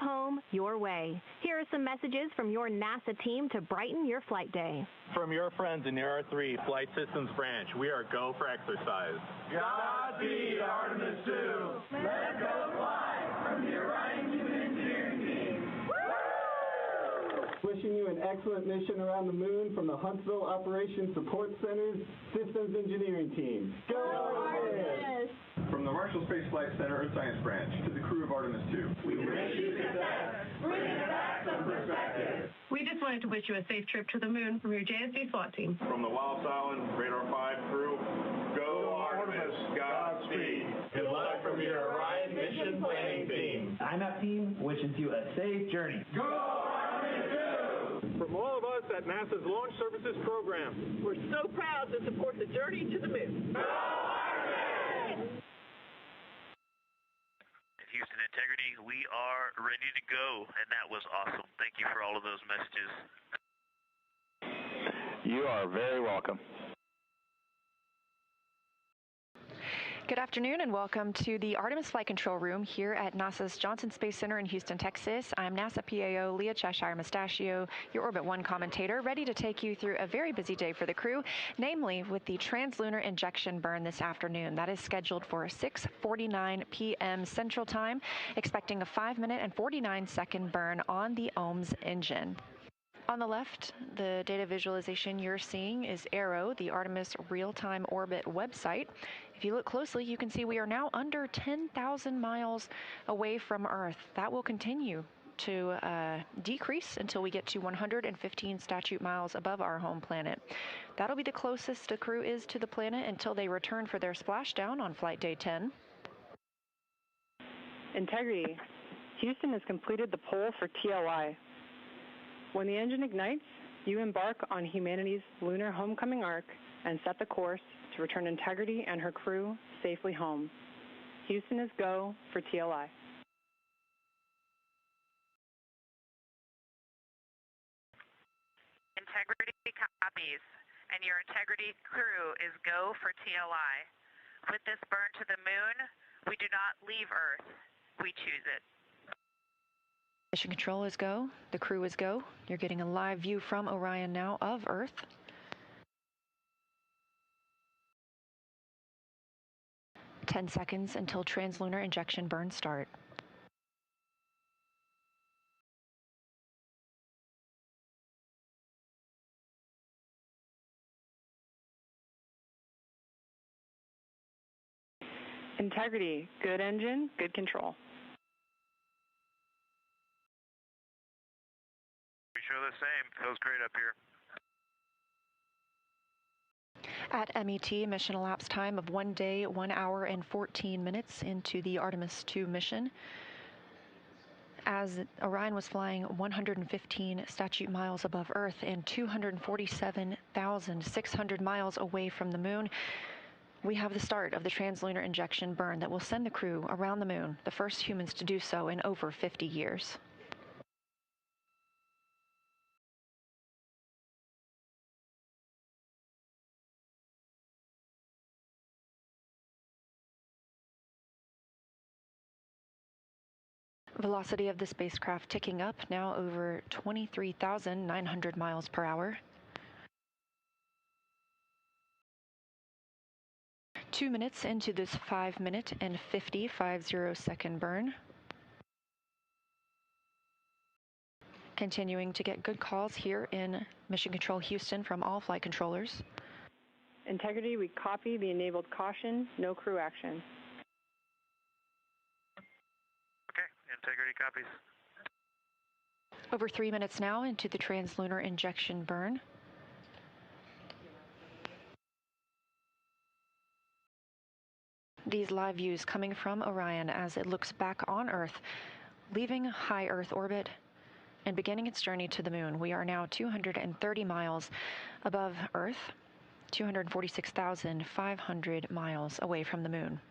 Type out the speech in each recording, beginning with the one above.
home your way. Here are some messages from your NASA team to brighten your flight day. From your friends in your R3 Flight Systems branch, we are go for exercise. Godspeed, Artemis II. Let's go fly from the Orion Human Engineering Team. Woo! Wishing you an excellent mission around the moon from the Huntsville Operations Support Center's Systems Engineering Team. Go Artemis! From the Marshall Space Flight Center Earth Science Branch to the crew of Artemis II. We wish you success, bringing back some perspective. We just wanted to wish you a safe trip to the moon from your JSD SWAT team. From the Wallops Island Radar 5 crew, go Artemis, Godspeed. Good luck from your Orion mission planning team. IMAP team wishes you a safe journey. Go Artemis II! From all of us at NASA's Launch Services Program, we're so proud to support the journey to the moon. Go Artemis! Houston Integrity, we are ready to go, and that was awesome. Thank you for all of those messages. you are very welcome. Good afternoon and welcome to the Artemis Flight Control Room here at NASA's Johnson Space Center in Houston, Texas. I'm NASA PAO Leah Cheshire Mustachio, your Orbit 1 commentator, ready to take you through a very busy day for the crew, namely with the translunar injection burn this afternoon. That is scheduled for 6:49 p.m. Central Time, expecting a 5-minute and 49-second burn on the OMS engine. On the left, the data visualization you're seeing is ARROW, the Artemis Real-Time Orbit website. If you look closely, you can see we are now under 10,000 miles away from Earth. That will continue to decrease until we get to 115 statute miles above our home planet. That'll be the closest the crew is to the planet until they return for their splashdown on flight day 10. Integrity. Houston has completed the poll for TLI. When the engine ignites, you embark on humanity's lunar homecoming arc and set the course to return Integrity and her crew safely home. Houston is go for TLI. Integrity copies, and your Integrity crew is go for TLI. With this burn to the moon, we do not leave Earth, we choose it. Mission control is go. The crew is go. You're getting a live view from Orion now of Earth. Ten seconds until translunar injection burns start. Integrity, good engine, good control. Sure the same. Feels great up here. At MET, mission elapsed time of 1 day, 1 hour, and 14 minutes into the Artemis II mission. As Orion was flying 115 statute miles above Earth and 247,600 miles away from the moon, we have the start of the translunar injection burn that will send the crew around the moon, the first humans to do so in over 50 years. Velocity of the spacecraft ticking up, now over 23,900 miles per hour. 2 minutes into this 5-minute and 50 second burn. Continuing to get good calls here in Mission Control Houston from all flight controllers. Integrity, we copy the enabled caution, no crew action. Integrity copies. Over 3 minutes now into the translunar injection burn. These live views coming from Orion as it looks back on Earth, leaving high Earth orbit and beginning its journey to the moon. We are now 230 miles above Earth, 246,500 miles away from the moon.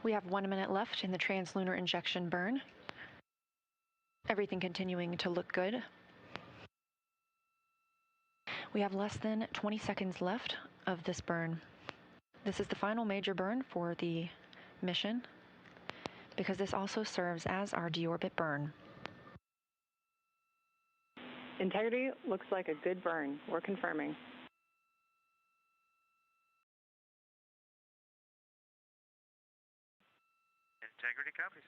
We have 1 minute left in the translunar injection burn. Everything continuing to look good. We have less than 20 seconds left of this burn. This is the final major burn for the mission because this also serves as our deorbit burn. Integrity looks like a good burn. We're confirming. Integrity copies.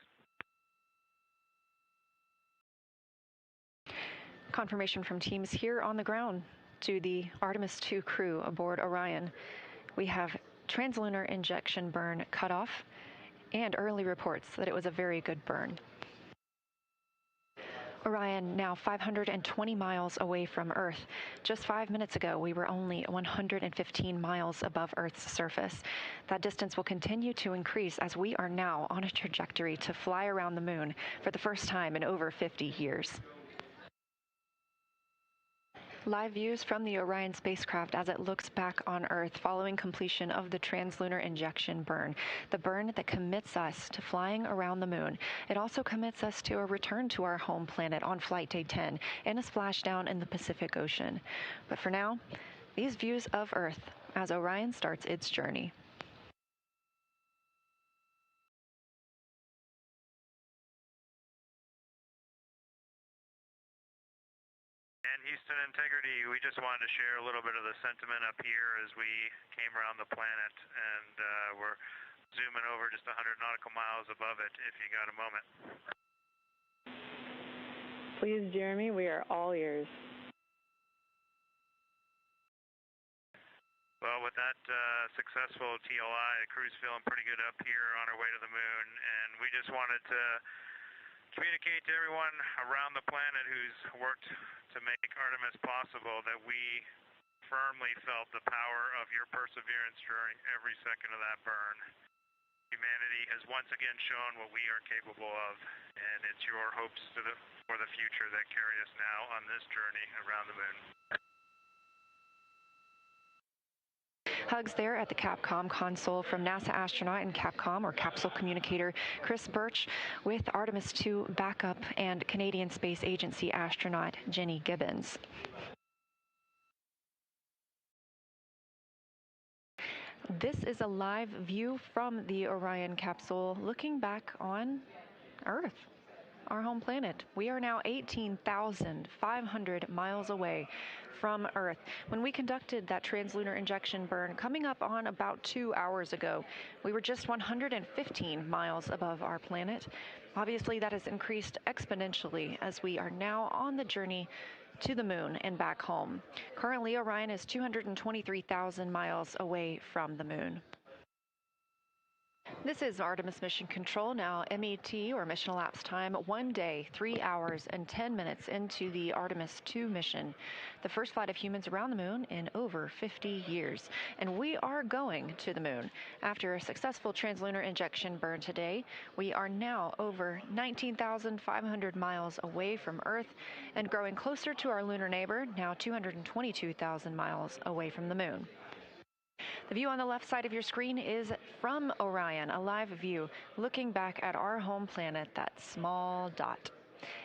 Confirmation from teams here on the ground to the Artemis II crew aboard Orion. We have translunar injection burn cutoff and early reports that it was a very good burn. Orion now 520 miles away from Earth. Just 5 minutes ago, we were only 115 miles above Earth's surface. That distance will continue to increase as we are now on a trajectory to fly around the moon for the first time in over 50 years. Live views from the Orion spacecraft as it looks back on Earth following completion of the translunar injection burn, the burn that commits us to flying around the moon. It also commits us to a return to our home planet on Flight Day 10 and a splashdown in the Pacific Ocean. But for now, these views of Earth as Orion starts its journey. And Houston Integrity, we just wanted to share a little bit of the sentiment up here as we came around the planet, and we're zooming over just 100 nautical miles above it if you got a moment. Please, Jeremy, we are all ears. Well, with that successful TLI, the crew's feeling pretty good up here on our way to the moon, and we just wanted to communicate to everyone around the planet who's worked to make Artemis possible that we firmly felt the power of your perseverance during every second of that burn. Humanity has once again shown what we are capable of, and it's your hopes for the future that carry us now on this journey around the moon. Hugs there at the Capcom console from NASA astronaut and Capcom, or capsule communicator, Chris Birch, with Artemis II backup and Canadian Space Agency astronaut Jenny Gibbons. This is a live view from the Orion capsule looking back on Earth, our home planet. We are now 18,500 miles away from Earth. When we conducted that translunar injection burn coming up on about 2 hours ago, we were just 115 miles above our planet. Obviously, that has increased exponentially as we are now on the journey to the moon and back home. Currently, Orion is 223,000 miles away from the moon. This is Artemis Mission Control, now MET, or mission elapsed time, 1 day, 3 hours, and 10 minutes into the Artemis II mission, the first flight of humans around the moon in over 50 years. And we are going to the moon. After a successful translunar injection burn today, we are now over 19,500 miles away from Earth and growing closer to our lunar neighbor, now 222,000 miles away from the moon. The view on the left side of your screen is from Orion, a live view looking back at our home planet, that small dot.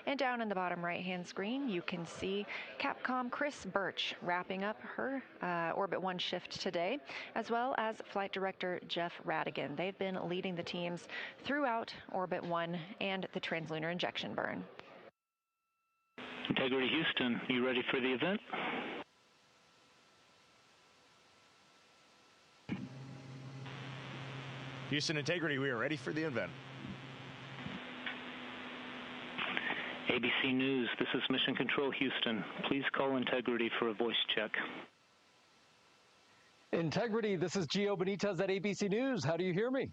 And down in the bottom right-hand screen, you can see Capcom Chris Birch wrapping up her Orbit 1 shift today, as well as Flight Director Jeff Radigan. They've been leading the teams throughout Orbit 1 and the translunar injection burn. Integrity Houston, you ready for the event? Houston Integrity, we are ready for the event. ABC News, this is Mission Control Houston. Please call Integrity for a voice check. Integrity, this is Gio Benitez at ABC News. How do you hear me?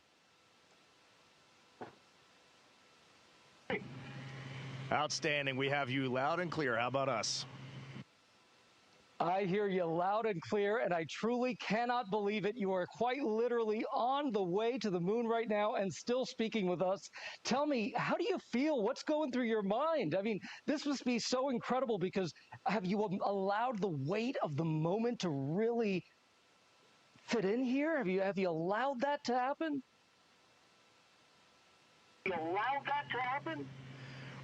Outstanding. We have you loud and clear. How about us? I hear you loud and clear, and I truly cannot believe it. You are quite literally on the way to the moon right now and still speaking with us. Tell me, how do you feel? What's going through your mind? I mean, this must be so incredible because have you allowed the weight of the moment to really fit in here? Have you allowed that to happen?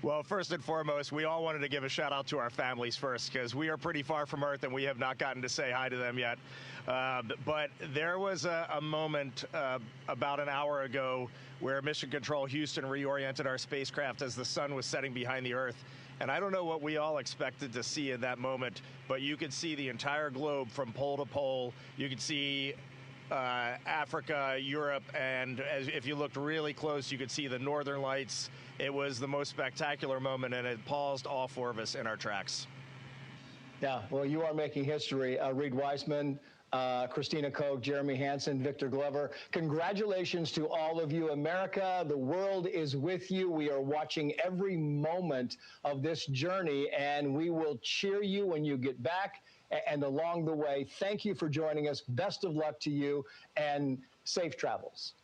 Well, first and foremost, we all wanted to give a shout out to our families first, because we are pretty far from Earth and we have not gotten to say hi to them yet. But there was a moment about an hour ago where Mission Control Houston reoriented our spacecraft as the sun was setting behind the Earth. And I don't know what we all expected to see in that moment, but you could see the entire globe from pole to pole. You could see Africa, Europe, and if you looked really close, you could see the northern lights. It was the most spectacular moment, and it paused all four of us in our tracks. Yeah, well, you are making history. Reed Weissman, Christina Koch, Jeremy Hansen, Victor Glover. Congratulations to all of you. America, the world is with you. We are watching every moment of this journey, and we will cheer you when you get back and along the way. Thank you for joining us. Best of luck to you, and safe travels.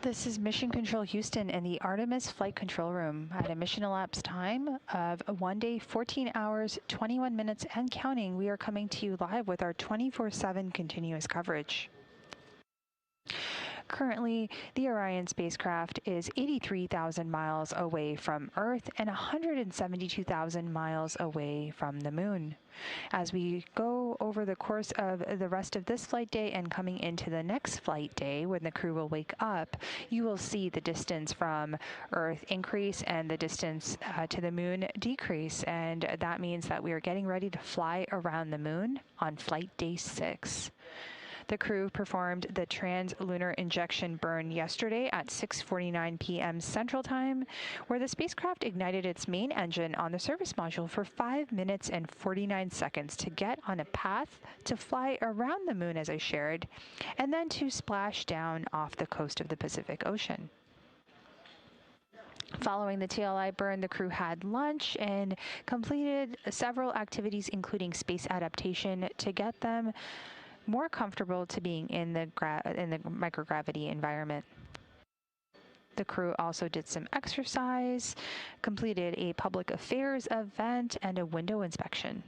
This is Mission Control Houston in the Artemis Flight Control Room at a mission elapsed time of 1 day, 14 hours, 21 minutes and counting. We are coming to you live with our 24/7 continuous coverage. Currently, the Orion spacecraft is 83,000 miles away from Earth and 172,000 miles away from the Moon. As we go over the course of the rest of this flight day and coming into the next flight day, when the crew will wake up, you will see the distance from Earth increase and the distance to the Moon decrease. And that means that we are getting ready to fly around the Moon on flight day 6. The crew performed the trans-lunar injection burn yesterday at 6:49 p.m. Central Time, where the spacecraft ignited its main engine on the service module for 5 minutes and 49 seconds to get on a path to fly around the Moon, as I shared, and then to splash down off the coast of the Pacific Ocean. Following the TLI burn, the crew had lunch and completed several activities, including space adaptation, to get them more comfortable to being in the microgravity environment. The crew also did some exercise, completed a public affairs event, and a window inspection.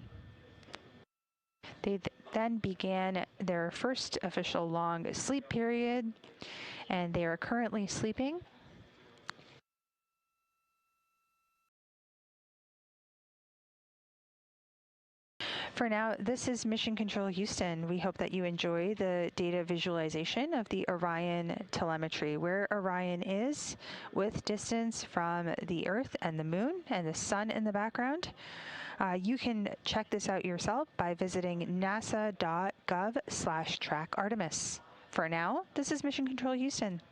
They then began their first official long sleep period, and they are currently sleeping. For now, this is Mission Control Houston. We hope that you enjoy the data visualization of the Orion telemetry, where Orion is with distance from the Earth and the Moon and the Sun in the background. You can check this out yourself by visiting nasa.gov/trackartemis. For now, this is Mission Control Houston.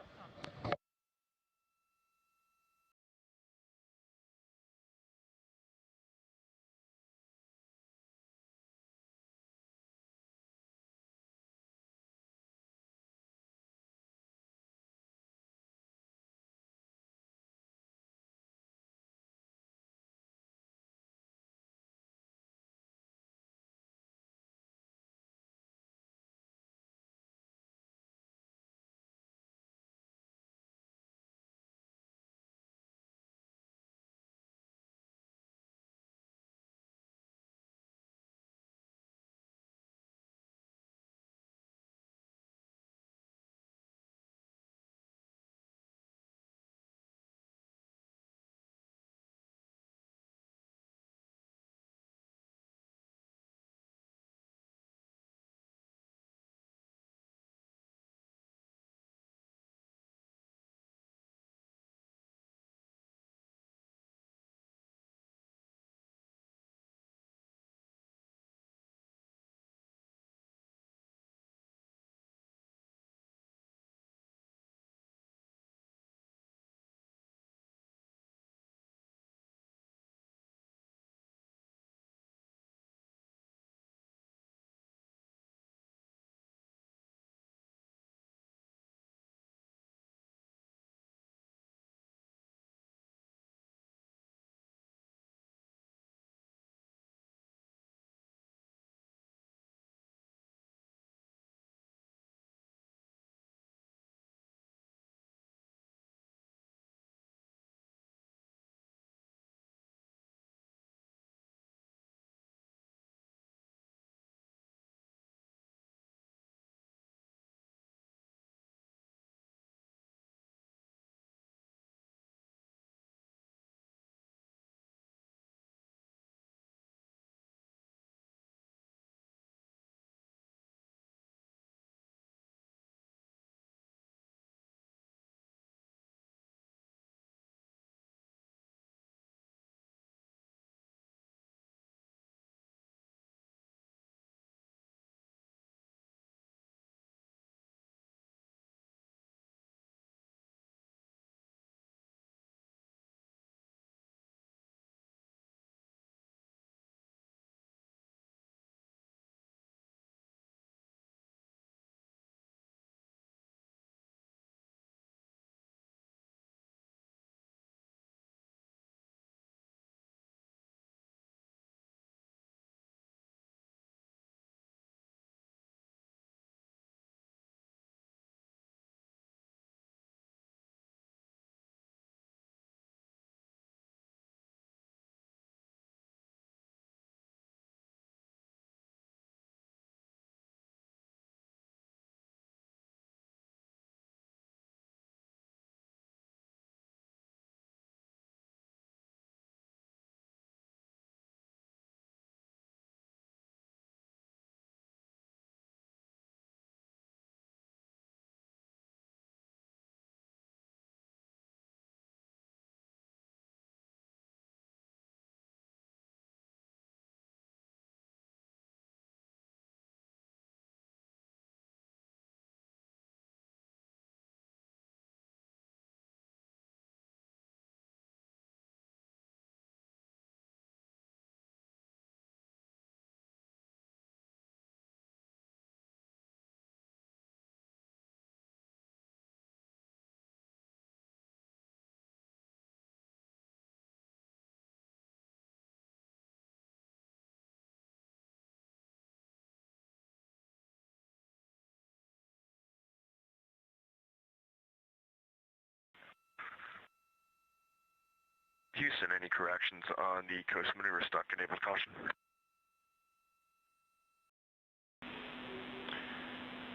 Houston, any corrections on the coast maneuver stuck enabled caution?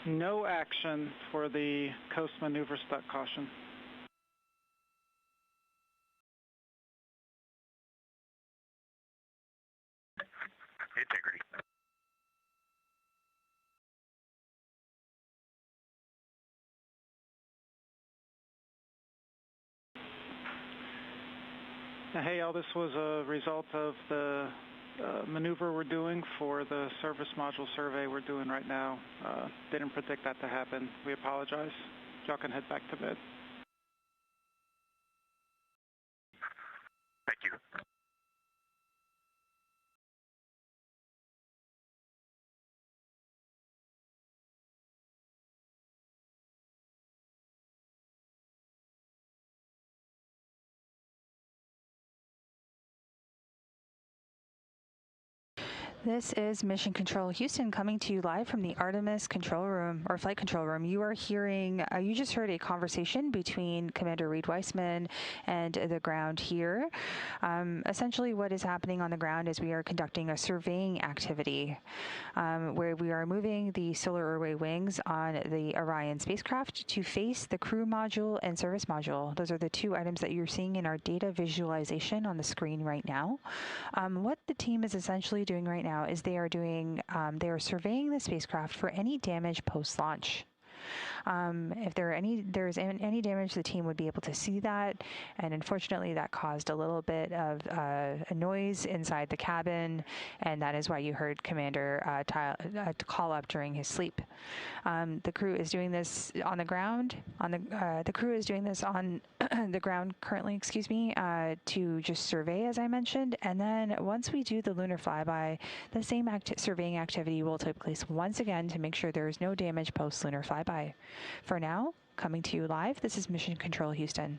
No action for the coast maneuver stuck caution. Integrity. Hey, all this was a result of the maneuver we're doing for the service module survey we're doing right now. Didn't predict that to happen. We apologize. Y'all can head back to bed. Thank you. This is Mission Control Houston coming to you live from the Artemis control room or flight control room. You are hearing, you just heard a conversation between Commander Reed Weissman and the ground here. Essentially what is happening on the ground is we are conducting a surveying activity where we are moving the solar array wings on the Orion spacecraft to face the crew module and service module. Those are the two items that you're seeing in our data visualization on the screen right now. What the team is essentially doing right now is they are surveying the spacecraft for any damage post-launch. If there's any damage, the team would be able to see that, and unfortunately that caused a little bit of a noise inside the cabin, and that is why you heard Commander call up during his sleep. The crew is doing this on the ground. The crew is doing this on the ground currently, excuse me, to just survey, as I mentioned, and then once we do the lunar flyby, the same surveying activity will take place once again to make sure there is no damage post-lunar flyby. For now, coming to you live, this is Mission Control Houston.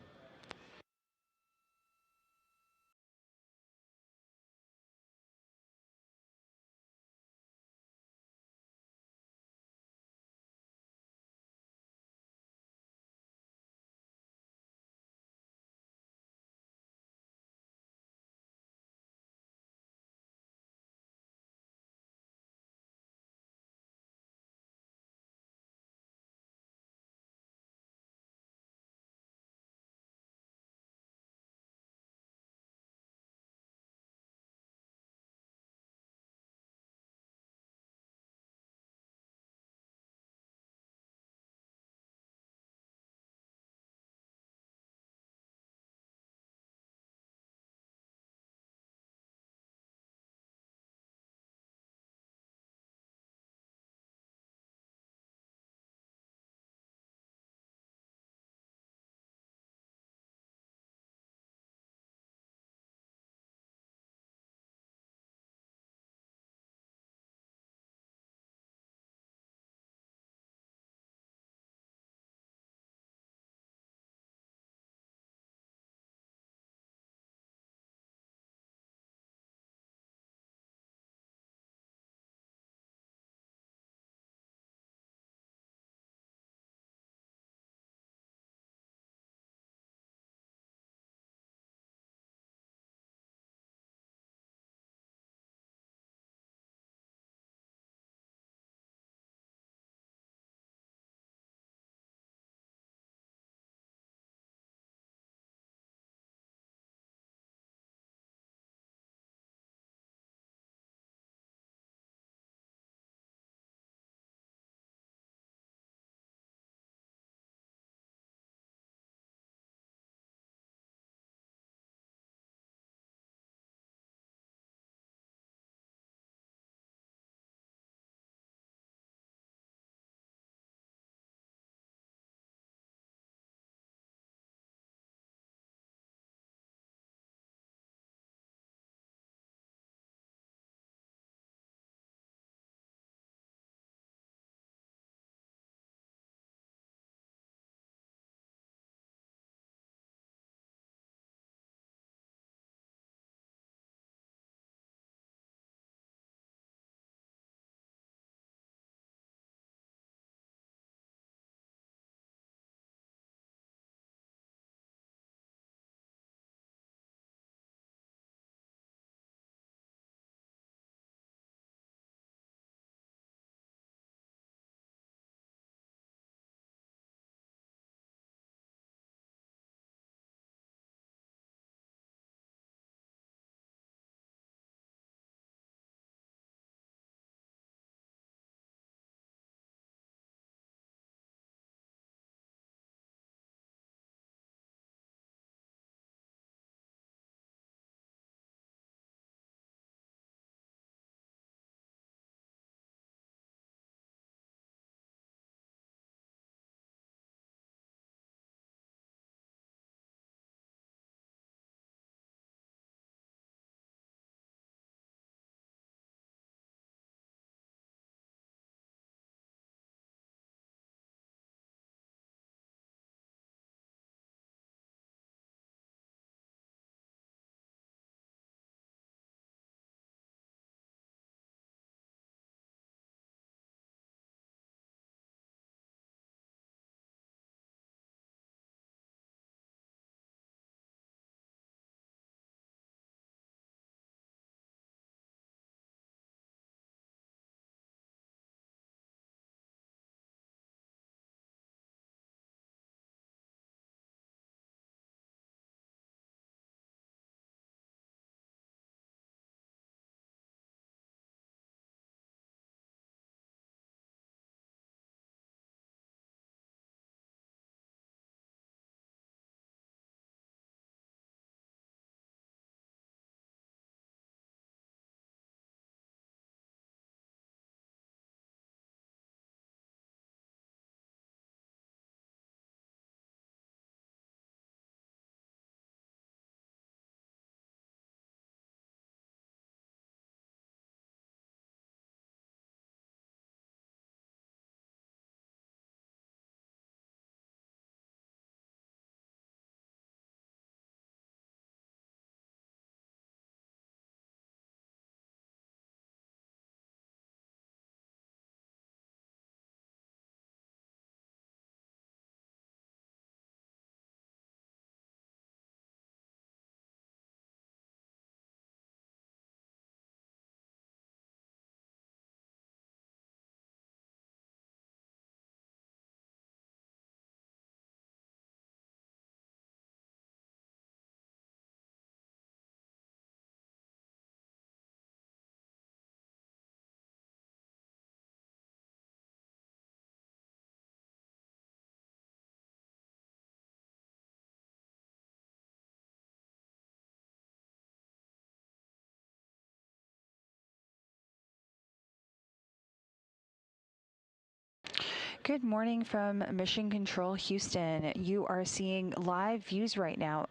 Good morning from Mission Control Houston. You are seeing live views right now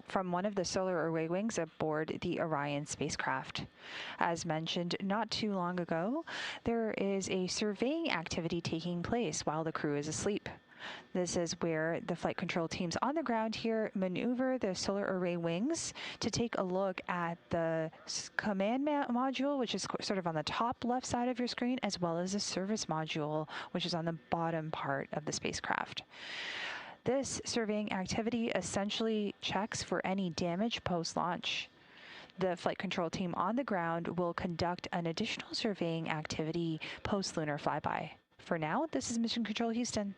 from one of the solar array wings aboard the Orion spacecraft. As mentioned not too long ago, there is a surveying activity taking place while the crew is asleep. This is where the flight control teams on the ground here maneuver the solar array wings to take a look at the command module, which is sort of on the top left side of your screen, as well as the service module, which is on the bottom part of the spacecraft. This surveying activity essentially checks for any damage post-launch. The flight control team on the ground will conduct an additional surveying activity post-lunar flyby. For now, this is Mission Control Houston.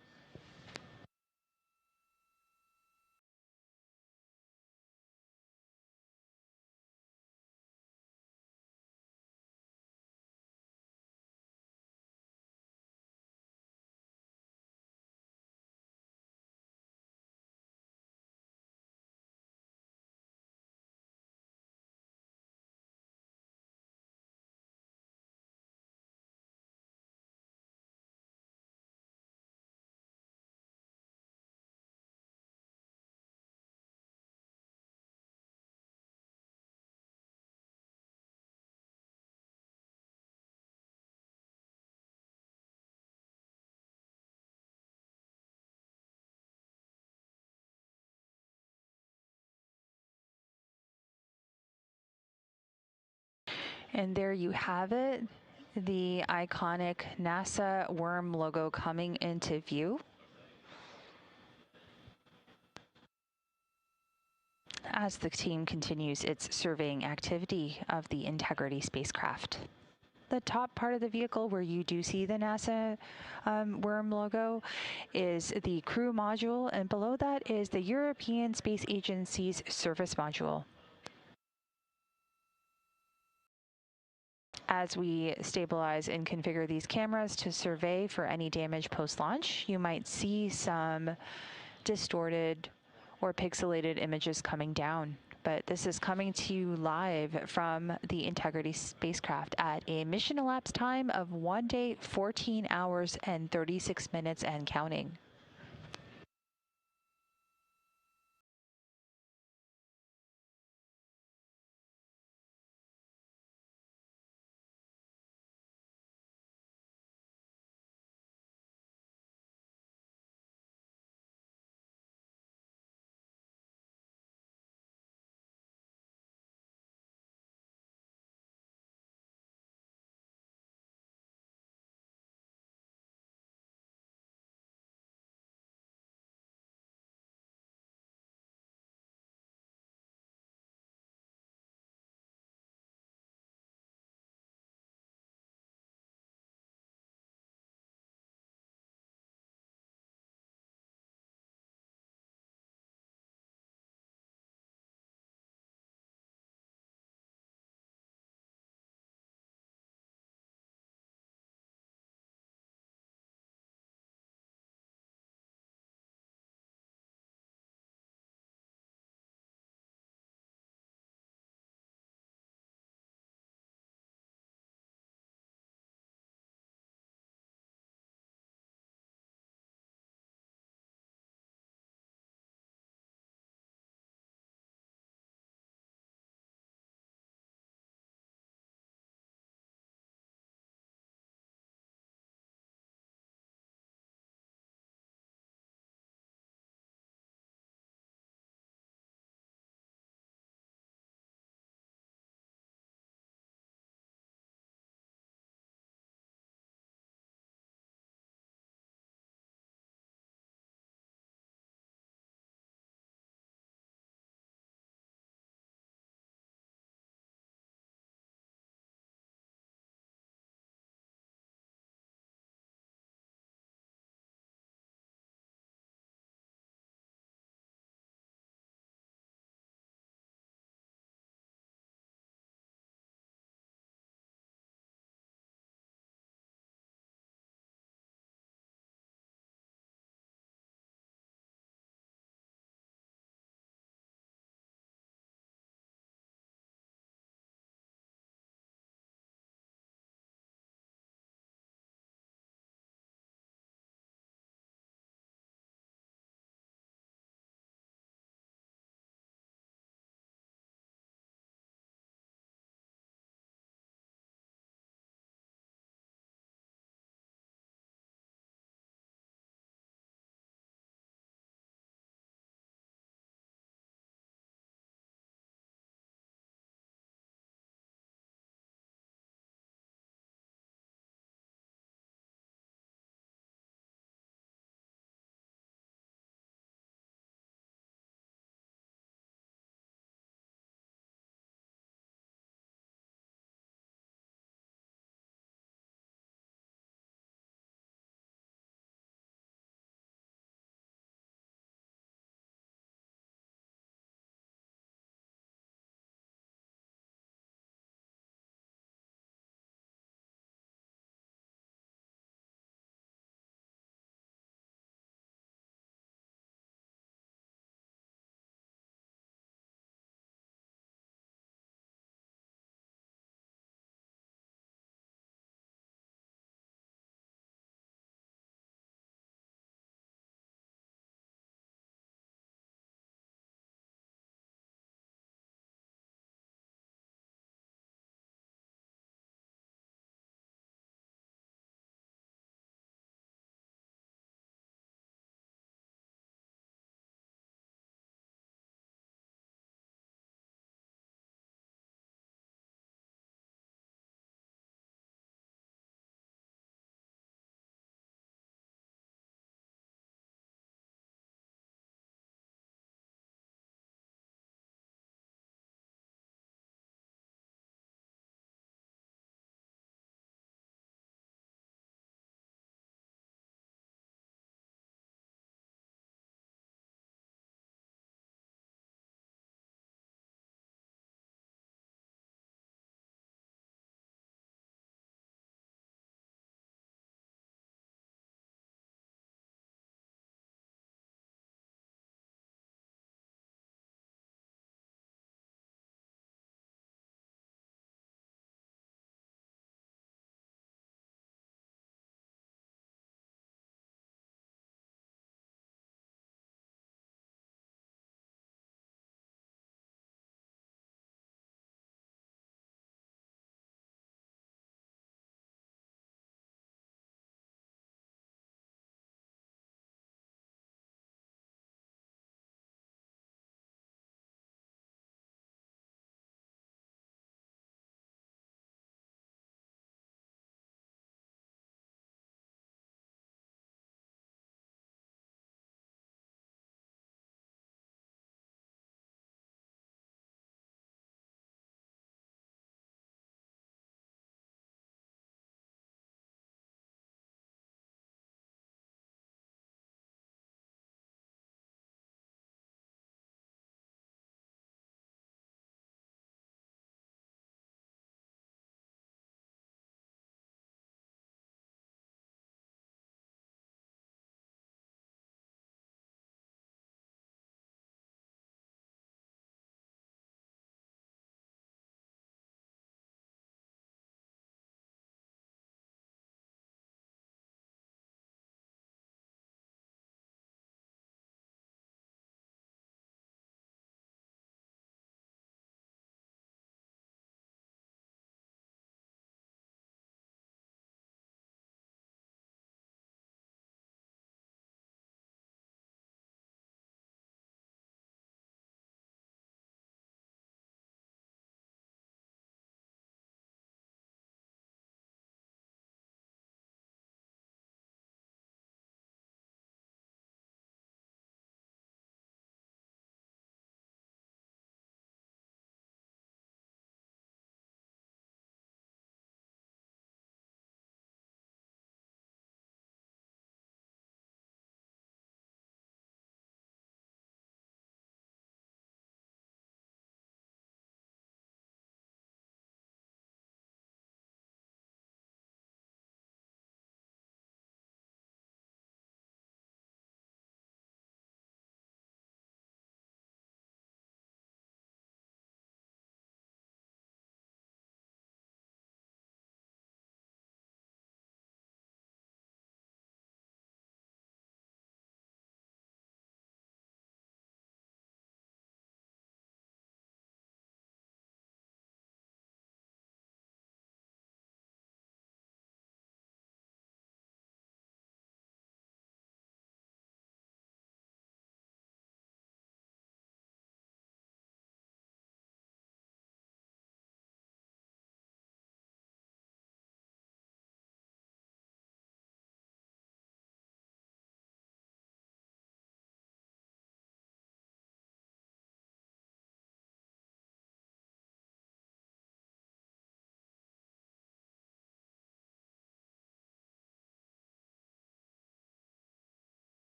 And there you have it, the iconic NASA worm logo coming into view. As the team continues its surveying activity of the Integrity spacecraft. The top part of the vehicle where you do see the NASA worm logo is the crew module, and below that is the European Space Agency's service module. As we stabilize and configure these cameras to survey for any damage post-launch, you might see some distorted or pixelated images coming down. But this is coming to you live from the Integrity spacecraft at a mission elapsed time of 1 day, 14 hours, and 36 minutes and counting.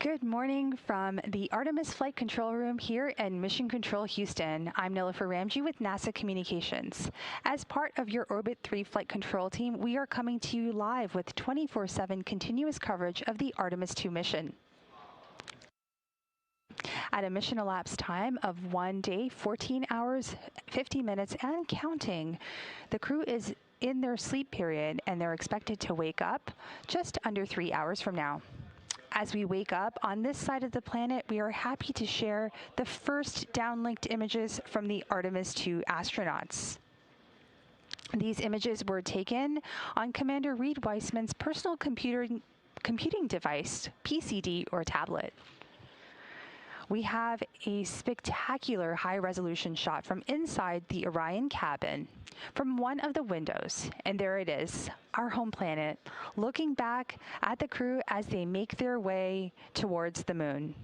Good morning from the Artemis Flight Control Room here in Mission Control Houston. I'm Nilofer Ramji with NASA Communications. As part of your Orbit 3 flight control team, we are coming to you live with 24/7 continuous coverage of the Artemis II mission. At a mission elapsed time of 1 day, 14 hours, 50 minutes, and counting, the crew is in their sleep period and they're expected to wake up just under 3 hours from now. As we wake up on this side of the planet, we are happy to share the first downlinked images from the Artemis II astronauts. These images were taken on Commander Reed Weissman's personal computing device, PCD or tablet. We have a spectacular high-resolution shot from inside the Orion cabin from one of the windows. And there it is, our home planet, looking back at the crew as they make their way towards the moon.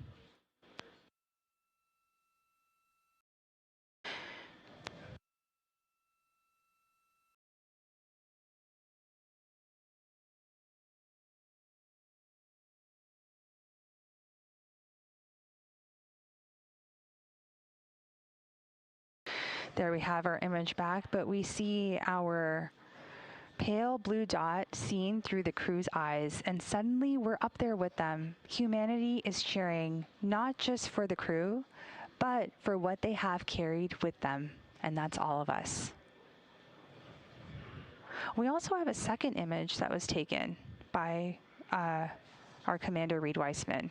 There we have our image back, but we see our pale blue dot seen through the crew's eyes, and suddenly we're up there with them. Humanity is cheering, not just for the crew, but for what they have carried with them, and that's all of us. We also have a second image that was taken by our Commander Reed Weissman.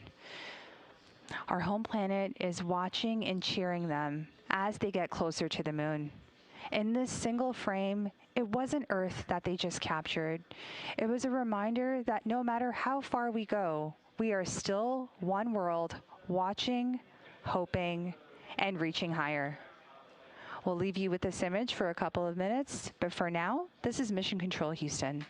Our home planet is watching and cheering them as they get closer to the moon. In this single frame, it wasn't Earth that they just captured. It was a reminder that no matter how far we go, we are still one world, watching, hoping, and reaching higher. We'll leave you with this image for a couple of minutes, but for now, this is Mission Control Houston.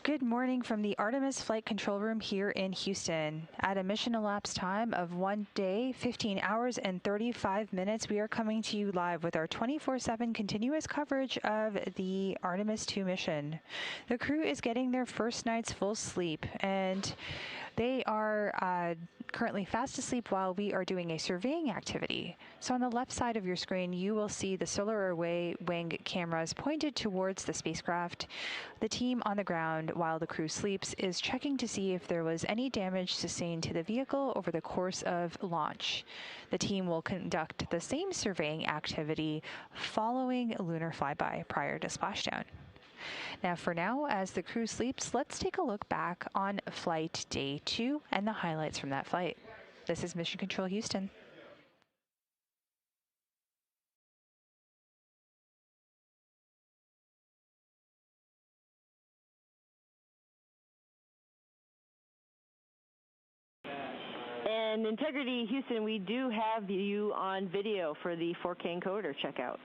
Good morning from the Artemis Flight Control Room here in Houston. At a mission elapsed time of 1 day, 15 hours, and 35 minutes, we are coming to you live with our 24/7 continuous coverage of the Artemis II mission. The crew is getting their first night's full sleep, and they are currently fast asleep while we are doing a surveying activity. So on the left side of your screen, you will see the solar array wing cameras pointed towards the spacecraft. The team on the ground, while the crew sleeps, is checking to see if there was any damage sustained to the vehicle over the course of launch. The team will conduct the same surveying activity following lunar flyby prior to splashdown. Now, for now, as the crew sleeps, let's take a look back on flight day 2 and the highlights from that flight. This is Mission Control Houston. And Integrity Houston, we do have you on video for the 4K encoder checkout.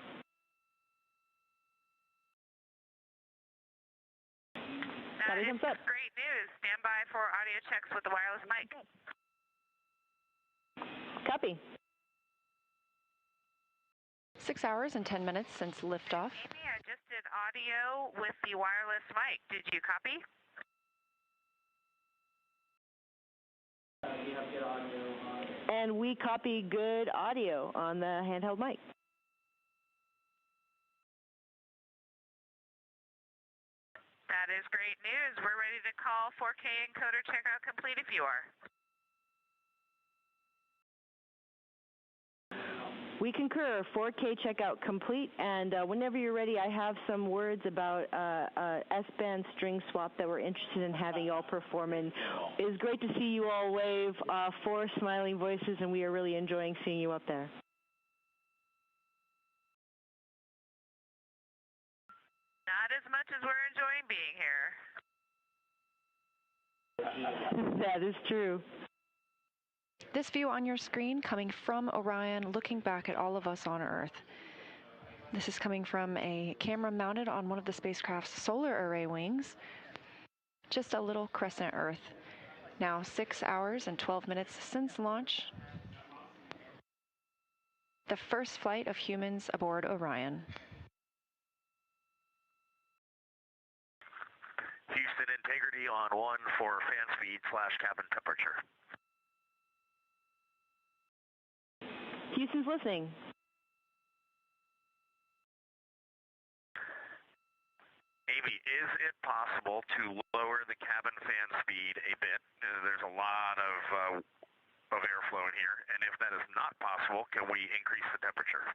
It's great news. Stand by for audio checks with the wireless mic. Copy. 6 hours and 10 minutes since liftoff. Amy, I just did audio with the wireless mic. Did you copy? And we copy good audio on the handheld mic. That is great news. We're ready to call 4K encoder checkout complete if you are. We concur. 4K checkout complete. And whenever you're ready, I have some words about S-band string swap that we're interested in having you all perform. And it's great to see you all wave 4 smiling voices, and we are really enjoying seeing you up there. Not as much as we're enjoying being here. That is true. This view on your screen coming from Orion, looking back at all of us on Earth. This is coming from a camera mounted on one of the spacecraft's solar array wings. Just a little crescent Earth. Now 6 hours and 12 minutes since launch. The first flight of humans aboard Orion. Houston, integrity on 1 for fan speed / cabin temperature. Houston's listening. Amy, is it possible to lower the cabin fan speed a bit? There's a lot of airflow in here, and if that is not possible, can we increase the temperature?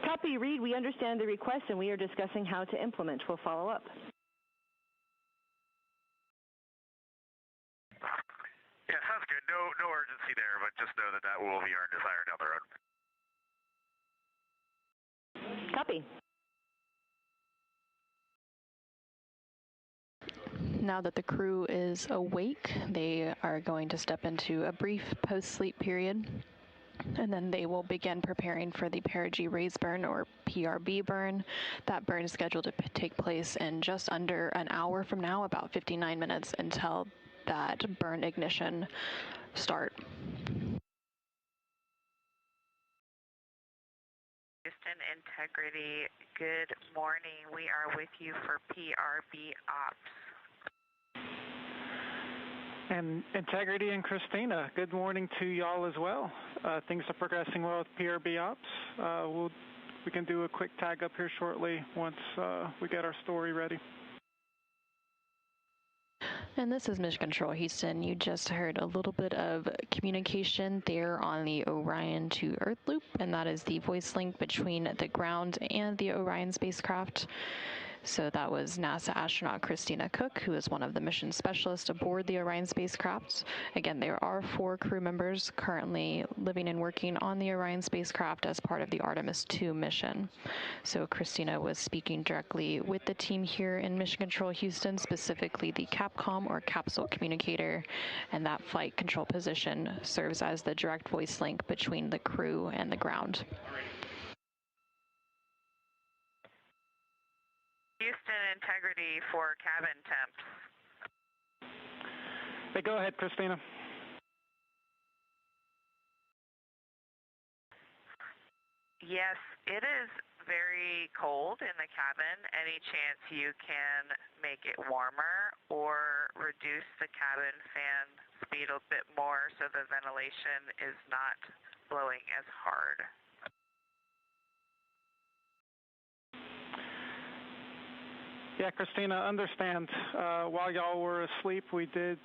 Copy, Reed. We understand the request, and we are discussing how to implement. We'll follow up. Yeah, sounds good. No urgency there, but just know that will be our desire down the road. Copy. Now that the crew is awake, they are going to step into a brief post-sleep period, and then they will begin preparing for the perigee raise burn, or PRB burn. That burn is scheduled to take place in just under an hour from now, about 59 minutes until that burn ignition start. Houston Integrity, good morning. We are with you for PRB ops. And Integrity and Christina, good morning to y'all as well. Things are progressing well with PRB ops. We can do a quick tag up here shortly once we get our story ready. And this is Mission Control Houston. You just heard a little bit of communication there on the Orion to Earth loop, and that is the voice link between the ground and the Orion spacecraft. So that was NASA astronaut Christina Cook, who is one of the mission specialists aboard the Orion spacecraft. Again, there are 4 crew members currently living and working on the Orion spacecraft as part of the Artemis II mission. So Christina was speaking directly with the team here in Mission Control Houston, specifically the CAPCOM, or capsule communicator, and that flight control position serves as the direct voice link between the crew and the ground. Houston integrity for cabin temps. Hey, go ahead, Christina. Yes, it is very cold in the cabin. Any chance you can make it warmer or reduce the cabin fan speed a bit more so the ventilation is not blowing as hard? Yeah, Christina, understand. While y'all were asleep, we did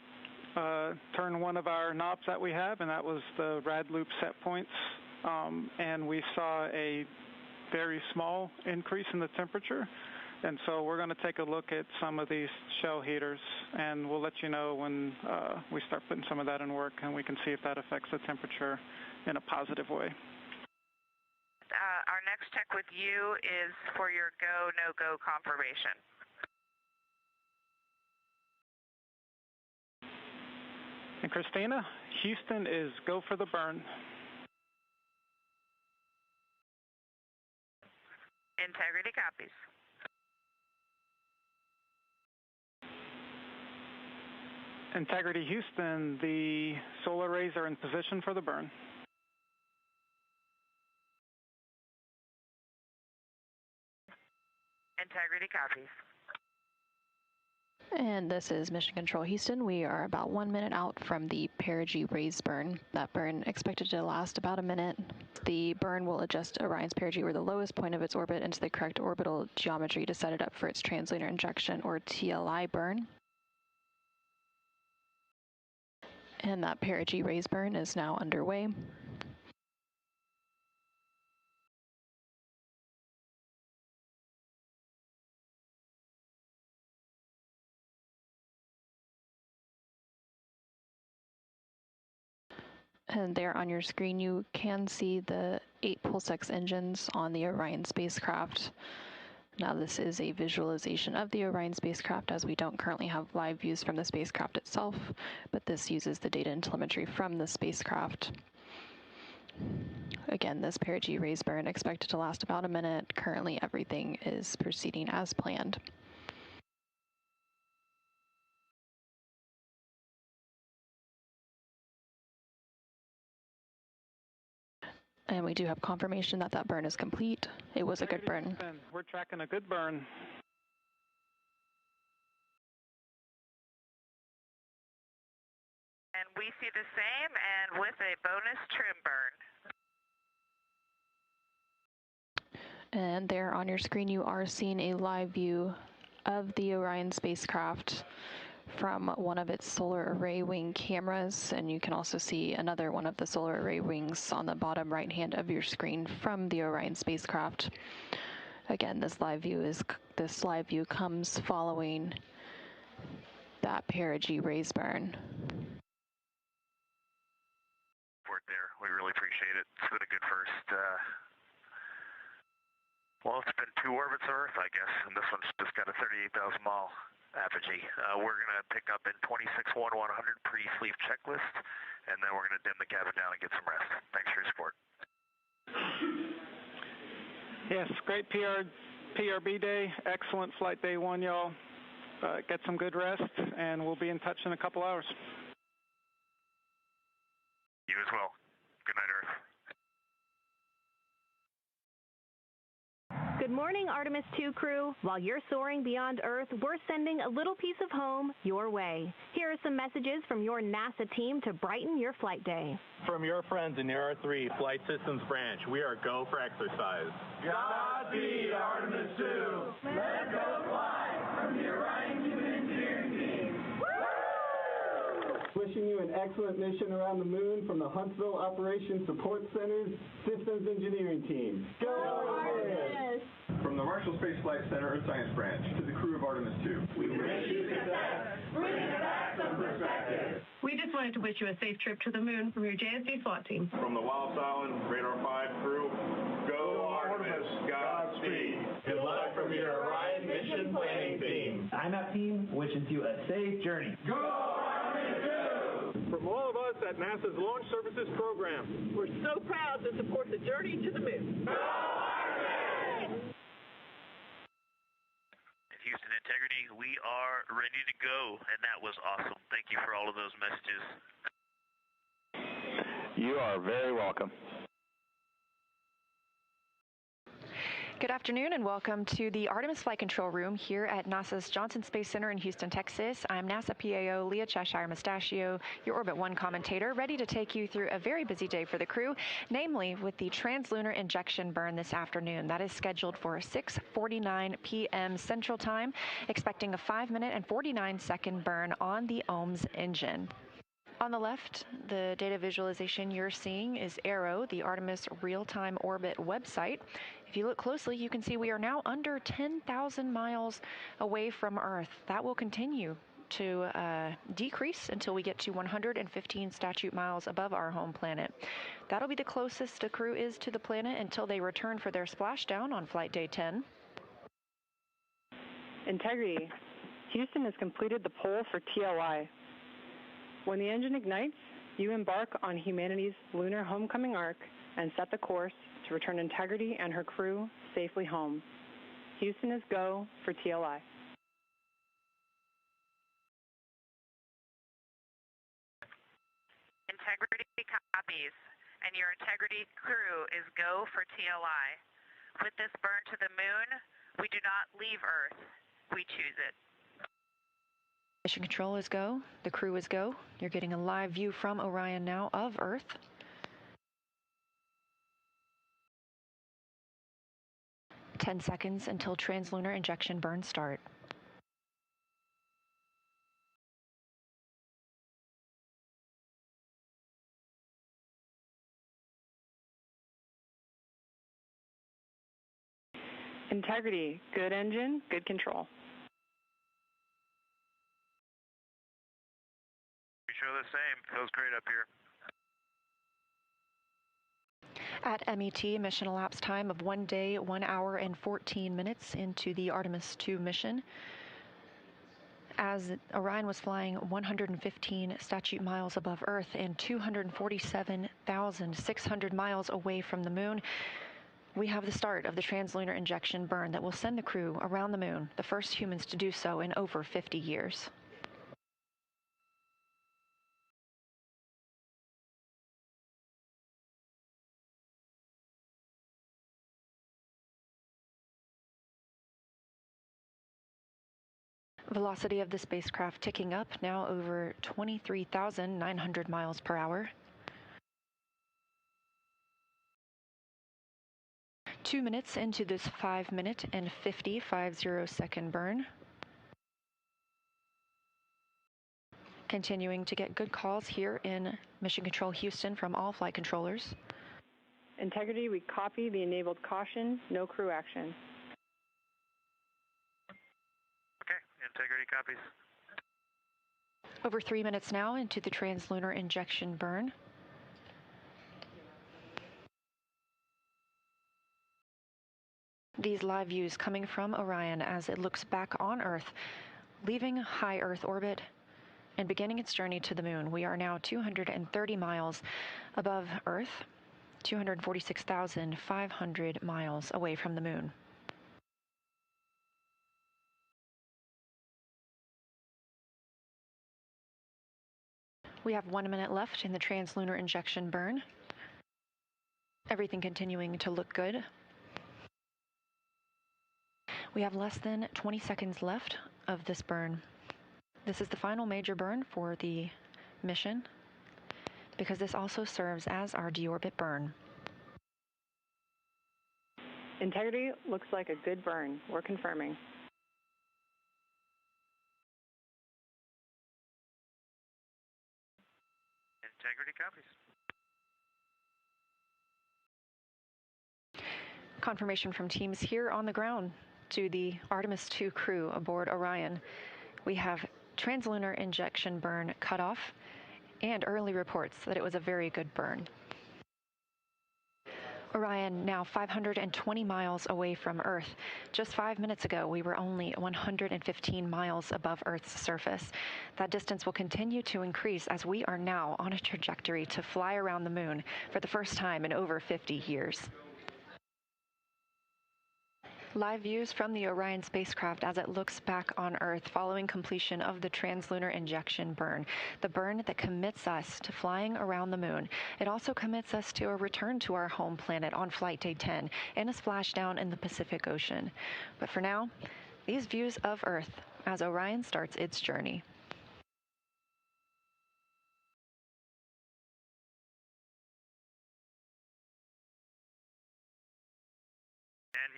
turn one of our knobs that we have, and that was the rad loop set points. And we saw a very small increase in the temperature. And so we're going to take a look at some of these shell heaters, and we'll let you know when we start putting some of that in work, and we can see if that affects the temperature in a positive way. Our next check with you is for your go, no-go confirmation. And Christina, Houston is go for the burn. Integrity copies. Integrity Houston, the solar arrays are in position for the burn. Integrity copies. And this is Mission Control Houston. We are about 1 minute out from the perigee raise burn. That burn expected to last about a minute. The burn will adjust Orion's perigee, or the lowest point of its orbit, into the correct orbital geometry to set it up for its translunar injection, or TLI burn. And that perigee raise burn is now underway. And there on your screen, you can see the 8 Pulsex engines on the Orion spacecraft. Now, this is a visualization of the Orion spacecraft, as we don't currently have live views from the spacecraft itself, but this uses the data and telemetry from the spacecraft. Again, this perigee raise burn expected to last about a minute. Currently, everything is proceeding as planned. And we do have confirmation that that burn is complete. It was a good burn. We're tracking a good burn. And we see the same, and with a bonus trim burn. And there on your screen, you are seeing a live view of the Orion spacecraft from one of its solar array wing cameras, and you can also see another one of the solar array wings on the bottom right hand of your screen from the Orion spacecraft. Again, this live view comes following that perigee raise burn. Work there. We really appreciate it. It's been a good first. Well, it's been 2 orbits of Earth, I guess, and this one's just got a 38,000 mile apogee. We're going to pick up in 26-1-100 pre-sleep checklist, and then we're going to dim the cabin down and get some rest. Thanks for your support. Yes, great PRB day. Excellent flight day 1, y'all. Get some good rest, and we'll be in touch in a couple hours. You as well. Good night, Earth. Good morning, Artemis II crew. While you're soaring beyond Earth, we're sending a little piece of home your way. Here are some messages from your NASA team to brighten your flight day. From your friends in the R3 Flight Systems Branch, we are go for exercise. Godspeed, Artemis II. Let's go fly from the Orion Human Engineering Team. Wishing you an excellent mission around the moon from the Huntsville Operations Support Center's Systems Engineering Team. Go Artemis! From the Marshall Space Flight Center Earth Science Branch to the crew of Artemis II, we wish you success, bringing back some perspective. We just wanted to wish you a safe trip to the moon from your JSD SWAT team. From the Wallops Island Radar 5 crew, go Artemis, Godspeed. Good luck from your Orion mission planning team. IMAP team wishes you a safe journey. Go Artemis II! From all of us at NASA's Launch Services Program, we're so proud to support the journey to the moon. Go Artemis! Integrity, we are ready to go, and that was awesome. Thank you for all of those messages. You are very welcome. Good afternoon and welcome to the Artemis Flight Control Room here at NASA's Johnson Space Center in Houston, Texas. I'm NASA PAO Leah Cheshire Mustachio, your Orbit 1 commentator, ready to take you through a very busy day for the crew, namely with the translunar injection burn this afternoon. That is scheduled for 6:49 p.m. Central Time, expecting a 5-minute and 49-second burn on the OMS engine. On the left, the data visualization you're seeing is ARROW, the Artemis Real-Time Orbit website. If you look closely, you can see we are now under 10,000 miles away from Earth. That will continue to decrease until we get to 115 statute miles above our home planet. That'll be the closest the crew is to the planet until they return for their splashdown on flight day 10. Integrity. Houston has completed the poll for TLI. When the engine ignites, you embark on humanity's lunar homecoming arc and set the course to return Integrity and her crew safely home. Houston is go for TLI. Integrity copies, and your Integrity crew is go for TLI. With this burn to the moon, we do not leave Earth, we choose it. Mission control is go. The crew is go. You're getting a live view from Orion now of Earth. "10 seconds until translunar injection burns start. Integrity. Good engine, good control. Show the same. Feels great up here. At MET, mission elapsed time of 1 day, 1 hour, and 14 minutes into the Artemis II mission. As Orion was flying 115 statute miles above Earth and 247,600 miles away from the moon, we have the start of the translunar injection burn that will send the crew around the moon, the first humans to do so in over 50 years. Velocity of the spacecraft ticking up, now over 23,900 miles per hour. 2 minutes into this 5-minute and 50 second burn. Continuing to get good calls here in Mission Control Houston from all flight controllers. Integrity, we copy the enabled caution, no crew action. Integrity copies. Over 3 minutes now into the translunar injection burn. These live views coming from Orion as it looks back on Earth, leaving high Earth orbit and beginning its journey to the moon. We are now 230 miles above Earth, 246,500 miles away from the moon. We have 1 minute left in the translunar injection burn. Everything continuing to look good. We have less than 20 seconds left of this burn. This is the final major burn for the mission because this also serves as our deorbit burn. Integrity looks like a good burn. We're confirming. Integrity copies. Confirmation from teams here on the ground to the Artemis II crew aboard Orion. We have translunar injection burn cutoff and early reports that it was a very good burn. Orion now 520 miles away from Earth. Just 5 minutes ago, we were only 115 miles above Earth's surface. That distance will continue to increase as we are now on a trajectory to fly around the moon for the first time in over 50 years. Live views from the Orion spacecraft as it looks back on Earth following completion of the translunar injection burn, the burn that commits us to flying around the moon. It also commits us to a return to our home planet on Flight Day 10 and a splashdown in the Pacific Ocean. But for now, these views of Earth as Orion starts its journey.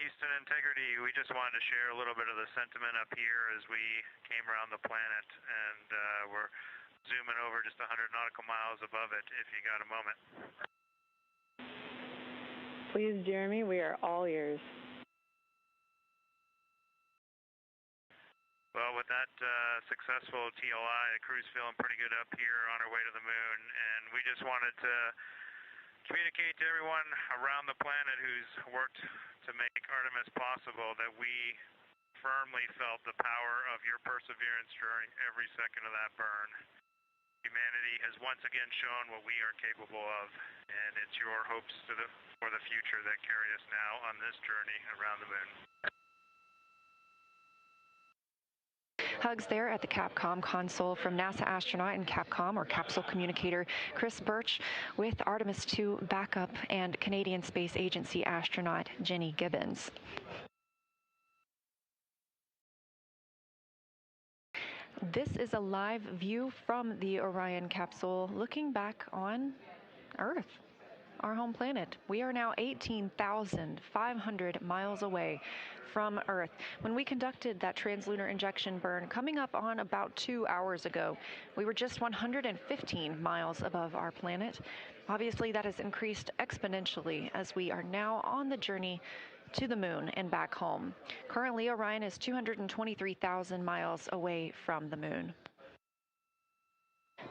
Houston Integrity, we just wanted to share a little bit of the sentiment up here as we came around the planet, and we're zooming over just 100 nautical miles above it if you got a moment. Please, Jeremy, we are all ears. Well, with that successful TLI, the crew's feeling pretty good up here on our way to the moon, and we just wanted to communicate to everyone around the planet who's worked to make Artemis possible that we firmly felt the power of your perseverance during every second of that burn. Humanity has once again shown what we are capable of, and it's your hopes for the future that carry us now on this journey around the moon. Hugs there at the Capcom console from NASA astronaut and Capcom, or capsule communicator, Chris Birch, with Artemis II backup and Canadian Space Agency astronaut Jenny Gibbons. This is a live view from the Orion capsule looking back on Earth, our home planet. We are now 18,500 miles away from Earth. When we conducted that translunar injection burn coming up on about 2 hours ago, we were just 115 miles above our planet. Obviously, that has increased exponentially as we are now on the journey to the moon and back home. Currently, Orion is 223,000 miles away from the moon.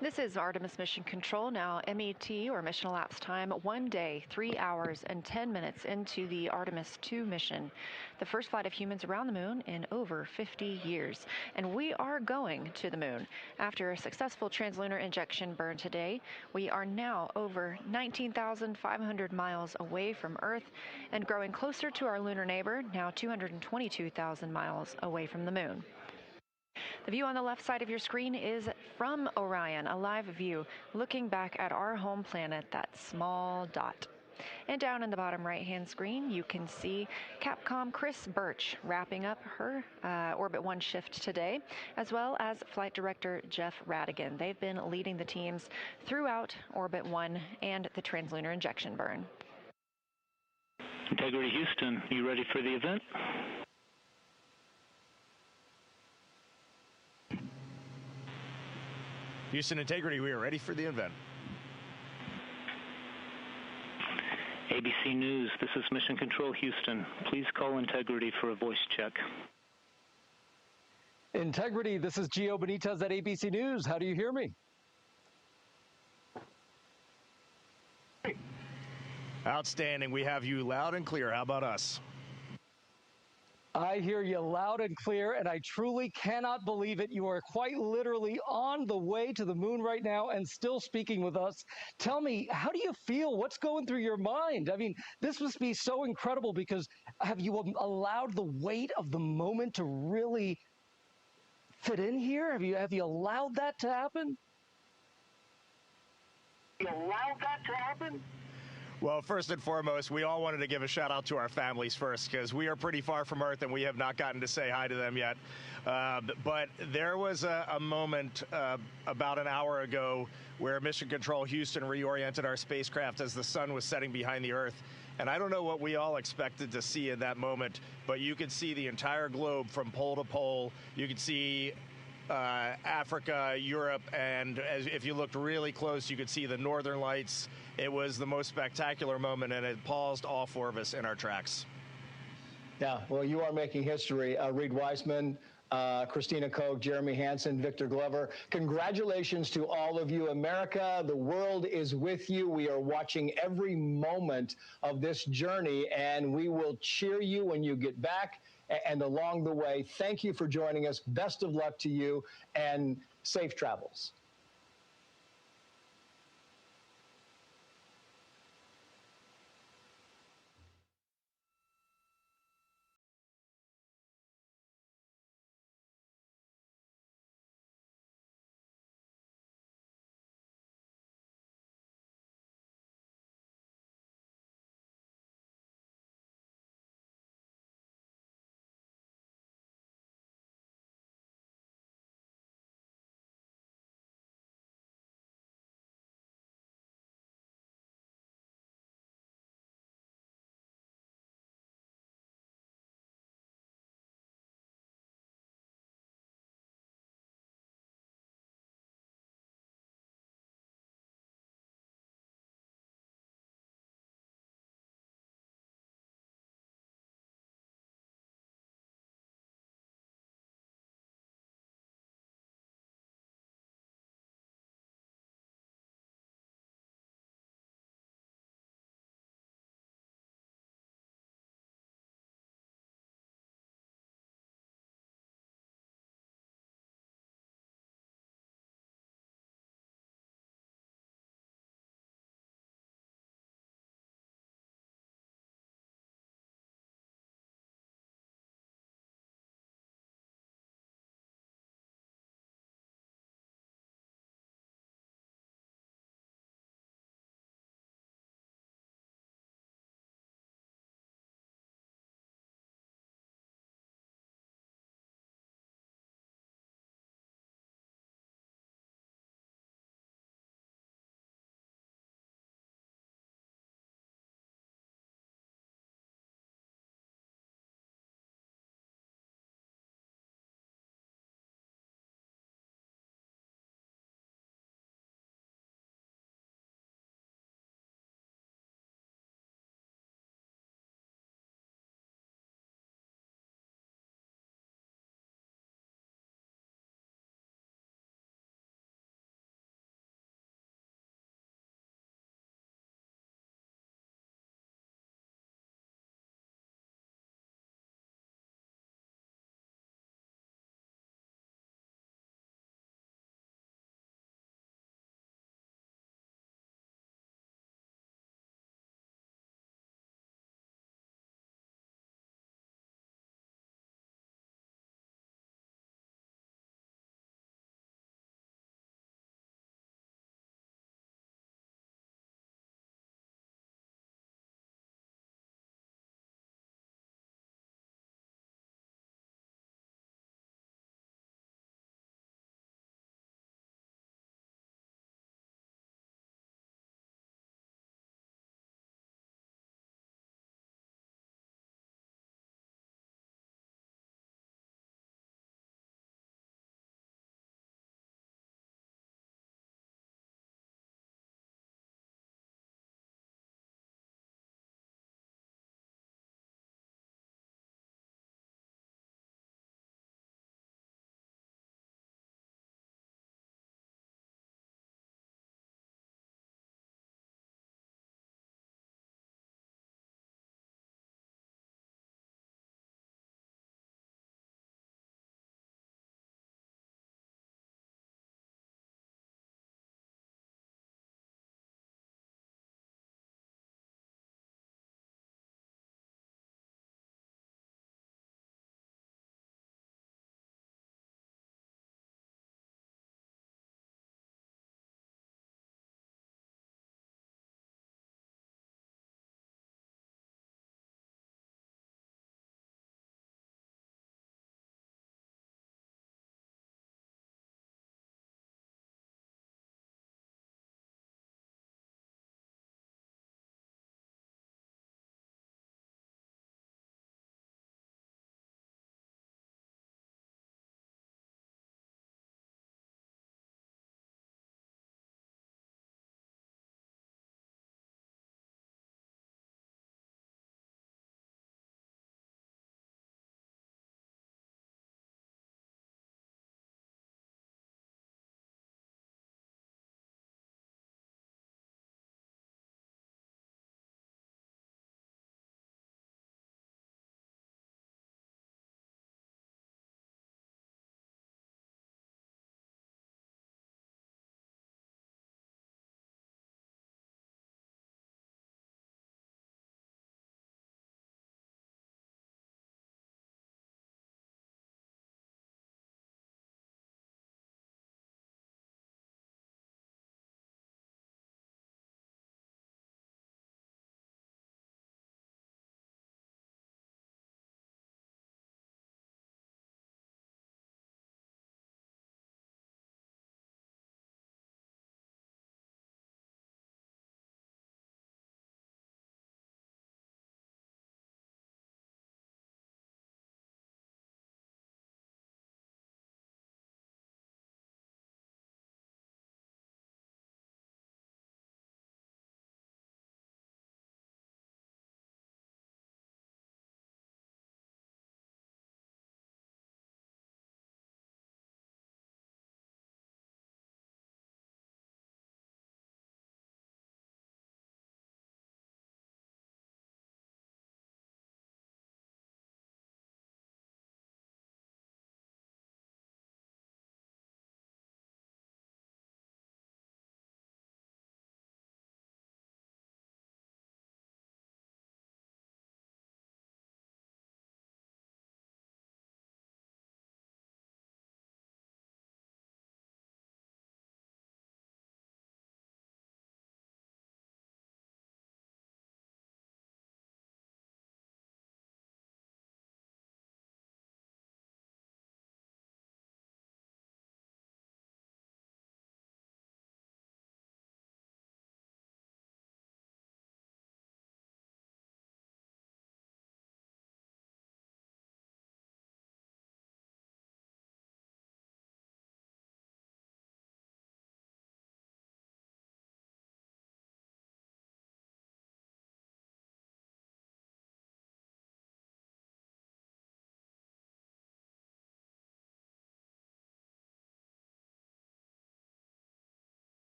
This is Artemis Mission Control, now MET, or mission elapsed time, 1 day, 3 hours, and 10 minutes into the Artemis II mission, the first flight of humans around the moon in over 50 years. And we are going to the moon. After a successful translunar injection burn today, we are now over 19,500 miles away from Earth and growing closer to our lunar neighbor, now 222,000 miles away from the moon. The view on the left side of your screen is from Orion, a live view looking back at our home planet, that small dot. And down in the bottom right-hand screen, you can see Capcom Chris Birch wrapping up her Orbit 1 shift today, as well as Flight Director Jeff Radigan. They've been leading the teams throughout Orbit 1 and the translunar injection burn. Integrity Houston, you ready for the event? Houston Integrity, we are ready for the event. ABC News, this is Mission Control Houston. Please call Integrity for a voice check. Integrity, this is Gio Benitez at ABC News. How do you hear me? Outstanding. We have you loud and clear. How about us? I hear you loud and clear, and I truly cannot believe it. You are quite literally on the way to the moon right now and still speaking with us. Tell me, how do you feel? What's going through your mind? I mean, this must be so incredible because have you allowed the weight of the moment to really fit in here? Have you allowed that to happen? Well, first and foremost, we all wanted to give a shout out to our families first because we are pretty far from Earth and we have not gotten to say hi to them yet. But there was a moment about an hour ago where Mission Control Houston reoriented our spacecraft as the sun was setting behind the Earth. And I don't know what we all expected to see in that moment, but you could see the entire globe from pole to pole. You could see Africa, Europe, and if you looked really close, you could see the northern lights. It was the most spectacular moment, and it paused all four of us in our tracks. Yeah, well, you are making history. Reed Wiseman, Christina Koch, Jeremy Hansen, Victor Glover. Congratulations to all of you. America, the world is with you. We are watching every moment of this journey, and we will cheer you when you get back and along the way. Thank you for joining us. Best of luck to you, and safe travels.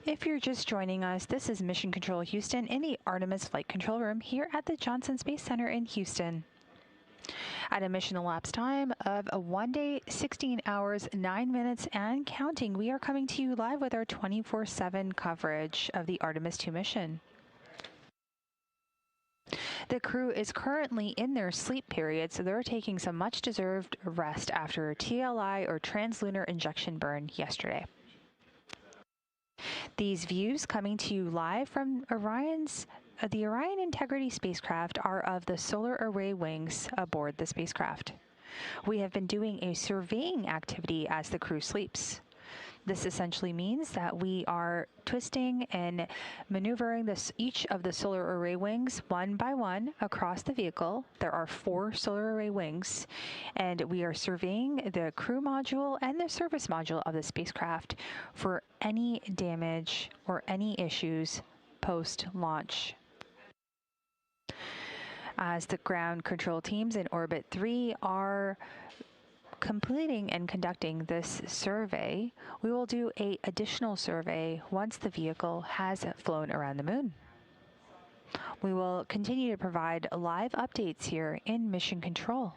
If you're just joining us, this is Mission Control Houston in the Artemis Flight Control Room here at the Johnson Space Center in Houston. At a mission elapsed time of 1 day, 16 hours, 9 minutes, and counting, we are coming to you live with our 24/7 coverage of the Artemis II mission. The crew is currently in their sleep period, so they're taking some much-deserved rest after a TLI or translunar injection burn yesterday. These views coming to you live from the Orion Integrity spacecraft are of the solar array wings aboard the spacecraft. We have been doing a surveying activity as the crew sleeps. This essentially means that we are twisting and maneuvering each of the solar array wings one by one across the vehicle. There are 4 solar array wings, and we are surveying the crew module and the service module of the spacecraft for any damage or any issues post-launch. As the ground control teams in Orbit 3 are completing and conducting this survey, we will do an additional survey once the vehicle has flown around the moon. We will continue to provide live updates here in Mission Control.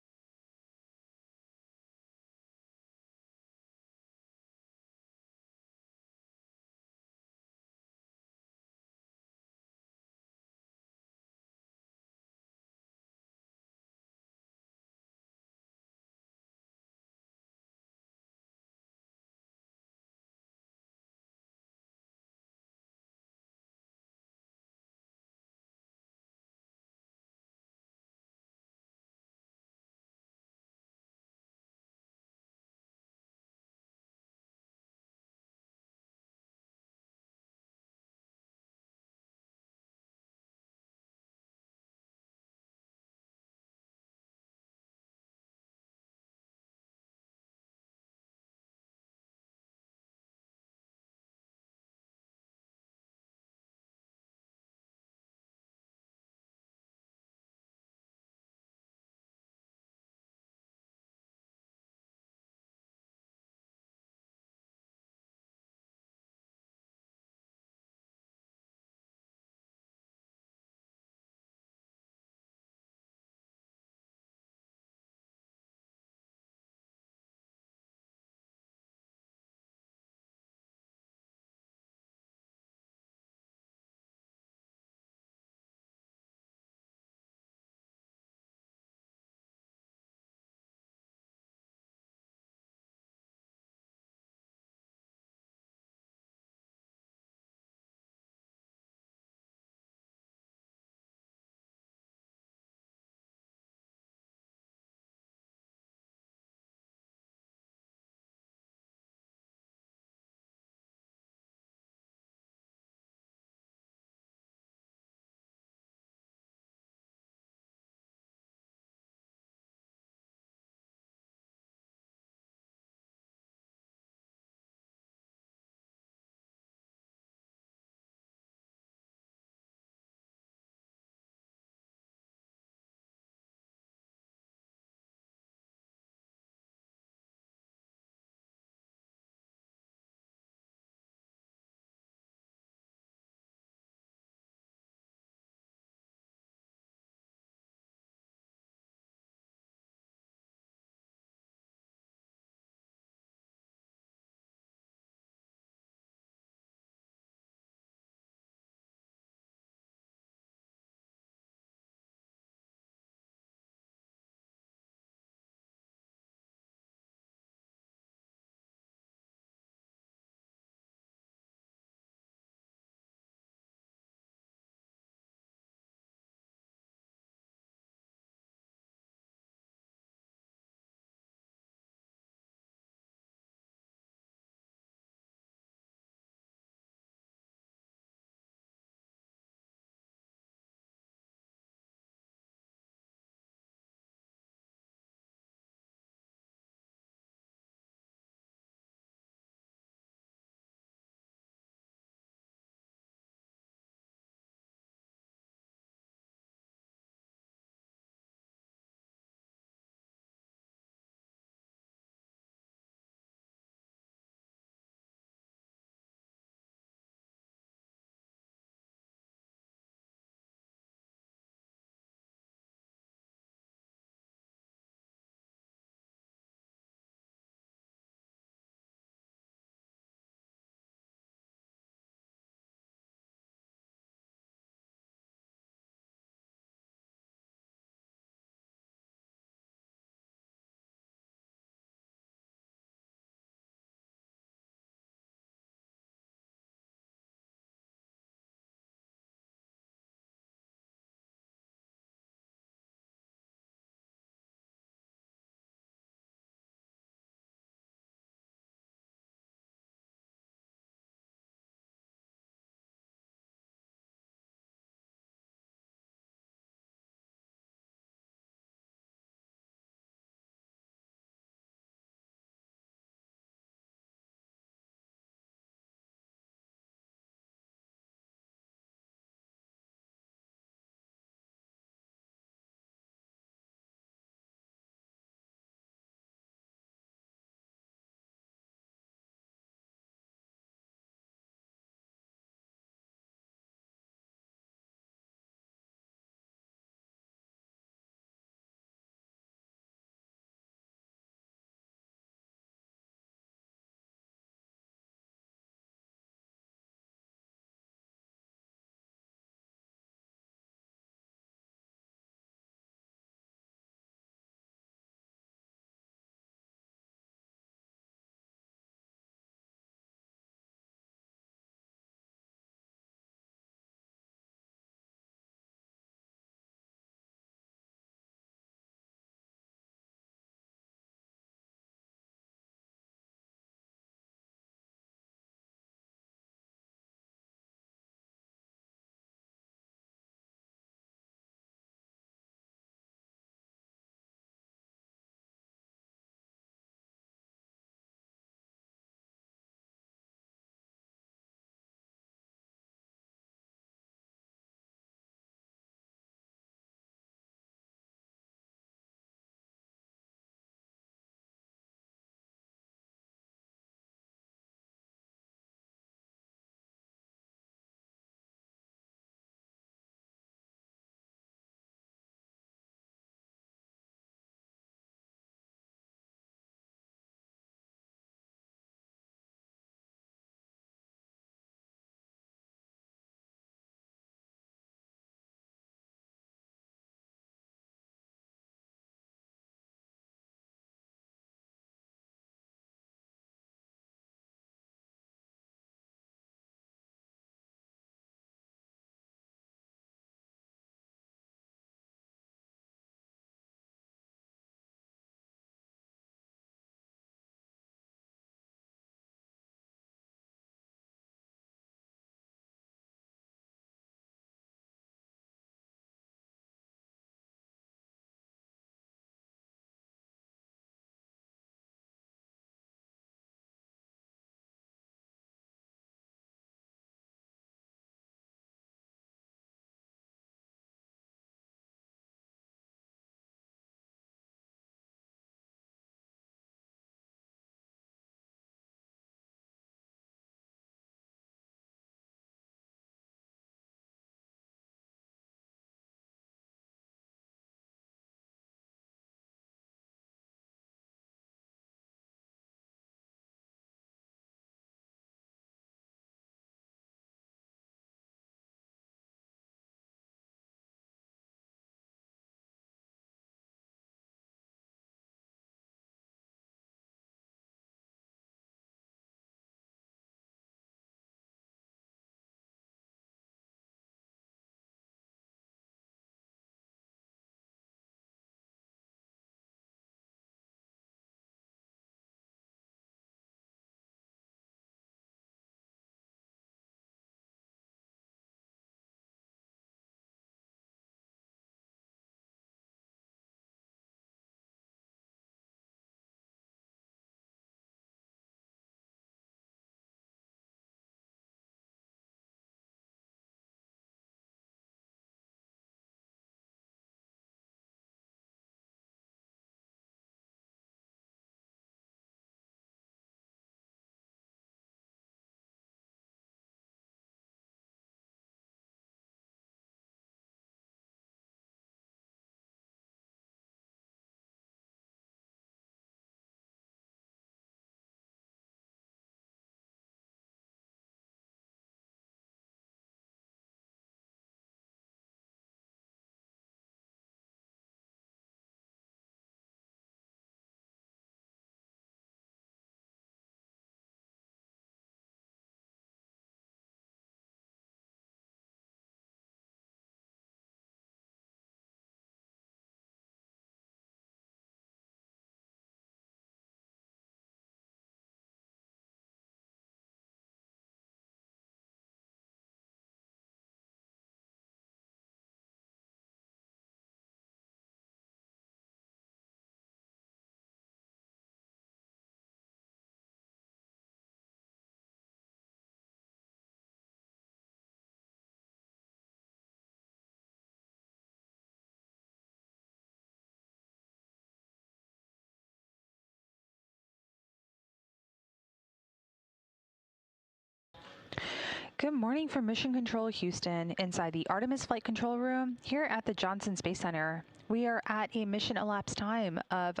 Good morning from Mission Control Houston inside the Artemis Flight Control Room here at the Johnson Space Center. We are at a mission elapsed time of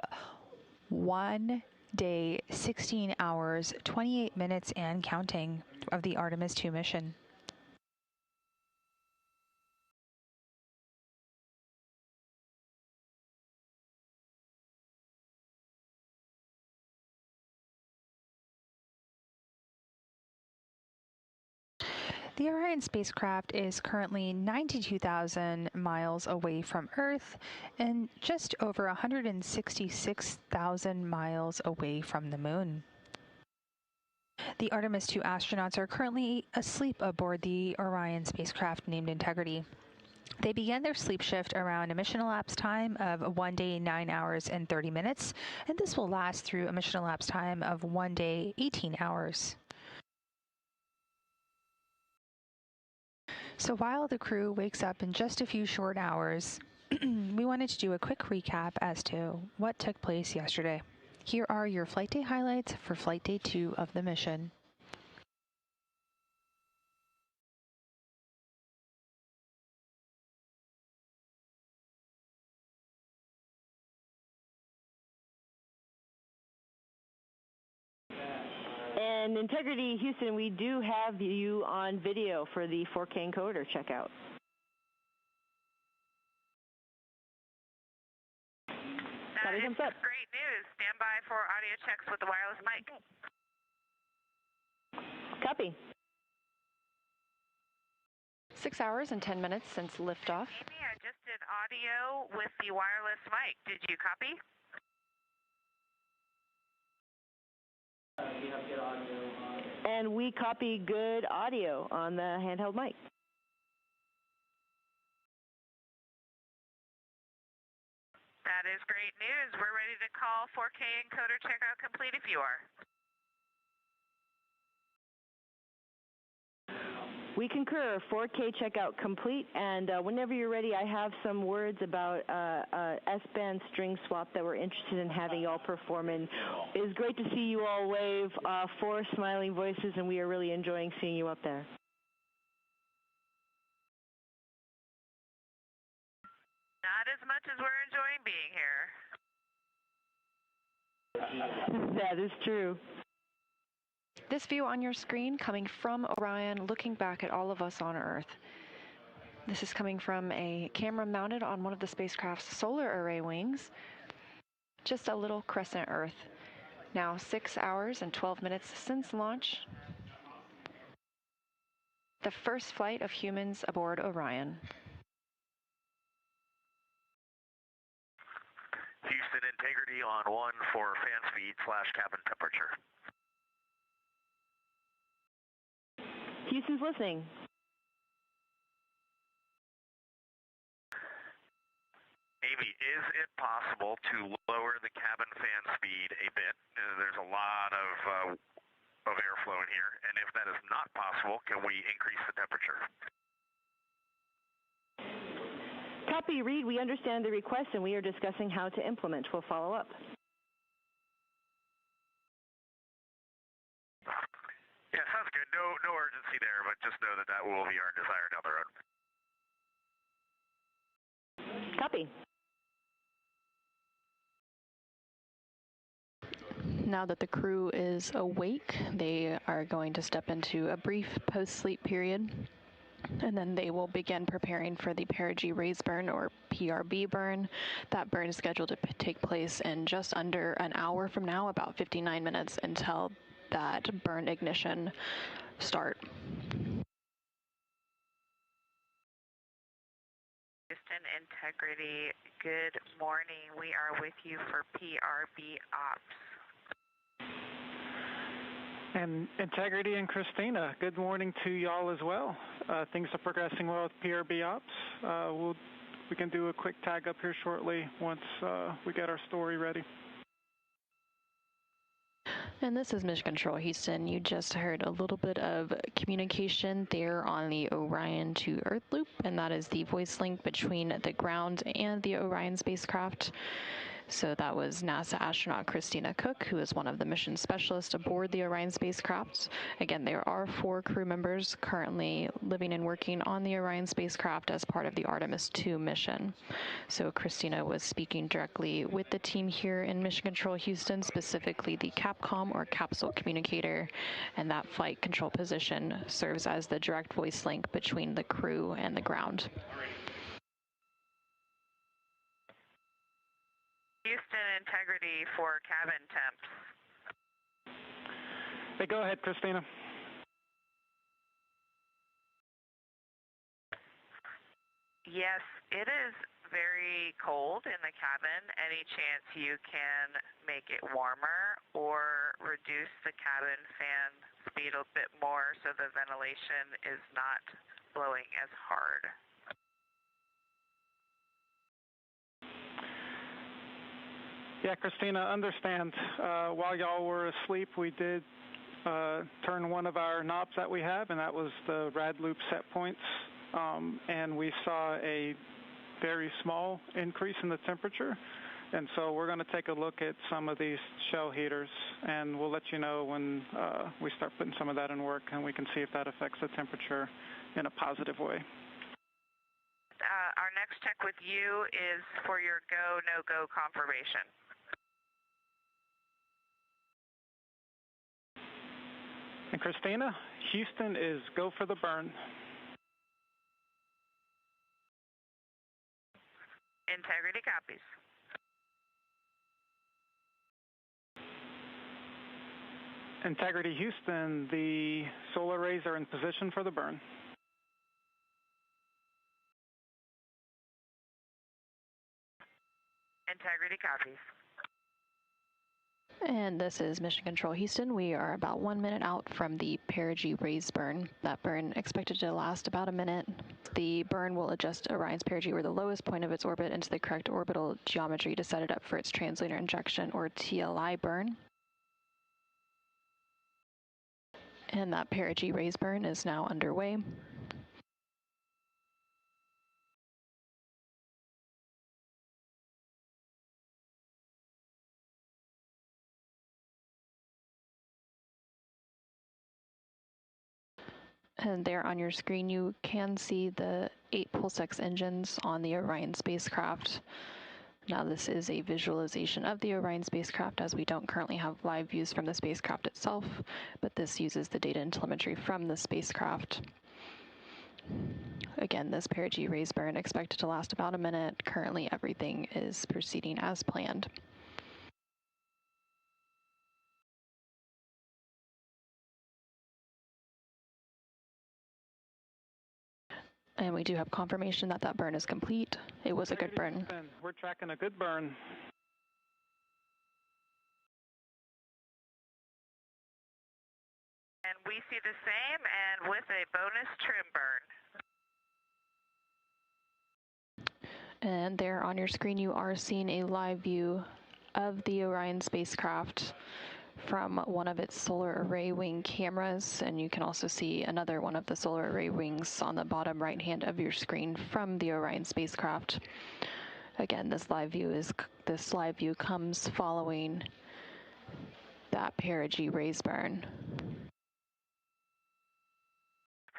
1 day, 16 hours, 28 minutes and counting of the Artemis II mission. The Orion spacecraft is currently 92,000 miles away from Earth and just over 166,000 miles away from the Moon. The Artemis II astronauts are currently asleep aboard the Orion spacecraft named Integrity. They began their sleep shift around a mission elapsed time of 1 day, 9 hours, and 30 minutes, and this will last through a mission elapsed time of 1 day, 18 hours. So while the crew wakes up in just a few short hours, we wanted to do a quick recap as to what took place yesterday. Here are your flight day highlights for flight day 2 of the mission. And Integrity Houston, we do have you on video for the 4K encoder checkout. That is great news. Stand by for audio checks with the wireless mic. Copy. 6 hours and 10 minutes since liftoff. Amy, I just did audio with the wireless mic. Did you copy? We have good audio on. And we copy good audio on the handheld mic. That is great news. We're ready to call 4K encoder checkout complete if you are. We concur. 4K checkout complete, and whenever you're ready, I have some words about S-band string swap that we're interested in having y'all perform. And it's great to see you all wave, 4 smiling voices, and we are really enjoying seeing you up there. Not as much as we're enjoying being here. That is true. This view on your screen coming from Orion, looking back at all of us on Earth. This is coming from a camera mounted on one of the spacecraft's solar array wings. Just a little crescent Earth. Now 6 hours and 12 minutes since launch. The first flight of humans aboard Orion. Houston, Integrity on 1 for fan speed / cabin temperature. Houston's listening. Amy, is it possible to lower the cabin fan speed a bit? There's a lot of airflow in here, and if that is not possible, can we increase the temperature? Copy, Reed. We understand the request, and we are discussing how to implement. We'll follow up. Yeah, sounds good. No urgency there, but just know that will be our desire down the road. Copy. Now that the crew is awake, they are going to step into a brief post-sleep period, and then they will begin preparing for the perigee raise burn, or PRB burn. That burn is scheduled to take place in just under an hour from now, about 59 minutes until that burn ignition start. Houston, Integrity, good morning. We are with you for PRB ops. And Integrity and Christina, good morning to y'all as well. Things are progressing well with PRB ops. We can do a quick tag up here shortly once we get our story ready. And this is Mission Control Houston. You just heard a little bit of communication there on the Orion to Earth loop, and that is the voice link between the ground and the Orion spacecraft. So that was NASA astronaut Christina Cook, who is one of the mission specialists aboard the Orion spacecraft. Again, there are 4 crew members currently living and working on the Orion spacecraft as part of the Artemis II mission. So Christina was speaking directly with the team here in Mission Control Houston, specifically the CAPCOM or capsule communicator, and that flight control position serves as the direct voice link between the crew and the ground. Houston, integrity for cabin temps. Hey, go ahead, Christina. Yes, it is very cold in the cabin. Any chance you can make it warmer or reduce the cabin fan speed a bit more so the ventilation is not blowing as hard? Yeah, Christina, understand. While y'all were asleep, we did turn one of our knobs that we have, and that was the rad loop set points. And we saw a very small increase in the temperature. And so we're going to take a look at some of these shell heaters, and we'll let you know when we start putting some of that in work, and we can see if that affects the temperature in a positive way. Our next check with you is for your go, no-go confirmation. And Christina, Houston is go for the burn. Integrity copies. Integrity Houston, the solar arrays are in position for the burn. Integrity copies. And this is Mission Control Houston. We are about 1 minute out from the perigee raise burn. That burn expected to last about a minute. The burn will adjust Orion's perigee, or the lowest point of its orbit, into the correct orbital geometry to set it up for its translunar injection, or TLI burn. And that perigee raise burn is now underway. And there on your screen, you can see the 8 Pulse-X engines on the Orion spacecraft. Now, this is a visualization of the Orion spacecraft, as we don't currently have live views from the spacecraft itself, but this uses the data and telemetry from the spacecraft. Again, this perigee raise burn expected to last about a minute. Currently, everything is proceeding as planned. And we do have confirmation that that burn is complete. It was a good burn. We're tracking a good burn. And we see the same, and with a bonus trim burn. And there on your screen, you are seeing a live view of the Orion spacecraft from one of its solar array wing cameras, and you can also see another one of the solar array wings on the bottom right hand of your screen from the Orion spacecraft. Again, this live view comes following that perigee raise burn.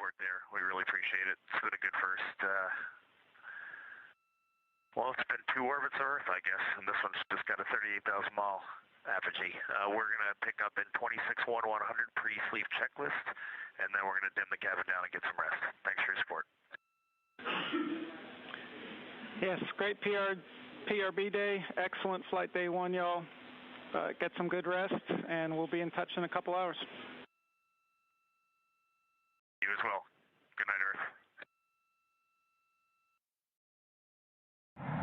Work there. We really appreciate it. It's been a good first. Well, it's been 2 orbits of Earth, I guess, and this one's just got a 38,000 mile apogee. We're going to pick up in 26-1-100 pre-sleep checklist, and then we're going to dim the cabin down and get some rest. Thanks for your support. Yes, great PRB day. Excellent flight day 1, y'all. Get some good rest, and we'll be in touch in a couple hours. You as well. Good night, Earth.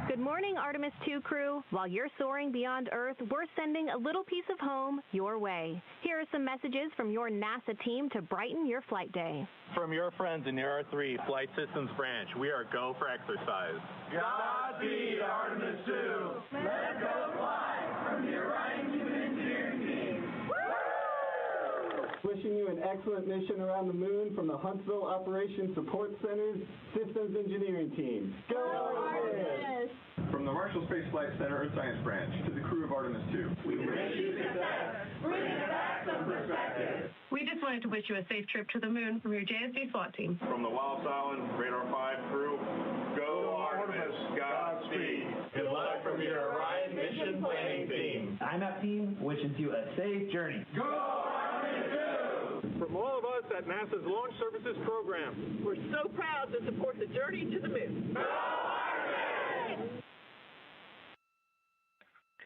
Good morning, Artemis II crew. While you're soaring beyond Earth, we're sending a little piece of home your way. Here are some messages from your NASA team to brighten your flight day. From your friends in the R3 Flight Systems Branch, we are go for exercise. Godspeed, Artemis II. Let's go fly from the Orion Human Engineering Team. Wishing you an excellent mission around the moon from the Huntsville Operations Support Center's Systems Engineering Team. Go Artemis! From the Marshall Space Flight Center Earth Science Branch, to the crew of Artemis II. We wish you success. Bring us back some perspective. We just wanted to wish you a safe trip to the moon from your JSC SWAT team. From the Wallops Island Radar 5 crew, go Artemis, Godspeed. Good luck from your Orion mission planning team. IMAP team wishes you a safe journey. Go Artemis II! From all of us at NASA's Launch Services Program, we're so proud to support the journey to the moon. Go Artemis!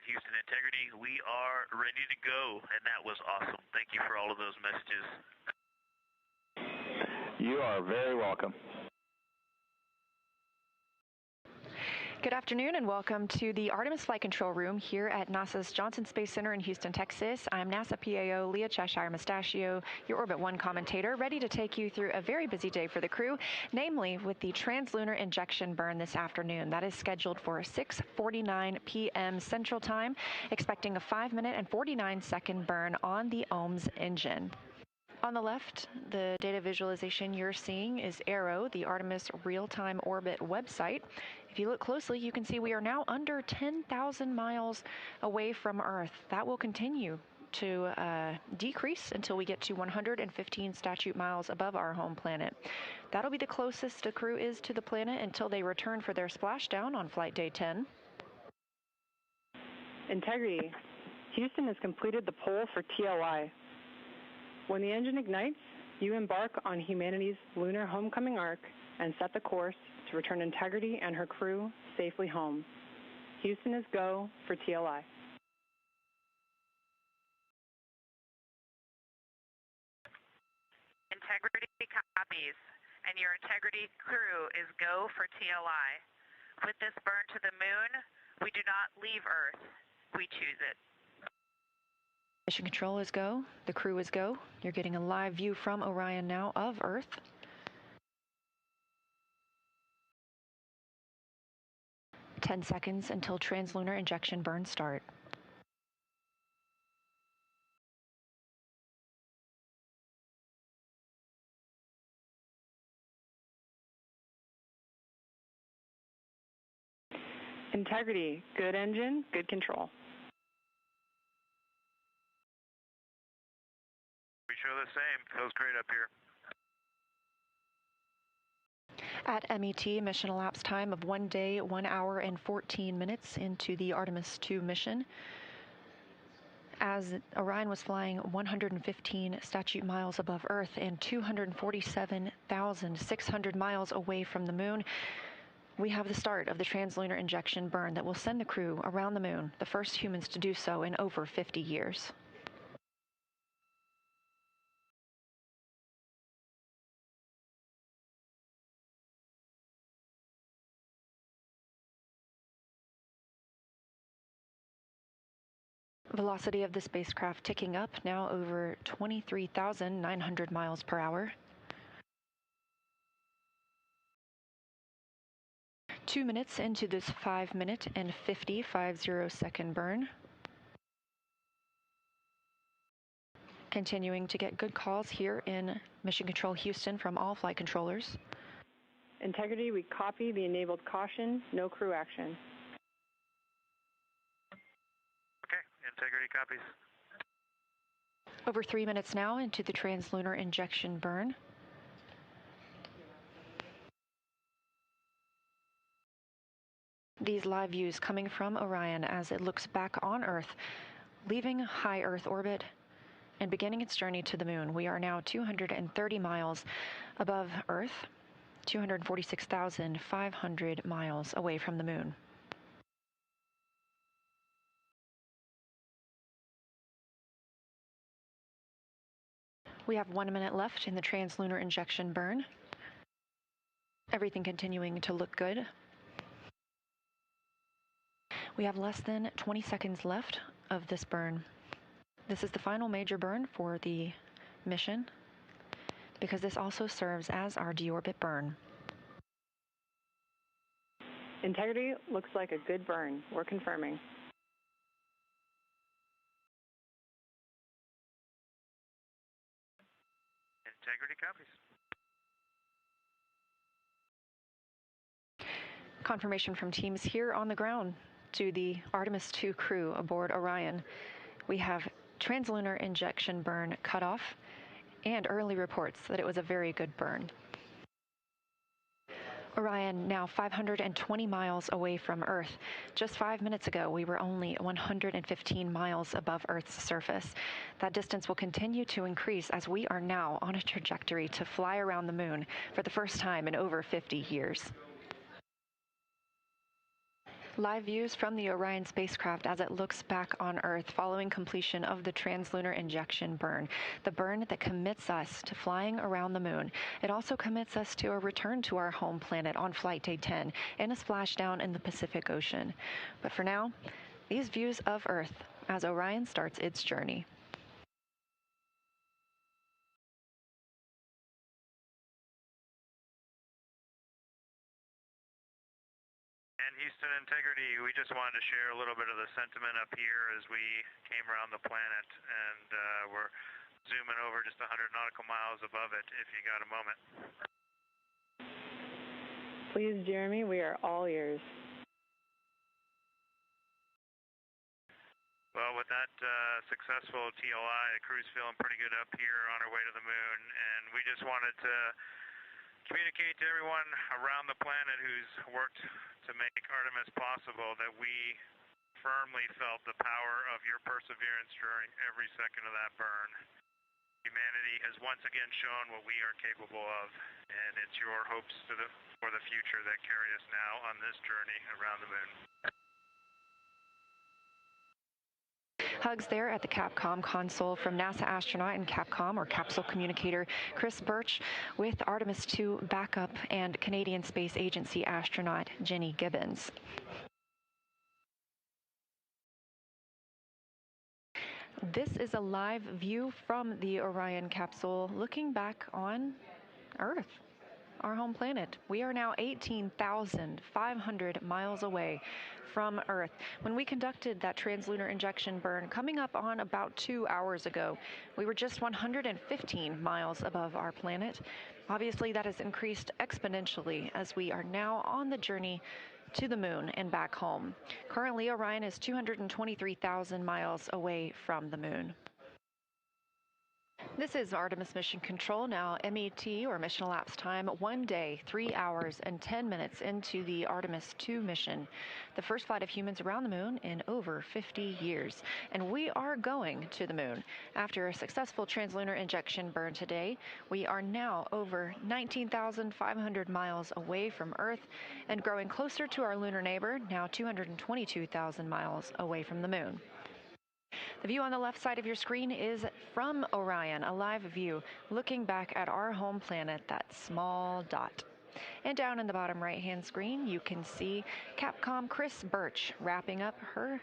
Houston Integrity, we are ready to go, and that was awesome. Thank you for all of those messages. You are very welcome. Good afternoon and welcome to the Artemis Flight Control Room here at NASA's Johnson Space Center in Houston, Texas. I'm NASA PAO Leah Cheshire Mustachio, your Orbit 1 commentator, ready to take you through a very busy day for the crew, namely with the translunar injection burn this afternoon. That is scheduled for 6:49 p.m. Central Time, expecting a 5-minute and 49-second burn on the OMS engine. On the left, the data visualization you're seeing is ARROW, the Artemis Real-Time Orbit website. If you look closely, you can see we are now under 10,000 miles away from Earth. That will continue to decrease until we get to 115 statute miles above our home planet. That'll be the closest the crew is to the planet until they return for their splashdown on flight day 10. Integrity. Houston has completed the poll for TLI. When the engine ignites, you embark on humanity's lunar homecoming arc and set the course to return Integrity and her crew safely home. Houston is go for TLI. Integrity copies, and your Integrity crew is go for TLI. With this burn to the moon, we do not leave Earth, we choose it. Mission control is go. The crew is go. You're getting a live view from Orion now of Earth. Ten seconds until translunar injection burn start. Integrity. Good engine, good control. We show the same. Feels great up here. At MET, mission elapsed time of 1 day, 1 hour, and 14 minutes into the Artemis II mission. As Orion was flying 115 statute miles above Earth and 247,600 miles away from the moon, we have the start of the translunar injection burn that will send the crew around the moon, the first humans to do so in over 50 years. Velocity of the spacecraft ticking up, now over 23,900 miles per hour. 2 minutes into this 5-minute and 50 burn. Continuing to get good calls here in Mission Control Houston from all flight controllers. Integrity, we copy the enabled caution, no crew action. Integrity copies. Over 3 minutes now into the translunar injection burn. These live views coming from Orion as it looks back on Earth, leaving high Earth orbit and beginning its journey to the moon. We are now 230 miles above Earth, 246,500 miles away from the moon. We have 1 minute left in the translunar injection burn. Everything continuing to look good. We have less than 20 seconds left of this burn. This is the final major burn for the mission because this also serves as our deorbit burn. Integrity looks like a good burn. We're confirming. Integrity copies. Confirmation from teams here on the ground. to the Artemis II crew aboard Orion. We have translator injection burn cutoff and early reports that it was a very good burn. Orion now 520 miles away from Earth. Just 5 minutes ago, we were only 115 miles above Earth's surface. That distance will continue to increase as we are now on a trajectory to fly around the moon for the first time in over 50 years. Live views from the Orion spacecraft as it looks back on Earth following completion of the translunar injection burn, the burn that commits us to flying around the moon. It also commits us to a return to our home planet on flight day 10 and a splashdown in the Pacific Ocean. But for now, these views of Earth as Orion starts its journey. Houston Integrity, we just wanted to share a little bit of the sentiment up here as we came around the planet, and we're zooming over just 100 nautical miles above it if you got a moment. Please, Jeremy, we are all ears. Well, with that successful TLI, the crew's feeling pretty good up here on our way to the moon, and we just wanted to communicate to everyone around the planet who's worked to make Artemis possible that we firmly felt the power of your perseverance during every second of that burn. Humanity has once again shown what we are capable of, and it's your hopes for the future that carry us now on this journey around the moon. Hugs there at the Capcom console from NASA astronaut and Capcom, or capsule communicator, Chris Birch, with Artemis II backup and Canadian Space Agency astronaut Jenny Gibbons. This is a live view from the Orion capsule looking back on Earth, our home planet. We are now 18,500 miles away from Earth. When we conducted that translunar injection burn coming up on about 2 hours ago, we were just 115 miles above our planet. Obviously, that has increased exponentially as we are now on the journey to the moon and back home. Currently, Orion is 223,000 miles away from the moon. This is Artemis Mission Control, now MET, or mission elapsed time, 1 day, 3 hours, and 10 minutes into the Artemis II mission, the first flight of humans around the moon in over 50 years. And we are going to the moon. After a successful translunar injection burn today, we are now over 19,500 miles away from Earth and growing closer to our lunar neighbor, now 222,000 miles away from the moon. The view on the left side of your screen is from Orion, a live view looking back at our home planet, that small dot. And down in the bottom right-hand screen, you can see Capcom Chris Birch wrapping up her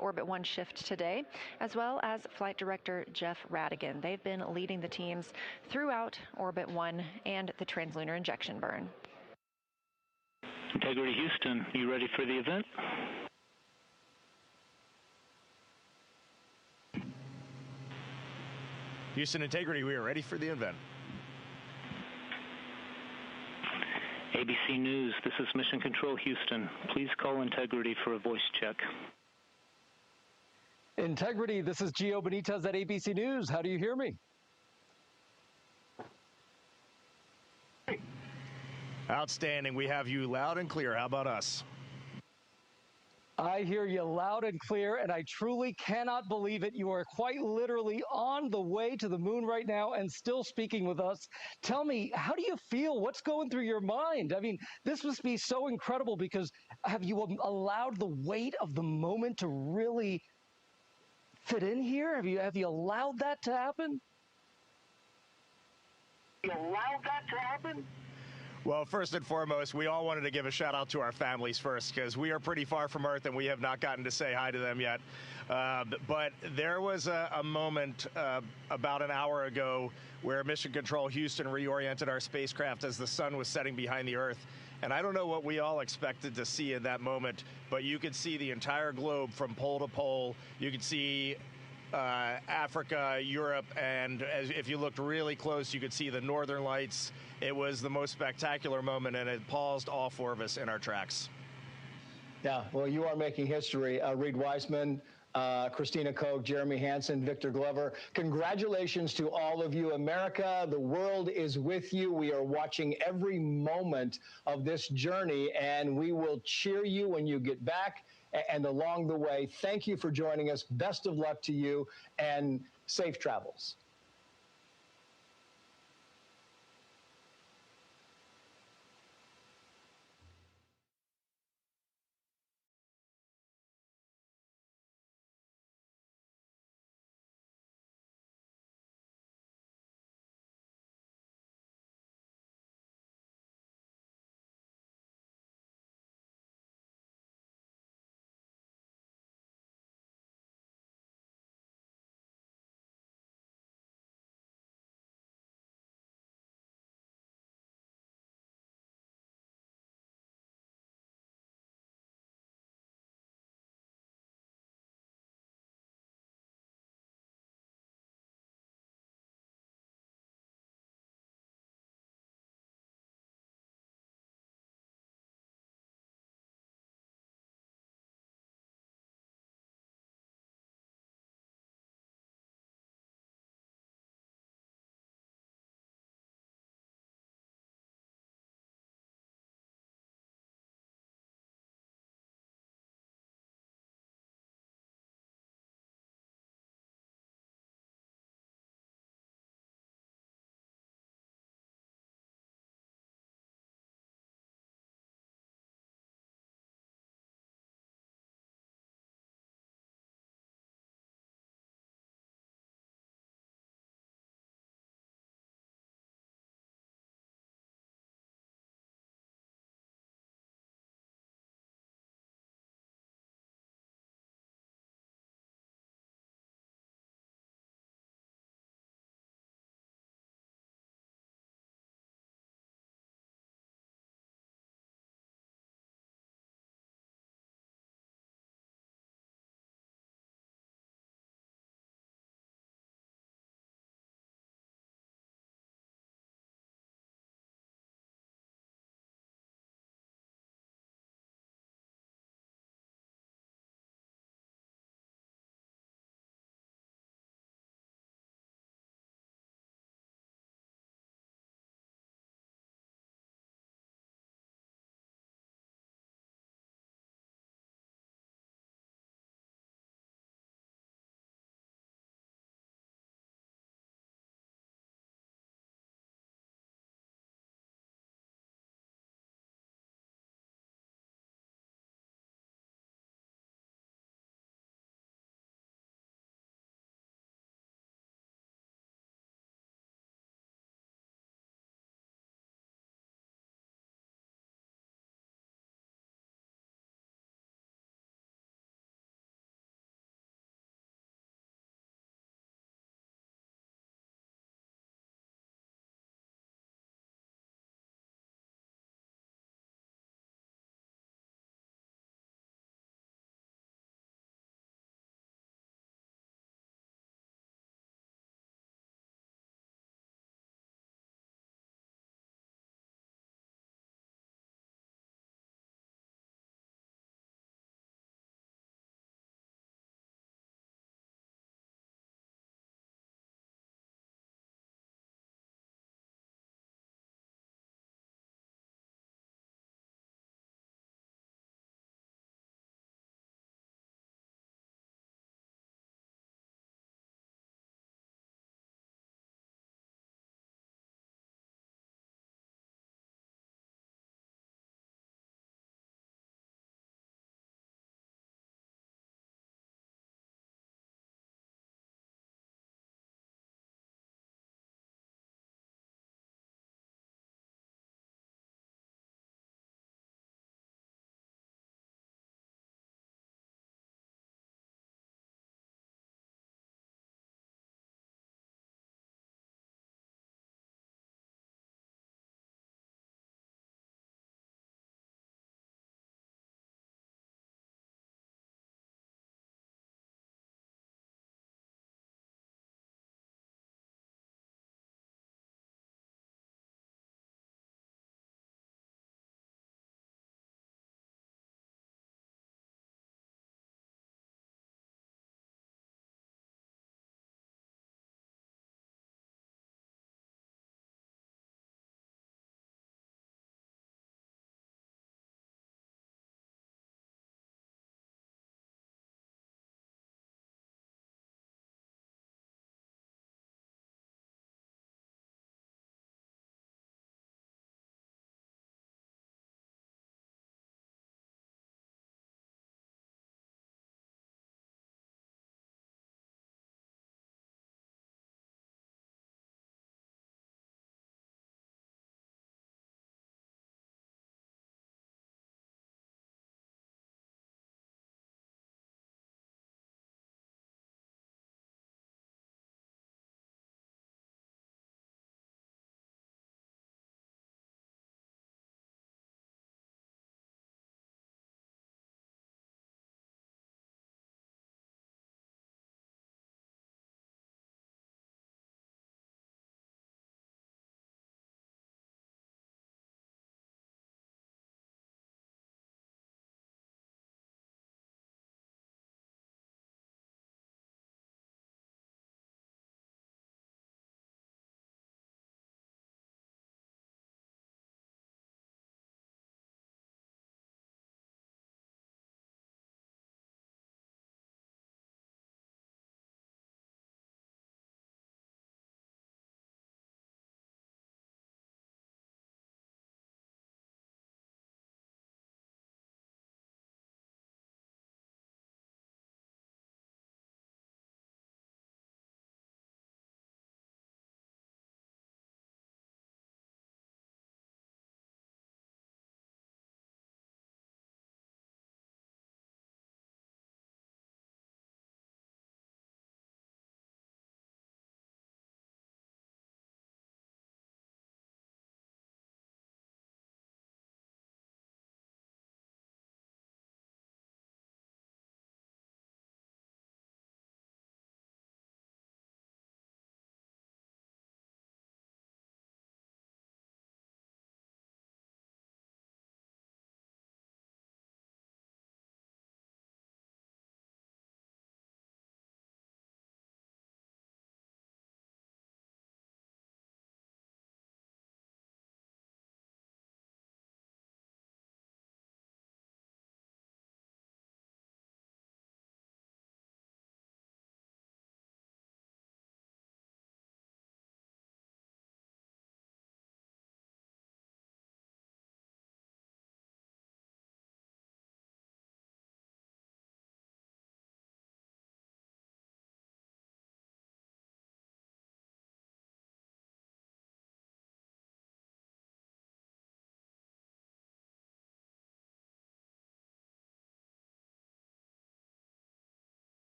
Orbit 1 shift today, as well as Flight Director Jeff Radigan. They've been leading the teams throughout Orbit 1 and the translunar injection burn. Integrity Houston, you ready for the event? Houston Integrity, we are ready for the event. ABC News, this is Mission Control Houston. Please call Integrity for a voice check. Integrity, this is Gio Benitez at ABC News. How do you hear me? Outstanding. We have you loud and clear. How about us? I hear you loud and clear, and I truly cannot believe it. You are quite literally on the way to the moon right now and still speaking with us. Tell me, how do you feel? What's going through your mind? I mean, this must be so incredible because have you allowed the weight of the moment to really fit in here? Have you allowed that to happen? Well, first and foremost, we all wanted to give a shout out to our families first because we are pretty far from Earth and we have not gotten to say hi to them yet. But there was a moment about an hour ago where Mission Control Houston reoriented our spacecraft as the sun was setting behind the Earth. And I don't know what we all expected to see in that moment, but you could see the entire globe from pole to pole. You could see Africa, Europe, and if you looked really close, you could see the northern lights. It was the most spectacular moment, and it paused all four of us in our tracks. Yeah, well, you are making history. Reed Weissman, Christina Koch, Jeremy Hansen, Victor Glover. Congratulations to all of you. America, the world is with you. We are watching every moment of this journey, and we will cheer you when you get back and along the way. Thank you for joining us. Best of luck to you, and safe travels.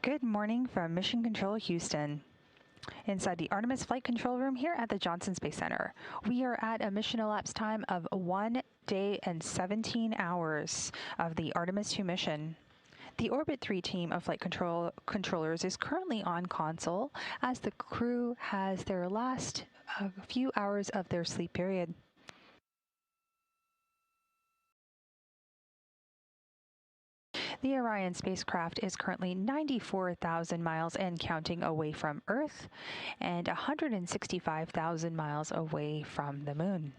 Good morning from Mission Control Houston. Inside the Artemis Flight Control Room here at the Johnson Space Center. We are at a mission elapsed time of 1 day and 17 hours of the Artemis II mission. The Orbit 3 team of flight controllers is currently on console as the crew has their last few hours of their sleep period. The Orion spacecraft is currently 94,000 miles and counting away from Earth and 165,000 miles away from the Moon.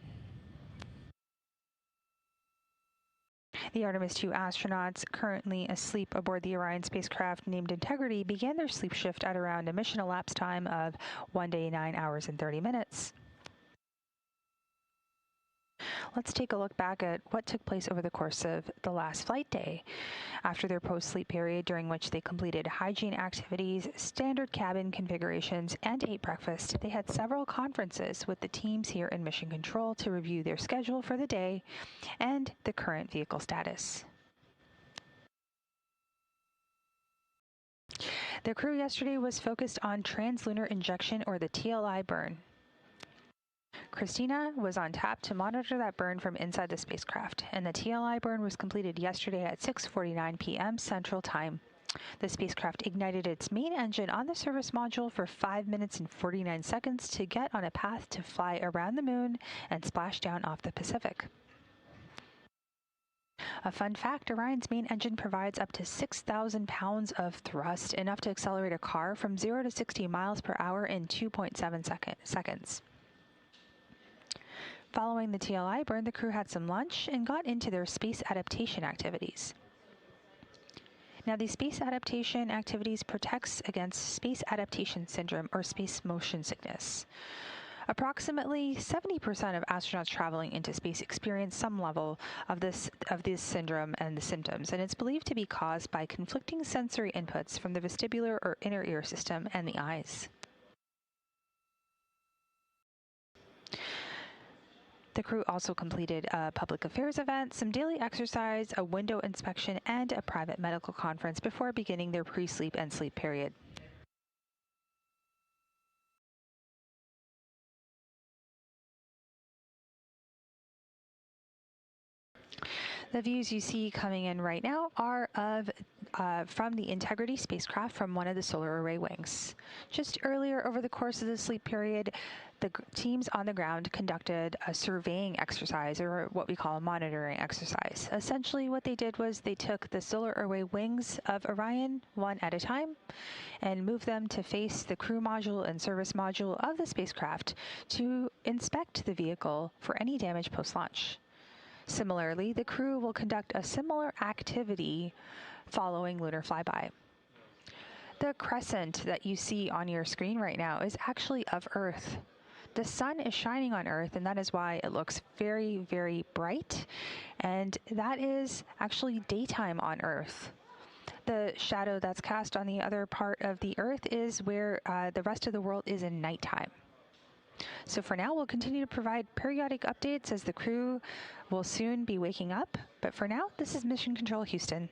The Artemis II astronauts currently asleep aboard the Orion spacecraft named Integrity began their sleep shift at around a mission elapsed time of 1 day, 9 hours, and 30 minutes. Let's take a look back at what took place over the course of the last flight day. After their post-sleep period, during which they completed hygiene activities, standard cabin configurations, and ate breakfast, they had several conferences with the teams here in Mission Control to review their schedule for the day and the current vehicle status. The crew yesterday was focused on translunar injection, or the TLI burn. Christina was on tap to monitor that burn from inside the spacecraft, and the TLI burn was completed yesterday at 6:49 p.m. Central Time. The spacecraft ignited its main engine on the service module for 5 minutes and 49 seconds to get on a path to fly around the Moon and splash down off the Pacific. A fun fact, Orion's main engine provides up to 6,000 pounds of thrust, enough to accelerate a car from 0 to 60 miles per hour in 2.7 seconds. Following the TLI burn, the crew had some lunch and got into their space adaptation activities. Now, these space adaptation activities protects against space adaptation syndrome, or space motion sickness. Approximately 70% of astronauts traveling into space experience some level of this syndrome and the symptoms, and it's believed to be caused by conflicting sensory inputs from the vestibular or inner ear system and the eyes. The crew also completed a public affairs event, some daily exercise, a window inspection, and a private medical conference before beginning their pre-sleep and sleep period. The views you see coming in right now are from the Integrity spacecraft from one of the solar array wings. Just earlier over the course of the sleep period, the teams on the ground conducted a surveying exercise, or what we call a monitoring exercise. Essentially what they did was they took the solar array wings of Orion one at a time and moved them to face the crew module and service module of the spacecraft to inspect the vehicle for any damage post-launch. Similarly, the crew will conduct a similar activity following lunar flyby. The crescent that you see on your screen right now is actually of Earth. The sun is shining on Earth, and that is why it looks very, very bright, and that is actually daytime on Earth. The shadow that's cast on the other part of the Earth is where the rest of the world is in nighttime. So for now, we'll continue to provide periodic updates as the crew will soon be waking up. But for now, this is Mission Control Houston.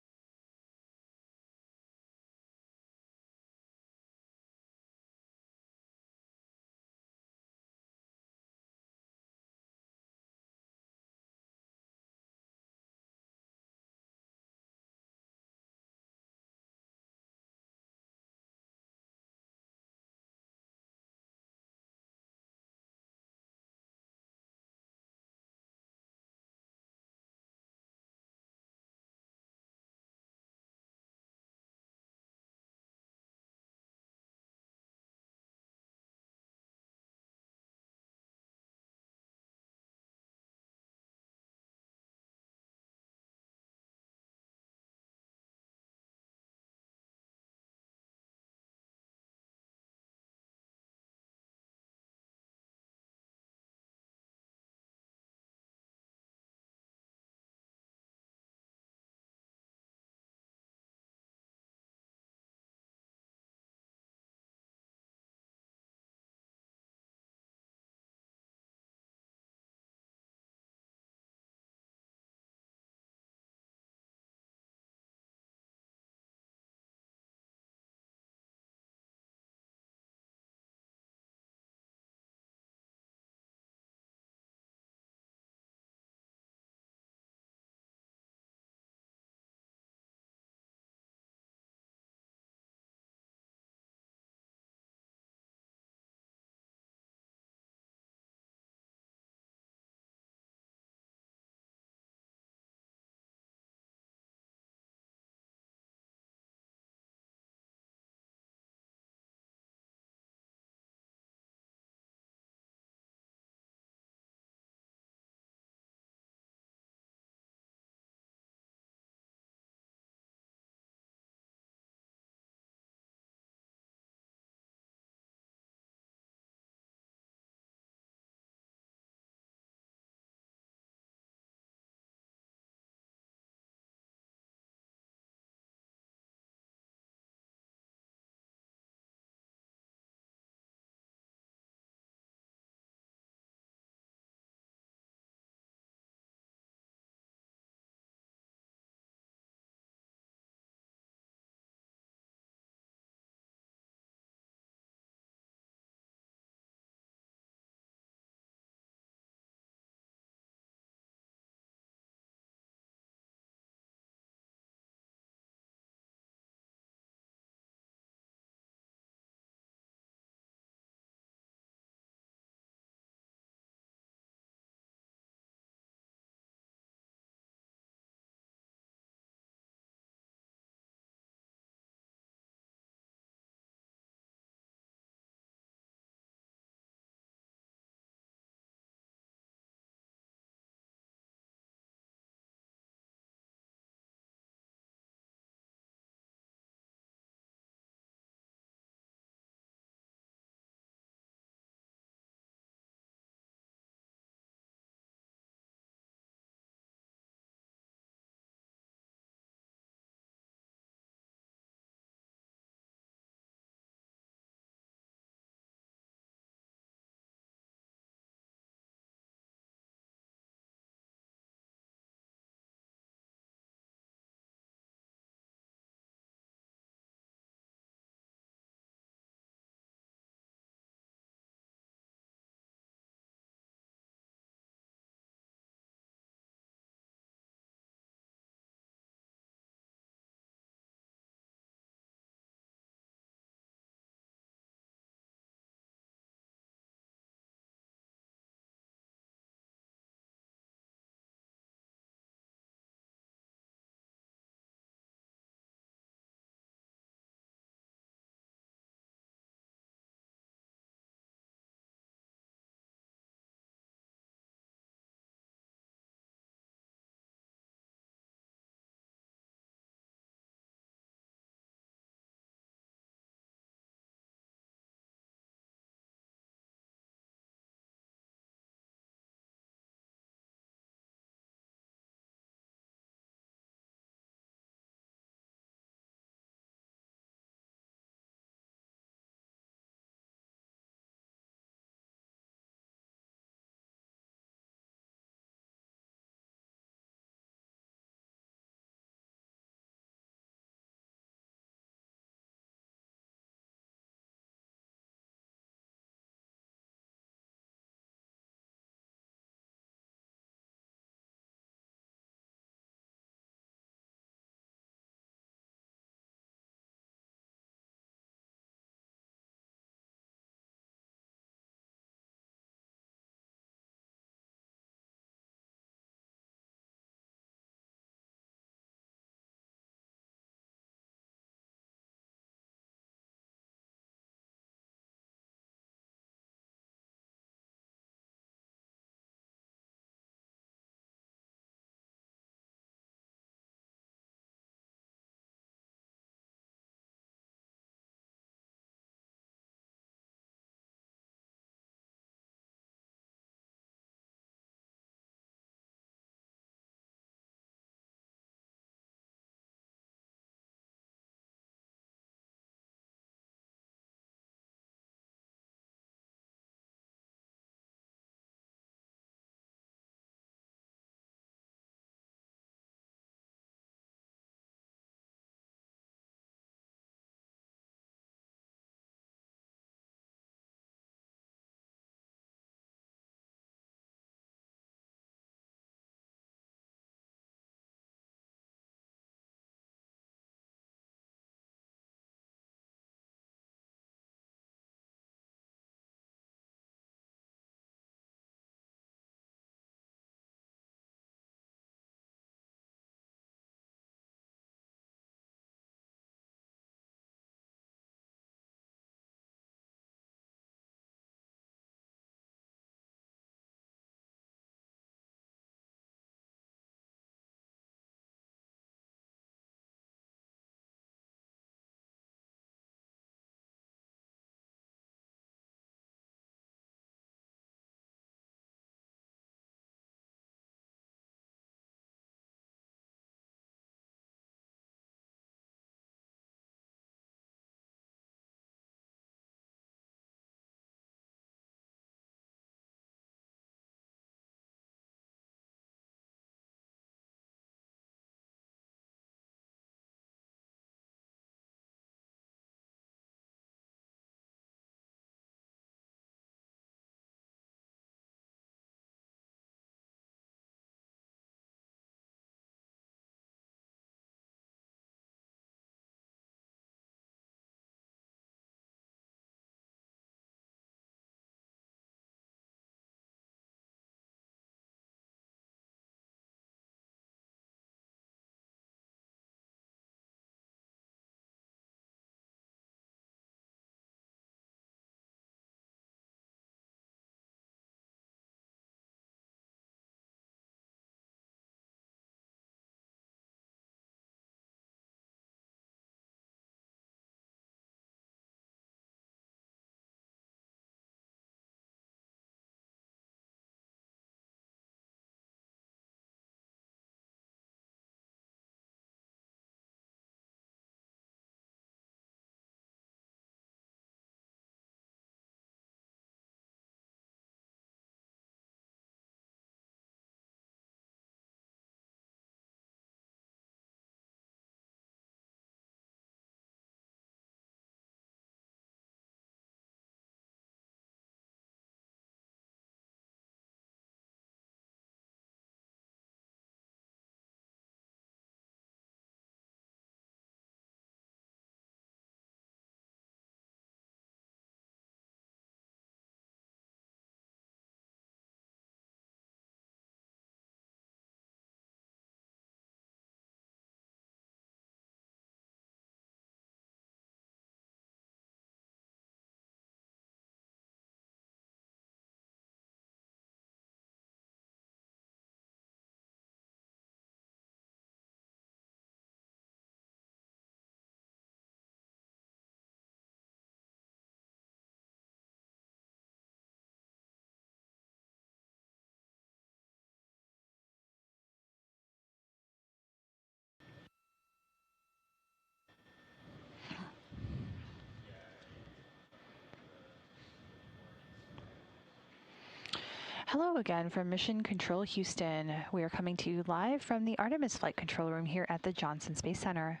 Hello again from Mission Control Houston. We are coming to you live from the Artemis Flight Control Room here at the Johnson Space Center.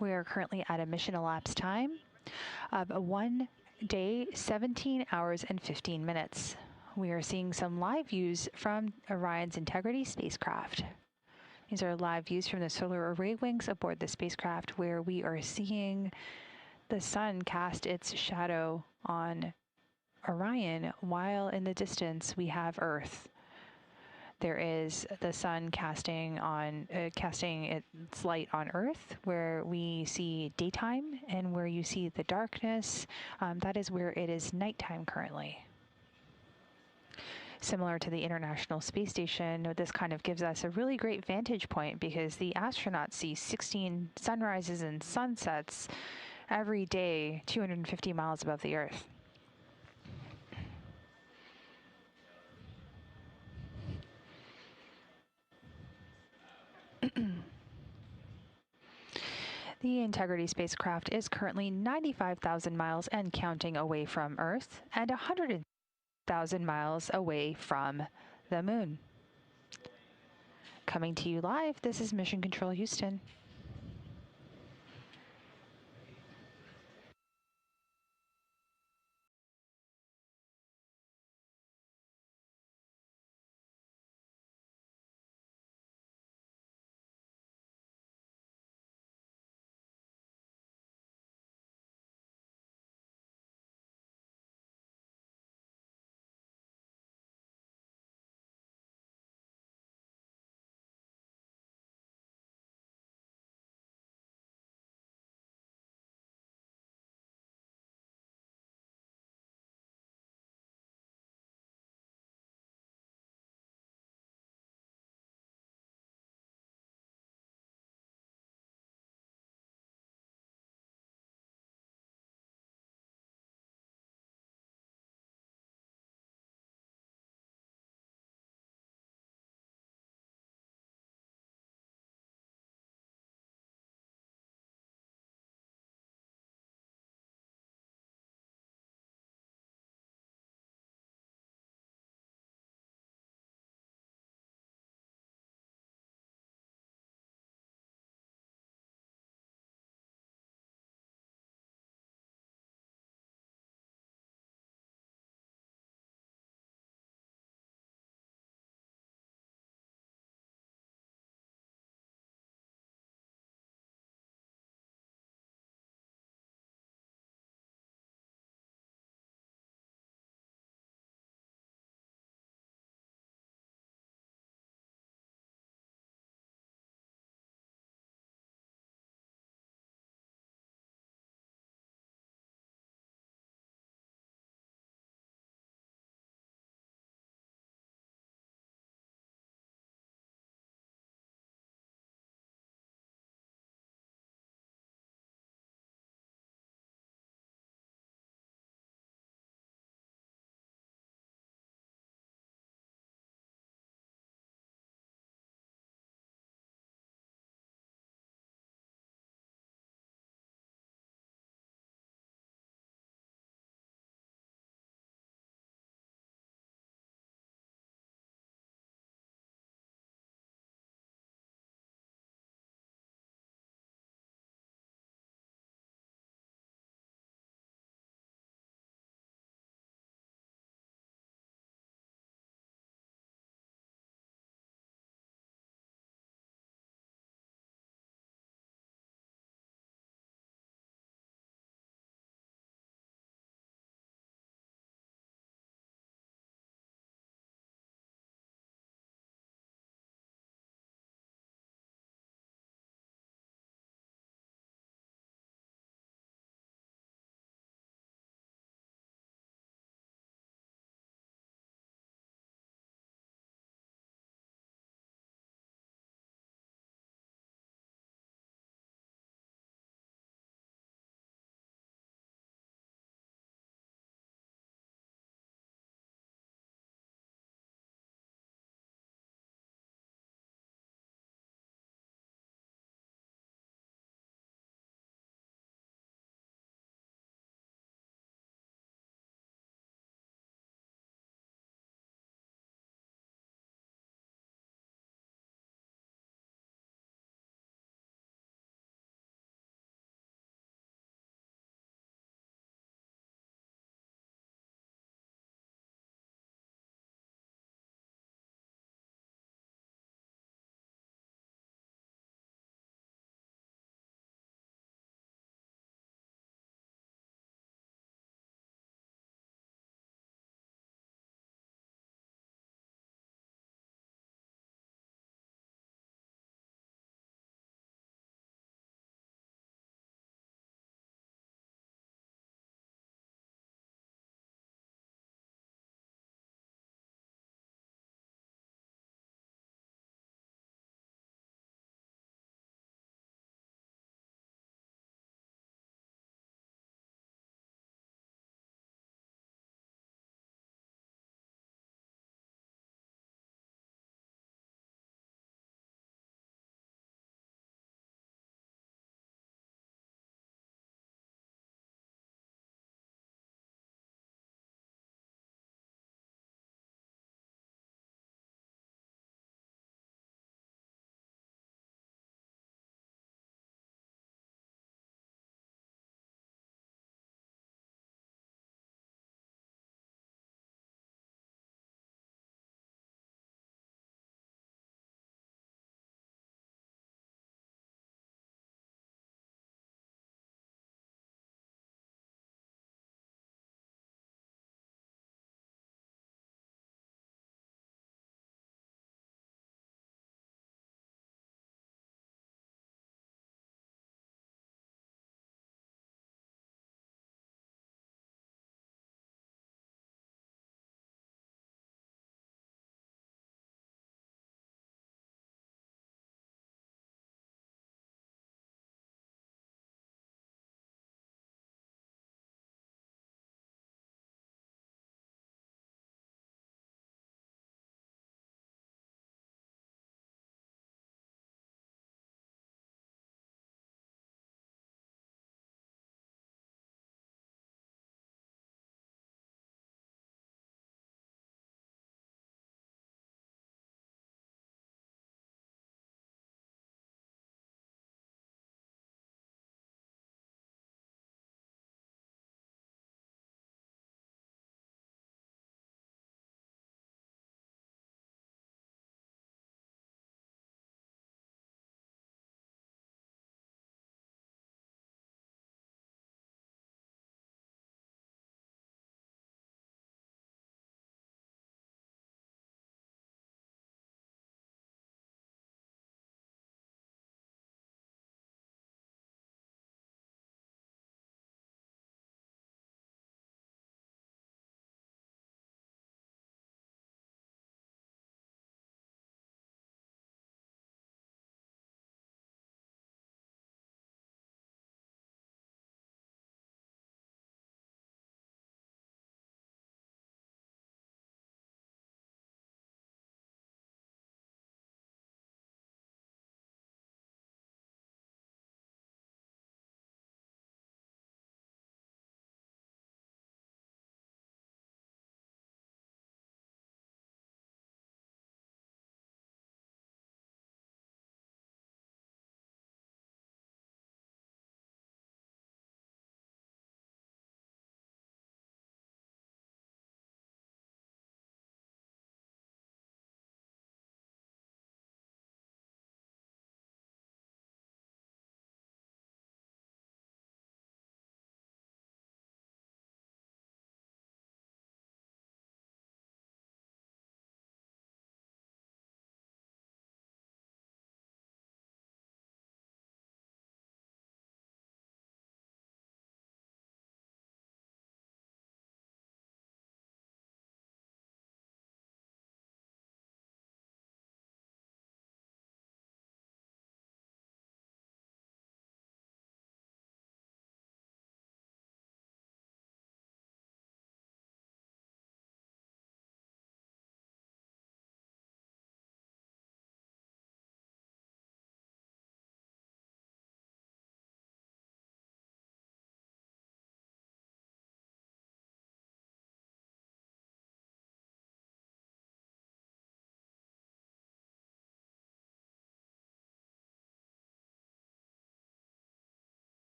We are currently at a mission elapsed time of 1 day, 17 hours, and 15 minutes. We are seeing some live views from Orion's Integrity spacecraft. These are live views from the solar array wings aboard the spacecraft, where we are seeing the sun cast its shadow on Orion, while in the distance we have Earth. There is the sun casting its light on Earth, where we see daytime, and where you see the darkness, that is where it is nighttime currently. Similar to the International Space Station, this kind of gives us a really great vantage point because the astronauts see 16 sunrises and sunsets every day, 250 miles above the Earth. The Integrity spacecraft is currently 95,000 miles and counting away from Earth and 100,000 miles away from the Moon. Coming to you live, this is Mission Control Houston.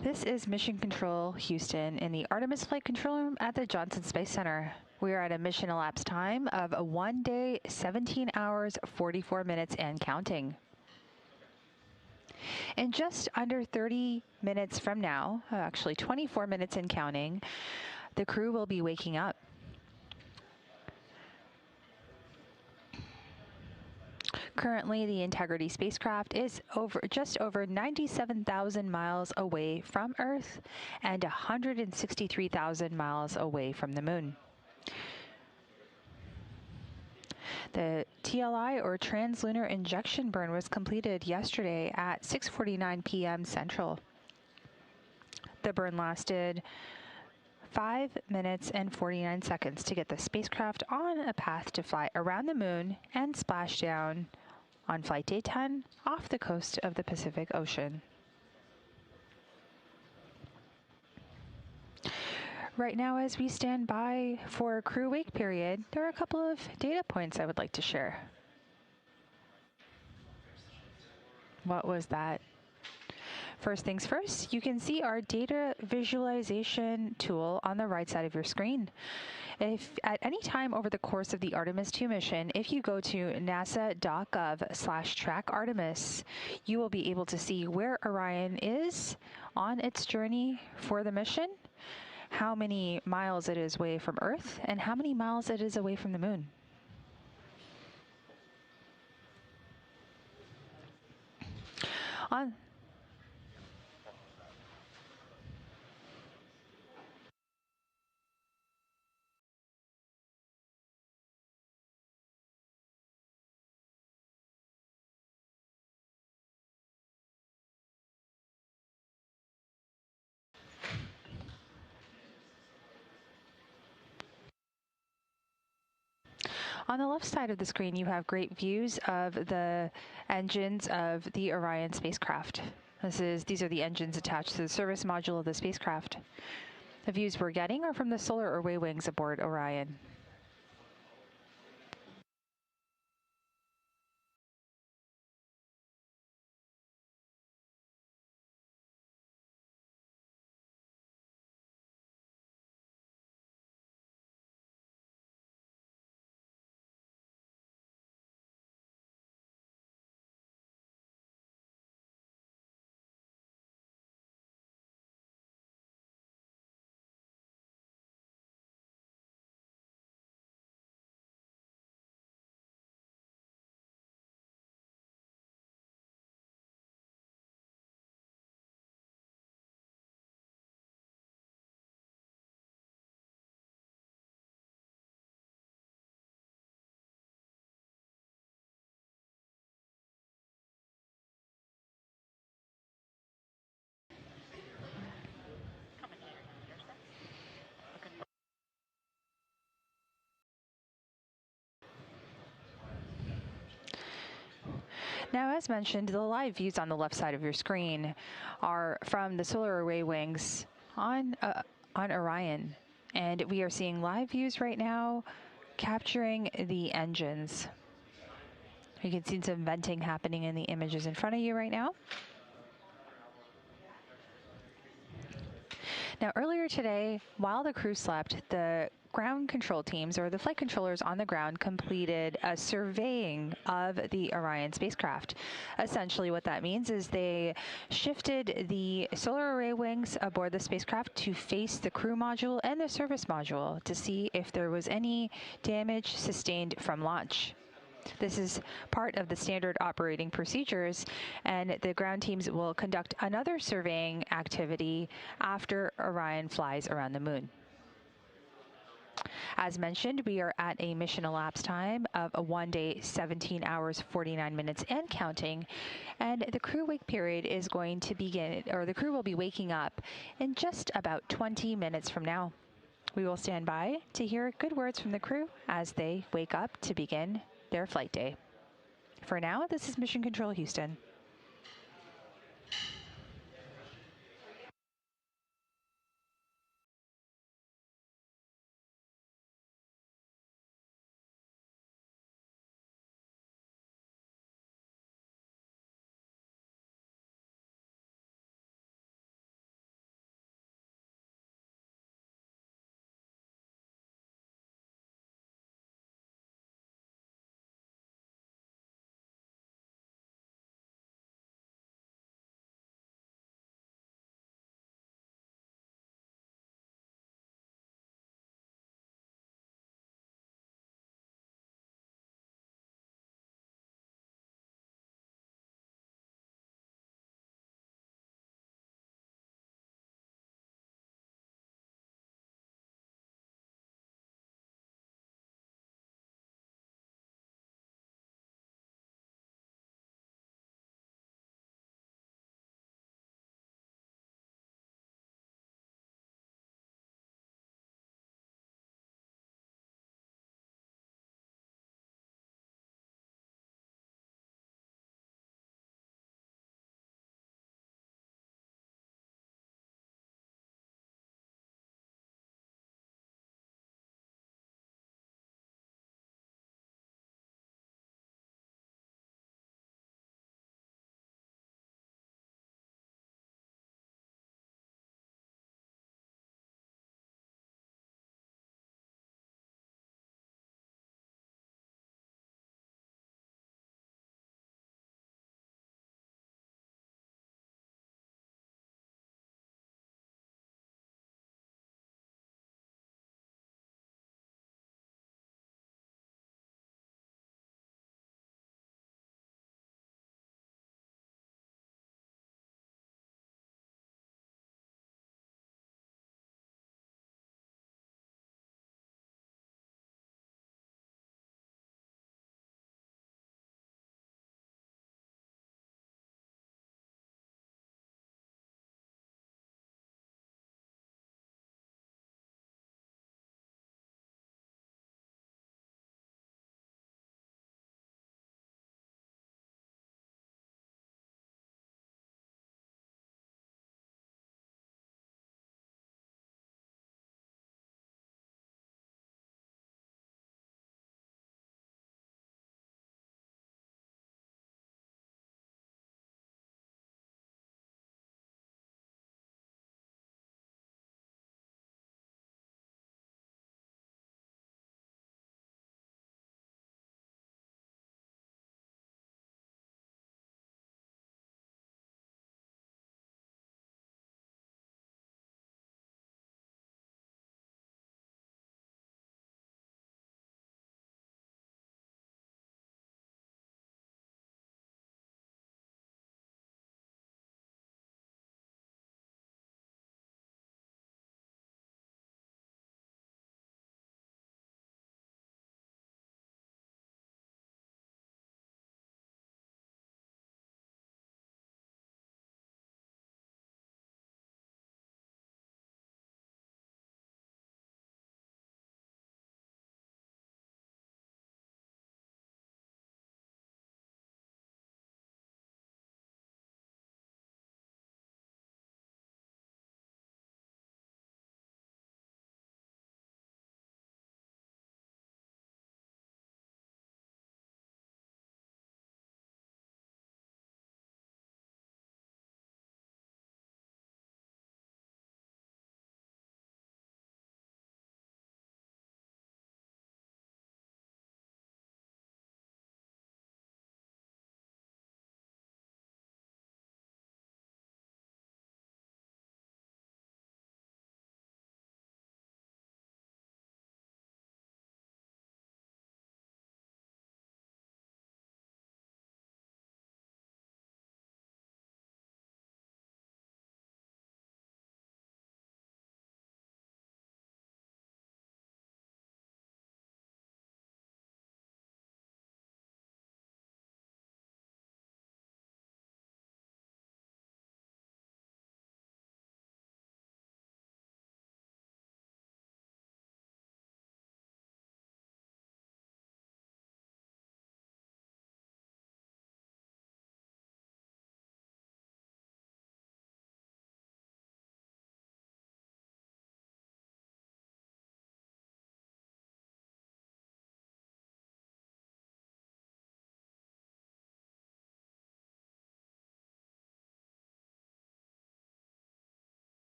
This is Mission Control Houston in the Artemis Flight Control Room at the Johnson Space Center. We are at a mission elapsed time of 1 day, 17 hours, 44 minutes and counting. In just under 30 minutes from now, actually 24 minutes and counting, the crew will be waking up. Currently, the Integrity spacecraft is just over 97,000 miles away from Earth and 163,000 miles away from the Moon. The TLI, or Translunar Injection Burn, was completed yesterday at 6:49 p.m. Central. The burn lasted 5 minutes and 49 seconds to get the spacecraft on a path to fly around the Moon and splash down on Flight Day 10 off the coast of the Pacific Ocean. Right now, as we stand by for crew wake period, there are a couple of data points I would like to share. What was that? First things first, you can see our data visualization tool on the right side of your screen. If at any time over the course of the Artemis II mission, if you go to nasa.gov/trackartemis, you will be able to see where Orion is on its journey for the mission, how many miles it is away from Earth, and how many miles it is away from the Moon. On the left side of the screen, you have great views of the engines of the Orion spacecraft. These are the engines attached to the service module of the spacecraft. The views we're getting are from the solar array wings aboard Orion. Now, as mentioned, the live views on the left side of your screen are from the solar array wings on Orion. And we are seeing live views right now capturing the engines. You can see some venting happening in the images in front of you right now. Now, earlier today, while the crew slept, the ground control teams, or the flight controllers on the ground, completed a surveying of the Orion spacecraft. Essentially what that means is they shifted the solar array wings aboard the spacecraft to face the crew module and the service module to see if there was any damage sustained from launch. This is part of the standard operating procedures, and the ground teams will conduct another surveying activity after Orion flies around the Moon. As mentioned, we are at a mission elapsed time of 1 day, 17 hours, 49 minutes and counting, and the crew wake period is going to begin, or the crew will be waking up in just about 20 minutes from now. We will stand by to hear good words from the crew as they wake up to begin their flight day. For now, this is Mission Control Houston.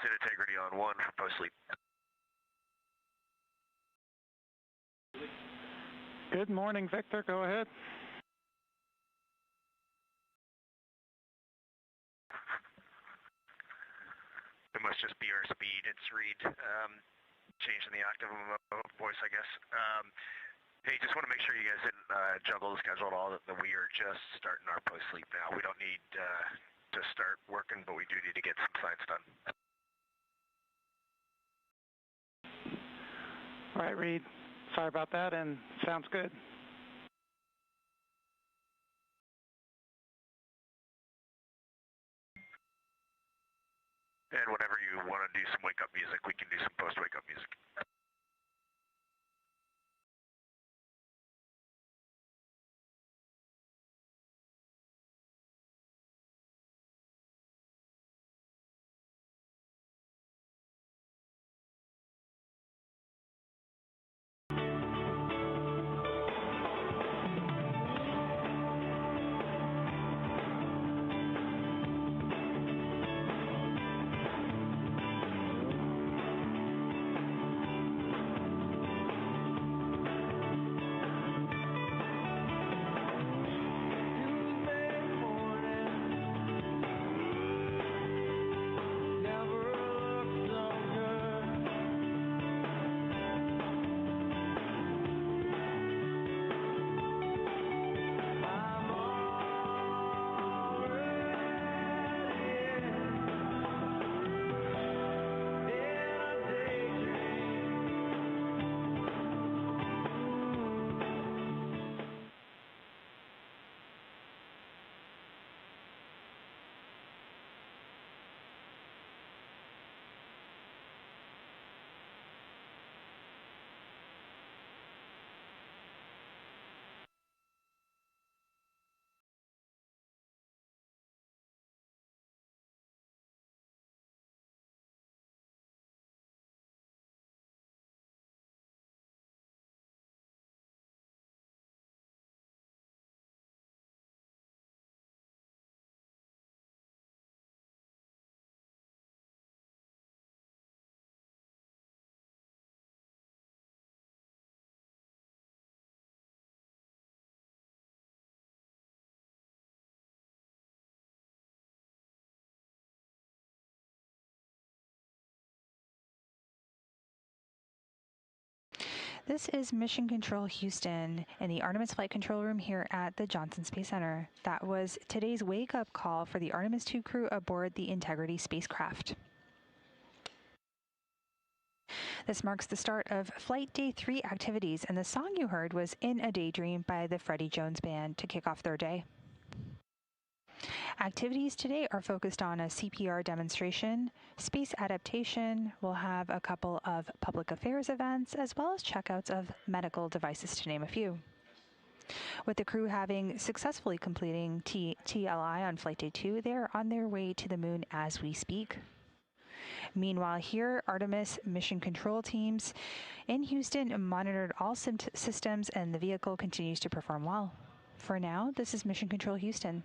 Houston, integrity on 1 for post-sleep. Good morning, Victor. Go ahead. It must just be our speed. It's read. Changing the octave of voice, I guess. Hey, just want to make sure you guys didn't juggle the schedule at all, that we are just starting our post-sleep now. We don't need to start working, but we do need to get some science done. All right, Reed. Sorry about that, and sounds good. And whenever you want to do some wake-up music, we can do some post-wake-up music. This is Mission Control Houston in the Artemis Flight Control Room here at the Johnson Space Center. That was today's wake-up call for the Artemis II crew aboard the Integrity spacecraft. This marks the start of Flight Day 3 activities, and the song you heard was In a Daydream by the Freddie Jones Band to kick off their day. Activities today are focused on a CPR demonstration, space adaptation. We'll have a couple of public affairs events, as well as checkouts of medical devices, to name a few. With the crew having successfully completing TLI on Flight Day 2, they're on their way to the moon as we speak. Meanwhile, here, Artemis mission control teams in Houston monitored all systems, and the vehicle continues to perform well. For now, this is Mission Control Houston.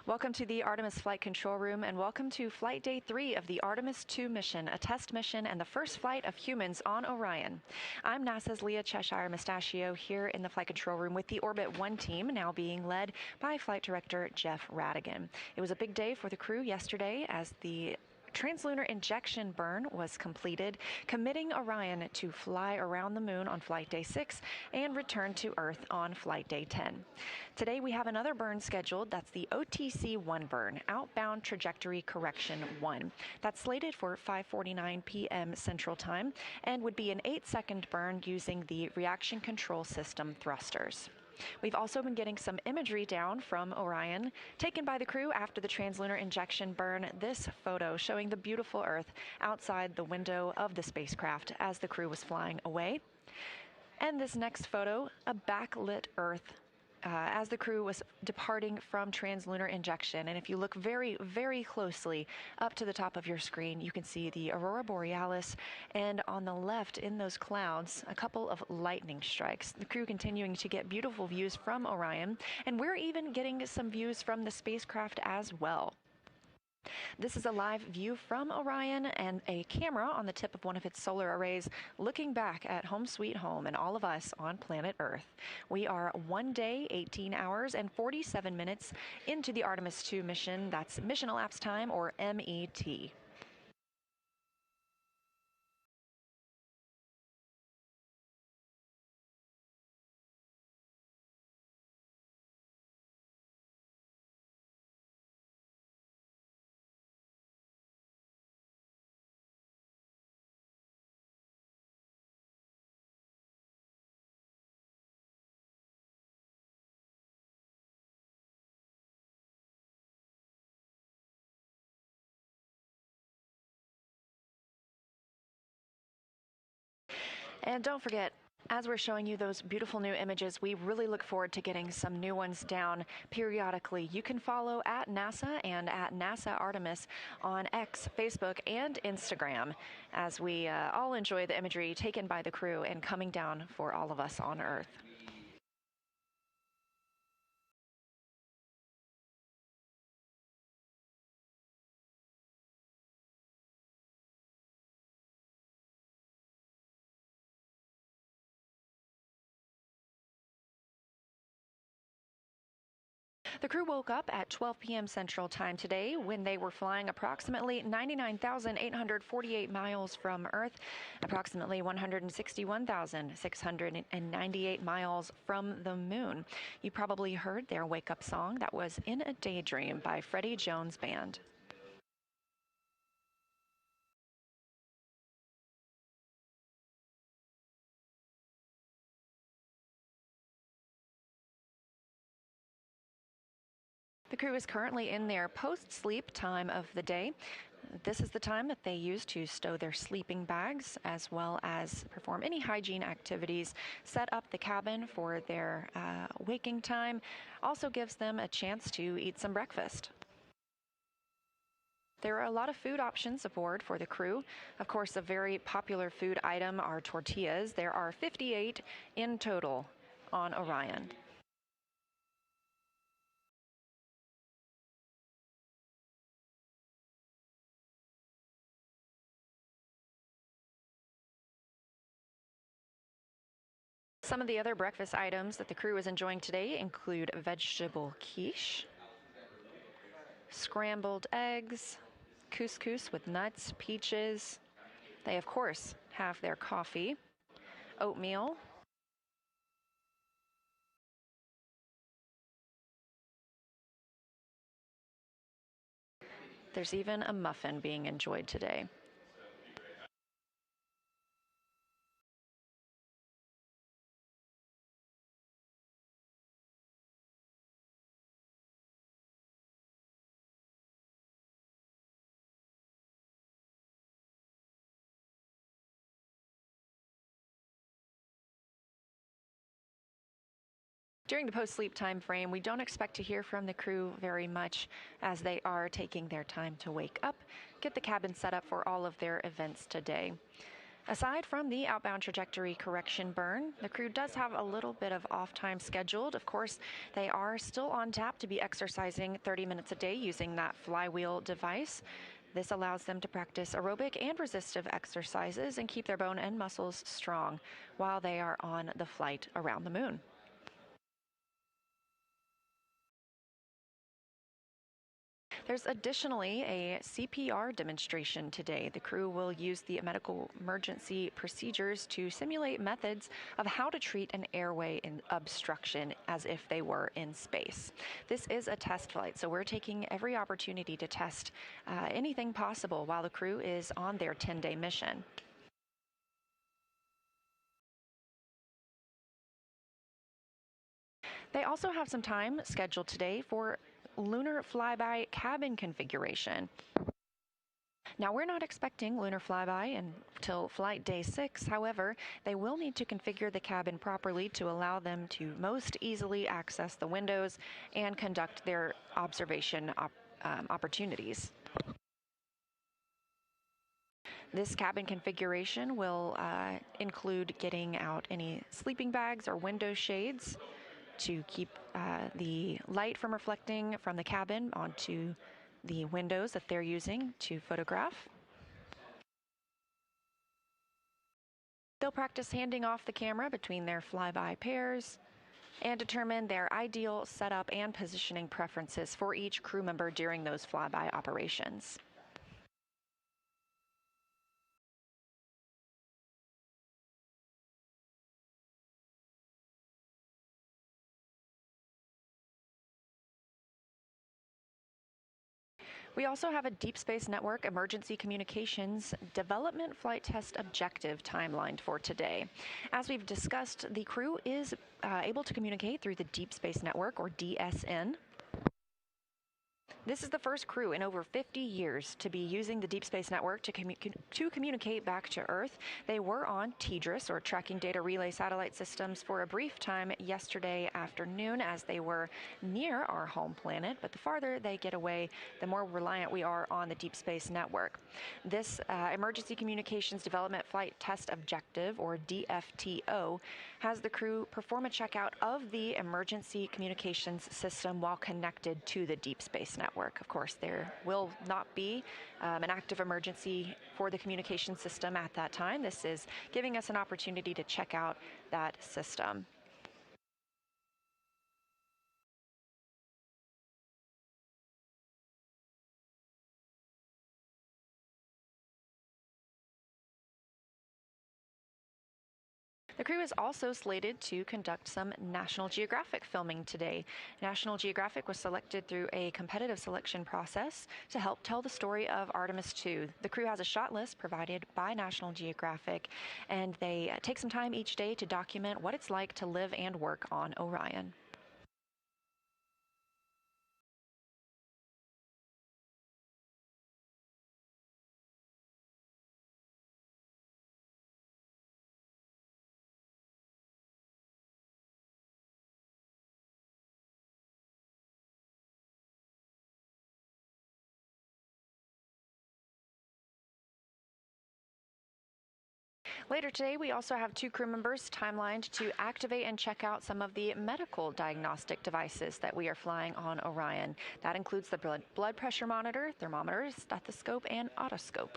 Welcome to the Artemis Flight Control Room, and welcome to Flight Day 3 of the Artemis II mission, a test mission and the first flight of humans on Orion. I'm NASA's Leah Cheshire Mustachio here in the Flight Control Room with the Orbit 1 team, now being led by Flight Director Jeff Radigan. It was a big day for the crew yesterday as the translunar injection burn was completed, committing Orion to fly around the moon on Flight Day 6 and return to Earth on Flight Day 10. Today we have another burn scheduled. That's the OTC-1 burn, Outbound Trajectory Correction 1. That's slated for 5:49 p.m. Central Time and would be an 8-second burn using the reaction control system thrusters. We've also been getting some imagery down from Orion, taken by the crew after the translunar injection burn. This photo showing the beautiful Earth outside the window of the spacecraft as the crew was flying away. And this next photo, a backlit Earth as the crew was departing from translunar injection. And if you look very, very closely up to the top of your screen, you can see the aurora borealis, and on the left in those clouds, a couple of lightning strikes. The crew continuing to get beautiful views from Orion, and we're even getting some views from the spacecraft as well. This is a live view from Orion and a camera on the tip of one of its solar arrays looking back at home sweet home and all of us on planet Earth. We are 1 day, 18 hours, and 47 minutes into the Artemis II mission. That's Mission Elapsed Time, or MET. And don't forget, as we're showing you those beautiful new images, we really look forward to getting some new ones down periodically. You can follow at NASA and at NASA Artemis on X, Facebook, and Instagram as we all enjoy the imagery taken by the crew and coming down for all of us on Earth. The crew woke up at 12 p.m. Central Time today when they were flying approximately 99,848 miles from Earth, approximately 161,698 miles from the moon. You probably heard their wake-up song. That was In a Daydream by Freddie Jones Band. The crew is currently in their post-sleep time of the day. This is the time that they use to stow their sleeping bags as well as perform any hygiene activities, set up the cabin for their waking time, also gives them a chance to eat some breakfast. There are a lot of food options aboard for the crew. Of course, a very popular food item are tortillas. There are 58 in total on Orion. Some of the other breakfast items that the crew is enjoying today include vegetable quiche, scrambled eggs, couscous with nuts, peaches. They, of course, have their coffee, oatmeal, there's even a muffin being enjoyed today. During the post-sleep time frame, we don't expect to hear from the crew very much as they are taking their time to wake up, get the cabin set up for all of their events today. Aside from the outbound trajectory correction burn, the crew does have a little bit of off time scheduled. Of course, they are still on tap to be exercising 30 minutes a day using that flywheel device. This allows them to practice aerobic and resistive exercises and keep their bone and muscles strong while they are on the flight around the moon. There's additionally a CPR demonstration today. The crew will use the medical emergency procedures to simulate methods of how to treat an airway obstruction as if they were in space. This is a test flight, so we're taking every opportunity to test anything possible while the crew is on their 10-day mission. They also have some time scheduled today for lunar flyby cabin configuration. Now, we're not expecting lunar flyby until flight day 6. However, they will need to configure the cabin properly to allow them to most easily access the windows and conduct their observation opportunities. This cabin configuration will include getting out any sleeping bags or window shades to keep the light from reflecting from the cabin onto the windows that they're using to photograph. They'll practice handing off the camera between their flyby pairs and determine their ideal setup and positioning preferences for each crew member during those flyby operations. We also have a Deep Space Network Emergency Communications Development Flight Test Objective timeline for today. As we've discussed, the crew is able to communicate through the Deep Space Network, or DSN. This is the first crew in over 50 years to be using the Deep Space Network to communicate back to Earth. They were on TDRS, or Tracking Data Relay Satellite Systems, for a brief time yesterday afternoon as they were near our home planet. But the farther they get away, the more reliant we are on the Deep Space Network. This Emergency Communications Development Flight Test Objective, or DFTO, has the crew perform a checkout of the emergency communications system while connected to the Deep Space Network. Of course, there will not be an active emergency for the communication system at that time. This is giving us an opportunity to check out that system. The crew is also slated to conduct some National Geographic filming today. National Geographic was selected through a competitive selection process to help tell the story of Artemis II. The crew has a shot list provided by National Geographic, and they take some time each day to document what it's like to live and work on Orion. Later today, we also have 2 crew members timelined to activate and check out some of the medical diagnostic devices that we are flying on Orion. That includes the blood pressure monitor, thermometer, stethoscope, and otoscope.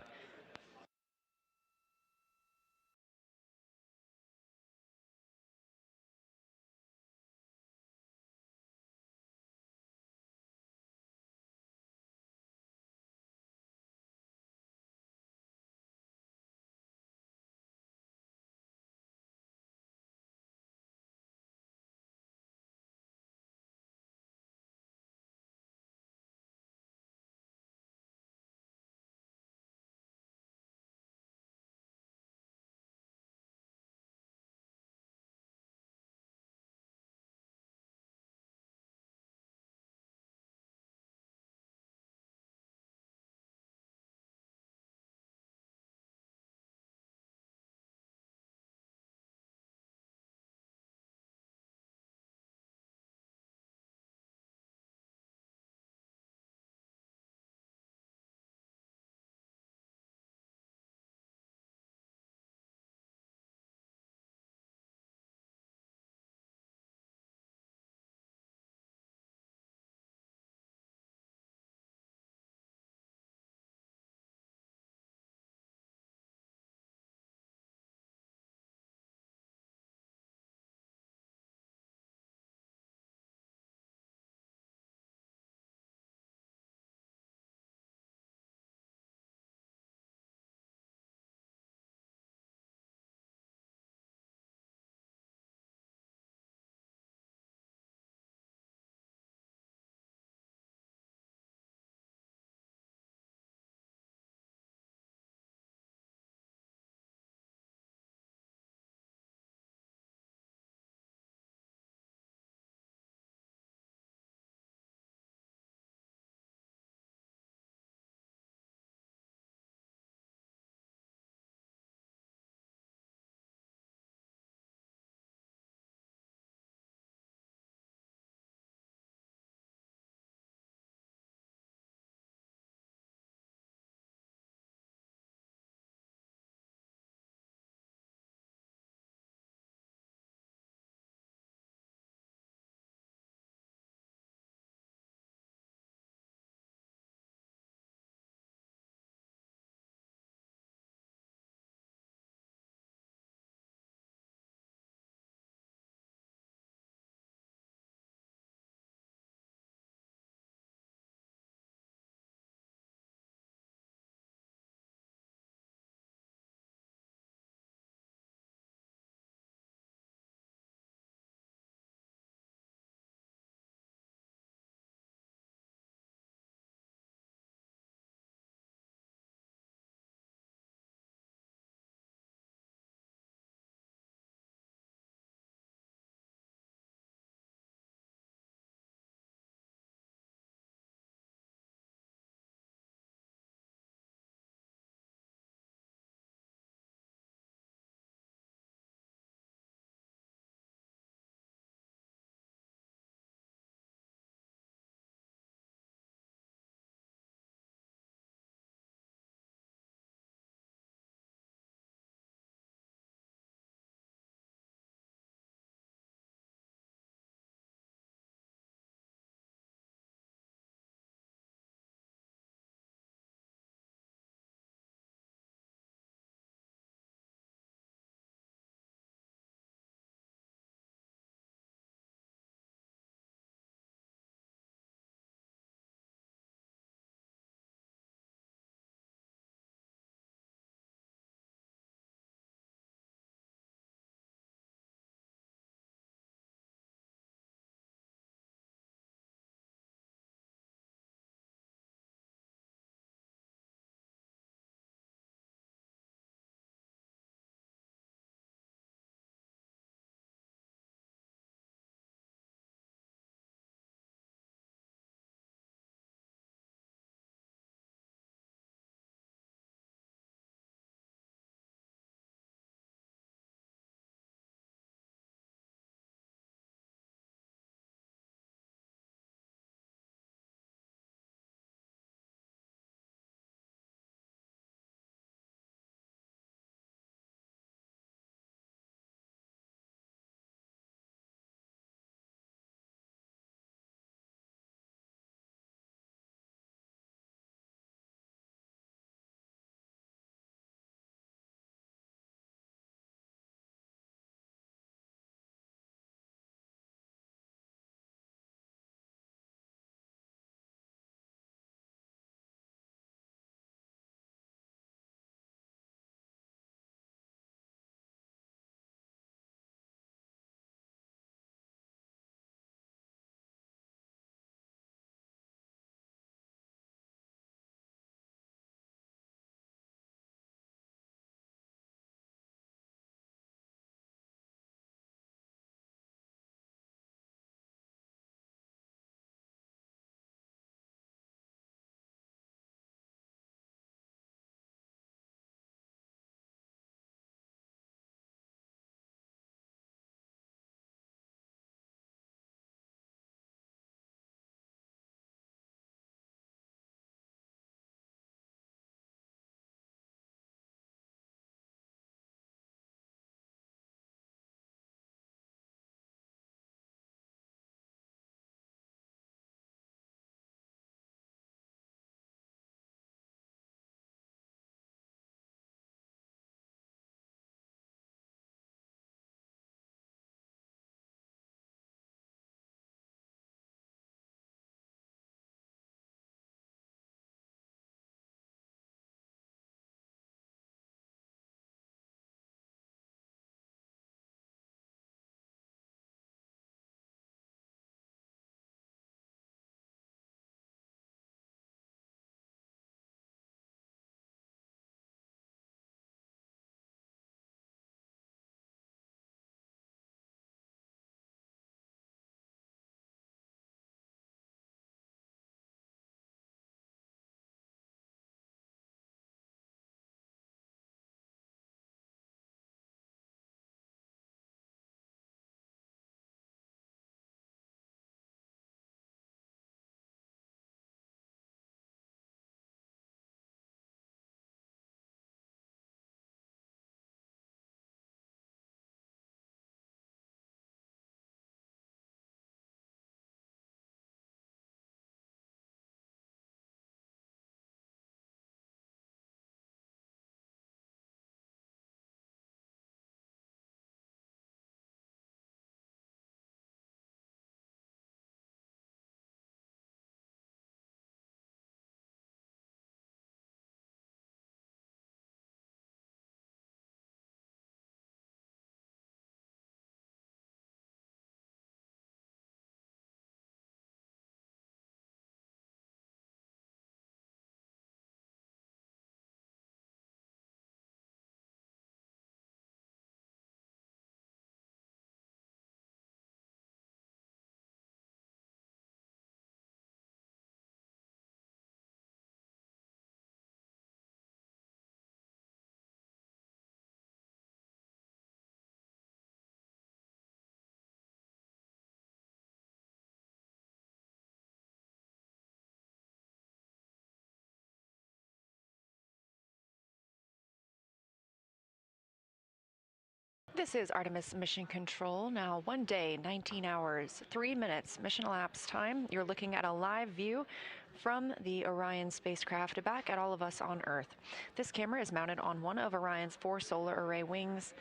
This is Artemis Mission Control. Now, 1 day, 19 hours, 3 minutes mission elapsed time. You're looking at a live view from the Orion spacecraft back at all of us on Earth. This camera is mounted on one of Orion's 4 solar array wings.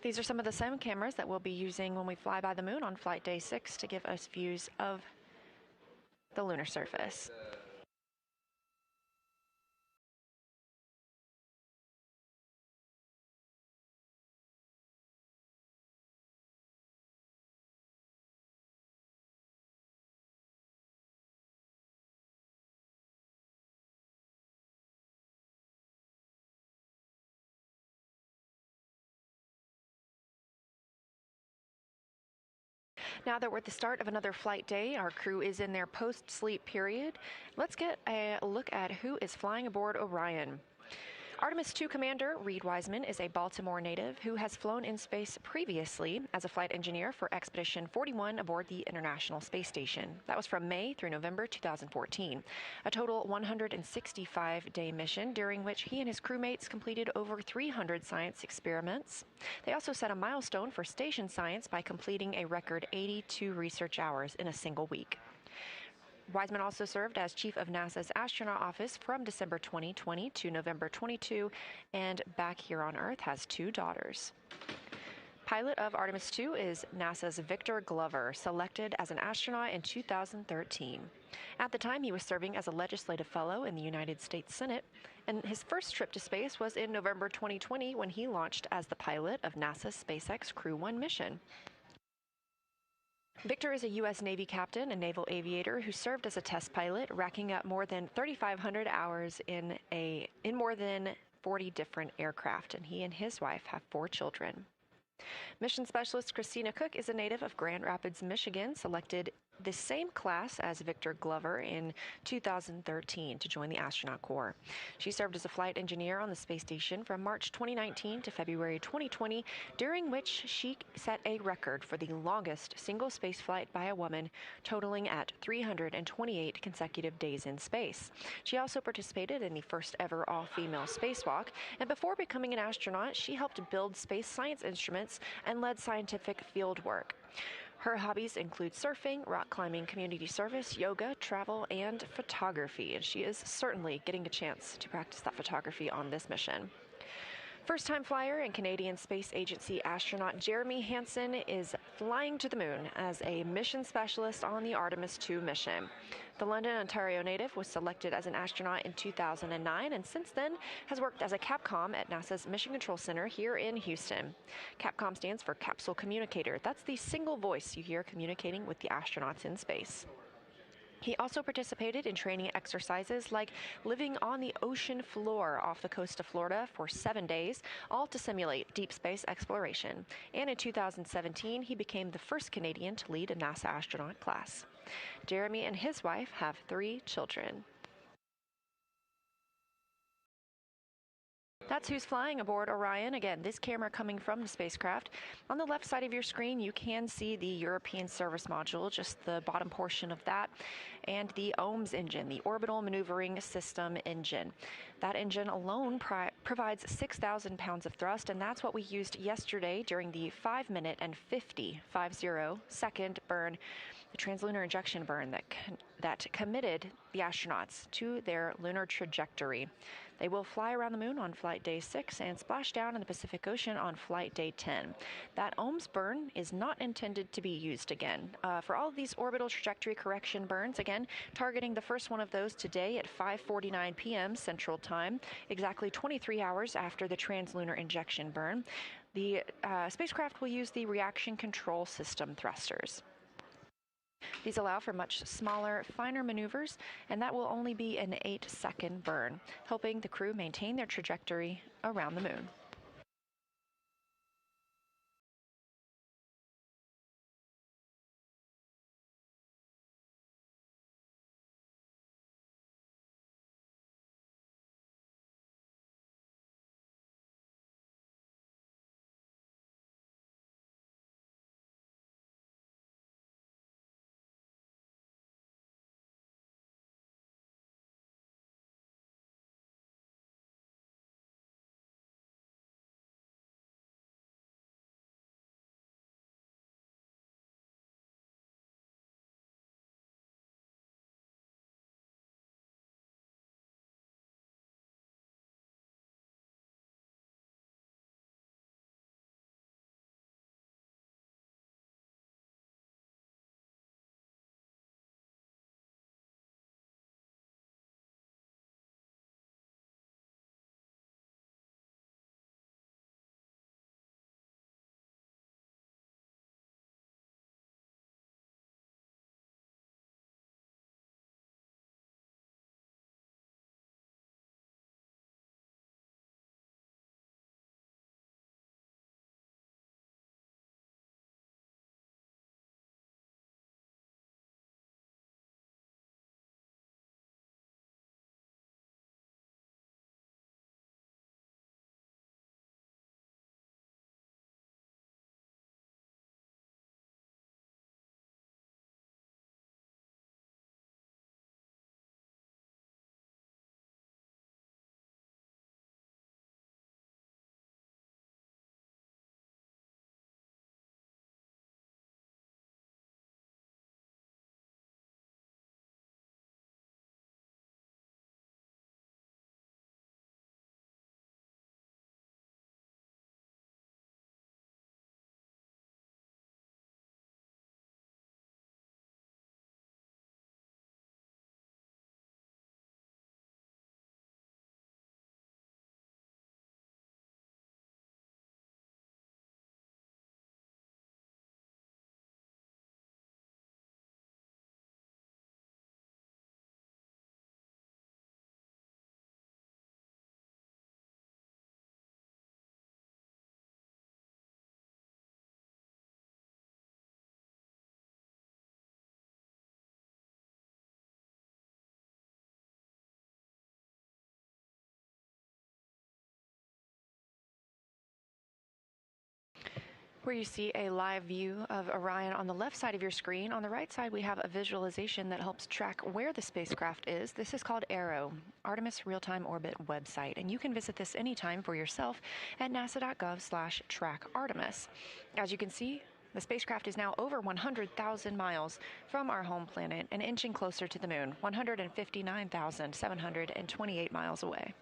These are some of the same cameras that we'll be using when we fly by the moon on flight day 6 to give us views of the lunar surface. Now that we're at the start of another flight day, our crew is in their post-sleep period. Let's get a look at who is flying aboard Orion. Artemis II Commander Reed Wiseman is a Baltimore native who has flown in space previously as a flight engineer for Expedition 41 aboard the International Space Station. That was from May through November 2014. A total 165-day mission during which he and his crewmates completed over 300 science experiments. They also set a milestone for station science by completing a record 82 research hours in a single week. Wiseman also served as chief of NASA's astronaut office from December 2020 to November 22, and back here on Earth has 2 daughters. Pilot of Artemis II is NASA's Victor Glover, selected as an astronaut in 2013. At the time, he was serving as a legislative fellow in the United States Senate, and his first trip to space was in November 2020 when he launched as the pilot of NASA's SpaceX Crew 1 mission. Victor is a U.S. Navy captain and naval aviator who served as a test pilot, racking up more than 3,500 hours in more than 40 different aircraft, and he and his wife have 4 children. Mission Specialist Christina Cook is a native of Grand Rapids, Michigan, selected the same class as Victor Glover in 2013 to join the astronaut corps. She served as a flight engineer on the space station from March 2019 to February 2020, during which she set a record for the longest single space flight by a woman, totaling at 328 consecutive days in space. She also participated in the first ever all-female spacewalk, and before becoming an astronaut, she helped build space science instruments and led scientific field work. Her hobbies include surfing, rock climbing, community service, yoga, travel, and photography, and she is certainly getting a chance to practice that photography on this mission. First-time flyer and Canadian Space Agency astronaut Jeremy Hansen is flying to the moon as a mission specialist on the Artemis II mission. The London, Ontario native was selected as an astronaut in 2009 and since then has worked as a Capcom at NASA's Mission Control Center here in Houston. Capcom stands for Capsule Communicator. That's the single voice you hear communicating with the astronauts in space. He also participated in training exercises like living on the ocean floor off the coast of Florida for 7 days, all to simulate deep space exploration. And in 2017, he became the first Canadian to lead a NASA astronaut class. Jeremy and his wife have 3 children. That's who's flying aboard Orion. Again, this camera coming from the spacecraft. On the left side of your screen, you can see the European service module, just the bottom portion of that, and the OMS engine, the orbital maneuvering system engine. That engine alone provides 6,000 pounds of thrust, and that's what we used yesterday during the 5-minute and 50-second burn, the translunar injection burn that committed the astronauts to their lunar trajectory. They will fly around the moon on flight day 6 and splash down in the Pacific Ocean on flight day 10. That OMS burn is not intended to be used again. For all of these orbital trajectory correction burns, again, targeting the first one of those today at 5:49 p.m. Central Time, exactly 23 hours after the translunar injection burn, the spacecraft will use the reaction control system thrusters. These allow for much smaller, finer maneuvers, and that will only be an 8-second burn, helping the crew maintain their trajectory around the moon. where you see a live view of Orion on the left side of your screen. On the right side, we have a visualization that helps track where the spacecraft is. This is called ARROW, Artemis Real-Time Orbit website, and you can visit this anytime for yourself at nasa.gov/trackartemis. As you can see, the spacecraft is now over 100,000 miles from our home planet and inching closer to the moon, 159,728 miles away.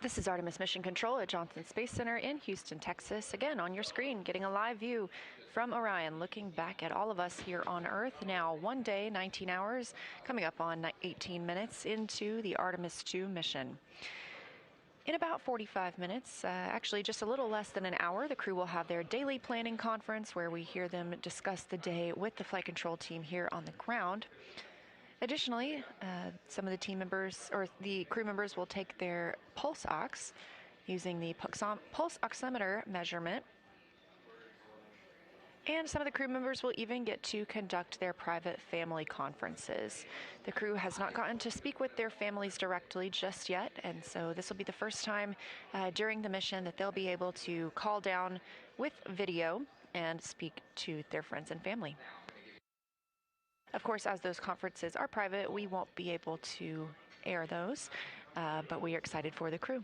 This is Artemis Mission Control at Johnson Space Center in Houston, Texas. Again, on your screen, getting a live view from Orion, looking back at all of us here on Earth. Now, 1 day, 19 hours, coming up on 18 minutes into the Artemis II mission. In about 45 minutes, actually just a little less than an hour, the crew will have their daily planning conference where we hear them discuss the day with the flight control team here on the ground. Additionally, some of the team members or the crew members will take their pulse ox using the pulse oximeter measurement. And some of the crew members will even get to conduct their private family conferences. The crew has not gotten to speak with their families directly just yet, and so this will be the first time during the mission that they'll be able to call down with video and speak to their friends and family. Of course, as those conferences are private, we won't be able to air those, but we are excited for the crew.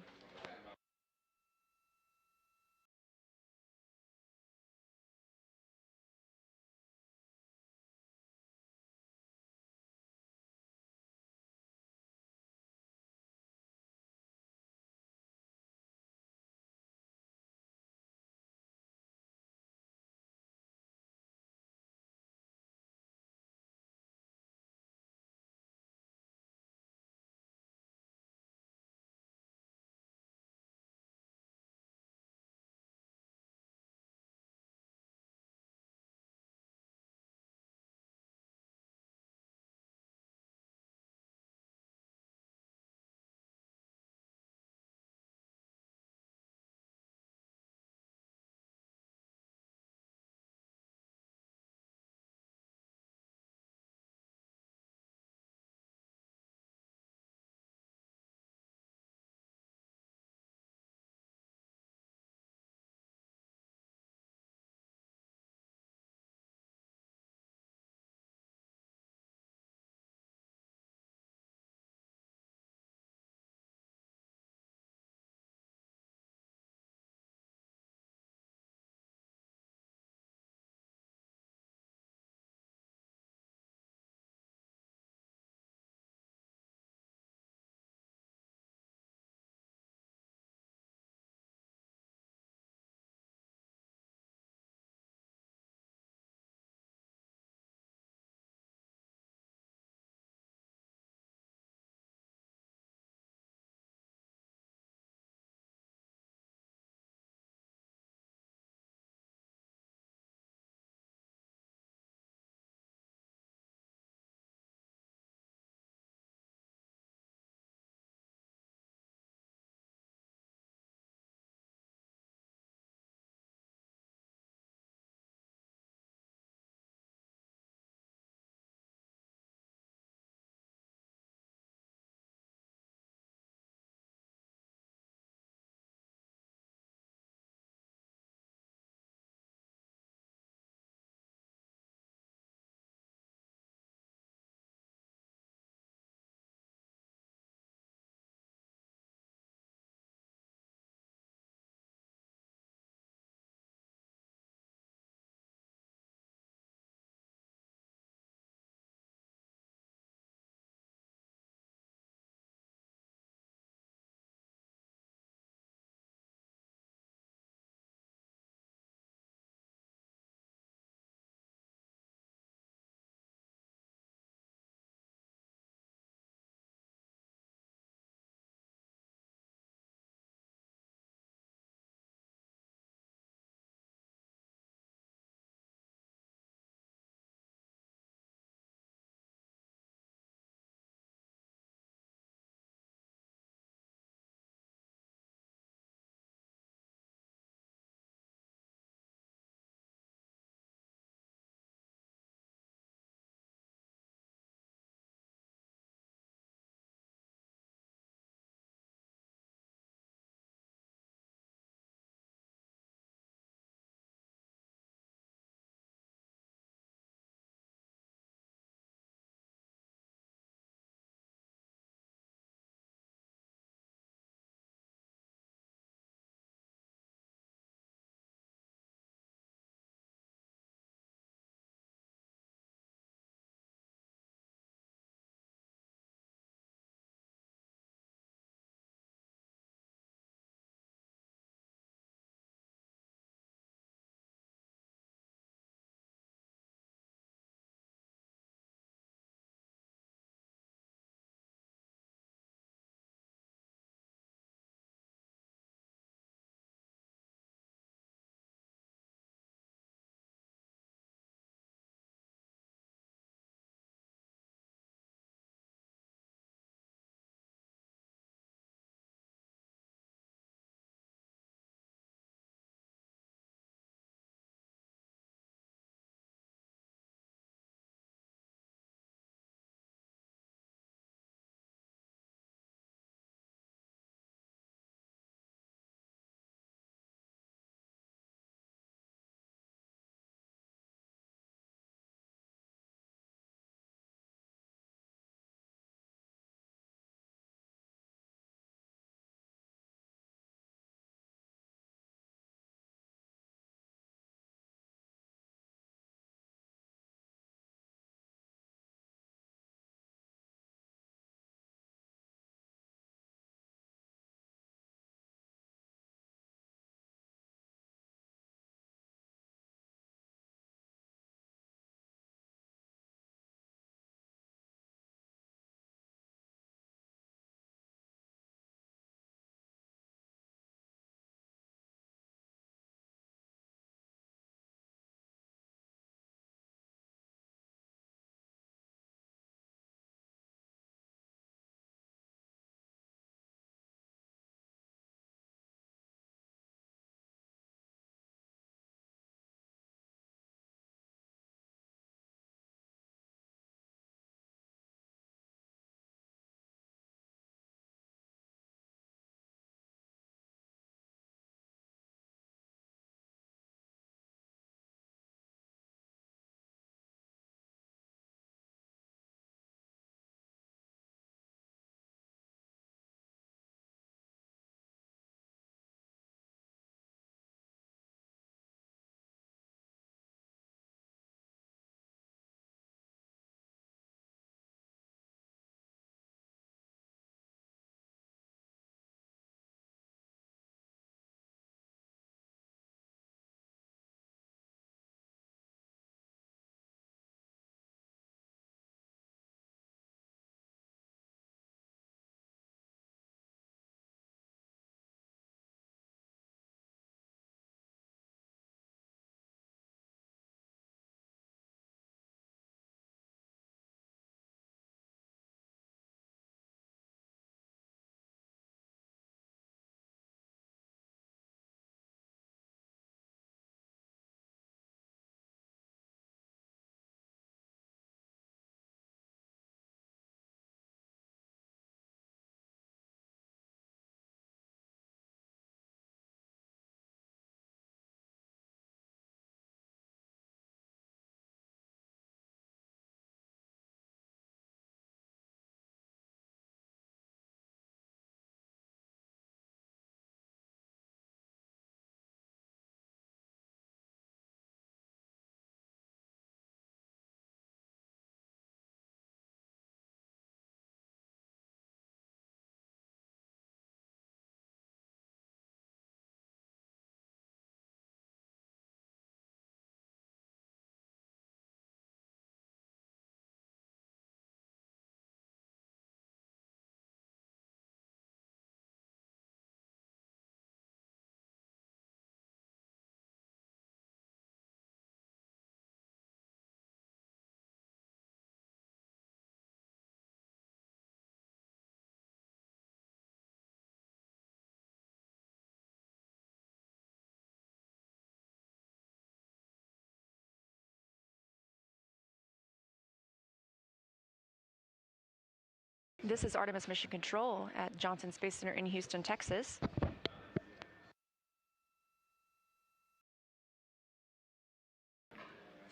This is Artemis Mission Control at Johnson Space Center in Houston, Texas.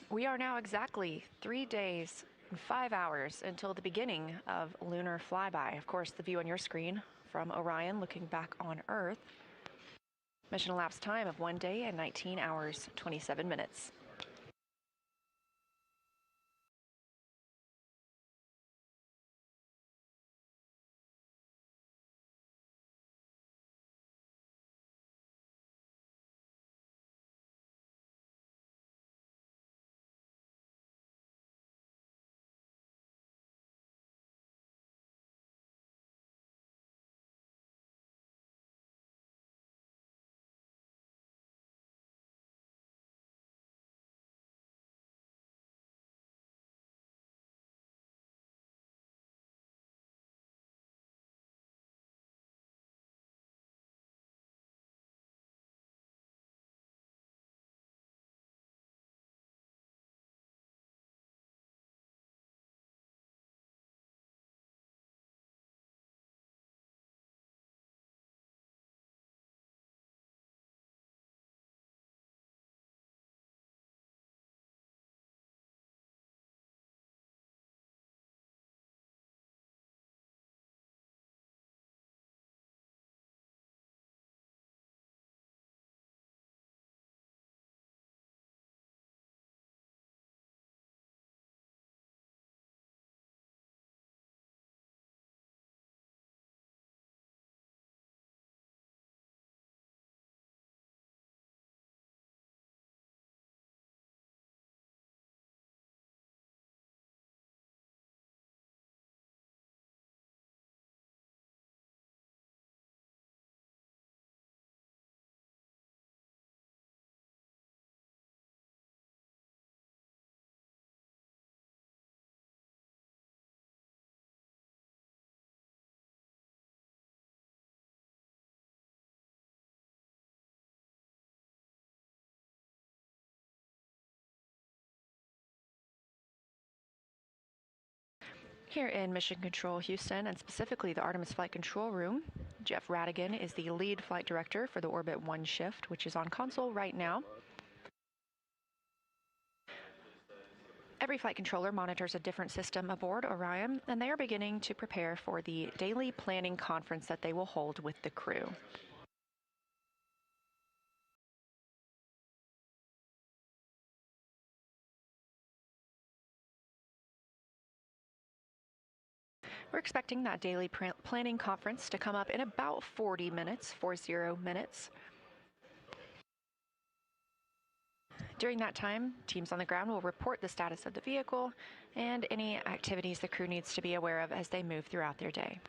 We are now exactly 3 days and 5 hours until the beginning of lunar flyby. Of course, the view on your screen from Orion looking back on Earth. Mission elapsed time of 1 day and 19 hours, 27 minutes. Here in Mission Control Houston, and specifically the Artemis Flight Control Room, Jeff Radigan is the lead flight director for the Orbit 1 shift, which is on console right now. Every flight controller monitors a different system aboard Orion, and they are beginning to prepare for the daily planning conference that they will hold with the crew. We're expecting that daily planning conference to come up in about 40 minutes. During that time, teams on the ground will report the status of the vehicle and any activities the crew needs to be aware of as they move throughout their day.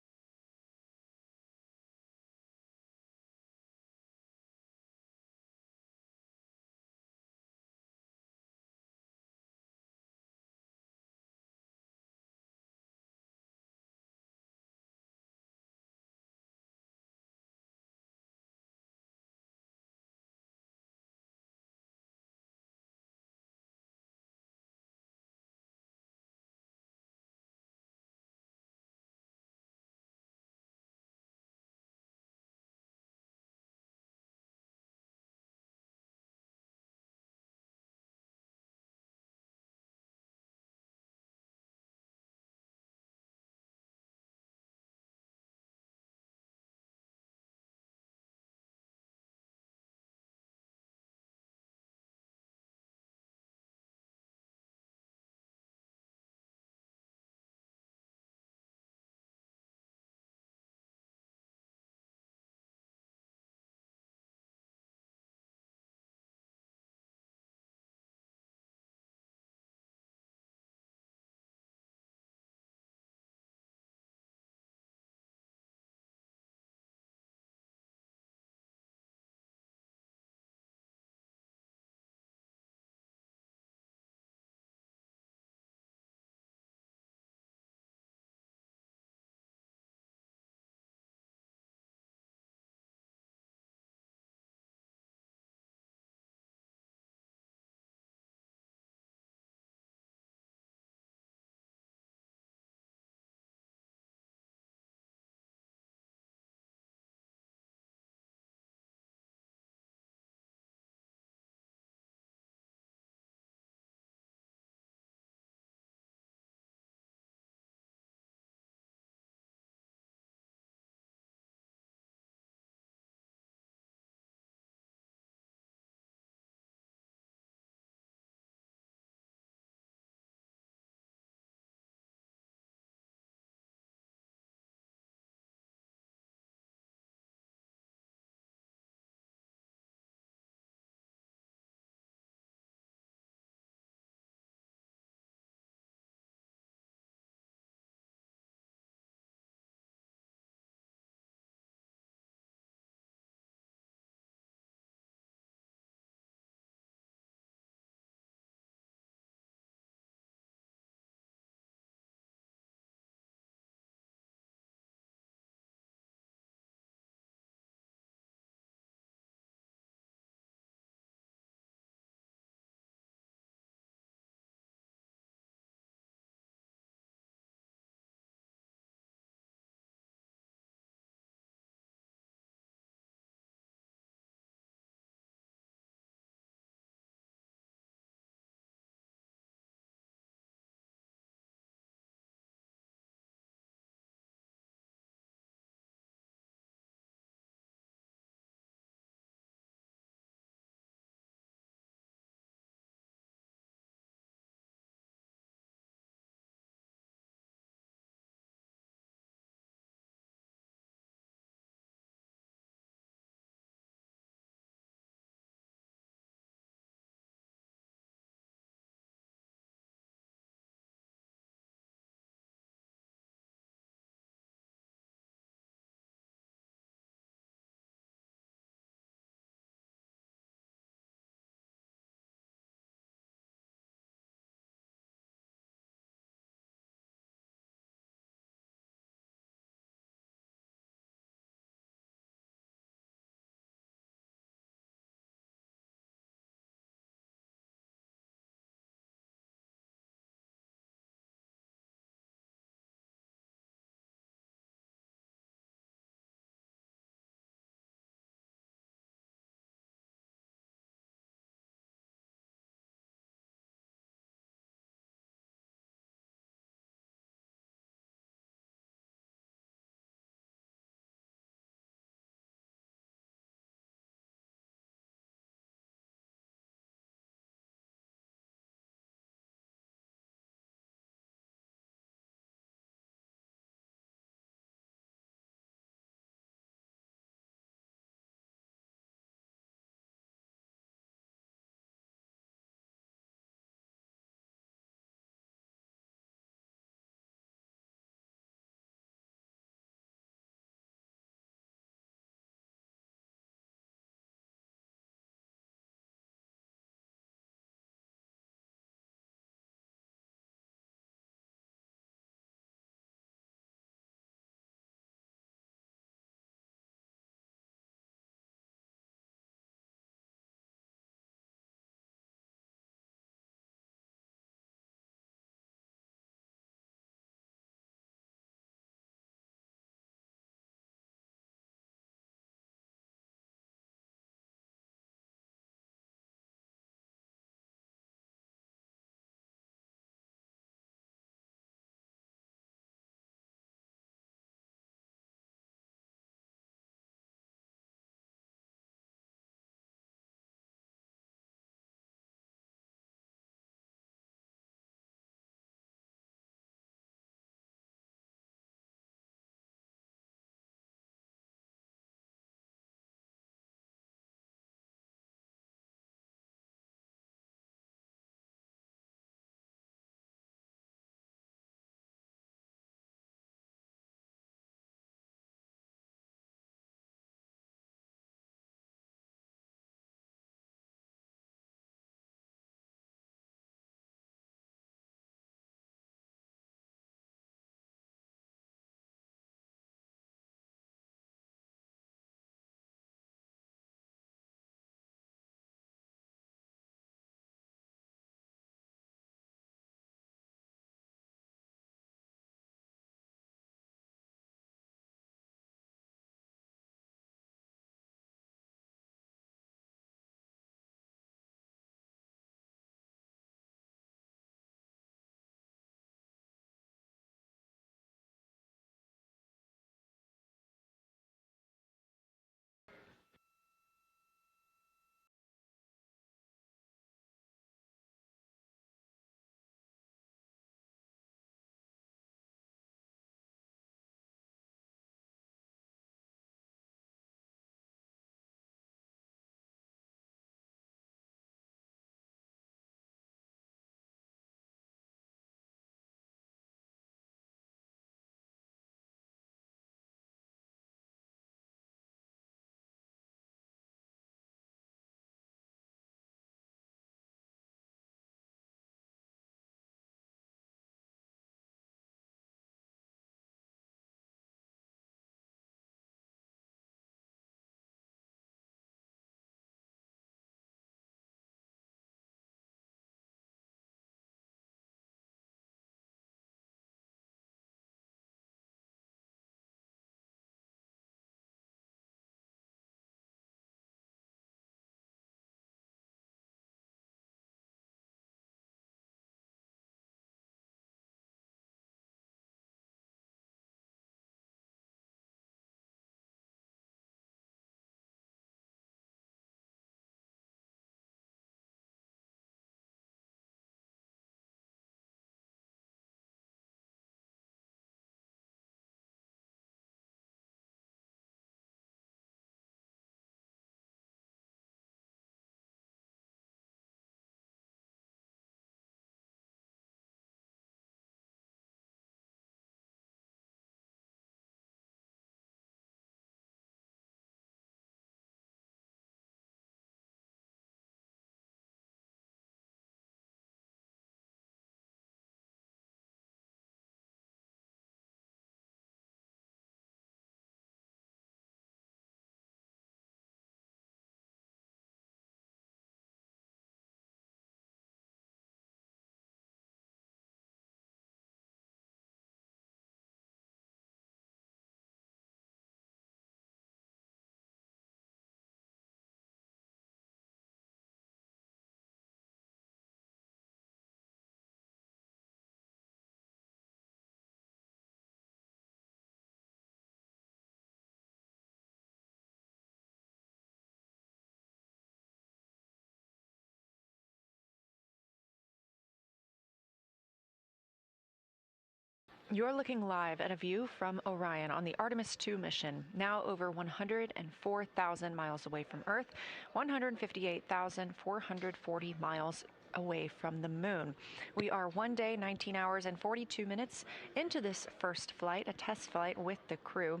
You're looking live at a view from Orion on the Artemis II mission, now over 104,000 miles away from Earth, 158,440 miles away from the moon. We are 1 day, 19 hours, and 42 minutes into this first flight, a test flight with the crew.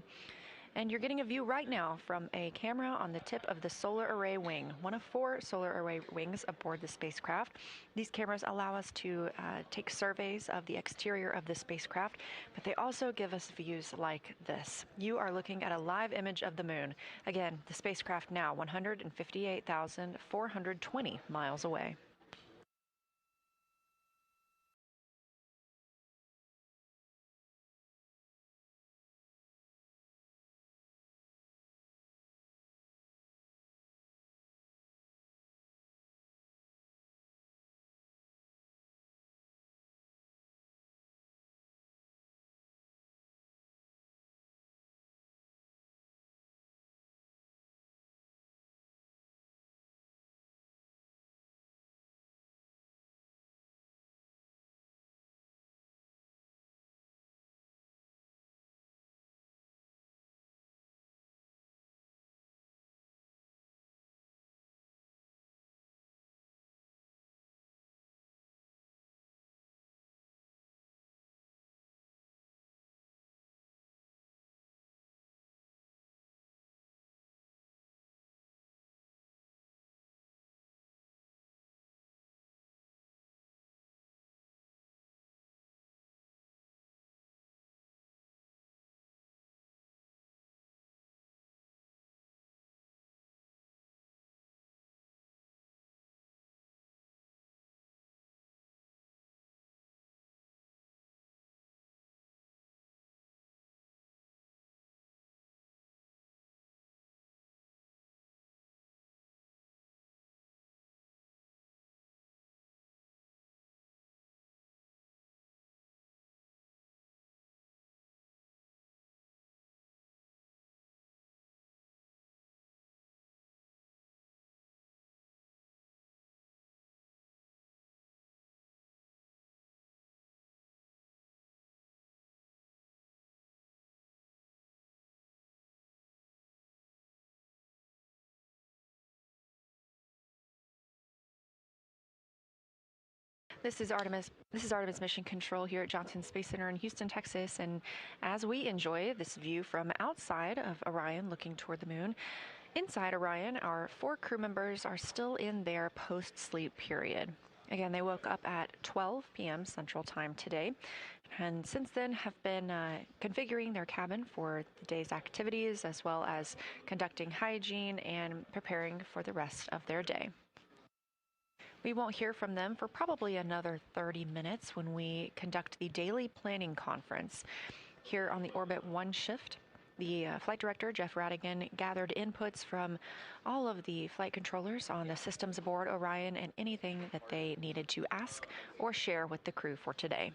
And you're getting a view right now from a camera on the tip of the solar array wing, one of 4 solar array wings aboard the spacecraft. These cameras allow us to take surveys of the exterior of the spacecraft, but they also give us views like this. You are looking at a live image of the moon. Again, the spacecraft now 158,420 miles away. This is Artemis Mission Control here at Johnson Space Center in Houston, Texas, and as we enjoy this view from outside of Orion looking toward the moon, inside Orion, our 4 crew members are still in their post-sleep period. Again, they woke up at 12 p.m. Central Time today, and since then have been configuring their cabin for the day's activities, as well as conducting hygiene and preparing for the rest of their day. We won't hear from them for probably another 30 minutes when we conduct the daily planning conference. Here on the Orbit 1 shift, the flight director, Jeff Radigan, gathered inputs from all of the flight controllers on the systems aboard Orion and anything that they needed to ask or share with the crew for today.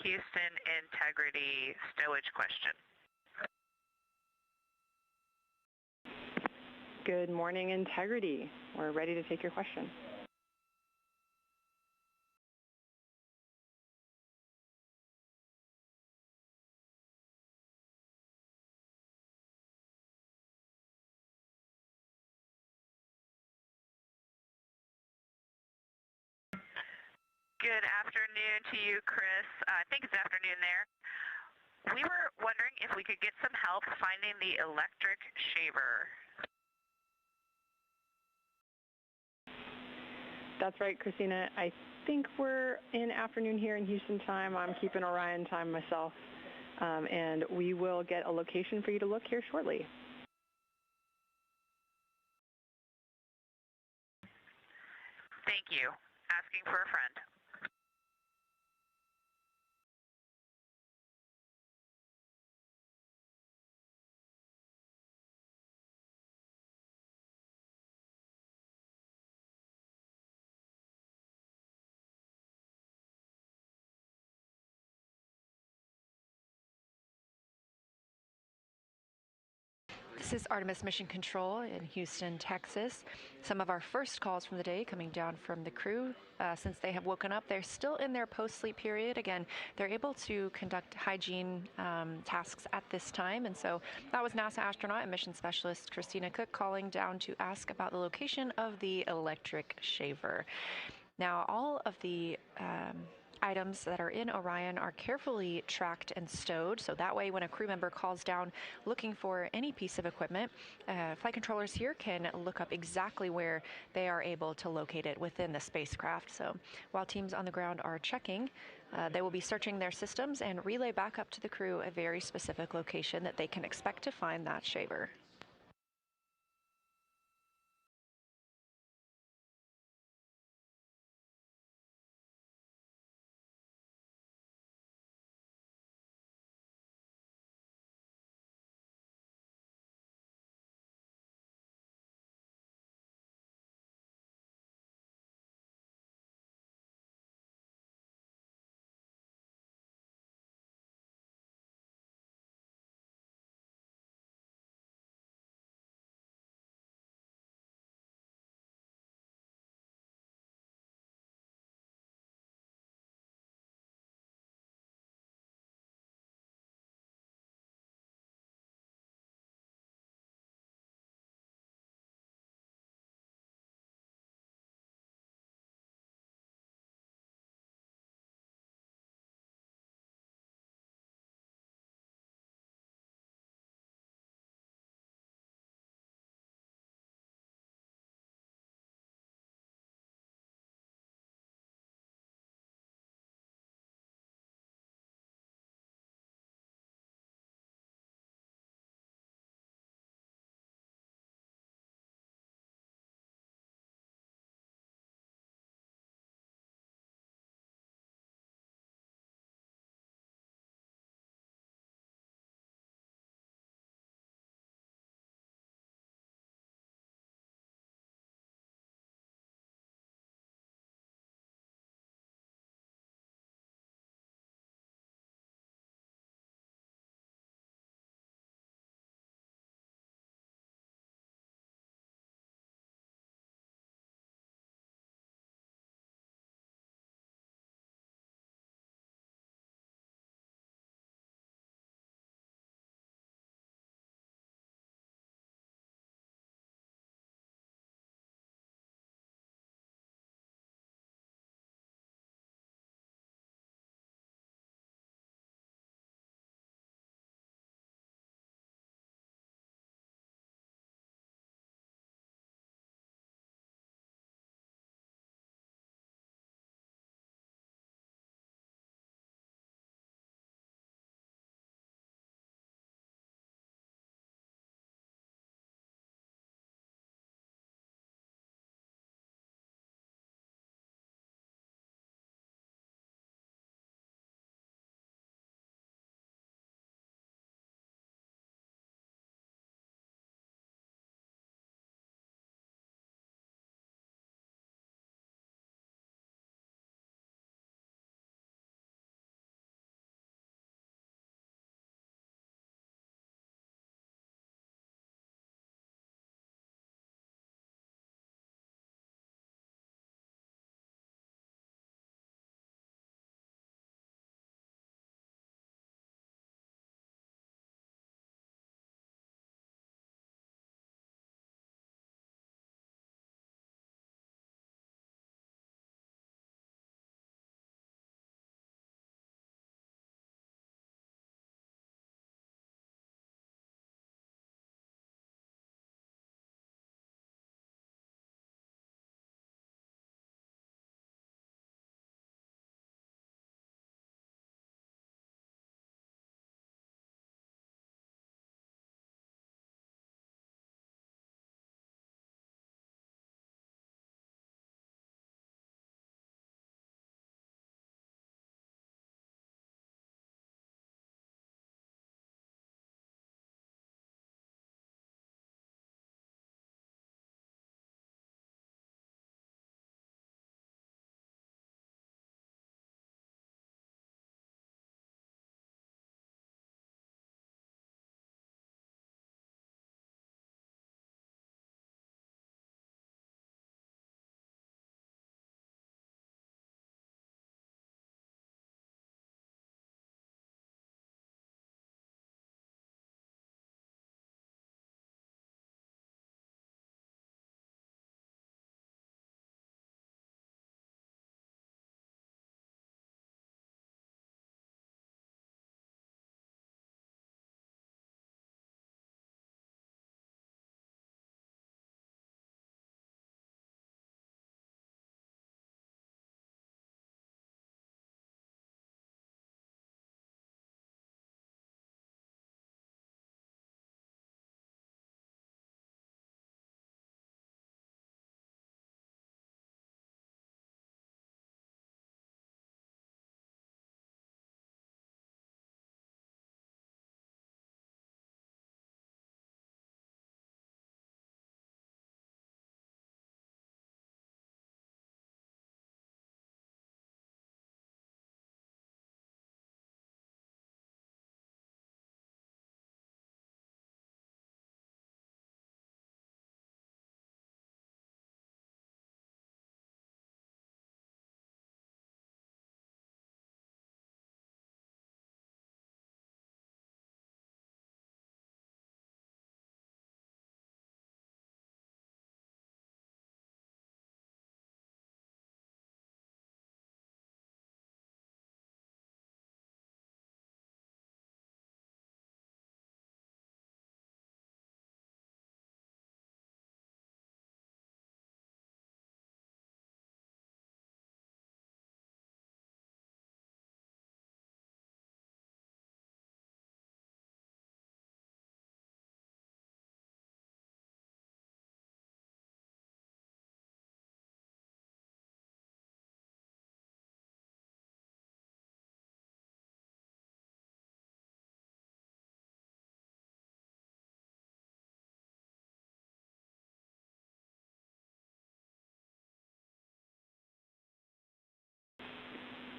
Houston integrity stowage question. Good morning, Integrity. We're ready to take your question. Good afternoon to you, Chris. I think it's afternoon there. We were wondering if we could get some help finding the electric shaver. That's right, Christina. I think we're in afternoon here in Houston time. I'm keeping Orion time myself. And we will get a location for you to look here shortly. Thank you. Asking for a friend. This is Artemis Mission Control in Houston, Texas. Some of our first calls from the day coming down from the crew. Since they have woken up, they're still in their post-sleep period. Again, they're able to conduct hygiene tasks at this time. And so that was NASA astronaut and mission specialist Christina Cook calling down to ask about the location of the electric shaver. Now, all of the items that are in Orion are carefully tracked and stowed, so that way when a crew member calls down looking for any piece of equipment, flight controllers here can look up exactly where they are able to locate it within the spacecraft. So while teams on the ground are checking, they will be searching their systems and relay back up to the crew a very specific location that they can expect to find that shaver.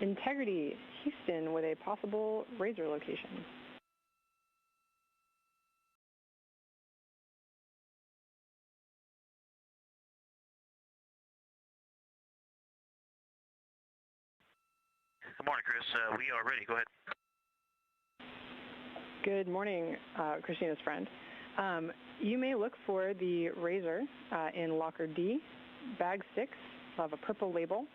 Integrity, Houston, with a possible razor location. Good morning, Chris. We are ready. Go ahead. Good morning, Christina's friend. You may look for the razor in locker D, bag 6. We'll have a purple label.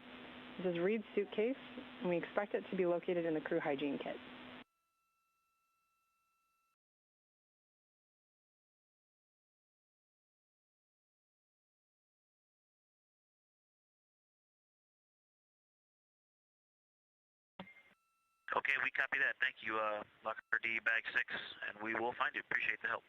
This is Reed's suitcase, and we expect it to be located in the crew hygiene kit. Okay, we copy that. Thank you, locker D, bag 6, and we will find you. Appreciate the help.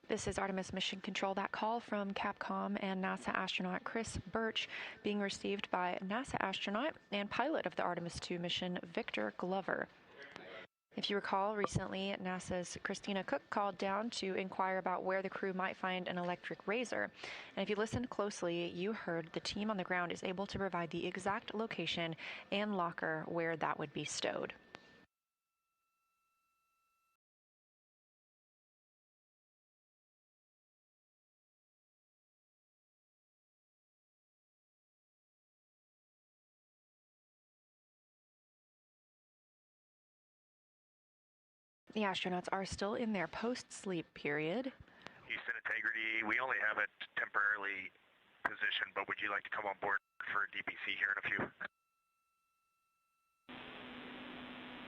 This is Artemis Mission Control. That call from Capcom and NASA astronaut Chris Birch being received by NASA astronaut and pilot of the Artemis II mission, Victor Glover. If you recall, recently NASA's Christina Cook called down to inquire about where the crew might find an electric razor. And if you listened closely, you heard the team on the ground is able to provide the exact location and locker where that would be stowed. The astronauts are still in their post-sleep period. Houston Integrity, we only have it temporarily positioned, but would you like to come on board for DPC here in a few?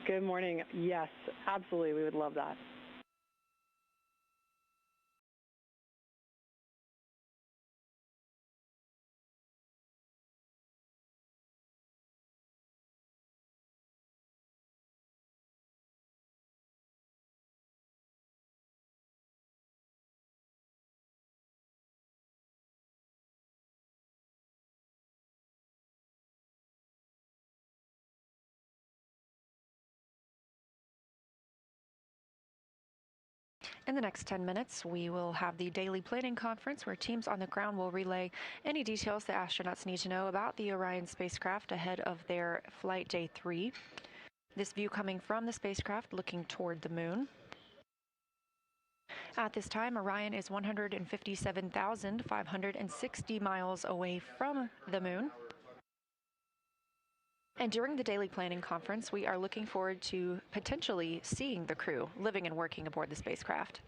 Good morning. Yes, absolutely. We would love that. In the next 10 minutes, we will have the daily planning conference where teams on the ground will relay any details the astronauts need to know about the Orion spacecraft ahead of their flight day 3. This view coming from the spacecraft looking toward the moon. At this time, Orion is 157,560 miles away from the moon. And during the daily planning conference, we are looking forward to potentially seeing the crew living and working aboard the spacecraft.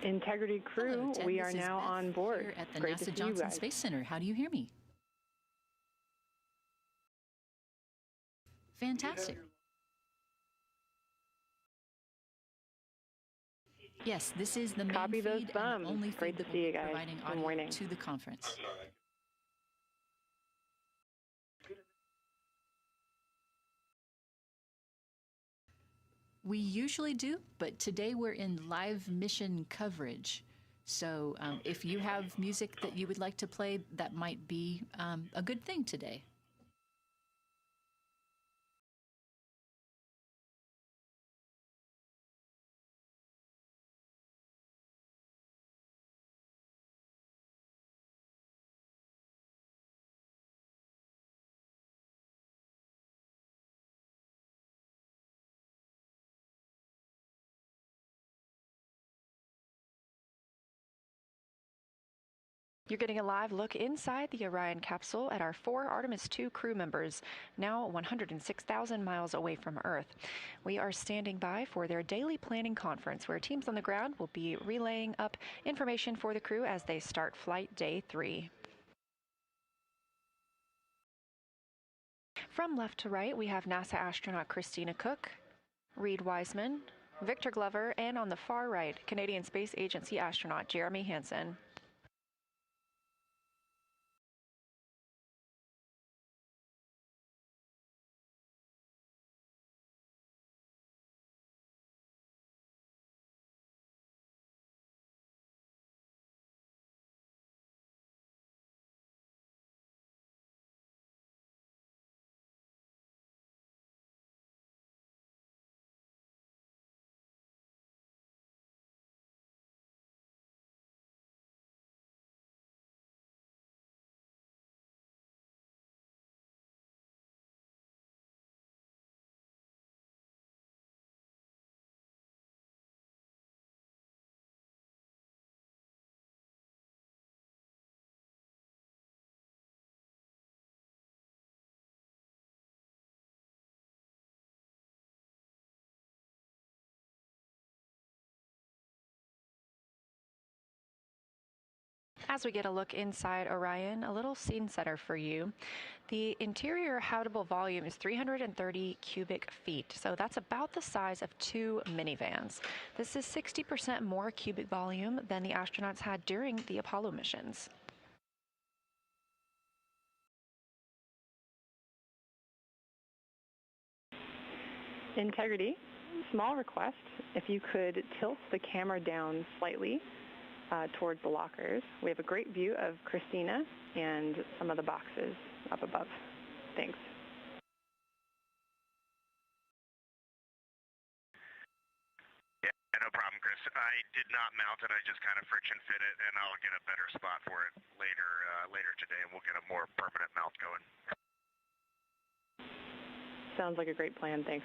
Integrity crew, Hello, Ted. we This are is now Beth on board. here at the Great to NASA see you Johnson guys. Space Center. How do you hear me? Fantastic. Yes, this is the main Copy those feed thumbs. and the only Great feed to that see will you be guys. providing Good audio morning. to the conference. We usually do, but today we're in live mission coverage. So if you have music that you would like to play, that might be a good thing today. You're getting a live look inside the Orion capsule at our 4 Artemis II crew members, now 106,000 miles away from Earth. We are standing by for their daily planning conference, where teams on the ground will be relaying up information for the crew as they start flight day 3. From left to right, we have NASA astronaut Christina Koch, Reed Wiseman, Victor Glover, and on the far right, Canadian Space Agency astronaut Jeremy Hansen. As we get a look inside Orion, a little scene setter for you. The interior habitable volume is 330 cubic feet, so that's about the size of 2 minivans. This is 60% more cubic volume than the astronauts had during the Apollo missions. Integrity, small request. If you could tilt the camera down slightly towards the lockers. We have a great view of Christina and some of the boxes up above. Thanks. Yeah, no problem, Chris. I did not mount it. I just kind of friction fit it, and I'll get a better spot for it later today, and we'll get a more permanent mount going. Sounds like a great plan. Thanks.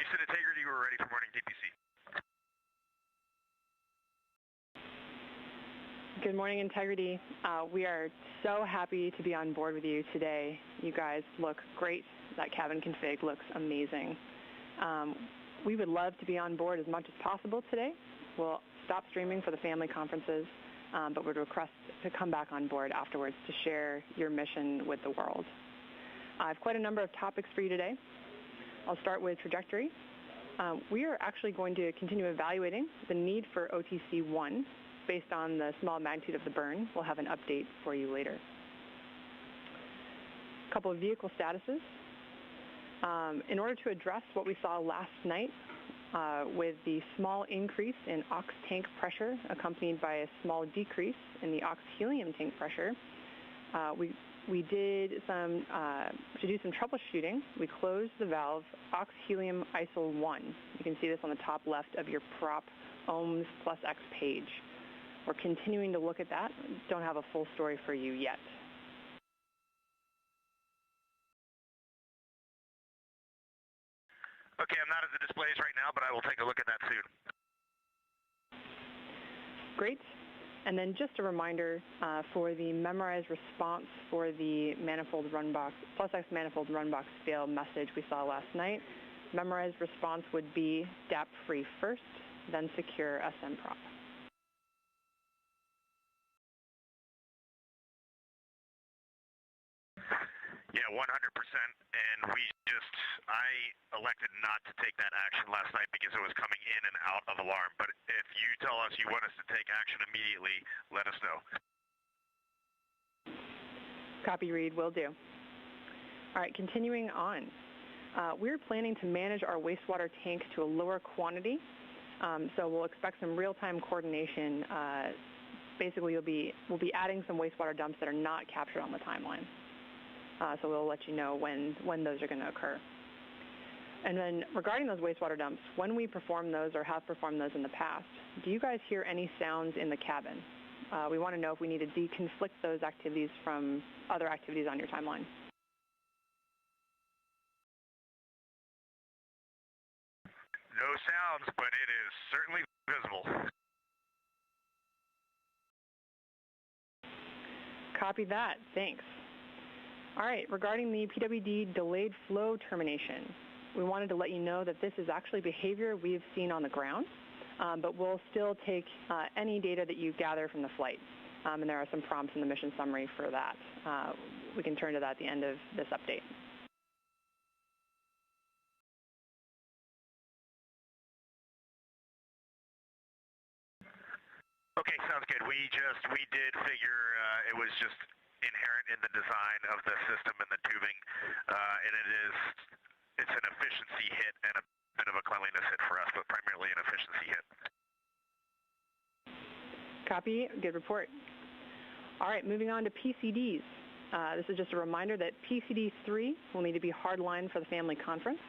Houston Integrity, we're ready for morning DPC. Good morning, Integrity. We are so happy to be on board with you today. You guys look great. That cabin config looks amazing. We would love to be on board as much as possible today. We'll stop streaming for the family conferences, but would request to come back on board afterwards to share your mission with the world. I have quite a number of topics for you today. I'll start with trajectory. We are actually going to continue evaluating the need for OTC-1 based on the small magnitude of the burn. We'll have an update for you later. A couple of vehicle statuses. In order to address what we saw last night with the small increase in ox tank pressure accompanied by a small decrease in the ox helium tank pressure, we did to do some troubleshooting, we closed the valve ox helium ISO 1. You can see this on the top left of your prop ohms plus X page. We're continuing to look at that. Don't have a full story for you yet. Okay, I'm not at the displays right now, but I will take a look at that soon. Great. And then just a reminder for the memorized response for the manifold run box, plus X manifold run box fail message we saw last night. Memorized response would be DAP free first, then secure SM prop. Yeah, 100%. And I elected not to take that action last night because it was coming in and out of alarm. But if you tell us you want us to take action immediately, let us know. Copy, read, will do. All right, continuing on. We're planning to manage our wastewater tank to a lower quantity. So we'll expect some real-time coordination. Basically, we'll be adding some wastewater dumps that are not captured on the timeline. So we'll let you know when those are going to occur. And then regarding those wastewater dumps, when we perform those or have performed those in the past, do you guys hear any sounds in the cabin? We want to know if we need to deconflict those activities from other activities on your timeline. No sounds, but it is certainly visible. Copy that. Thanks. All right, regarding the PWD delayed flow termination, we wanted to let you know that this is actually behavior we've seen on the ground, but we'll still take any data that you gather from the flight. And there are some prompts in the mission summary for that. We can turn to that at the end of this update. Okay, sounds good. We did figure it was just inherent in the design of the system and the tubing, and it's an efficiency hit and a bit of a cleanliness hit for us, but primarily an efficiency hit. Copy, good report. All right, moving on to PCDs. This is just a reminder that PCD 3 will need to be hardlined for the family conference.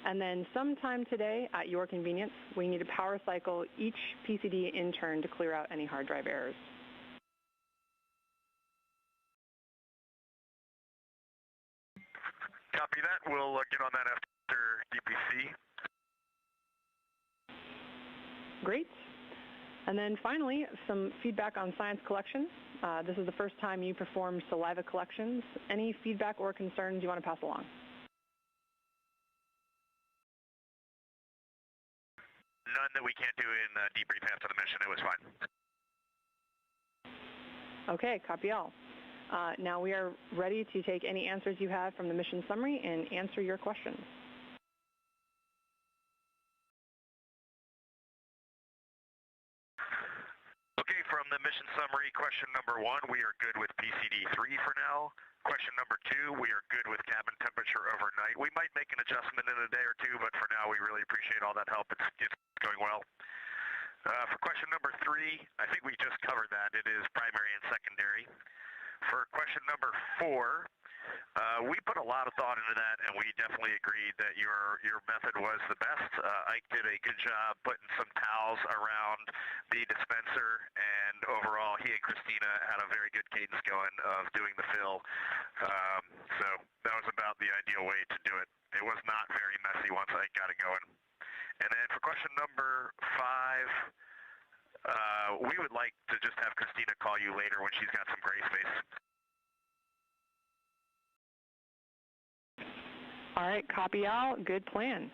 And then sometime today, at your convenience, we need to power cycle each PCD in turn to clear out any hard drive errors. Copy that. We'll get on that after DPC. Great. And then finally, some feedback on science collection. This is the first time you performed saliva collections. Any feedback or concerns you want to pass along? None that we can't do in debrief after the mission. It was fine. Okay, copy all. Now we are ready to take any answers you have from the mission summary and answer your questions. Okay, from the mission summary, question number 1, we are good with PCD 3 for now. Question number 2, we are good with cabin temperature overnight. We might make an adjustment in a day or two, but for now we really appreciate all that help. It's going well. For question number 3, I think we just covered that. It is primary and secondary. For question number 4, we put a lot of thought into that, and we definitely agreed that your method was the best. Ike did a good job putting some towels around the dispenser, and overall, he and Christina had a very good cadence going of doing the fill. So that was about the the ideal way to do it. It was not very messy once I got it going. And then for question number 5, we would like to just have Christina call you later when she's got some gray space. All right, copy out. Good plan.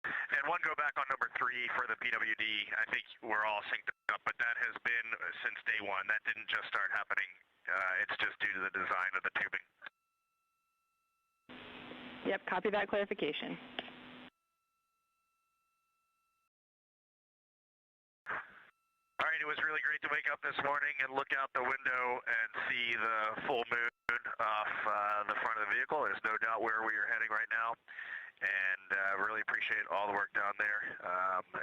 And one go back on number 3 for the PWD. I think we're all synced up, but that has been since day one. That didn't just start happening. It's just due to the design of the tubing. Yep, copy that clarification. All right, it was really great to wake up this morning and look out the window and see the full moon off the front of the vehicle. There's no doubt where we are heading right now, and really appreciate all the work down there.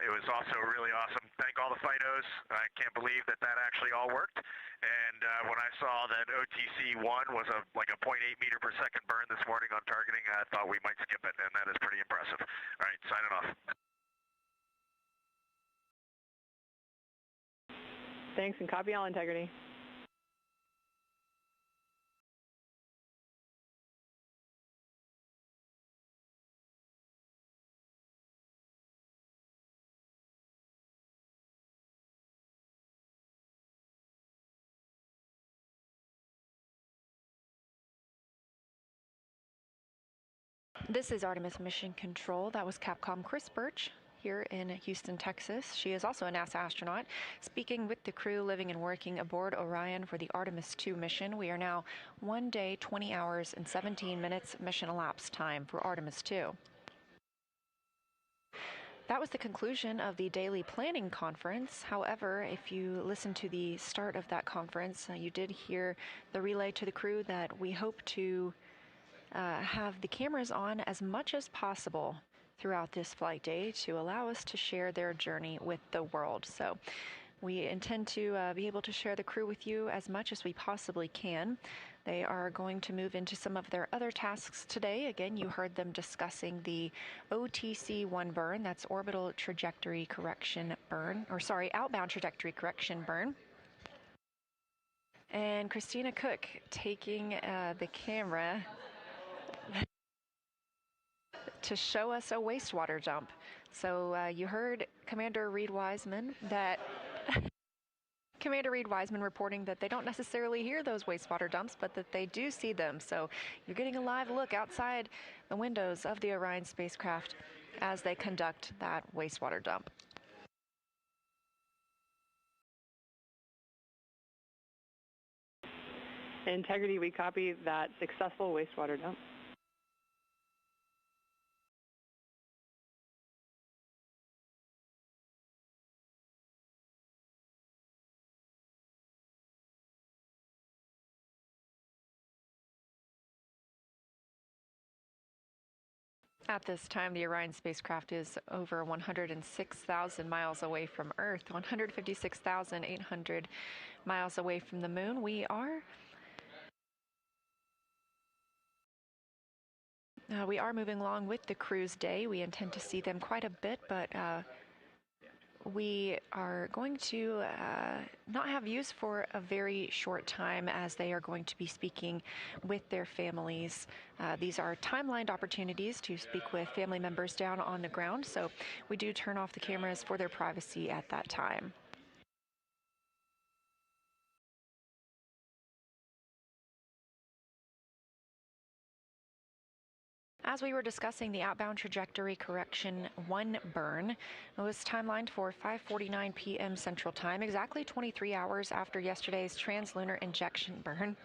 It was also really awesome. Thank all the FIDOs. I can't believe that actually all worked. And when I saw that OTC-1 was like a 0.8 meter per second burn this morning on targeting, I thought we might skip it, and that is pretty impressive. All right, signing off. Thanks, and copy all integrity. This is Artemis Mission Control. That was Capcom Chris Birch here in Houston, Texas. She is also a NASA astronaut, speaking with the crew living and working aboard Orion for the Artemis II mission. We are now 1 day, 20 hours, and 17 minutes mission elapsed time for Artemis II. That was the conclusion of the daily planning conference. However, if you listen to the start of that conference, you did hear the relay to the crew that we hope to have the cameras on as much as possible throughout this flight day to allow us to share their journey with the world. So we intend to be able to share the crew with you as much as we possibly can. They are going to move into some of their other tasks today. Again, you heard them discussing the OTC-1 burn, that's orbital trajectory correction burn, or sorry, outbound trajectory correction burn. And Christina Cook taking the camera to show us a wastewater dump. So you heard Commander Reed Wiseman reporting that they don't necessarily hear those wastewater dumps, but that they do see them. So you're getting a live look outside the windows of the Orion spacecraft as they conduct that wastewater dump. Integrity, we copy that successful wastewater dump. At this time, the Orion spacecraft is over 106,000 miles away from Earth, 156,800 miles away from the moon. We are moving along with the crew's day. We intend to see them quite a bit, but we are going to not have views for a very short time, as they are going to be speaking with their families. These are timelined opportunities to speak with family members down on the ground, so we do turn off the cameras for their privacy at that time. As we were discussing the outbound trajectory correction 1 burn, it was timelined for 5:49 p.m. Central Time, exactly 23 hours after yesterday's translunar injection burn.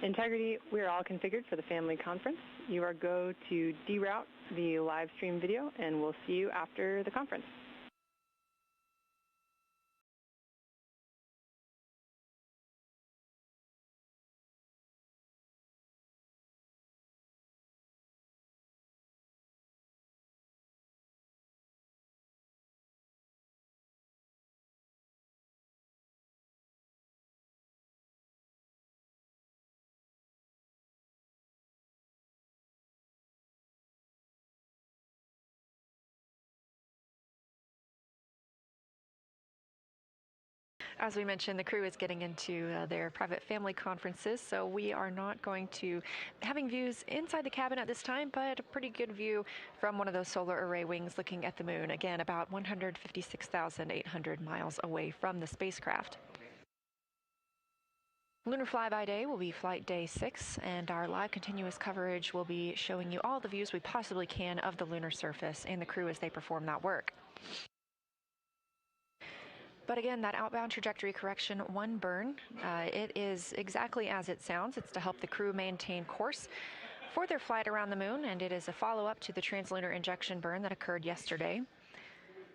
Integrity, we are all configured for the family conference. You are go to deroute the live stream video, and we'll see you after the conference. As we mentioned, the crew is getting into their private family conferences, so we are not going to having views inside the cabin at this time, but a pretty good view from one of those solar array wings looking at the moon, again, about 156,800 miles away from the spacecraft. Lunar Flyby Day will be flight day 6, and our live continuous coverage will be showing you all the views we possibly can of the lunar surface and the crew as they perform that work. But again, that outbound trajectory correction 1 burn, it is exactly as it sounds. It's to help the crew maintain course for their flight around the moon, and it is a follow-up to the translunar injection burn that occurred yesterday.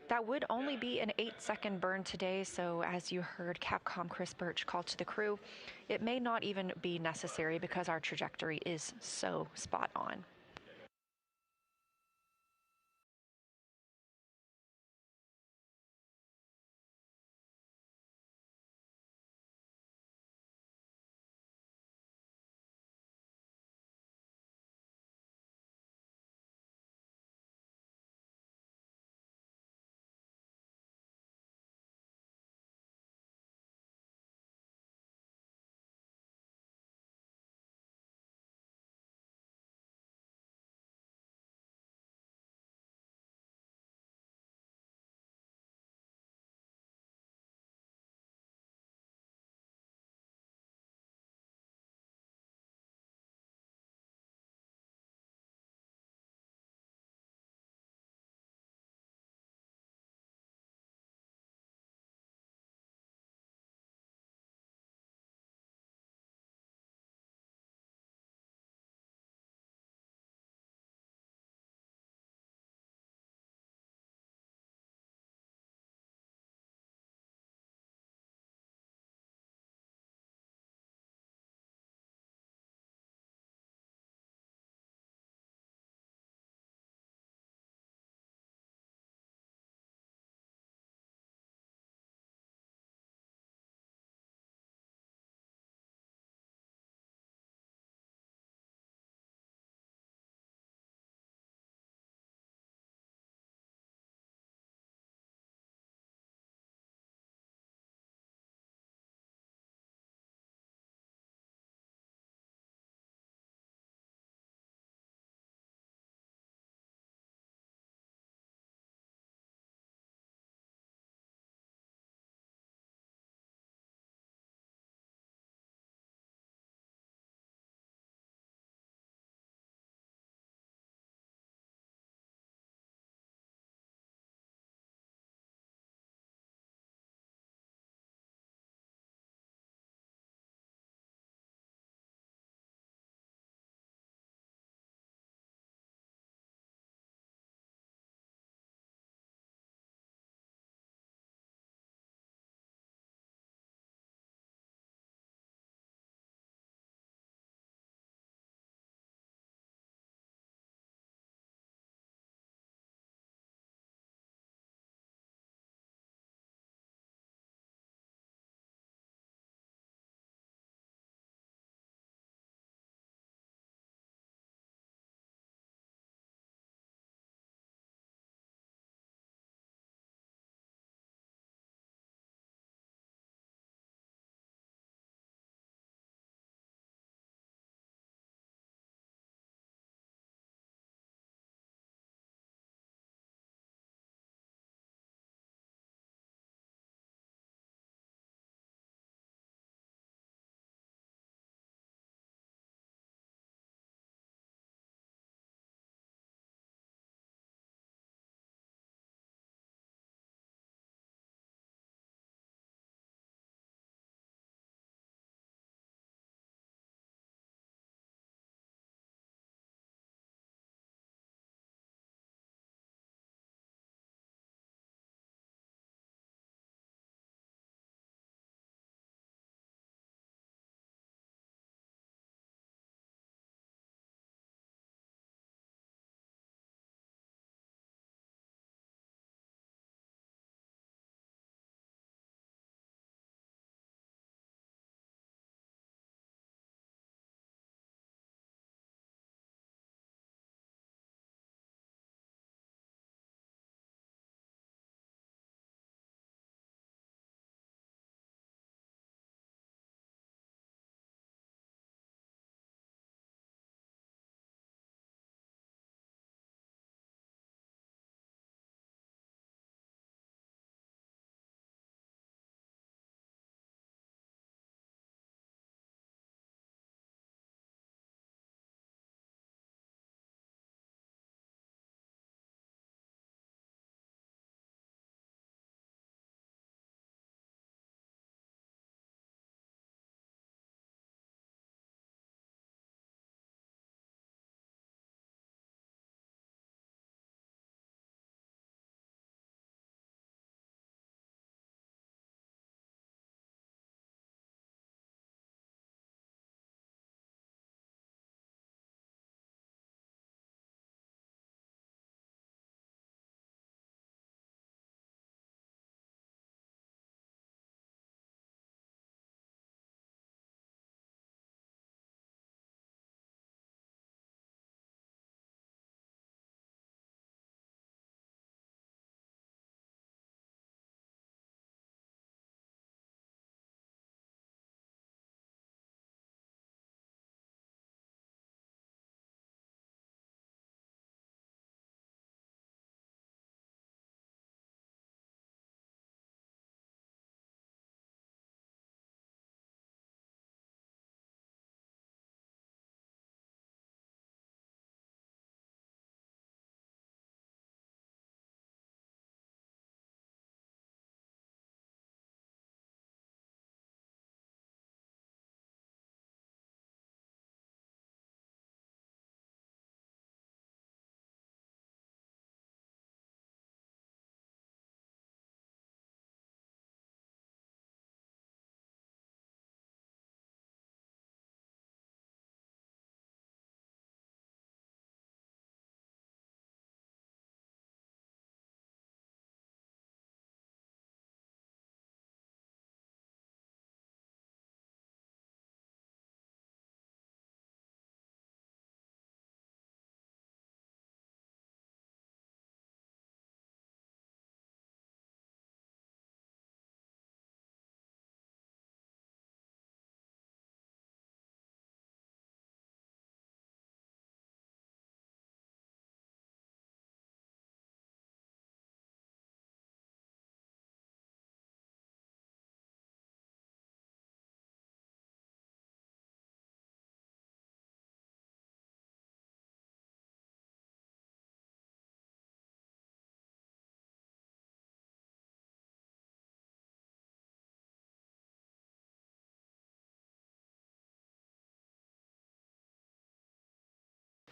That would only be an 8-second burn today, so as you heard Capcom Chris Birch call to the crew, it may not even be necessary because our trajectory is so spot on.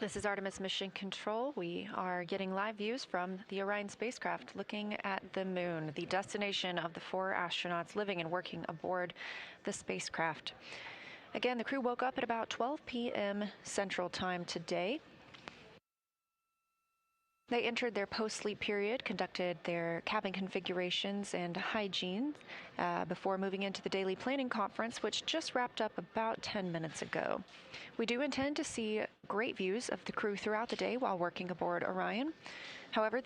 This is Artemis Mission Control. We are getting live views from the Orion spacecraft looking at the moon, the destination of the 4 astronauts living and working aboard the spacecraft. Again, the crew woke up at about 12 p.m. Central Time today. They entered their post-sleep period, conducted their cabin configurations and hygiene before moving into the daily planning conference, which just wrapped up about 10 minutes ago. We do intend to see great views of the crew throughout the day while working aboard Orion. However,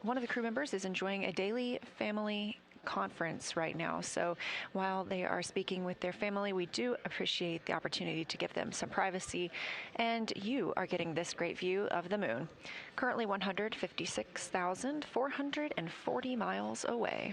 one of the crew members is enjoying a daily family conference right now. So while they are speaking with their family, we do appreciate the opportunity to give them some privacy, and you are getting this great view of the moon, currently 156,440 miles away.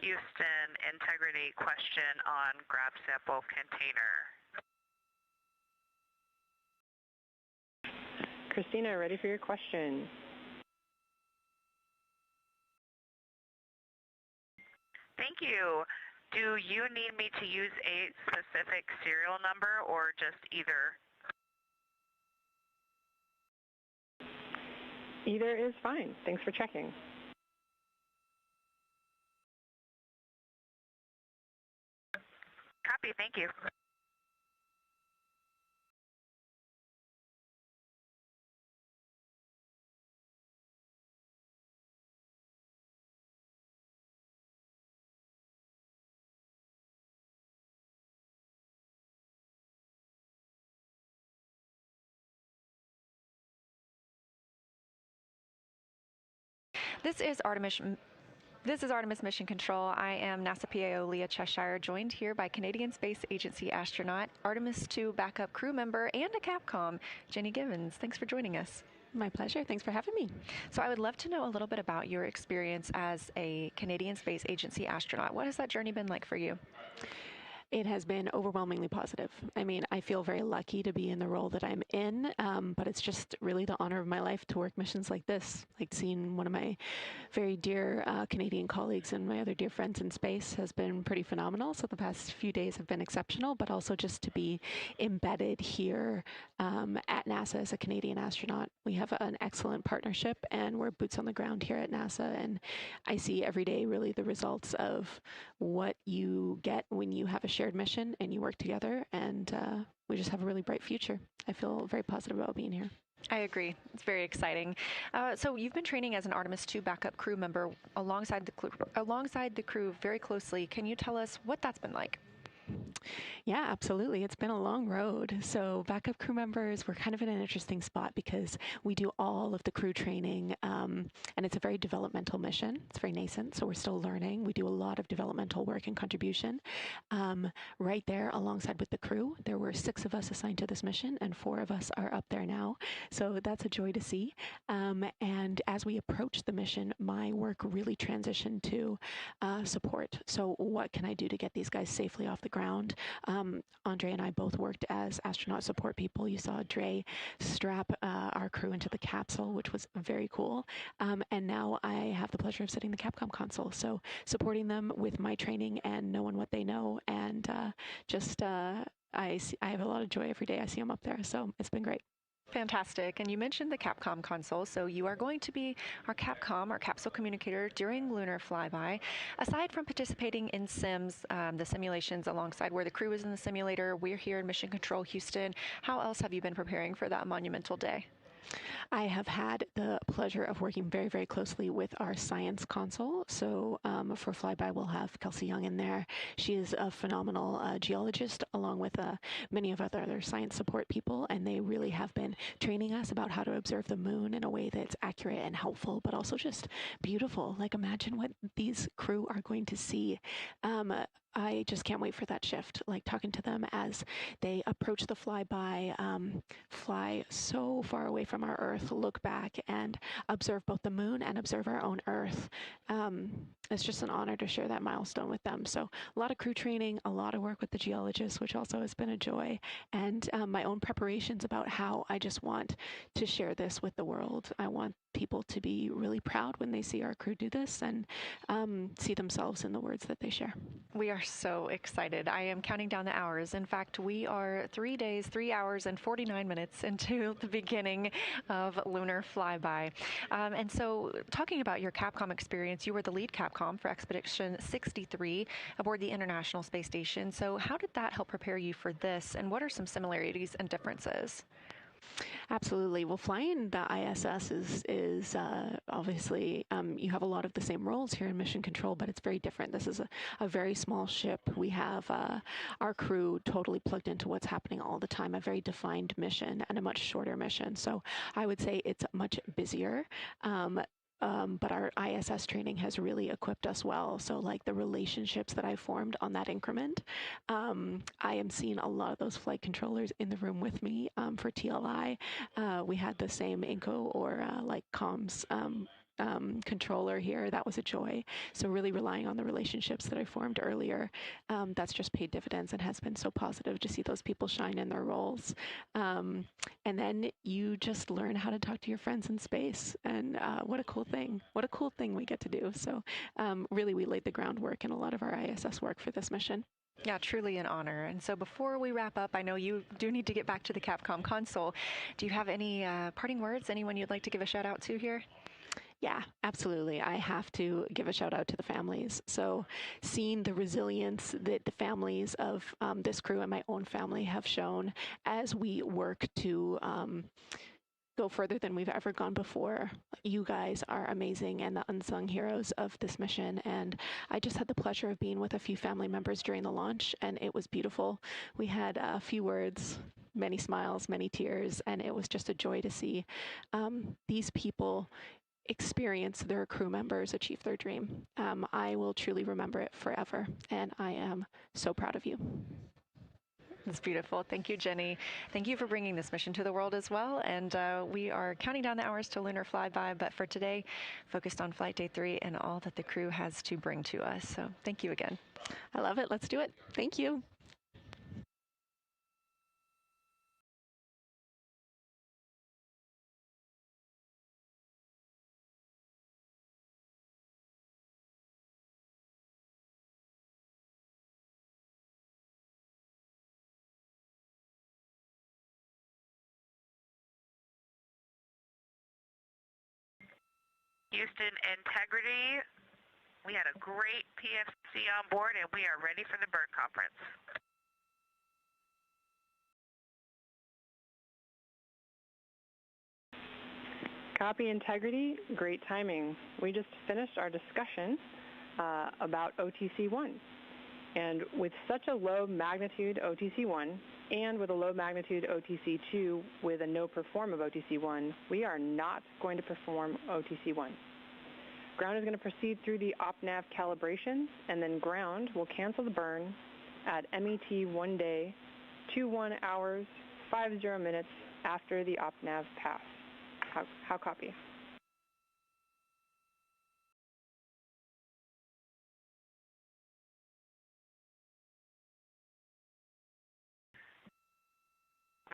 Houston, integrity question on grab sample container. Christina, ready for your question. Thank you. Do you need me to use a specific serial number or just either? Either is fine. Thanks for checking. Copy, thank you. This is Artemis Mission Control. I am NASA PAO Leah Cheshire, joined here by Canadian Space Agency astronaut, Artemis II backup crew member, and a Capcom, Jenny Givens. Thanks for joining us. My pleasure. Thanks for having me. So I would love to know a little bit about your experience as a Canadian Space Agency astronaut. What has that journey been like for you? It has been overwhelmingly positive. I mean, I feel very lucky to be in the role that I'm in, but it's just really the honor of my life to work missions like this. Like seeing one of my very dear Canadian colleagues and my other dear friends in space has been pretty phenomenal. So the past few days have been exceptional, but also just to be embedded here at NASA as a Canadian astronaut. We have an excellent partnership and we're boots on the ground here at NASA. And I see every day really the results of what you get when you have a shared mission and you work together, and we just have a really bright future. I feel very positive about being here. I agree. It's very exciting. So you've been training as an Artemis II backup crew member alongside the crew very closely. Can you tell us what that's been like? Yeah, absolutely. It's been a long road. So backup crew members, we're kind of in an interesting spot because we do all of the crew training, and it's a very developmental mission. It's very nascent, so we're still learning. We do a lot of developmental work and contribution. Right there alongside with the crew, there were 6 of us assigned to this mission, and 4 of us are up there now. So that's a joy to see. And as we approach the mission, my work really transitioned to support. So what can I do to get these guys safely off the ground? Andre and I both worked as astronaut support people. You saw Dre strap our crew into the capsule, which was very cool. And now I have the pleasure of sitting the Capcom console. So supporting them with my training and knowing what they know. And I have a lot of joy every day I see them up there. So it's been great. Fantastic. And you mentioned the Capcom console, so you are going to be our Capcom, our capsule communicator during Lunar flyby. Aside from participating in sims, the simulations alongside where the crew is in the simulator, we're here in Mission Control Houston. How else have you been preparing for that monumental day? I have had the pleasure of working very, very closely with our science console. So for flyby, we'll have Kelsey Young in there. She is a phenomenal geologist, along with many of other science support people, and they really have been training us about how to observe the moon in a way that's accurate and helpful, but also just beautiful. Like, imagine what these crew are going to see. I just can't wait for that shift, like talking to them as they approach the flyby, fly so far away from our Earth, look back and observe both the moon and observe our own Earth. It's just an honor to share that milestone with them. So a lot of crew training, a lot of work with the geologists, which also has been a joy, and my own preparations about how I just want to share this with the world. I want people to be really proud when they see our crew do this and see themselves in the words that they share. We are so excited. I am counting down the hours. In fact, we are 3 days, 3 hours, and 49 minutes into the beginning of Lunar flyby. And so talking about your Capcom experience, you were the lead Capcom for Expedition 63 aboard the International Space Station. So how did that help prepare you for this, and what are some similarities and differences? Absolutely. Well, flying the ISS is obviously, you have a lot of the same roles here in Mission Control, but it's very different. This is a very small ship. We have our crew totally plugged into what's happening all the time, a very defined mission and a much shorter mission. So I would say it's much busier. But our ISS training has really equipped us well. So like the relationships that I formed on that increment, I am seeing a lot of those flight controllers in the room with me for TLI. We had the same INCO or like comms controller here, that was a joy. So really relying on the relationships that I formed earlier, that's just paid dividends and has been so positive to see those people shine in their roles. And then you just learn how to talk to your friends in space. And what a cool thing. What a cool thing we get to do. So really, we laid the groundwork in a lot of our ISS work for this mission. Yeah, truly an honor. And so before we wrap up, I know you do need to get back to the Capcom console. Do you have any parting words? Anyone you'd like to give a shout out to here? Yeah, absolutely. I have to give a shout out to the families. So seeing the resilience that the families of this crew and my own family have shown as we work to go further than we've ever gone before. You guys are amazing and the unsung heroes of this mission. And I just had the pleasure of being with a few family members during the launch, and it was beautiful. We had a few words, many smiles, many tears, and it was just a joy to see these people experience their crew members achieve their dream. I will truly remember it forever, and I am so proud of you. That's beautiful. Thank you, Jenny. Thank you for bringing this mission to the world as well. And we are counting down the hours to lunar flyby, but for today, focused on Flight Day 3 and all that the crew has to bring to us. So thank you again. I love it. Let's do it. Thank you. Houston Integrity, we had a great PFC on board and we are ready for the bird conference. Copy Integrity, great timing. We just finished our discussion about OTC-1. And with such a low magnitude OTC-1 and with a low magnitude OTC-2 with a no perform of OTC-1, we are not going to perform OTC-1. Ground is going to proceed through the OpNav calibrations, and then ground will cancel the burn at MET 1 day, 21 hours, 50 minutes after the OpNav pass. How copy?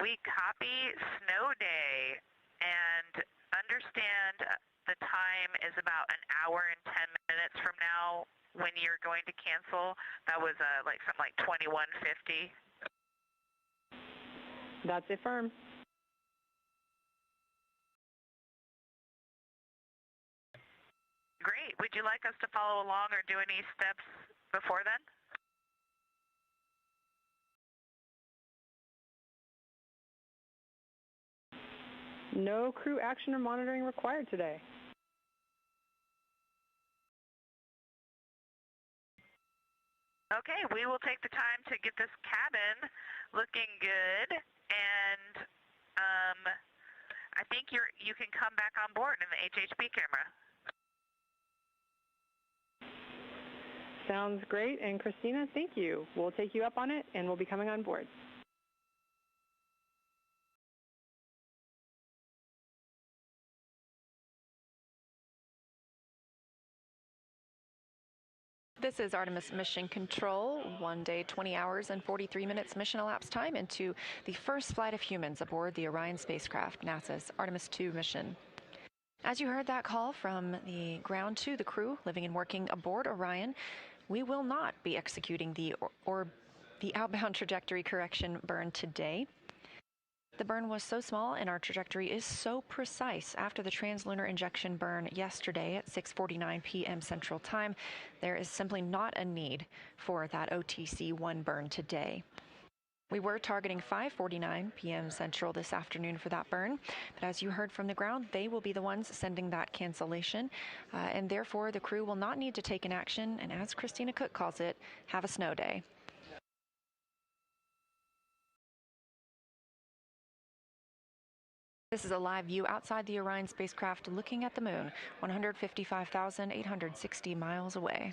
We copy snow day and understand the time is about an hour and 10 minutes from now when you're going to cancel. That was like something like 21:50. That's it, firm. Great. Would you like us to follow along or do any steps before then? No crew action or monitoring required today. Okay, we will take the time to get this cabin looking good, and I think you can come back on board in the HHP camera. Sounds great, and Christina, thank you. We'll take you up on it, and we'll be coming on board. This is Artemis Mission Control, 1 day, 20 hours and 43 minutes mission elapsed time into the first flight of humans aboard the Orion spacecraft, NASA's Artemis II mission. As you heard that call from the ground to the crew living and working aboard Orion, we will not be executing the outbound trajectory correction burn today. The burn was so small and our trajectory is so precise after the translunar injection burn yesterday at 6:49 p.m. Central Time, there is simply not a need for that OTC-1 burn today. We were targeting 5:49 p.m. Central this afternoon for that burn, but as you heard from the ground, they will be the ones sending that cancellation, and therefore the crew will not need to take an action, and as Christina Cook calls it, have a snow day. This is a live view outside the Orion spacecraft looking at the moon, 155,860 miles away.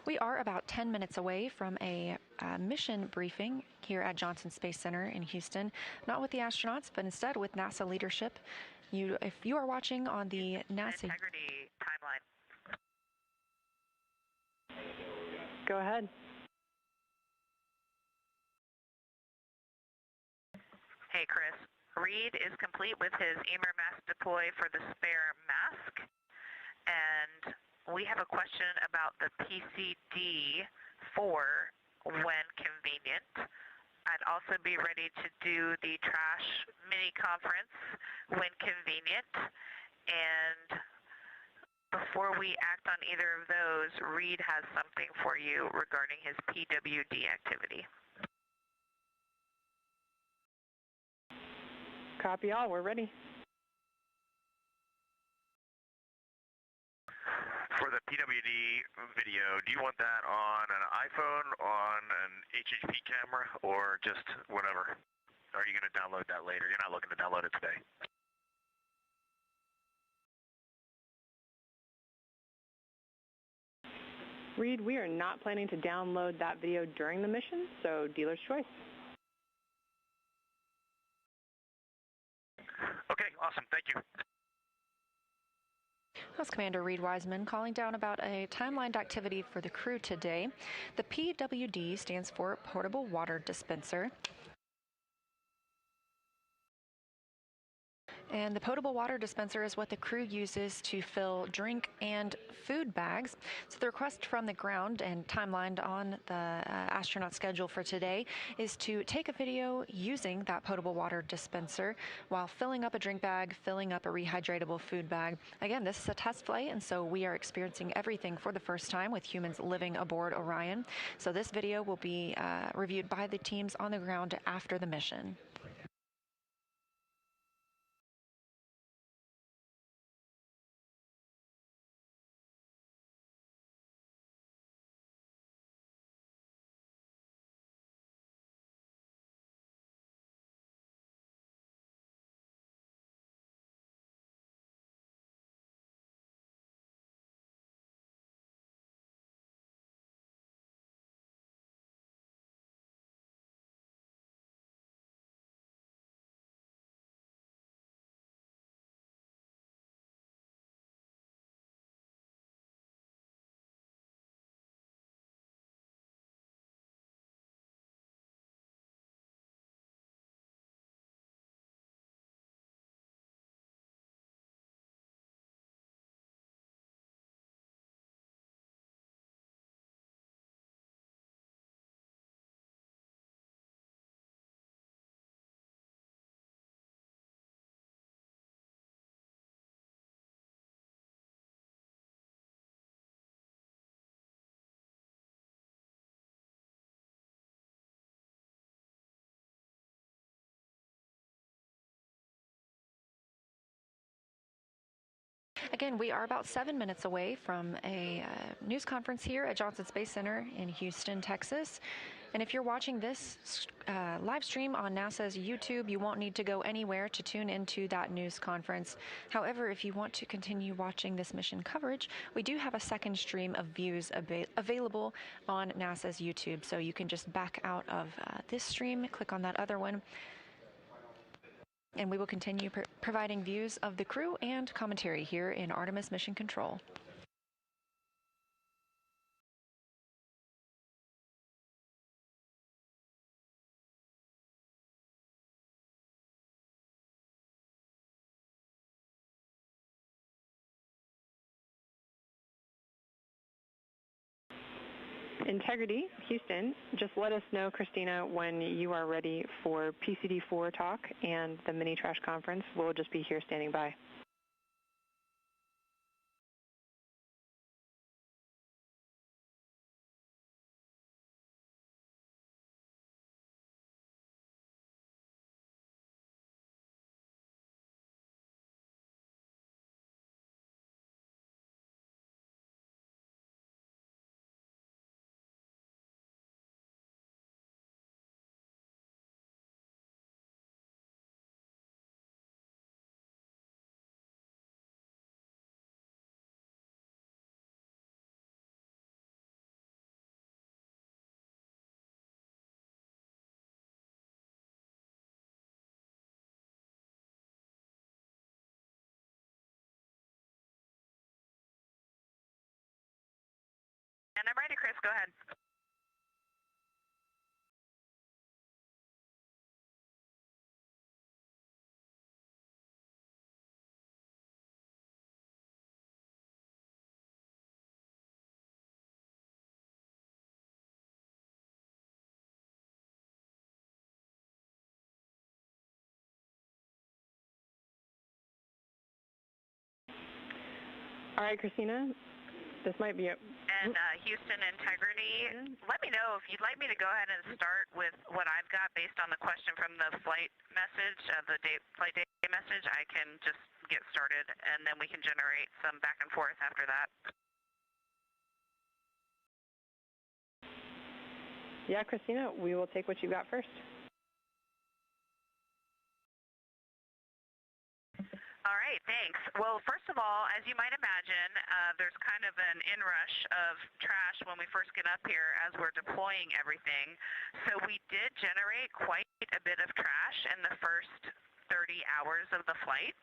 We are about 10 minutes away from a mission briefing here at Johnson Space Center in Houston, not with the astronauts, but instead with NASA leadership. If you are watching on the NASA integrity timeline. Go ahead. Hey, Chris. Reed is complete with his EMER mask deploy for the spare mask. And we have a question about the PCD-4 when convenient. I'd also be ready to do the trash mini conference when convenient. And before we act on either of those, Reed has something for you regarding his PWD activity. Copy all, we're ready. For the PWD video, do you want that on an iPhone, on an HHP camera, or just whatever? Are you going to download that later? You're not looking to download it today. Reed, we are not planning to download that video during the mission, so dealer's choice. Okay, awesome. Thank you. That's Commander Reed Wiseman calling down about a timelined activity for the crew today. The PWD stands for Portable Water Dispenser. And the potable water dispenser is what the crew uses to fill drink and food bags. So the request from the ground and timelined on the astronaut schedule for today is to take a video using that potable water dispenser while filling up a drink bag, filling up a rehydratable food bag. Again, this is a test flight, and so we are experiencing everything for the first time with humans living aboard Orion. So this video will be reviewed by the teams on the ground after the mission. Again, we are about 7 minutes away from a news conference here at Johnson Space Center in Houston, Texas. And if you're watching this live stream on NASA's YouTube, you won't need to go anywhere to tune into that news conference. However, if you want to continue watching this mission coverage, we do have a second stream of views available on NASA's YouTube. So you can just back out of this stream, click on that other one, and we will continue providing views of the crew and commentary here in Artemis Mission Control. Integrity, Houston, just let us know, Christina, when you are ready for PCD-4 talk and the mini trash conference. We'll just be here standing by. And I'm ready, Chris. Go ahead. All right, Christina, this might be it. And Houston Integrity, let me know if you'd like me to go ahead and start with what I've got based on the question from the flight message, flight day message. I can just get started, and then we can generate some back and forth after that. Yeah, Christina, we will take what you got first. All right, thanks. Well, first of all, as you might imagine, there's kind of an inrush of trash when we first get up here as we're deploying everything. So we did generate quite a bit of trash in the first 30 hours of the flight.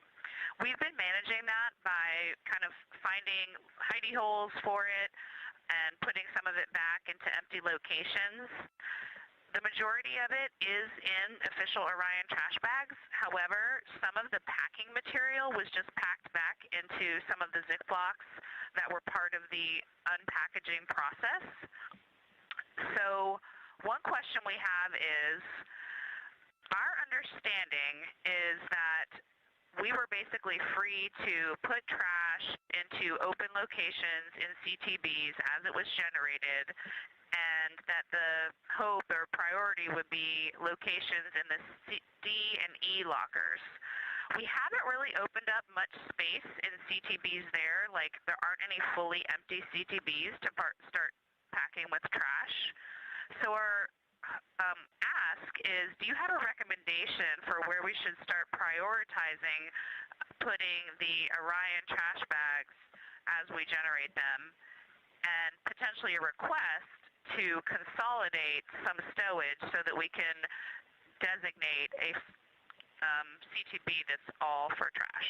We've been managing that by kind of finding hidey holes for it and putting some of it back into empty locations. The majority of it is in official Orion trash bags. However, some of the packing material was just packed back into some of the Ziplocs that were part of the unpackaging process. So one question we have is, our understanding is that we were basically free to put trash into open locations in CTBs as it was generated, and that the hope or priority would be locations in the D and E lockers. We haven't really opened up much space in CTBs there, like there aren't any fully empty CTBs to start packing with trash. So our ask is, do you have a recommendation for where we should start prioritizing putting the Orion trash bags as we generate them, and potentially a request to consolidate some stowage so that we can designate a CTB that's all for trash?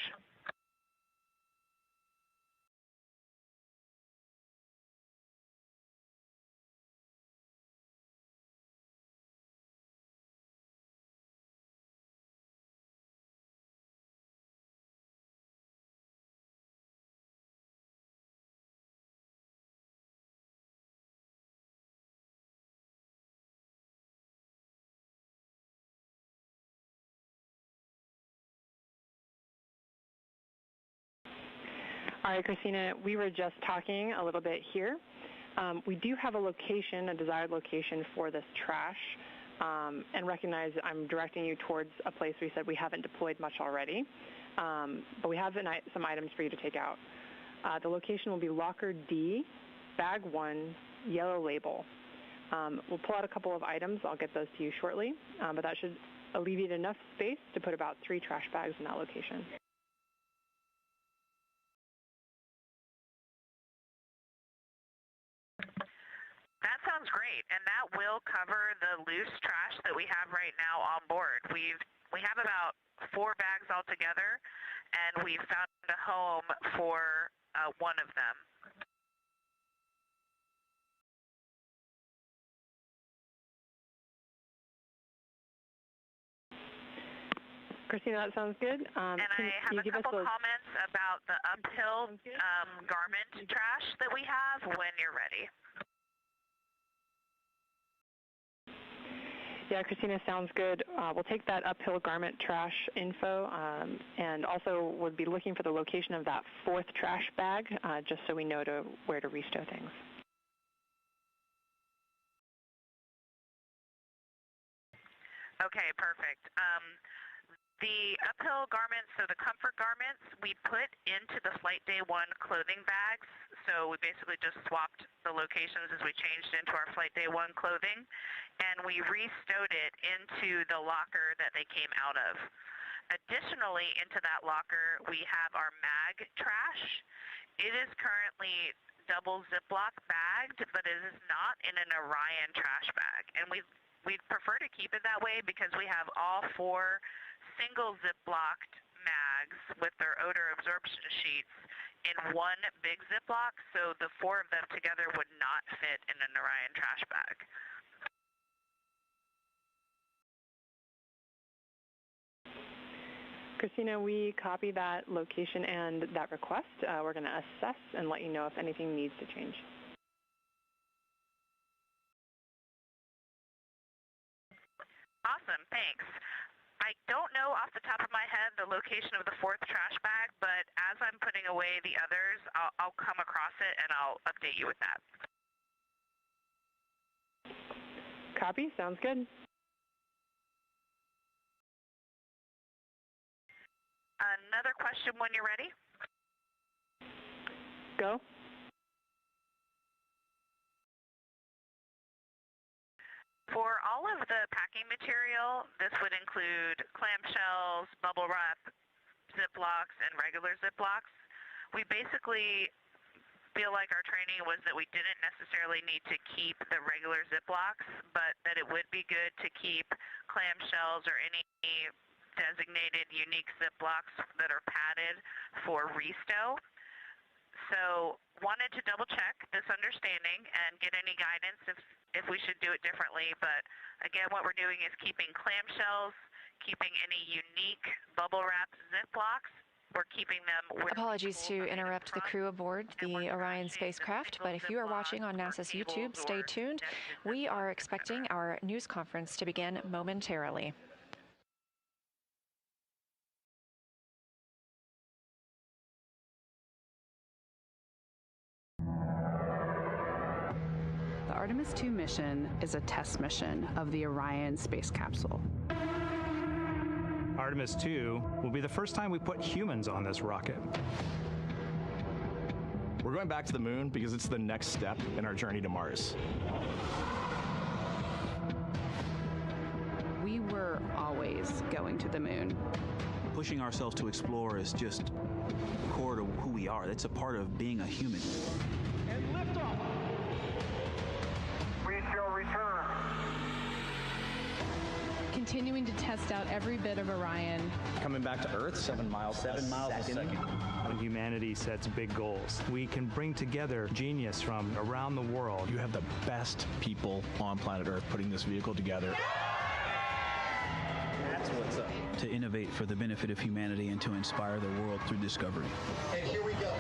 All right, Christina, we were just talking a little bit here. We do have a location, a desired location for this trash, and recognize I'm directing you towards a place we said we haven't deployed much already, but we have some items for you to take out. The location will be Locker D, Bag 1, Yellow Label. We'll pull out a couple of items. I'll get those to you shortly, but that should alleviate enough space to put about 3 trash bags in that location. That sounds great, and that will cover the loose trash that we have right now on board. We have about 4 bags altogether, and we've found a home for one of them. Christina, that sounds good. And I have a couple comments about the uphill garment trash that we have when you're ready. Yeah, Christina, sounds good. We'll take that uphill garment trash info, and also would be looking for the location of that 4th trash bag, just so we know where to restow things. Okay, perfect. The uphill garments, so the comfort garments, we put into the Flight Day 1 clothing bags. So we basically just swapped the locations as we changed into our Flight Day 1 clothing, and we restowed it into the locker that they came out of. Additionally, into that locker, we have our mag trash. It is currently double Ziploc bagged, but it is not in an Orion trash bag. And we'd prefer to keep it that way because we have all 4 single Ziplocked mags with their odor absorption sheets in one big Ziploc, so the 4 of them together would not fit in an Orion trash bag. Christina, we copy that location and that request. We're going to assess and let you know if anything needs to change. Awesome, thanks. I don't know off the top of my head the location of the 4th trash bag, but as I'm putting away the others, I'll come across it and I'll update you with that. Copy, sounds good. Another question when you're ready. Go. For all of the packing material, this would include clamshells, bubble wrap, Ziplocs, and regular Ziplocs. We basically feel like our training was that we didn't necessarily need to keep the regular Ziplocs, but that it would be good to keep clamshells or any designated unique Ziplocs that are padded for restow. So wanted to double check this understanding and get any guidance if we should do it differently. But again, what we're doing is keeping clamshells, keeping any unique bubble wrap Ziplocs. We're keeping them. Apologies to interrupt the crew aboard the Orion spacecraft, but if you are watching on NASA's YouTube, stay tuned. We are expecting our news conference to begin momentarily. The Artemis II mission is a test mission of the Orion space capsule. Artemis II will be the first time we put humans on this rocket. We're going back to the moon because it's the next step in our journey to Mars. We were always going to the moon. Pushing ourselves to explore is just core to who we are. That's a part of being a human. And liftoff. We shall return. Continuing to test out every bit of Orion. Coming back to Earth, 7 miles a second. When humanity sets big goals, we can bring together genius from around the world. You have the best people on planet Earth putting this vehicle together. That's what's up. To innovate for the benefit of humanity and to inspire the world through discovery. And here we go.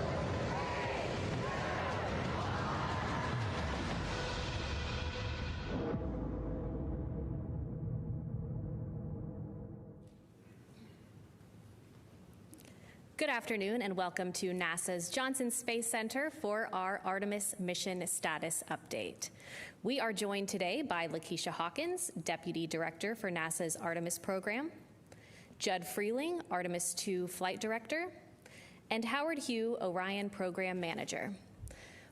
Good afternoon and welcome to NASA's Johnson Space Center for our Artemis mission status update. We are joined today by Lakeisha Hawkins, Deputy Director for NASA's Artemis program, Judd Freeling, Artemis II Flight Director, and Howard Hugh, Orion Program Manager.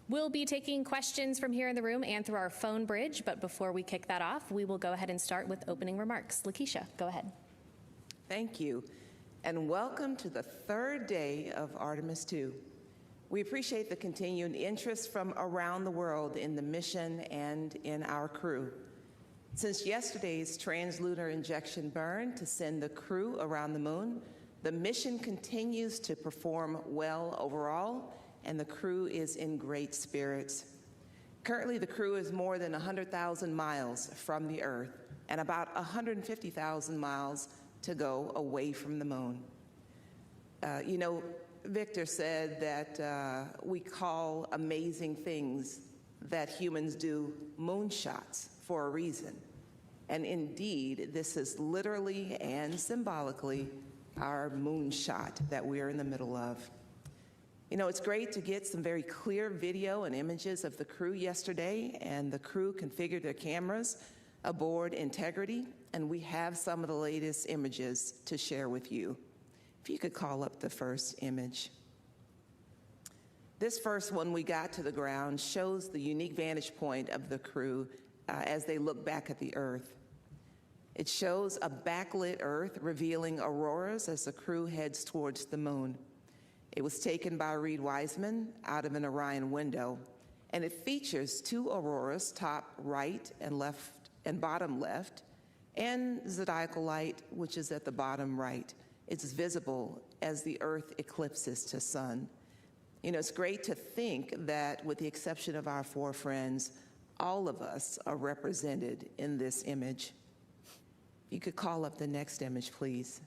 We'll be taking questions from here in the room and through our phone bridge, but before we kick that off, we will go ahead and start with opening remarks. Lakeisha, go ahead. Thank you. And welcome to the 3rd day of Artemis II. We appreciate the continued interest from around the world in the mission and in our crew. Since yesterday's translunar injection burn to send the crew around the moon, the mission continues to perform well overall, and the crew is in great spirits. Currently, the crew is more than 100,000 miles from the Earth and about 150,000 miles to go away from the moon. You know, Victor said that we call amazing things that humans do moonshots for a reason. And indeed, this is literally and symbolically our moonshot that we're in the middle of. You know, it's great to get some very clear video and images of the crew yesterday, and the crew configured their cameras aboard Integrity, and we have some of the latest images to share with you. If you could call up the first image. This first one we got to the ground shows the unique vantage point of the crew as they look back at the Earth. It shows a backlit Earth revealing auroras as the crew heads towards the moon. It was taken by Reed Wiseman out of an Orion window, and it features 2 auroras, top right and left and bottom left, and zodiacal light, which is at the bottom right. It's visible as the Earth eclipses to sun. You know, it's great to think that with the exception of our four friends, all of us are represented in this image. You could call up the next image, please.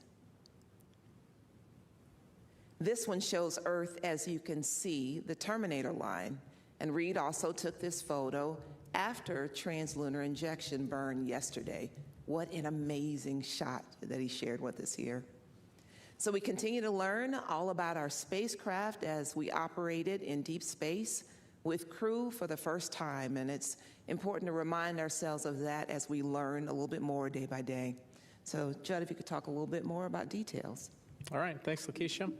This one shows Earth, as you can see, the Terminator line. And Reed also took this photo after translunar injection burn yesterday. What an amazing shot that he shared with us here. So we continue to learn all about our spacecraft as we operated in deep space with crew for the first time. And it's important to remind ourselves of that as we learn a little bit more day by day. So Judd, if you could talk a little bit more about details. All right, thanks, Lakeisha.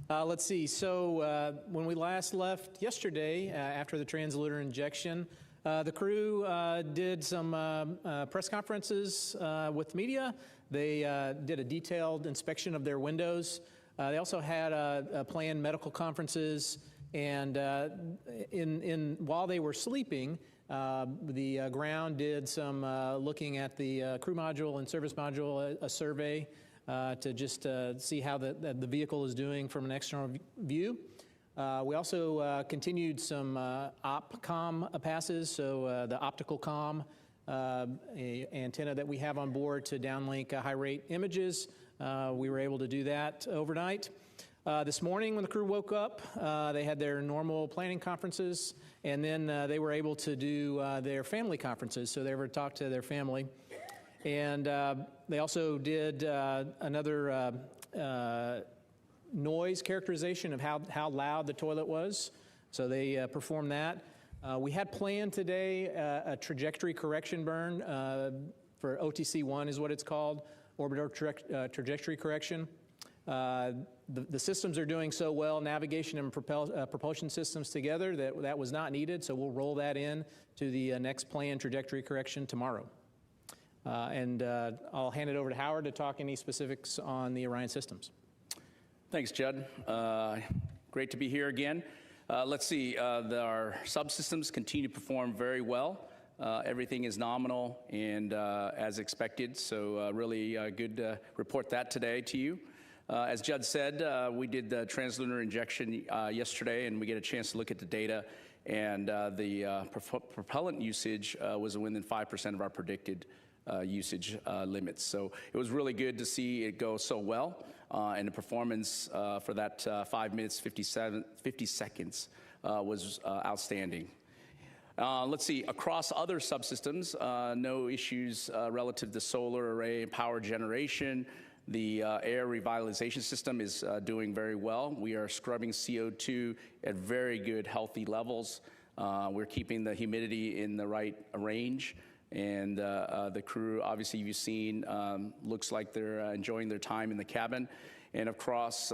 Let's see, so when we last left yesterday after the translunar injection, the crew did some press conferences with media. They did a detailed inspection of their windows. They also had planned medical conferences, and while they were sleeping, the ground did some looking at the crew module and service module, a survey to just see how the vehicle is doing from an external view. We also continued some OpComm passes, so the optical comm antenna that we have on board to downlink high-rate images. We were able to do that overnight. This morning when the crew woke up, they had their normal planning conferences, and then they were able to do their family conferences, so they were to talk to their family. And they also did another noise characterization of how loud the toilet was. So they performed that. We had planned today a trajectory correction burn for OTC-1 is what it's called, orbital trajectory correction. The systems are doing so well, navigation and propulsion systems together, that was not needed, so we'll roll that in to the next planned trajectory correction tomorrow. And I'll hand it over to Howard to talk any specifics on the Orion systems. Thanks, Judd. Great to be here again. Let's see, our subsystems continue to perform very well. Everything is nominal and as expected, so really good to report that today to you. As Judd said, we did the translunar injection yesterday, and we get a chance to look at the data, and the propellant usage was within 5% of our predicted usage limits. So it was really good to see it go so well, and the performance for that 5 minutes, 50 seconds was outstanding. Let's see, across other subsystems, no issues relative to solar array and power generation. The air revitalization system is doing very well. We are scrubbing CO2 at very good, healthy levels. We're keeping the humidity in the right range. And the crew, obviously you've seen, looks like they're enjoying their time in the cabin. And across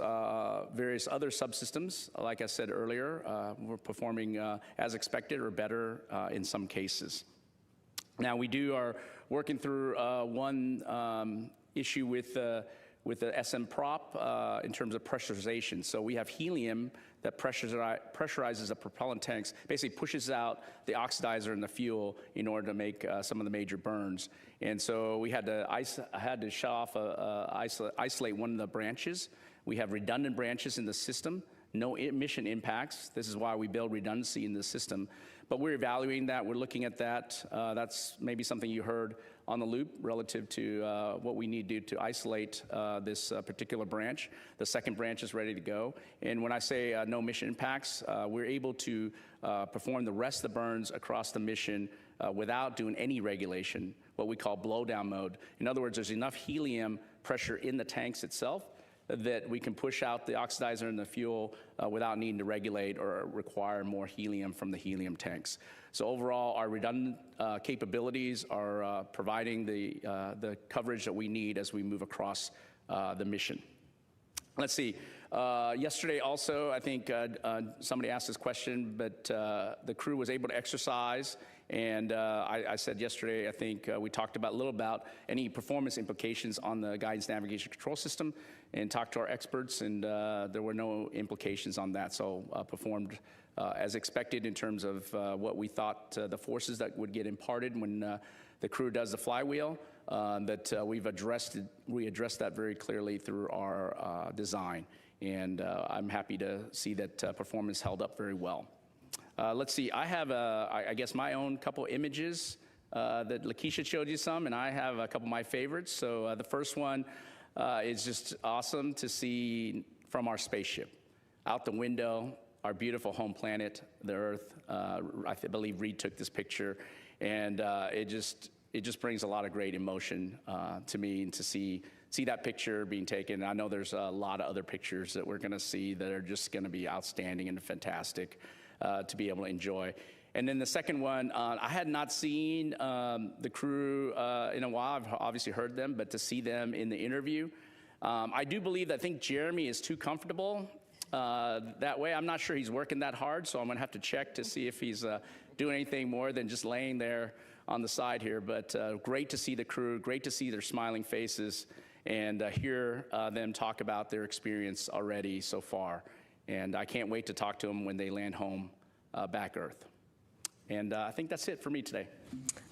various other subsystems, like I said earlier, we're performing as expected or better in some cases. Now we are working through one issue with the SM prop in terms of pressurization. So we have helium that pressurizes the propellant tanks, basically pushes out the oxidizer and the fuel in order to make some of the major burns. And so we had to shut off, isolate one of the branches. We have redundant branches in the system, no emission impacts. This is why we build redundancy in the system. But we're evaluating that, we're looking at that. That's maybe something you heard on the loop relative to what we need to do to isolate this particular branch. The second branch is ready to go. And when I say no mission impacts, we're able to perform the rest of the burns across the mission without doing any regulation, what we call blowdown mode. In other words, there's enough helium pressure in the tanks itself that we can push out the oxidizer and the fuel without needing to regulate or require more helium from the helium tanks. So overall, our redundant capabilities are providing the coverage that we need as we move across the mission. Let's see. Yesterday also, I think somebody asked this question, but the crew was able to exercise. And I said yesterday, I think we talked a little about any performance implications on the guidance navigation control system and talked to our experts, and there were no implications on that. So performed as expected in terms of what we thought the forces that would get imparted when the crew does the flywheel, that we addressed that very clearly through our design. and I'm happy to see that performance held up very well. Let's see, I have, I guess, my own couple images that Lakeisha showed you some, and I have a couple of my favorites. So the first one is just awesome to see from our spaceship. Out the window, our beautiful home planet, the Earth. I believe Reed took this picture, and it just brings a lot of great emotion to me, and to see that picture being taken. I know there's a lot of other pictures that we're going to see that are just going to be outstanding and fantastic to be able to enjoy. And then the second one, I had not seen the crew in a while. I've obviously heard them, but to see them in the interview, I do believe that I think Jeremy is too comfortable that way. I'm not sure he's working that hard, so I'm going to have to check to see if he's doing anything more than just laying there on the side here. But great to see the crew, great to see their smiling faces, and hear them talk about their experience already so far. And I can't wait to talk to them when they land home back Earth. And I think that's it for me today.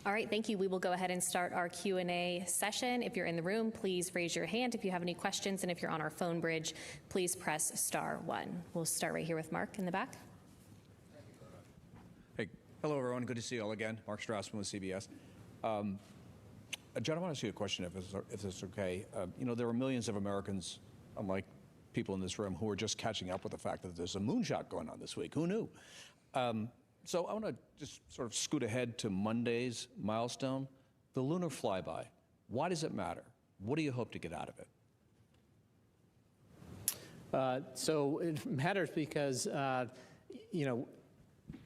All right, thank you. We will go ahead and start our Q&A session. If you're in the room, please raise your hand if you have any questions. And if you're on our phone bridge, please press *1. We'll start right here with Mark in the back. Hey, hello everyone. Good to see you all again. Mark Strassman with CBS. John, I want to ask you a question, if it's okay. You know, there are millions of Americans, unlike people in this room, who are just catching up with the fact that there's a moonshot going on this week. Who knew? So I want to just sort of scoot ahead to Monday's milestone, the lunar flyby. Why does it matter? What do you hope to get out of it? So it matters because, you know,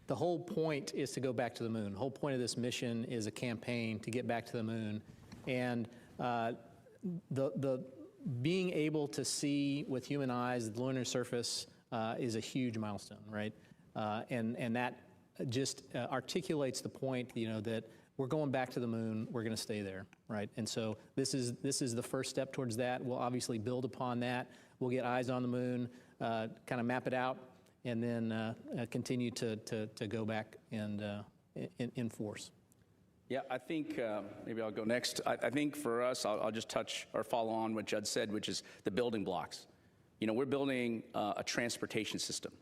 the whole point is to go back to the moon. The whole point of this mission is a campaign to get back to the moon. And the being able to see with human eyes the lunar surface is a huge milestone, right? And that just articulates the point, you know, that we're going back to the moon, we're going to stay there, right? And so this is the first step towards that. We'll obviously build upon that. We'll get eyes on the moon, kind of map it out, and then continue to go back and in force. Yeah, I think maybe I'll go next. I think for us, I'll just touch or follow on what Judd said, which is the building blocks. You know, we're building a transportation system.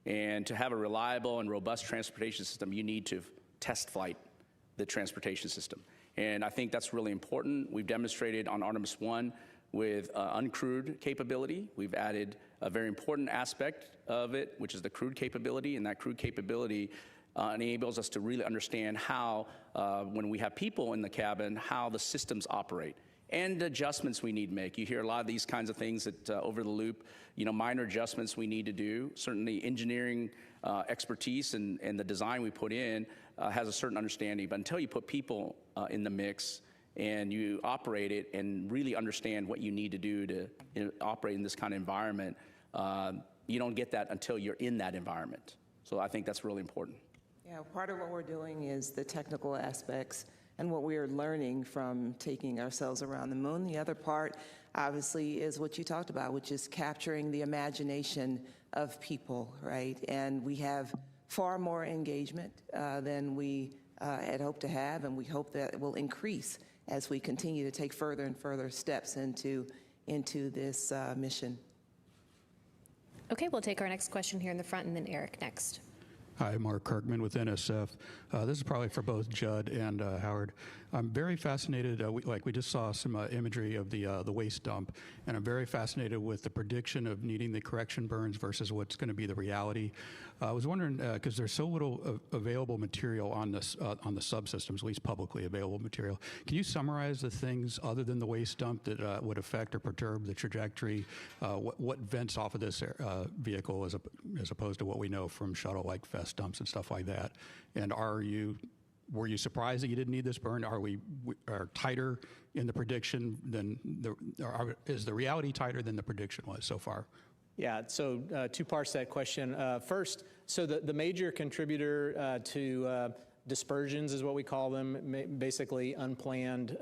And to have a reliable and robust transportation system, you need to test flight the transportation system. And I think that's really important. We've demonstrated on Artemis I with uncrewed capability. We've added a very important aspect of it, which is the crewed capability. And that crewed capability enables us to really understand how, when we have people in the cabin, how the systems operate and adjustments we need to make. You hear a lot of these kinds of things that over the loop, you know, minor adjustments we need to do. Certainly engineering expertise and the design we put in has a certain understanding, but until you put people in the mix and you operate it and really understand what you need to do to operate in this kind of environment, you don't get that until you're in that environment. So I think that's really important. Yeah, part of what we're doing is the technical aspects and what we are learning from taking ourselves around the moon. The other part, obviously, is what you talked about, which is capturing the imagination of people, right? And we have far more engagement than we had hoped to have, and we hope that will increase as we continue to take further and further steps into this mission. Okay, we'll take our next question here in the front, and then Eric next. Hi, Mark Kirkman with NSF. This is probably for both Judd and Howard. I'm very fascinated, we just saw some imagery of the waste dump, and I'm very fascinated with the prediction of needing the correction burns versus what's going to be the reality. I was wondering, because there's so little available material on the subsystems, at least publicly available material. Can you summarize the things other than the waste dump that would affect or perturb the trajectory? What vents off of this vehicle as opposed to what we know from shuttle like fest dumps and stuff like that? And were you surprised that you didn't need this burn? Are we tighter in the prediction than is the reality tighter than the prediction was so far? Yeah, so two parts to that question. First, so the major contributor to dispersions is what we call them, basically unplanned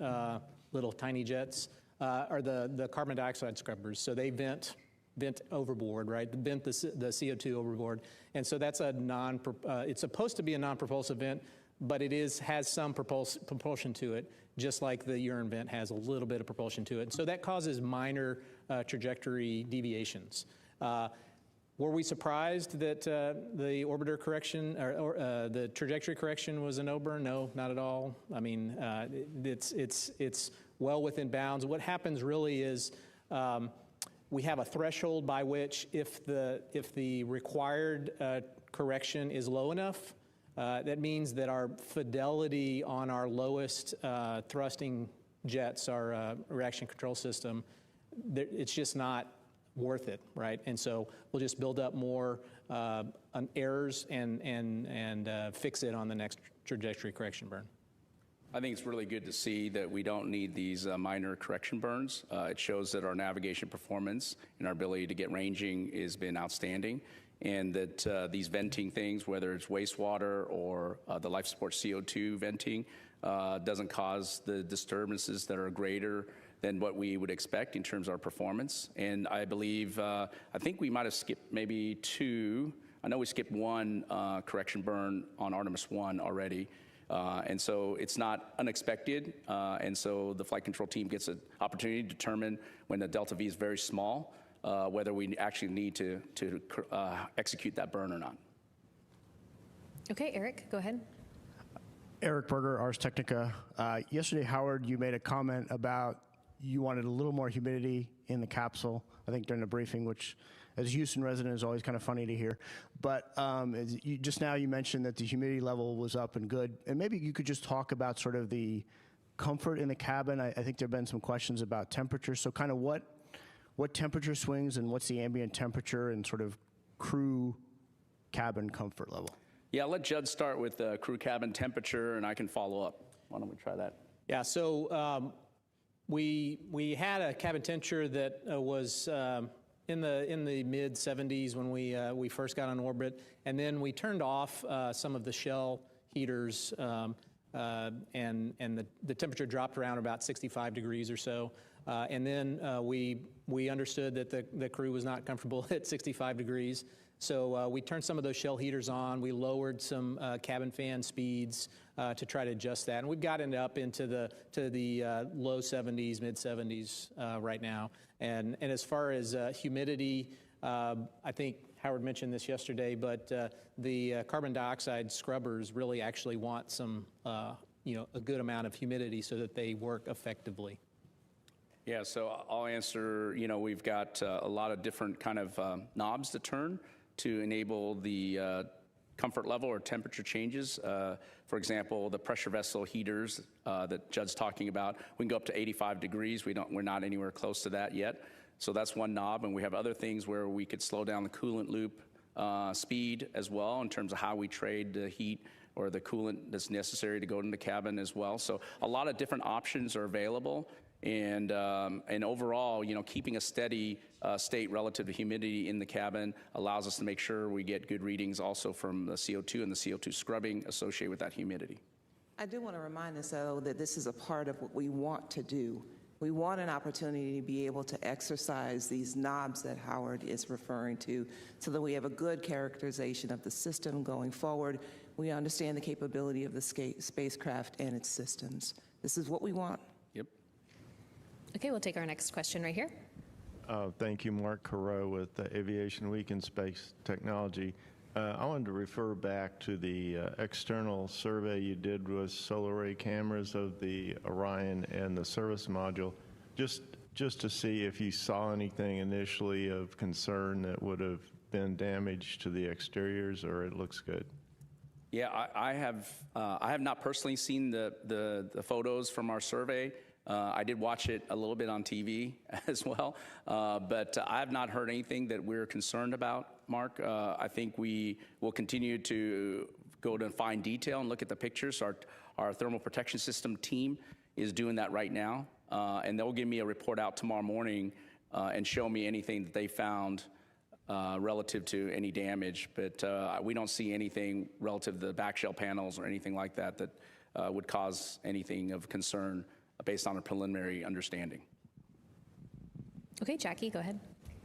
little tiny jets, are the carbon dioxide scrubbers. So they vent overboard, right? Vent the CO2 overboard. And so that's it's supposed to be a non-propulsive vent, but it has some propulsion to it, just like the urine vent has a little bit of propulsion to it. So that causes minor trajectory deviations. Were we surprised that the orbiter correction or the trajectory correction was a no-burn? No, not at all. I mean, it's well within bounds. What happens really is we have a threshold by which if the required correction is low enough, that means that our fidelity on our lowest thrusting jets, our reaction control system, it's just not worth it, right? And so we'll just build up more errors and fix it on the next trajectory correction burn. I think it's really good to see that we don't need these minor correction burns. It shows that our navigation performance and our ability to get ranging has been outstanding, and that these venting things, whether it's wastewater or the life support CO2 venting, doesn't cause the disturbances that are greater than what we would expect in terms of our performance. And I believe, I think we might have skipped maybe 2. I know we skipped 1 correction burn on Artemis I already. And so it's not unexpected. And so the flight control team gets an opportunity to determine when the delta V is very small, whether we actually need to execute that burn or not. Okay, Eric, go ahead. Eric Berger, Ars Technica. Yesterday, Howard, you made a comment about you wanted a little more humidity in the capsule, I think during the briefing, which as a Houston resident is always kind of funny to hear. But just now you mentioned that the humidity level was up and good. And maybe you could just talk about sort of the comfort in the cabin. I think there have been some questions about temperature. So kind of what temperature swings and what's the ambient temperature and sort of crew cabin comfort level? Yeah, I'll let Judd start with the crew cabin temperature, and I can follow up. Why don't we try that? Yeah, so we had a cabin temperature that was in the mid 70s when we first got on orbit, and then we turned off some of the shell heaters, and the temperature dropped around about 65 degrees or so, and then we understood that the crew was not comfortable at 65 degrees. So we turned some of those shell heaters on. We lowered some cabin fan speeds to try to adjust that, and we've gotten up into the low 70s, mid 70s right now. And as far as humidity, I think Howard mentioned this yesterday, but the carbon dioxide scrubbers really actually want some a good amount of humidity so that they work effectively. Yeah, so I'll answer. We've got a lot of different kind of knobs to turn to enable the comfort level or temperature changes. For example, the pressure vessel heaters that Judd's talking about, we can go up to 85 degrees. We're not anywhere close to that yet. So that's one knob, and we have other things where we could slow down the coolant loop speed as well in terms of how we trade the heat or the coolant that's necessary to go into the cabin as well. So a lot of different options are available. And overall, keeping a steady state relative to humidity in the cabin allows us to make sure we get good readings also from the CO2 and the CO2 scrubbing associated with that humidity. I do want to remind us, though, that this is a part of what we want to do. We want an opportunity to be able to exercise these knobs that Howard is referring to so that we have a good characterization of the system going forward. We understand the capability of the spacecraft and its systems. This is what we want. Okay, we'll take our next question right here. Thank you, Mark Carreau with Aviation Week in Space Technology. I wanted to refer back to the external survey you did with solar array cameras of the Orion and the service module, just to see if you saw anything initially of concern that would have been damage to the exteriors, or it looks good. Yeah, I have not personally seen the photos from our survey. I did watch it a little bit on TV as well, but I have not heard anything that we're concerned about, Mark. I think we will continue to go to fine detail and look at the pictures. Our thermal protection system team is doing that right now, and they'll give me a report out tomorrow morning and show me anything that they found relative to any damage. But we don't see anything relative to the back shell panels or anything like that that would cause anything of concern based on a preliminary understanding. Okay, Jackie, go ahead.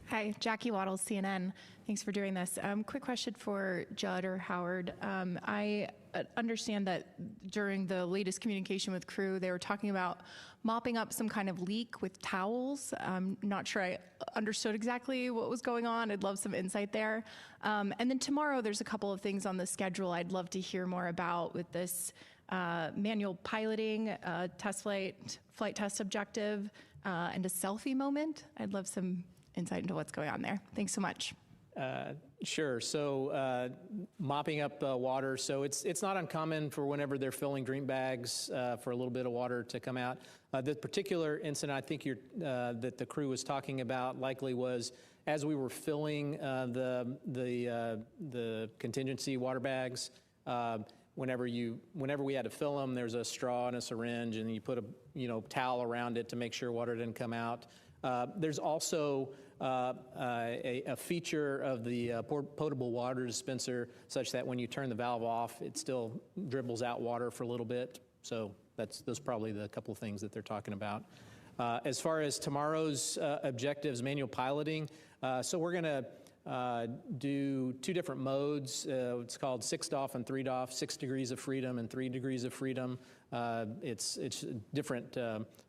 Hi, Jackie Waddles, CNN. Thanks for doing this. Quick question for Judd or Howard. I understand that during the latest communication with crew, they were talking about mopping up some kind of leak with towels. I'm not sure I understood exactly what was going on. I'd love some insight there. And then tomorrow, there's a couple of things on the schedule I'd love to hear more about with this manual piloting, test flight test objective, and a selfie moment. I'd love some insight into what's going on there. Thanks so much. Sure. So mopping up water. So it's not uncommon for whenever they're filling drink bags for a little bit of water to come out. The particular incident I think that the crew was talking about likely was as we were filling the contingency water bags. Whenever we had to fill them, there's a straw and a syringe, and you put a towel around it to make sure water didn't come out. There's also a feature of the potable water dispenser such that when you turn the valve off, it still dribbles out water for a little bit. So those are probably the couple of things that they're talking about. As far as tomorrow's objectives, manual piloting, so we're going to do 2 different modes. It's called 6DOF and 3DOF, 6 degrees of freedom and 3 degrees of freedom. It's different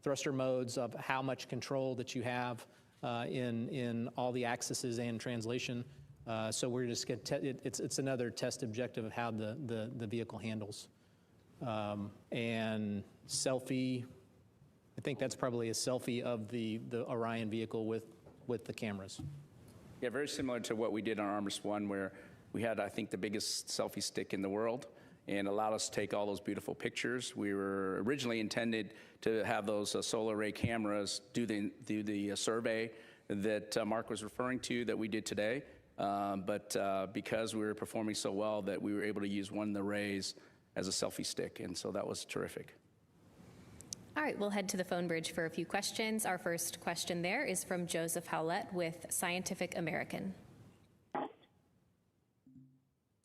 thruster modes of how much control that you have in all the axes and translation. So we're just going to it's another test objective of how the vehicle handles. And selfie, I think that's probably a selfie of the Orion vehicle with the cameras. Yeah, very similar to what we did on Artemis I, where we had, I think, the biggest selfie stick in the world and allowed us to take all those beautiful pictures. We were originally intended to have those solar array cameras do the survey that Mark was referring to that we did today. But because we were performing so well that we were able to use one of the arrays as a selfie stick, and so that was terrific. All right, we'll head to the phone bridge for a few questions. Our first question there is from Joseph Howlett with Scientific American.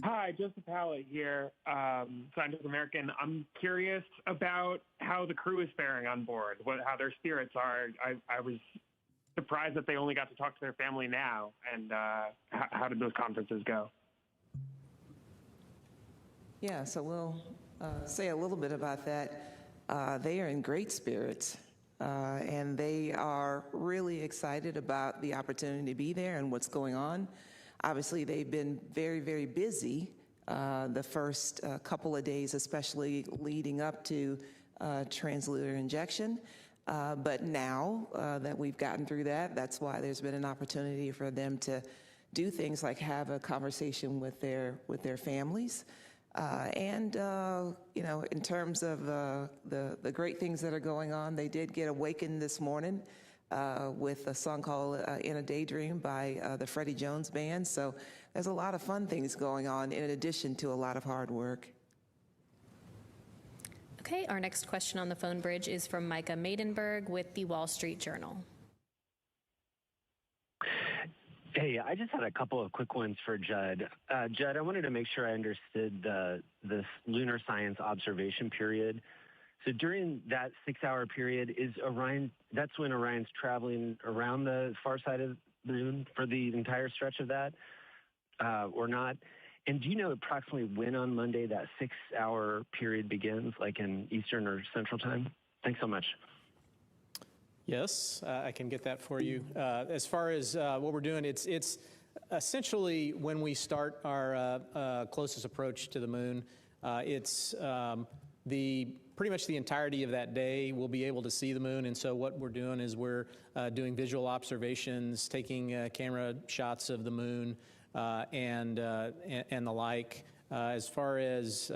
Hi, Joseph Howlett here, Scientific American. I'm curious about how the crew is faring on board, how their spirits are. I was surprised that they only got to talk to their family now, and how did those conferences go? Yeah, so we'll say a little bit about that. They are in great spirits, and they are really excited about the opportunity to be there and what's going on. Obviously, they've been very, very busy the first couple of days, especially leading up to translunar injection. But now that we've gotten through that, that's why there's been an opportunity for them to do things like have a conversation with their families. And in terms of the great things that are going on, they did get awakened this morning with a song called In a Daydream by the Freddie Jones Band. So there's a lot of fun things going on in addition to a lot of hard work. Okay, our next question on the phone bridge is from Micah Maidenberg with the Wall Street Journal. Hey, I just had a couple of quick ones for Judd. Judd, I wanted to make sure I understood this lunar science observation period. So during that 6-hour period, that's when Orion's traveling around the far side of the moon for the entire stretch of that, or not? And do you know approximately when on Monday that 6-hour period begins, like in Eastern or Central Time? Thanks so much. Yes, I can get that for you. As far as what we're doing, it's essentially when we start our closest approach to the moon. It's pretty much the entirety of that day we'll be able to see the moon, and so what we're doing is we're doing visual observations, taking camera shots of the moon and the like. As far as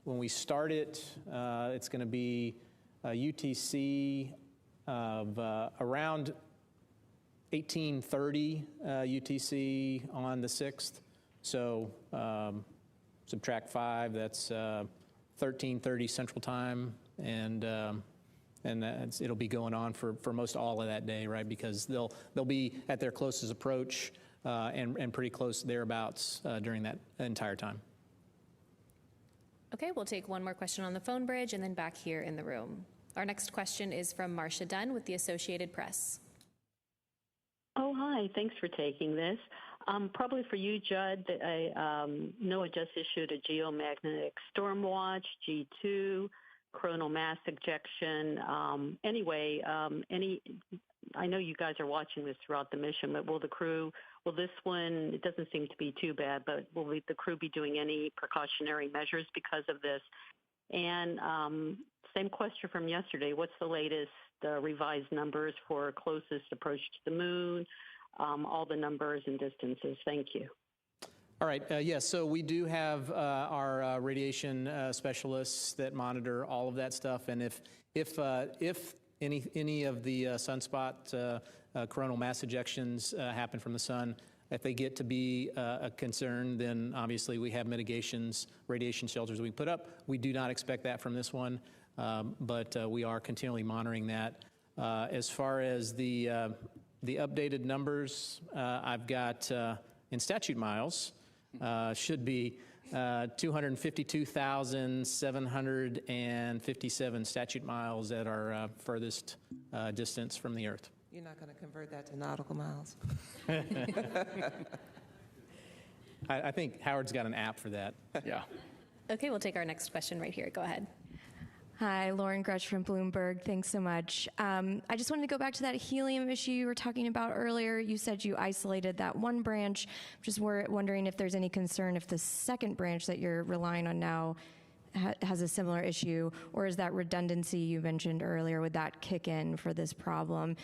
when we start it, it's going to be UTC of around 1830 UTC on the 6th. So subtract 5, that's 1330 Central Time, and it'll be going on for most all of that day, right? Because they'll be at their closest approach and pretty close thereabouts during that entire time. Okay, we'll take one more question on the phone bridge and then back here in the room. Our next question is from Marcia Dunn with the Associated Press. Oh, hi. Thanks for taking this. Probably for you, Judd, NOAA just issued a geomagnetic storm watch, G2, coronal mass ejection. I know you guys are watching this throughout the mission, but will this one, it doesn't seem to be too bad, but will the crew be doing any precautionary measures because of this? And same question from yesterday, what's the latest revised numbers for closest approach to the moon, all the numbers and distances? Thank you. All right, yes, so we do have our radiation specialists that monitor all of that stuff, and if any of the sunspot coronal mass ejections happen from the sun, if they get to be a concern, then obviously we have mitigations, radiation shelters we put up. We do not expect that from this one, but we are continually monitoring that. As far as the updated numbers, I've got in statute miles, should be 252,757 statute miles at our furthest distance from the Earth. You're not going to convert that to nautical miles? I think Howard's got an app for that. Yeah. Okay, we'll take our next question right here. Go ahead. Hi, Lauren Grutch from Bloomberg. Thanks so much. I just wanted to go back to that helium issue you were talking about earlier. You said you isolated that one branch. Just wondering if there's any concern if the second branch that you're relying on now has a similar issue, or is that redundancy you mentioned earlier, would that kick in for this problem?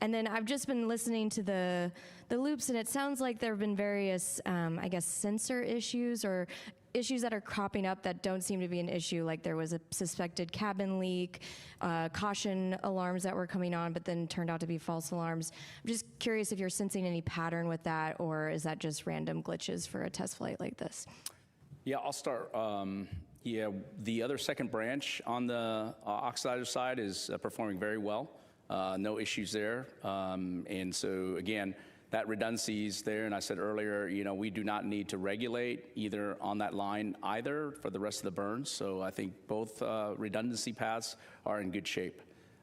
And then I've just been listening to the loops, and it sounds like there have been various, I guess, sensor issues or issues that are cropping up that don't seem to be an issue, like there was a suspected cabin leak, caution alarms that were coming on, but then turned out to be false alarms. I'm just curious if you're sensing any pattern with that, or is that just random glitches for a test flight like this? Yeah, I'll start. Yeah, the other second branch on the oxidizer side is performing very well. No issues there. And so, again, that redundancy is there, and I said earlier, we do not need to regulate either on that line either for the rest of the burns. So I think both redundancy paths are in good shape.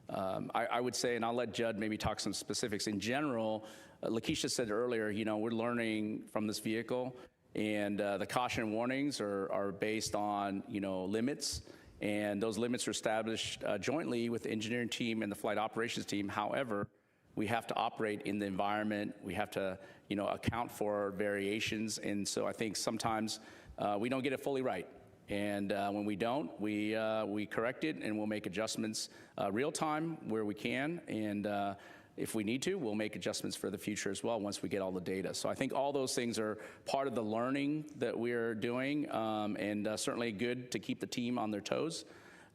I would say, and I'll let Judd maybe talk some specifics. In general, Lakeisha said earlier, we're learning from this vehicle, and the caution warnings are based on limits, and those limits are established jointly with the engineering team and the flight operations team. However, we have to operate in the environment. We have to, account for variations. And so I think sometimes we don't get it fully right. And when we don't, we correct it, and we'll make adjustments real time where we can. And if we need to, we'll make adjustments for the future as well once we get all the data. So I think all those things are part of the learning that we're doing, and certainly good to keep the team on their toes.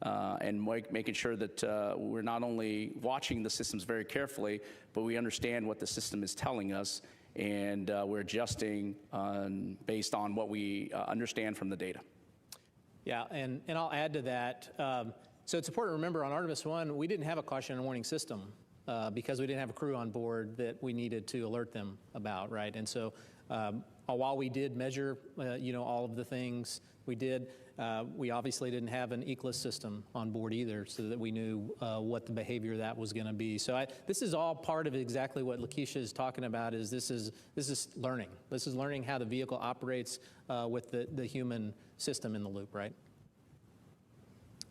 And making sure that we're not only watching the systems very carefully, but we understand what the system is telling us, and we're adjusting based on what we understand from the data. Yeah, and I'll add to that. So it's important to remember on Artemis I, we didn't have a caution and warning system because we didn't have a crew on board that we needed to alert them about, right? And so while we did measure, all of the things we did, we obviously didn't have an ECLIS system on board either, so that we knew what the behavior of that was going to be. So this is all part of exactly what Lakeisha is talking about. This is learning. This is learning how the vehicle operates with the human system in the loop, right?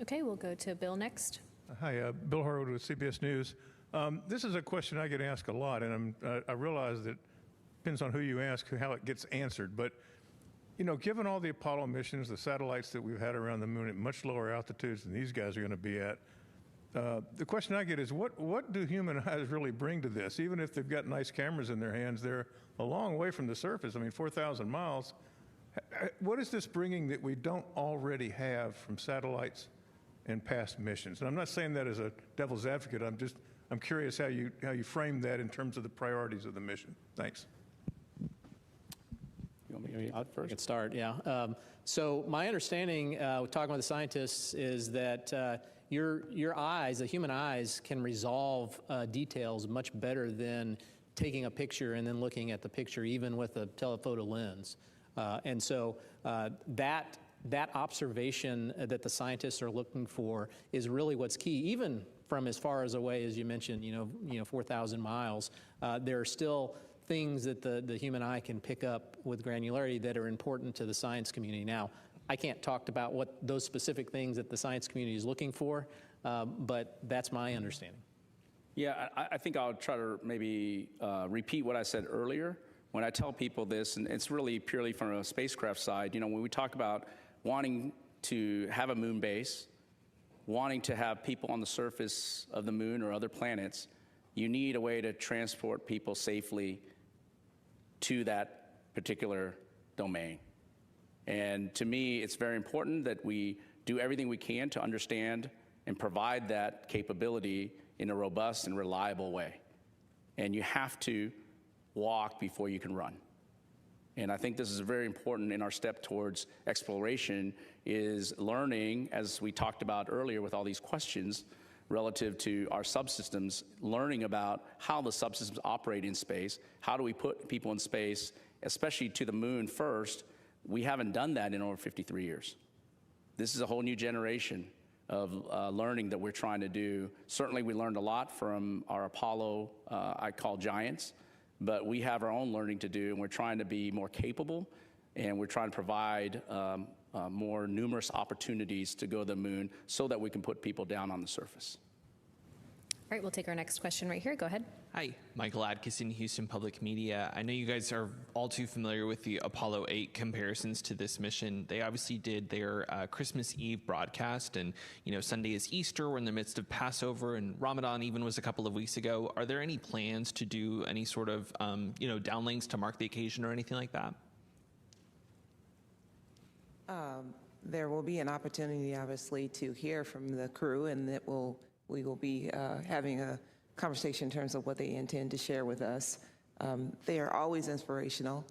Okay, we'll go to Bill next. Hi, Bill Harwood with CBS News. This is a question I get asked a lot, and I realize that it depends on who you ask how it gets answered, but given all the Apollo missions, the satellites that we've had around the moon at much lower altitudes than these guys are going to be at, the question I get is, what do human eyes really bring to this? Even if they've got nice cameras in their hands, they're a long way from the surface. I mean, 4,000 miles. What is this bringing that we don't already have from satellites and past missions? And I'm not saying that as a devil's advocate. I'm curious how you frame that in terms of the priorities of the mission. Thanks. I can start, yeah. So my understanding, talking with the scientists, is that your eyes, the human eyes, can resolve details much better than taking a picture and then looking at the picture, even with a telephoto lens. And so that observation that the scientists are looking for is really what's key, even from as far as away as you mentioned, 4,000 miles. There are still things that the human eye can pick up with granularity that are important to the science community. Now, I can't talk about what those specific things that the science community is looking for, but that's my understanding. Yeah, I think I'll try to maybe repeat what I said earlier. When I tell people this, and it's really purely from a spacecraft side, when we talk about wanting to have a moon base, wanting to have people on the surface of the moon or other planets, you need a way to transport people safely to that particular domain. And to me, it's very important that we do everything we can to understand and provide that capability in a robust and reliable way. And you have to walk before you can run. And I think this is very important in our step towards exploration, is learning, as we talked about earlier with all these questions relative to our subsystems, learning about how the subsystems operate in space. How do we put people in space, especially to the moon first? We haven't done that in over 53 years. This is a whole new generation of learning that we're trying to do. Certainly we learned a lot from our Apollo, I call giants, but we have our own learning to do, and we're trying to be more capable, and we're trying to provide more numerous opportunities to go to the moon so that we can put people down on the surface. All right, we'll take our next question right here. Go ahead. Hi, Michael Adkison, Houston Public Media. I know you guys are all too familiar with the Apollo 8 comparisons to this mission. They obviously did their Christmas Eve broadcast, and Sunday is Easter. We're in the midst of Passover, and Ramadan even was a couple of weeks ago. Are there any plans to do any sort of downlinks to mark the occasion or anything like that? There will be an opportunity, obviously, to hear from the crew, and we will be having a conversation in terms of what they intend to share with us. They are always inspirational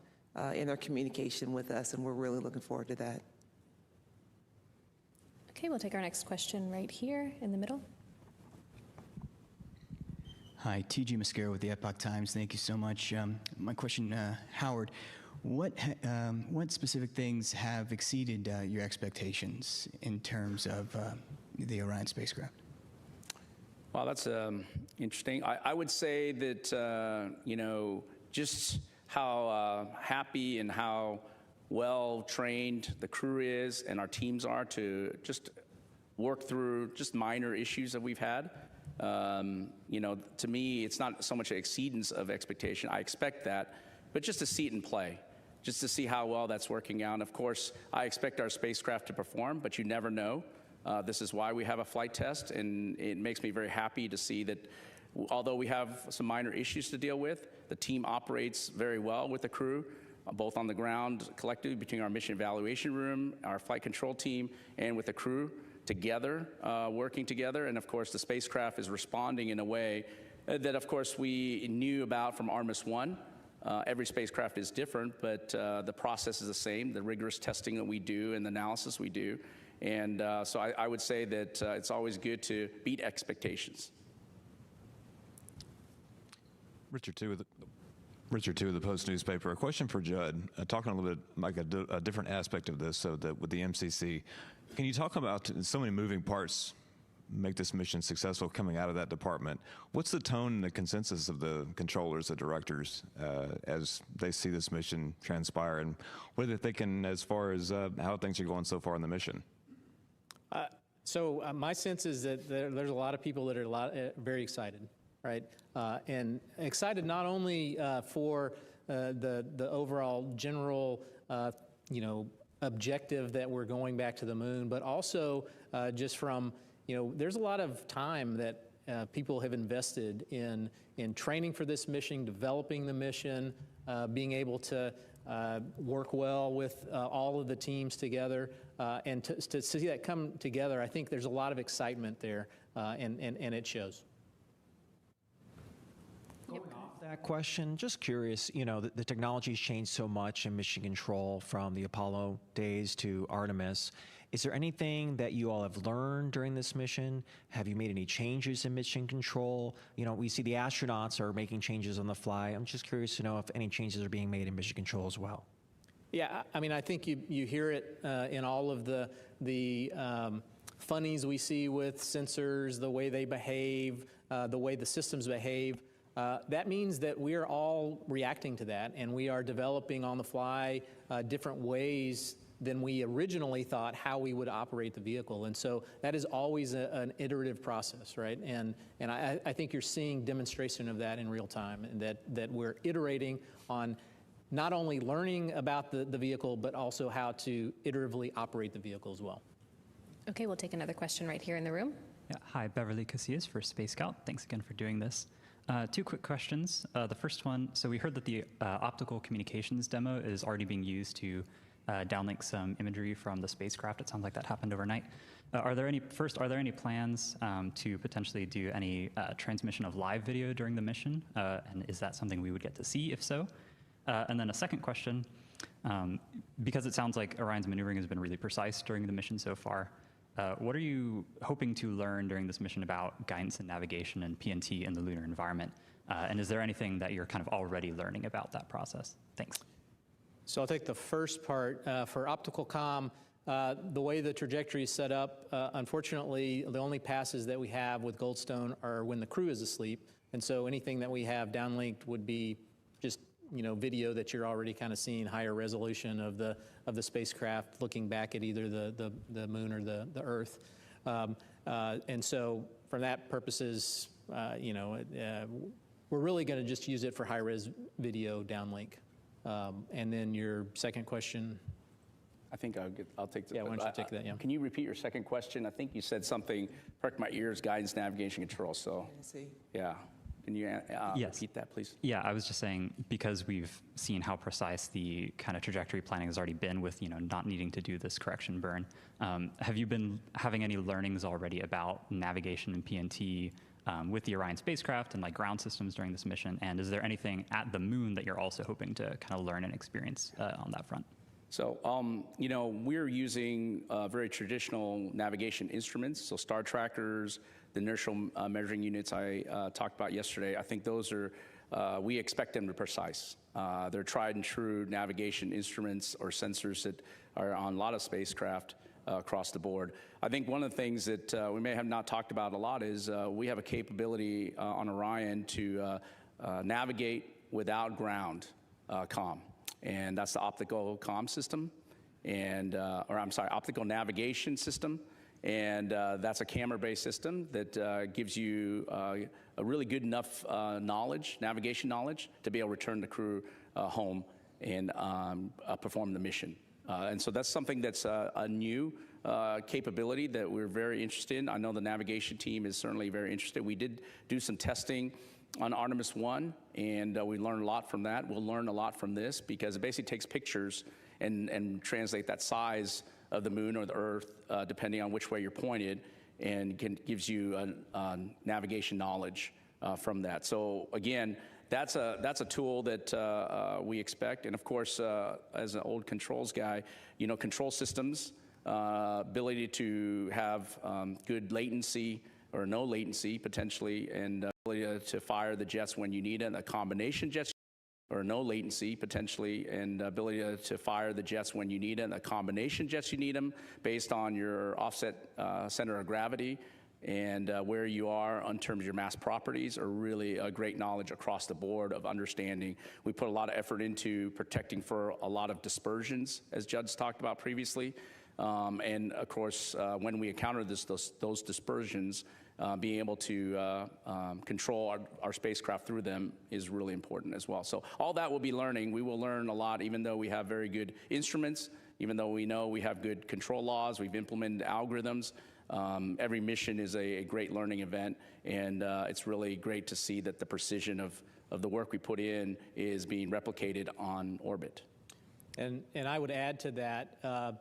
in their communication with us, and we're really looking forward to that. Okay, we'll take our next question right here in the middle. Hi, T.G. Mascaro with the Epoch Times. Thank you so much. My question, Howard, what specific things have exceeded your expectations in terms of the Orion spacecraft? Wow, that's interesting. I would say that, just how happy and how well trained the crew is and our teams are to just work through just minor issues that we've had. To me, it's not so much an exceedance of expectation. I expect that, but just to see it in play, just to see how well that's working out. And of course, I expect our spacecraft to perform, but you never know. This is why we have a flight test, and it makes me very happy to see that although we have some minor issues to deal with, the team operates very well with the crew, both on the ground collectively between our mission evaluation room, our flight control team, and with the crew together, working together. And of course, the spacecraft is responding in a way that, of course, we knew about from Artemis I. Every spacecraft is different, but the process is the same, the rigorous testing that we do and the analysis we do. And so I would say that it's always good to beat expectations. Richard Two of the Post newspaper. A question for Judd, talking a little bit like a different aspect of this, so that with the MCC, can you talk about so many moving parts make this mission successful coming out of that department? What's the tone and the consensus of the controllers, the directors, as they see this mission transpire, and what are they thinking as far as how things are going so far in the mission? So my sense is that there's a lot of people that are very excited, right? And excited not only for the overall general, objective that we're going back to the moon, but also just from, there's a lot of time that people have invested in training for this mission, developing the mission, being able to work well with all of the teams together, and to see that come together. I think there's a lot of excitement there, and it shows. Going off that question, just curious, the technology's changed so much in mission control from the Apollo days to Artemis. Is there anything that you all have learned during this mission? Have you made any changes in mission control? We see the astronauts are making changes on the fly. I'm just curious to know if any changes are being made in mission control as well. Yeah, I mean, I think you hear it in all of the funnies we see with sensors, the way they behave, the way the systems behave. That means that we are all reacting to that, and we are developing on the fly different ways than we originally thought how we would operate the vehicle. And so that is always an iterative process, right? And I think you're seeing demonstration of that in real time, and that we're iterating on not only learning about the vehicle, but also how to iteratively operate the vehicle as well. Okay, we'll take another question right here in the room. Yeah, hi, Beverly Casillas for Space Scout. Thanks again for doing this. Two quick questions. The first one, so we heard that the optical communications demo is already being used to downlink some imagery from the spacecraft. It sounds like that happened overnight. Are there any plans to potentially do any transmission of live video during the mission? And is that something we would get to see, if so? And then a second question, because it sounds like Orion's maneuvering has been really precise during the mission so far, what are you hoping to learn during this mission about guidance and navigation and PNT in the lunar environment? And is there anything that you're kind of already learning about that process? Thanks. So I'll take the first part. For optical comm, the way the trajectory is set up, unfortunately, the only passes that we have with Goldstone are when the crew is asleep. And so anything that we have downlinked would be just video that you're already kind of seeing, higher resolution of the spacecraft looking back at either the moon or the Earth. And so for that purposes, we're really going to just use it for high-res video downlink. And then your second question. I think I'll take the. Yeah, why don't you take that? Yeah. Can you repeat your second question? I think you said something. Perked my ears. Guidance, navigation, control. So. Yeah. Can you yes. repeat that, please? Yeah, I was just saying, because we've seen how precise the kind of trajectory planning has already been with, not needing to do this correction burn, have you been having any learnings already about navigation and PNT with the Orion spacecraft and like ground systems during this mission? And is there anything at the moon that you're also hoping to kind of learn and experience on that front? So, we're using very traditional navigation instruments, so star trackers, the inertial measuring units I talked about yesterday. I think those are, we expect them to be precise. They're tried and true navigation instruments or sensors that are on a lot of spacecraft across the board. I think one of the things that we may have not talked about a lot is we have a capability on Orion to navigate without ground comm. And that's the optical comm system, and optical navigation system, and that's a camera-based system that gives you a really good enough navigation knowledge to be able to return the crew home and perform the mission. And so that's something that's a new capability that we're very interested in. I know the navigation team is certainly very interested. We did do some testing on Artemis I, and we learned a lot from that. We'll learn a lot from this because it basically takes pictures and translate that size of the moon or the Earth, depending on which way you're pointed, and gives you navigation knowledge from that. So again, that's a tool that we expect. And of course, as an old controls guy, control systems, ability to have good latency or no latency potentially, and ability to fire the jets when you need it, a combination jets, or no latency potentially, and ability to fire the jets when you need it, a combination jets you need them based on your offset center of gravity and where you are in terms of your mass properties are really a great knowledge across the board of understanding. We put a lot of effort into protecting for a lot of dispersions, as Judd's talked about previously. And of course, when we encounter those dispersions, being able to control our spacecraft through them is really important as well. So all that we'll be learning. We will learn a lot, even though we have very good instruments, even though we know we have good control laws, we've implemented algorithms. Every mission is a great learning event, and it's really great to see that the precision of the work we put in is being replicated on orbit. And I would add to that,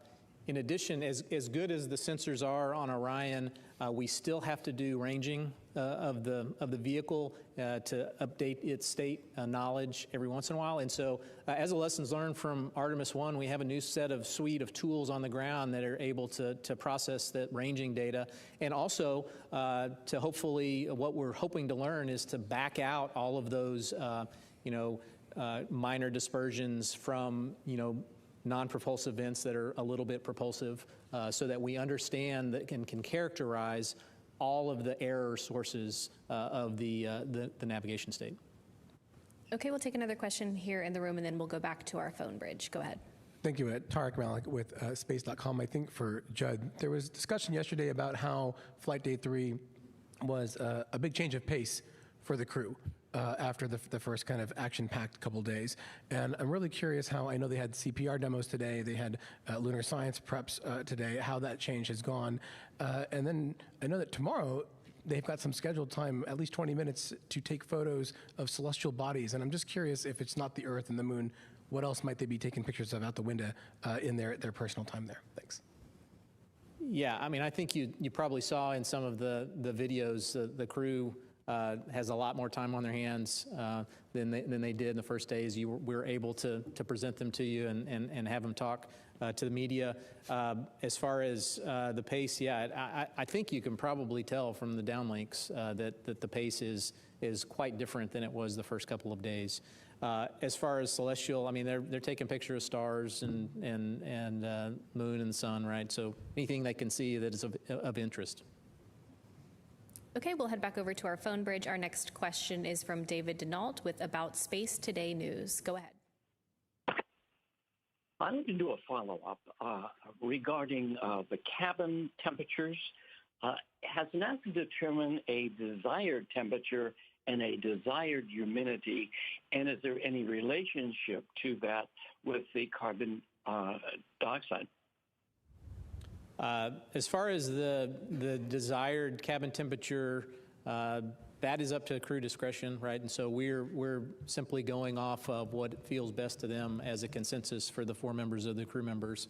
in addition, as good as the sensors are on Orion, we still have to do ranging of the vehicle to update its state knowledge every once in a while. And so as a lessons learned from Artemis I, we have a new suite of tools on the ground that are able to process that ranging data. And also to hopefully, what we're hoping to learn is to back out all of those, minor dispersions from, non-propulsive events that are a little bit propulsive, so that we understand that can characterize all of the error sources of the navigation state. Okay, we'll take another question here in the room, and then we'll go back to our phone bridge. Go ahead. Thank you. Tarek Malik with space.com. I think for Judd, there was discussion yesterday about how Flight Day 3 was a big change of pace for the crew after the first kind of action-packed couple days. And I'm really curious how, I know they had CPR demos today, they had lunar science preps today, how that change has gone. And then I know that tomorrow they've got some scheduled time, at least 20 minutes, to take photos of celestial bodies. And I'm just curious, if it's not the Earth and the Moon, what else might they be taking pictures of out the window in their personal time there? Thanks. Yeah, I mean, I think you probably saw in some of the videos, the crew has a lot more time on their hands than they did in the first days. We were able to present them to you and have them talk to the media. As far as the pace, yeah, I think you can probably tell from the downlinks that the pace is quite different than it was the first couple of days. As far as celestial, I mean, they're taking pictures of stars and moon and sun, right? So anything they can see that is of interest. Okay, we'll head back over to our phone bridge. Our next question is from David Denault with About Space Today News. Go ahead. I need to do a follow-up regarding the cabin temperatures. Has NASA determined a desired temperature and a desired humidity, and is there any relationship to that with the carbon dioxide? As far as the desired cabin temperature, that is up to crew discretion, right? And so we're simply going off of what feels best to them as a consensus for the 4 members of the crew members.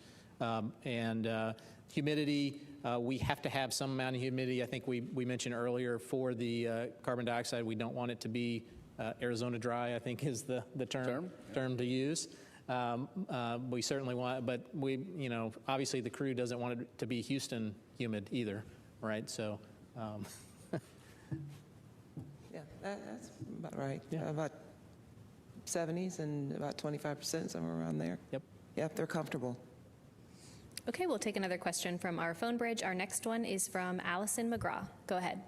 Humidity, we have to have some amount of humidity. I think we mentioned earlier for the carbon dioxide, we don't want it to be Arizona dry, I think is the term to use. We certainly want, but obviously the crew doesn't want it to be Houston humid either, right? So. Yeah, that's about right. Yeah. About 70s and about 25%, somewhere around there. Yep. Yep, they're comfortable. Okay, we'll take another question from our phone bridge. Our next one is from Allison McGraw. Go ahead.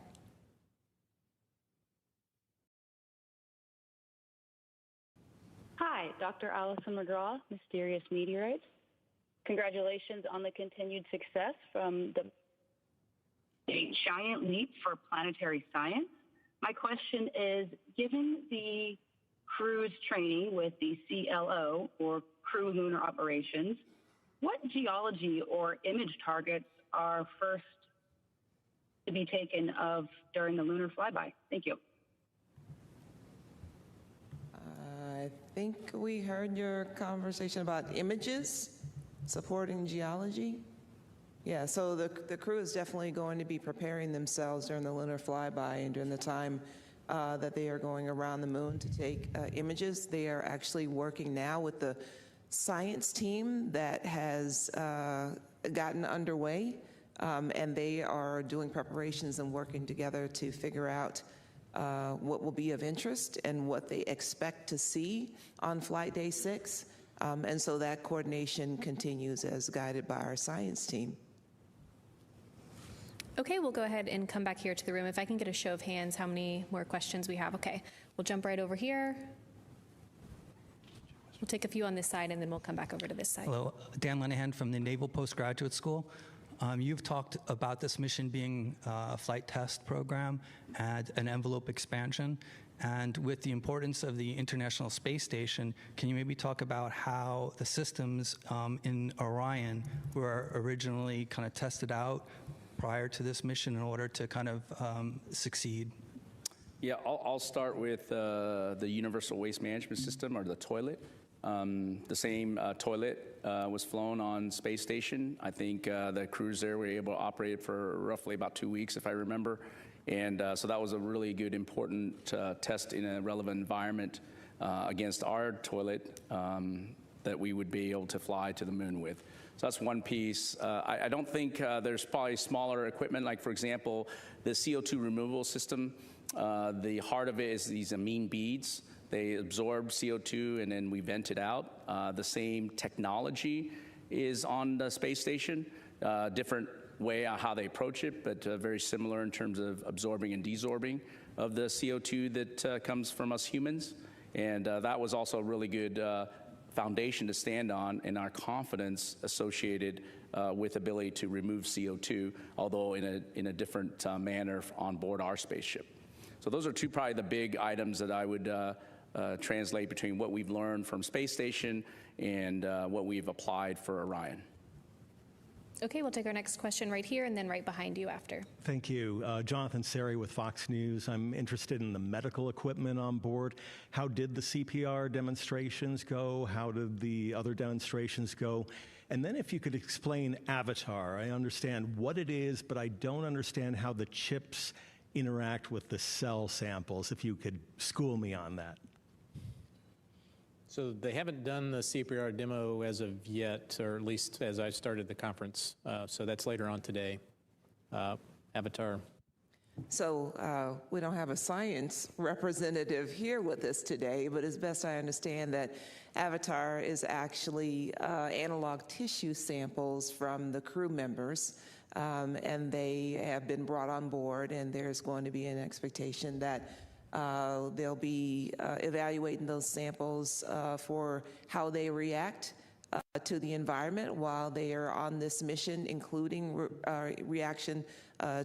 Hi, Dr. Allison McGraw, Mysterious Meteorites. Congratulations on the continued success from a giant leap for planetary science. My question is, given the crew's training with the CLO, or Crew Lunar Operations, what geology or image targets are first to be taken of during the lunar flyby? Thank you. I think we heard your conversation about images supporting geology. Yeah, so the crew is definitely going to be preparing themselves during the lunar flyby and during the time that they are going around the moon to take images. They are actually working now with the science team that has gotten underway, and they are doing preparations and working together to figure out what will be of interest and what they expect to see on Flight Day 6. And so that coordination continues as guided by our science team. Okay, we'll go ahead and come back here to the room. If I can get a show of hands, how many more questions we have? Okay, we'll jump right over here. We'll take a few on this side, and then we'll come back over to this side. Hello, Dan Lenahan from the Naval Postgraduate School. You've talked about this mission being a flight test program and an envelope expansion. And with the importance of the International Space Station, can you maybe talk about how the systems in Orion were originally kind of tested out prior to this mission in order to kind of succeed? Yeah, I'll start with the Universal Waste Management System, or the toilet. The same toilet was flown on space station. I think the crews there were able to operate it for roughly about 2 weeks, if I remember. And so that was a really good, important test in a relevant environment against our toilet that we would be able to fly to the moon with. So that's one piece. I don't think there's probably smaller equipment, like, for example, the CO2 removal system. The heart of it is these amine beads. They absorb CO2 and then we vent it out. The same technology is on the space station, different way on how they approach it, but very similar in terms of absorbing and desorbing of the CO2 that comes from us humans. And that was also a really good foundation to stand on in our confidence associated with ability to remove CO2, although in a different manner on board our spaceship. So those are two probably the big items that I would translate between what we've learned from Space Station and what we've applied for Orion. Okay, we'll take our next question right here and then right behind you after. Thank you. Jonathan Seri with Fox News. I'm interested in the medical equipment on board. How did the CPR demonstrations go? How did the other demonstrations go? And then if you could explain Avatar. I understand what it is, but I don't understand how the chips interact with the cell samples. If you could school me on that. So they haven't done the CPR demo as of yet, or at least as I started the conference. So that's later on today. Avatar. So we don't have a science representative here with us today, but as best I understand that Avatar is actually analog tissue samples from the crew members, and they have been brought on board, and there's going to be an expectation that they'll be evaluating those samples for how they react to the environment while they are on this mission, including reaction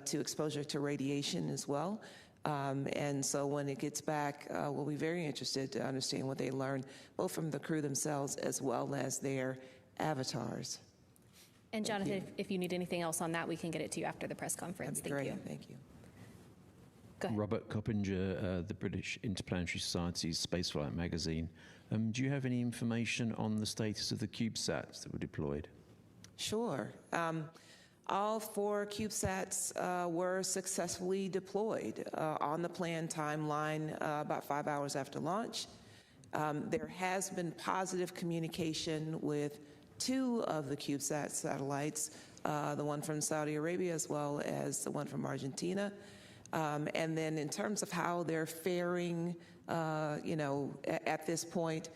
to exposure to radiation as well. And so when it gets back, we'll be very interested to understand what they learned, both from the crew themselves as well as their avatars. And Jonathan, if you need anything else on that, we can get it to you after the press conference. That'd be great. Thank you. Robert Coppinger, the British Interplanetary Society's Spaceflight magazine. Do you have any information on the status of the CubeSats that were deployed? Sure. All 4 CubeSats were successfully deployed on the planned timeline about 5 hours after launch. There has been positive communication with 2 of the CubeSat satellites, the one from Saudi Arabia as well as the one from Argentina. And then in terms of how they're faring, at this point,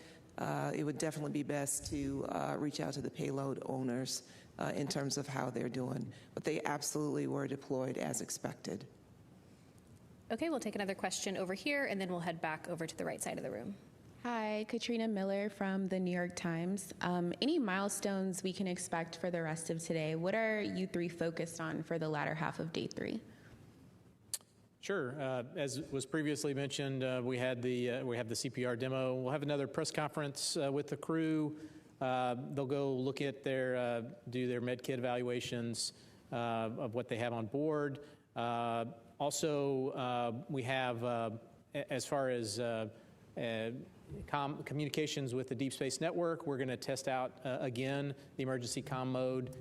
it would definitely be best to reach out to the payload owners in terms of how they're doing. But they absolutely were deployed as expected. Okay, we'll take another question over here, and then we'll head back over to the right side of the room. Hi, Katrina Miller from the New York Times. Any milestones we can expect for the rest of today? What are you 3 focused on for the latter half of day 3? Sure. As was previously mentioned, we have the CPR demo. We'll have another press conference with the crew. They'll go look at do their med kit evaluations of what they have on board. Also, we have, as far as communications with the Deep Space Network, we're going to test out again the emergency comm mode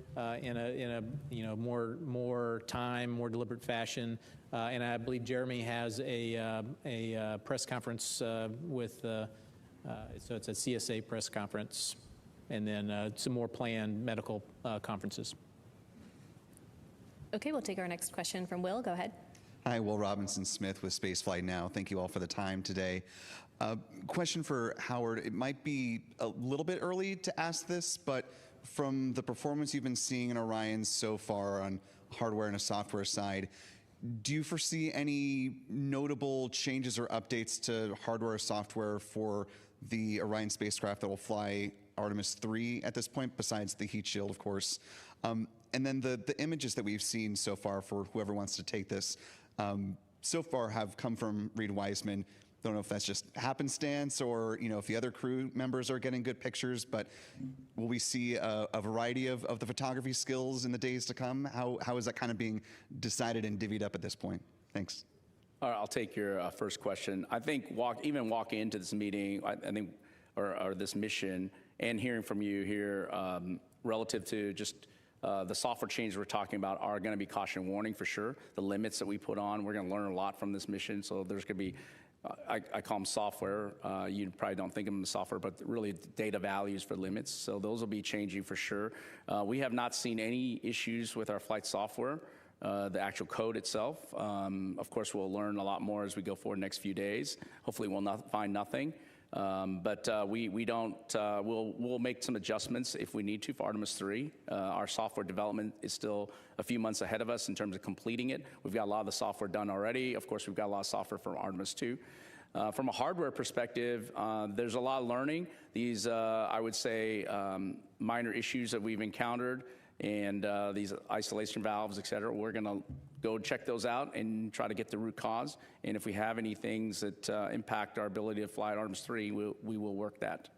in a more deliberate fashion. And I believe Jeremy has a press conference with so it's a CSA press conference, and then some more planned medical conferences. Okay, we'll take our next question from Will. Go ahead. Hi, Will Robinson-Smith with Spaceflight Now. Thank you all for the time today. Question for Howard. It might be a little bit early to ask this, but from the performance you've been seeing in Orion so far on hardware and a software side, do you foresee any notable changes or updates to hardware or software for the Orion spacecraft that will fly Artemis III at this point, besides the heat shield, of course? And then the images that we've seen so far for whoever wants to take this so far have come from Reed Wiseman. Don't know if that's just happenstance or if the other crew members are getting good pictures, but will we see a variety of the photography skills in the days to come? How is that kind of being decided and divvied up at this point? Thanks. All right, I'll take your first question. I think walking into this meeting, or this mission, and hearing from you here relative to just the software changes we're talking about are going to be caution warning for sure. The limits that we put on, we're going to learn a lot from this mission. So there's going to be, I call them software. You probably don't think of them as software, but really data values for limits. So those will be changing for sure. We have not seen any issues with our flight software, the actual code itself. Of course, we'll learn a lot more as we go forward the next few days. Hopefully we'll find nothing. But we don't, we'll make some adjustments if we need to for Artemis III. Our software development is still a few months ahead of us in terms of completing it. We've got a lot of the software done already. Of course, we've got a lot of software for Artemis II. From a hardware perspective, there's a lot of learning. These, I would say, minor issues that we've encountered and these isolation valves, et cetera, we're going to go check those out and try to get the root cause. And if we have any things that impact our ability to fly at Artemis III, we will work that.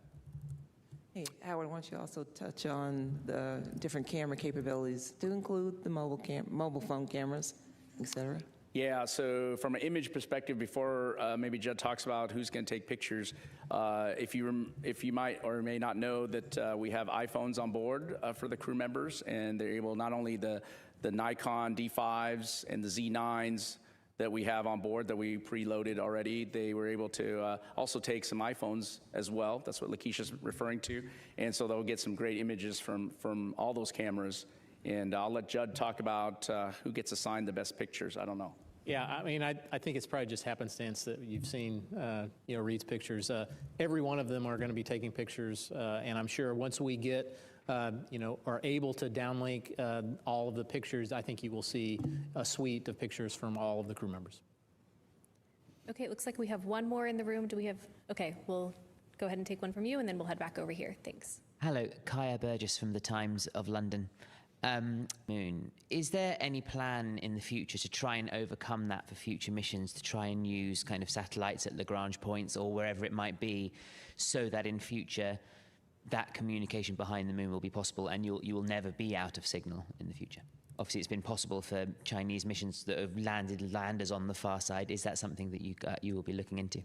Hey, Howard, why don't you also touch on the different camera capabilities to include the mobile phone cameras, et cetera? Yeah, so from an image perspective, before maybe Judd talks about who's going to take pictures, if you might or may not know that we have iPhones on board for the crew members, and they're able not only the Nikon D5s and the Z9s that we have on board that we preloaded already, they were able to also take some iPhones as well. That's what Lakeisha's referring to, and so they'll get some great images from all those cameras. And I'll let Judd talk about who gets assigned the best pictures. I don't know. Yeah, I mean, I think it's probably just happenstance that you've seen, Reed's pictures. Every one of them are going to be taking pictures, and I'm sure once we get, are able to downlink all of the pictures, I think you will see a suite of pictures from all of the crew members. Okay, it looks like we have one more in the room. Do we have? Okay, we'll go ahead and take one from you, and then we'll head back over here. Thanks. Hello, Kaya Burgess from the Times of London. Moon. Is there any plan in the future to try and overcome that for future missions, to try and use kind of satellites at Lagrange points or wherever it might be, so that in future that communication behind the moon will be possible and you will never be out of signal in the future? Obviously, it's been possible for Chinese missions that have landed landers on the far side. Is that something that you will be looking into?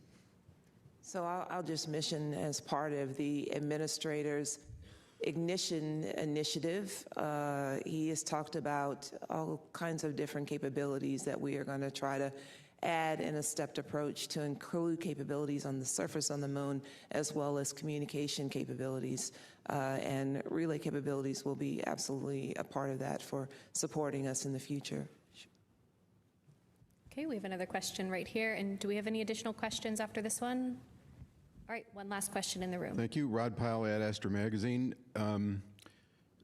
So I'll just mention, as part of the administrator's Ignition initiative, he has talked about all kinds of different capabilities that we are going to try to add in a stepped approach to include capabilities on the surface on the moon, as well as communication capabilities. And relay capabilities will be absolutely a part of that for supporting us in the future. Okay, we have another question right here. And do we have any additional questions after this one? All right, one last question in the room. Thank you. Rod Pyle at Astro Magazine.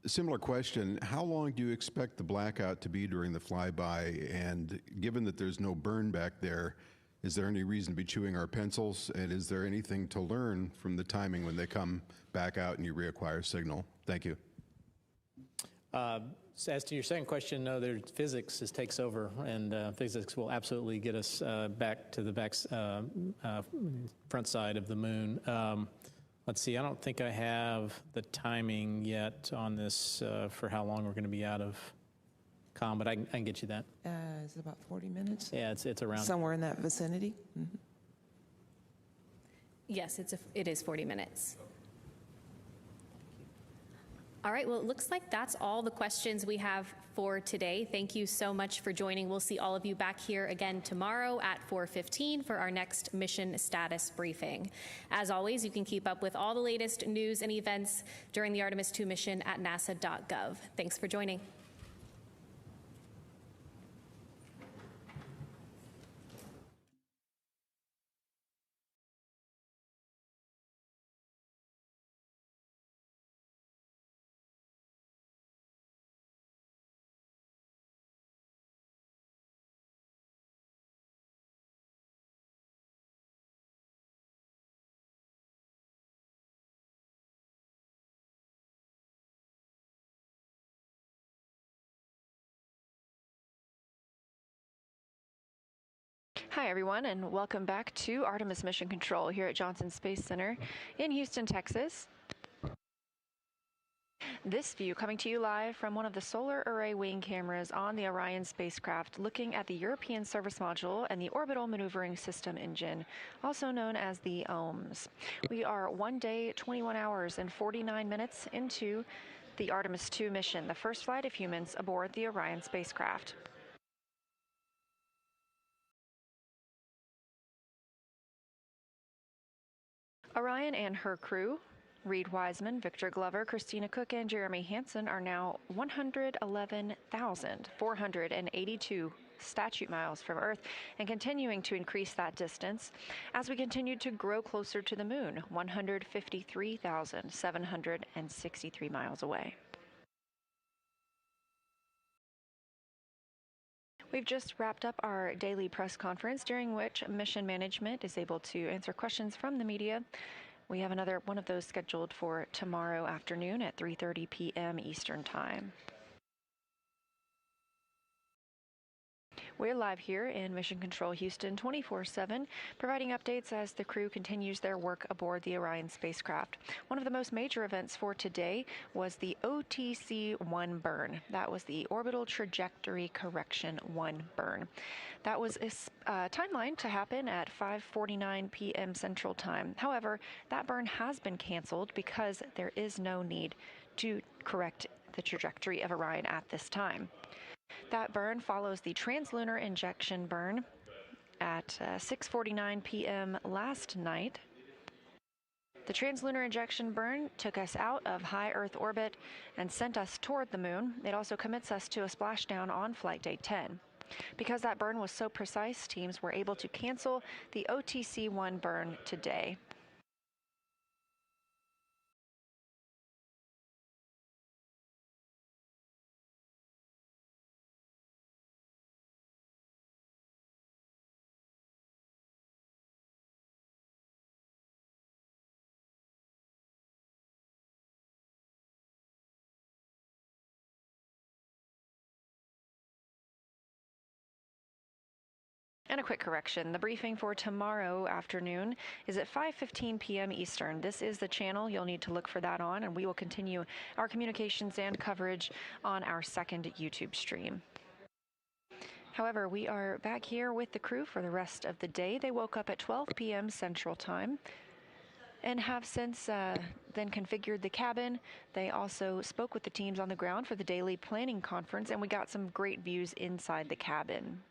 Similar question. How long do you expect the blackout to be during the flyby? And given that there's no burn back there, is there any reason to be chewing our pencils? And is there anything to learn from the timing when they come back out and you reacquire signal? Thank you. So as to your second question, no, physics takes over, and physics will absolutely get us back to the front side of the moon. Let's see, I don't think I have the timing yet on this for how long we're going to be out of comm, but I can get you that. Is it about 40 minutes? Yeah, it's around. Somewhere in that vicinity? Mm-hmm. Yes, it is 40 minutes. All right, well, it looks like that's all the questions we have for today. Thank you so much for joining. We'll see all of you back here again tomorrow at 4:15 for our next mission status briefing. As always, you can keep up with all the latest news and events during the Artemis II mission at nasa.gov. Thanks for joining. Hi, everyone, and welcome back to Artemis Mission Control here at Johnson Space Center in Houston, Texas. This view coming to you live from one of the solar array wing cameras on the Orion spacecraft, looking at the European Service Module and the Orbital Maneuvering System engine, also known as the OMS. We are 1 day, 21 hours, and 49 minutes into the Artemis II mission, the first flight of humans aboard the Orion spacecraft. Orion and her crew, Reed Wiseman, Victor Glover, Christina Cook, and Jeremy Hansen, are now 111,482 statute miles from Earth and continuing to increase that distance as we continue to grow closer to the moon, 153,763 miles away. We've just wrapped up our daily press conference, during which mission management is able to answer questions from the media. We have another one of those scheduled for tomorrow afternoon at 3:30 p.m. Eastern Time. We're live here in Mission Control Houston 24/7, providing updates as the crew continues their work aboard the Orion spacecraft. One of the most major events for today was the OTC-1 burn. That was the Orbital Trajectory Correction 1 burn. That was timeline to happen at 5:49 p.m. Central Time. However, that burn has been canceled because there is no need to correct the trajectory of Orion at this time. That burn follows the translunar injection burn at 6:49 p.m. last night. The translunar injection burn took us out of high Earth orbit and sent us toward the moon. It also commits us to a splashdown on flight day 10. Because that burn was so precise, teams were able to cancel the OTC-1 burn today. And a quick correction, the briefing for tomorrow afternoon is at 5:15 p.m. Eastern. This is the channel. You'll need to look for that on, and we will continue our communications and coverage on our second YouTube stream. However, we are back here with the crew for the rest of the day. They woke up at 12 p.m. Central Time and have since then configured the cabin. They also spoke with the teams on the ground for the daily planning conference, and we got some great views inside the cabin.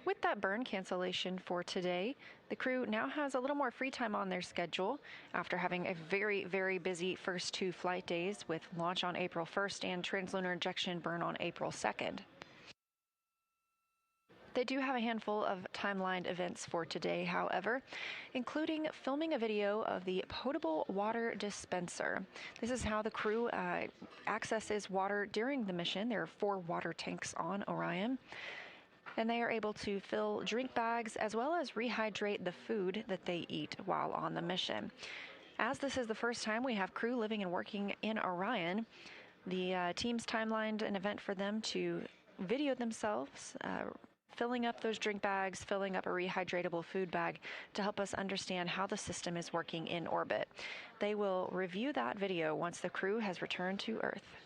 With that burn cancellation for today, the crew now has a little more free time on their schedule after having a very, very busy first two flight days with launch on April 1st and translunar injection burn on April 2nd. They do have a handful of timelined events for today, however, including filming a video of the potable water dispenser. This is how the crew accesses water during the mission. There are 4 water tanks on Orion, and they are able to fill drink bags as well as rehydrate the food that they eat while on the mission. As this is the first time we have crew living and working in Orion, the team's timelined an event for them to video themselves filling up those drink bags, filling up a rehydratable food bag to help us understand how the system is working in orbit. They will review that video once the crew has returned to Earth.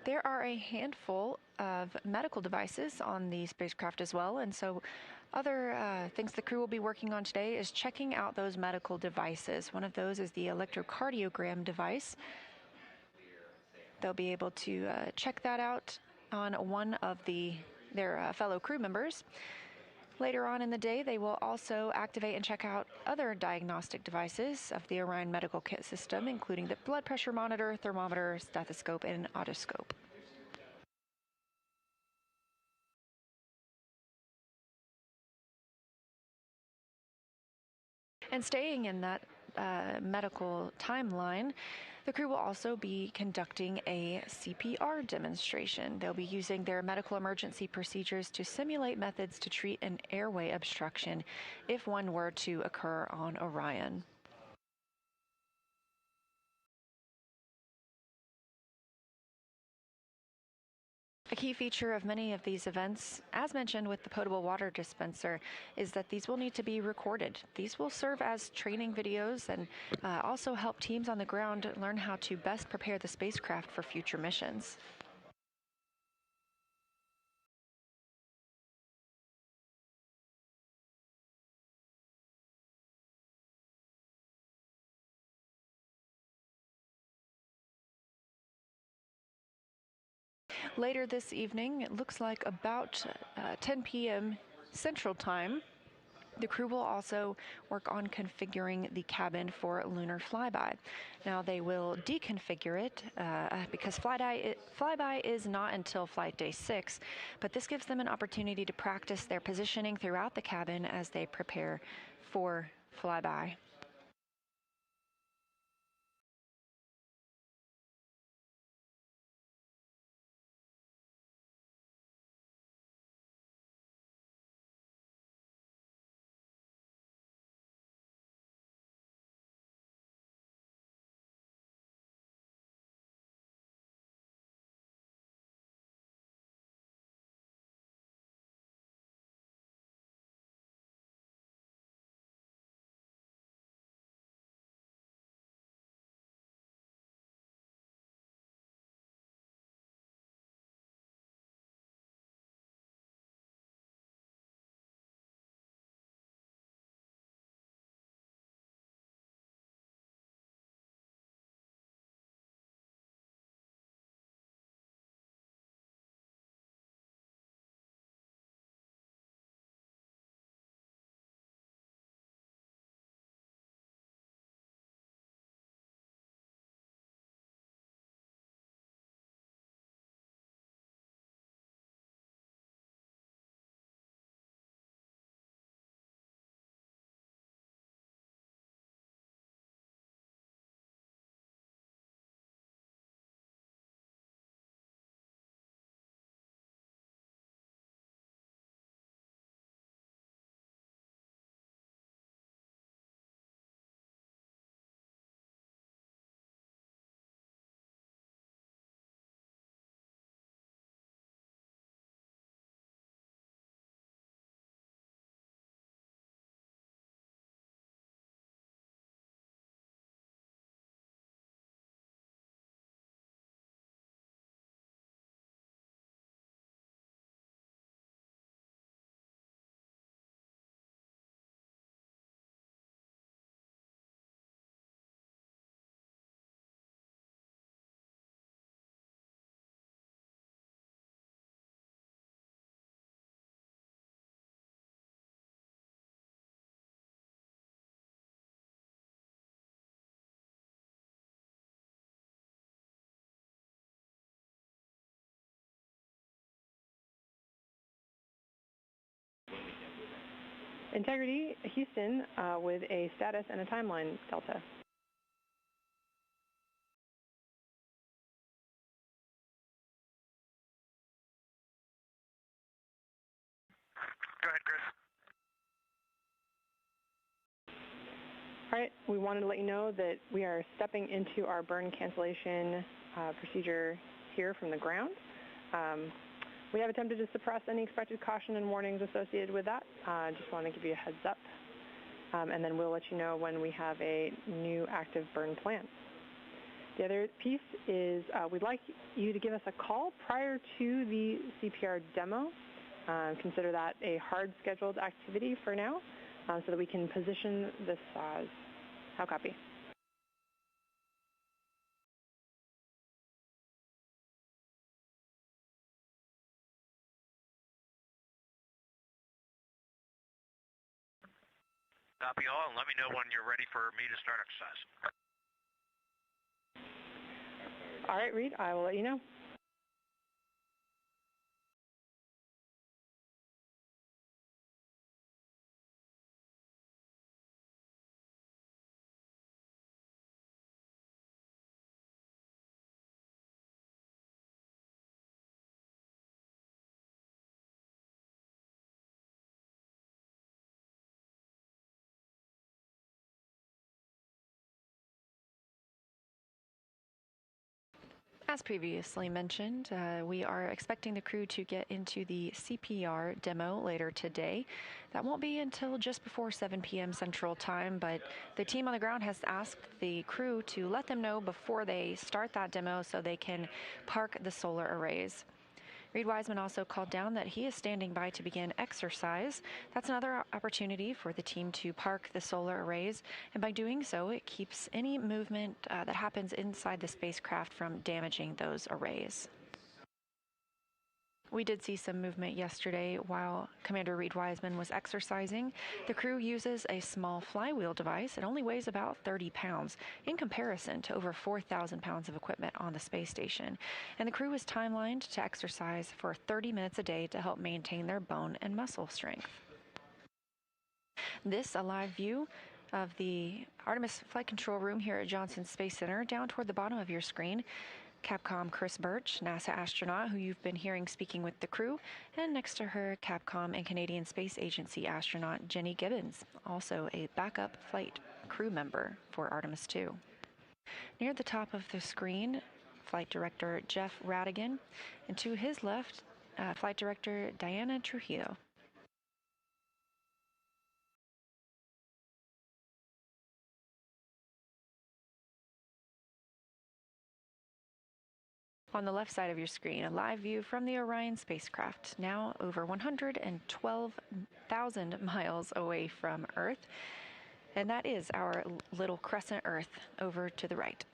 There are a handful of medical devices on the spacecraft as well, and so other things the crew will be working on today is checking out those medical devices. One of those is the electrocardiogram device. They'll be able to check that out on one of their fellow crew members. Later on in the day, they will also activate and check out other diagnostic devices of the Orion medical kit system, including the blood pressure monitor, thermometer, stethoscope, and otoscope. And staying in that medical timeline, the crew will also be conducting a CPR demonstration. They'll be using their medical emergency procedures to simulate methods to treat an airway obstruction if one were to occur on Orion. A key feature of many of these events, as mentioned with the potable water dispenser, is that these will need to be recorded. These will serve as training videos and also help teams on the ground learn how to best prepare the spacecraft for future missions. Later this evening, it looks like about 10 p.m. Central Time, the crew will also work on configuring the cabin for lunar flyby. Now, they will deconfigure it because flyby is not until flight day 6, but this gives them an opportunity to practice their positioning throughout the cabin as they prepare for flyby. Integrity, Houston, with a status and a timeline, Delta. Go ahead, Chris. All right, we wanted to let you know that we are stepping into our burn cancellation procedure here from the ground. We have attempted to suppress any expected caution and warnings associated with that. Just want to give you a heads up. And then we'll let you know when we have a new active burn plan. The other piece is we'd like you to give us a call prior to the CPR demo. Consider that a hard scheduled activity for now so that we can position the saws. How copy? Copy all, and let me know when you're ready for me to start exercise. All right, Reed, I will let you know. As previously mentioned, we are expecting the crew to get into the CPR demo later today. That won't be until just before 7 p.m. Central Time, but the team on the ground has asked the crew to let them know before they start that demo so they can park the solar arrays. Reed Wiseman also called down that he is standing by to begin exercise. That's another opportunity for the team to park the solar arrays, and by doing so, it keeps any movement that happens inside the spacecraft from damaging those arrays. We did see some movement yesterday while Commander Reed Wiseman was exercising. The crew uses a small flywheel device. It only weighs about 30 pounds in comparison to over 4,000 pounds of equipment on the space station. And the crew is timelined to exercise for 30 minutes a day to help maintain their bone and muscle strength. This, a live view of the Artemis Flight Control Room here at Johnson Space Center. Down toward the bottom of your screen, Capcom Chris Birch, NASA astronaut who you've been hearing speaking with the crew, and next to her, Capcom and Canadian Space Agency astronaut Jenny Gibbons, also a backup flight crew member for Artemis II. Near the top of the screen, Flight Director Jeff Radigan, and to his left, Flight Director Diana Trujillo. On the left side of your screen, a live view from the Orion spacecraft, now over 112,000 miles away from Earth. And that is our little crescent Earth over to the right.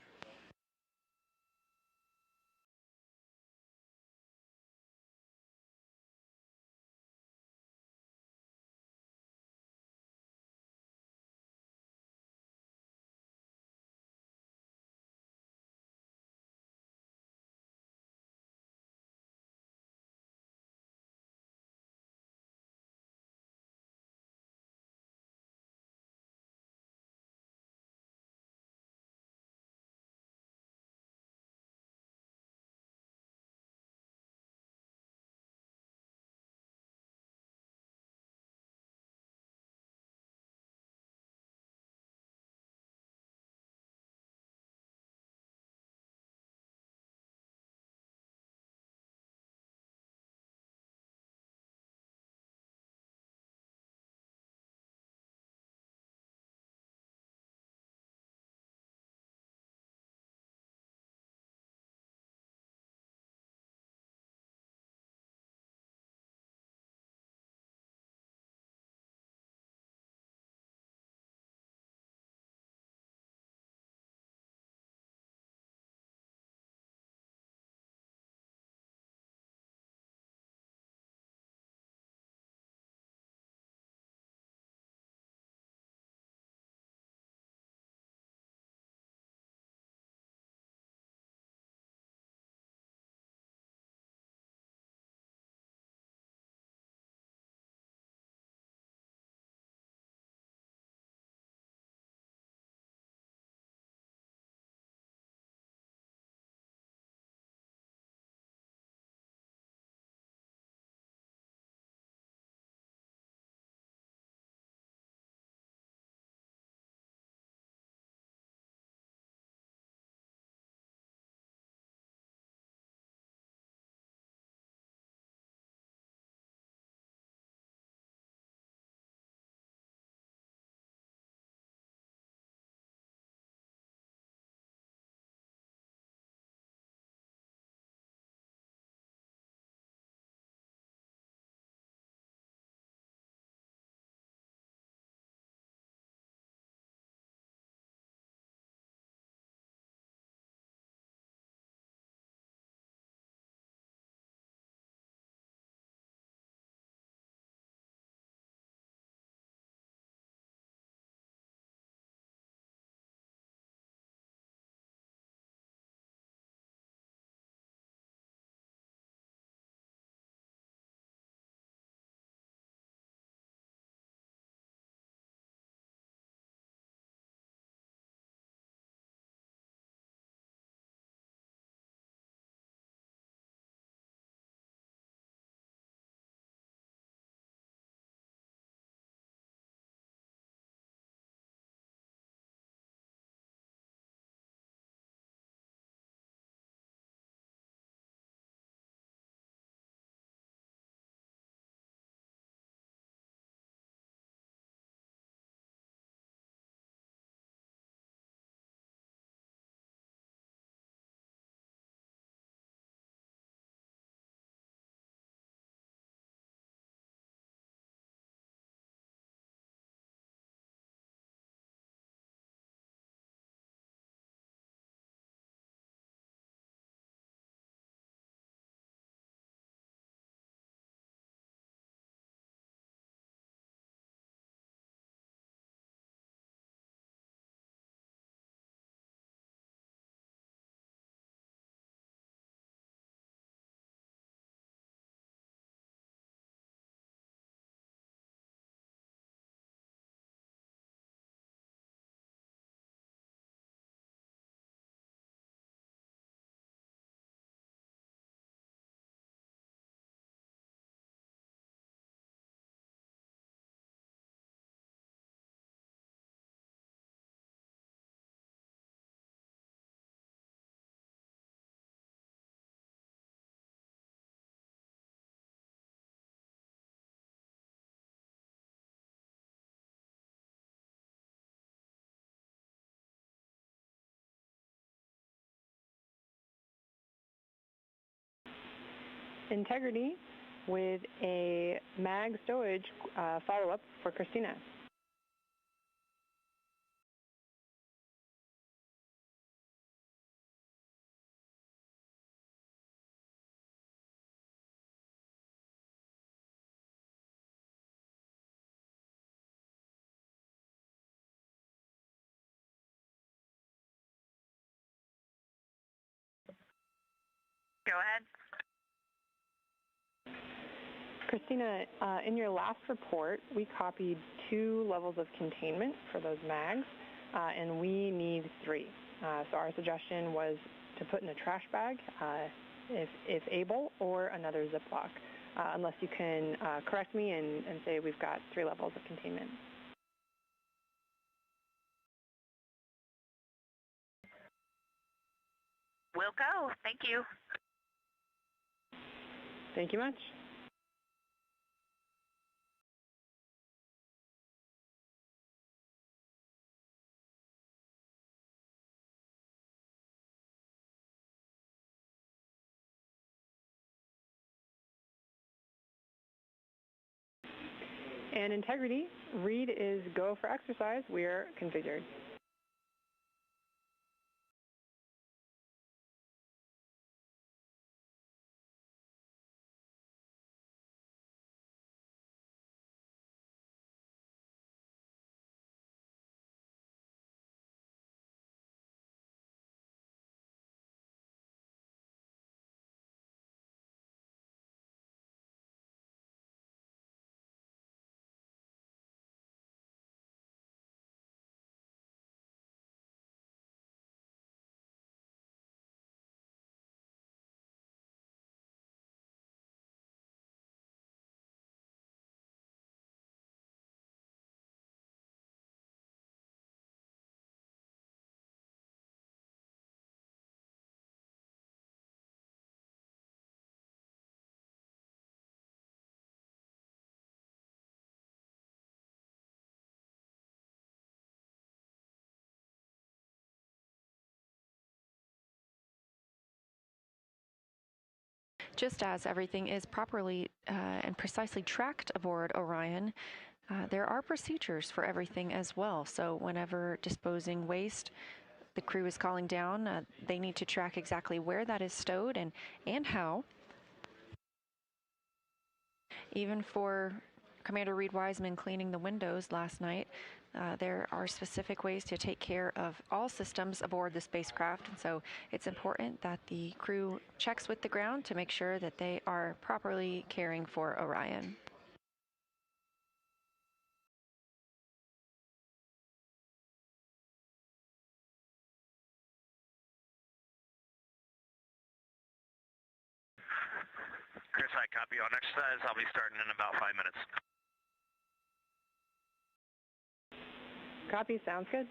Integrity with a mag stowage follow-up for Christina. Go ahead. Christina, in your last report, we copied 2 levels of containment for those mags, and we need 3. So our suggestion was to put in a trash bag, if able, or another Ziploc, unless you can correct me and say we've got 3 levels of containment. We'll go. Thank you. Thank you much. And integrity, read is go for exercise. We are configured. Just as everything is properly and precisely tracked aboard Orion, there are procedures for everything as well. So whenever disposing waste, the crew is calling down, they need to track exactly where that is stowed and how. Even for Commander Reed Wiseman cleaning the windows last night, there are specific ways to take care of all systems aboard the spacecraft, and so it's important that the crew checks with the ground to make sure that they are properly caring for Orion. Chris, I copy on exercise. I'll be starting in about 5 minutes. Copy, sounds good.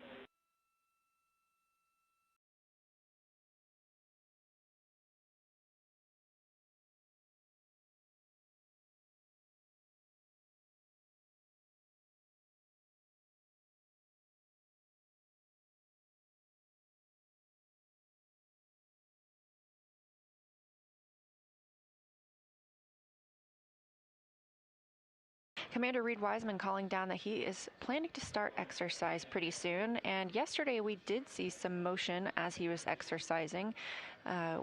Commander Reed Wiseman calling down that he is planning to start exercise pretty soon, and yesterday we did see some motion as he was exercising.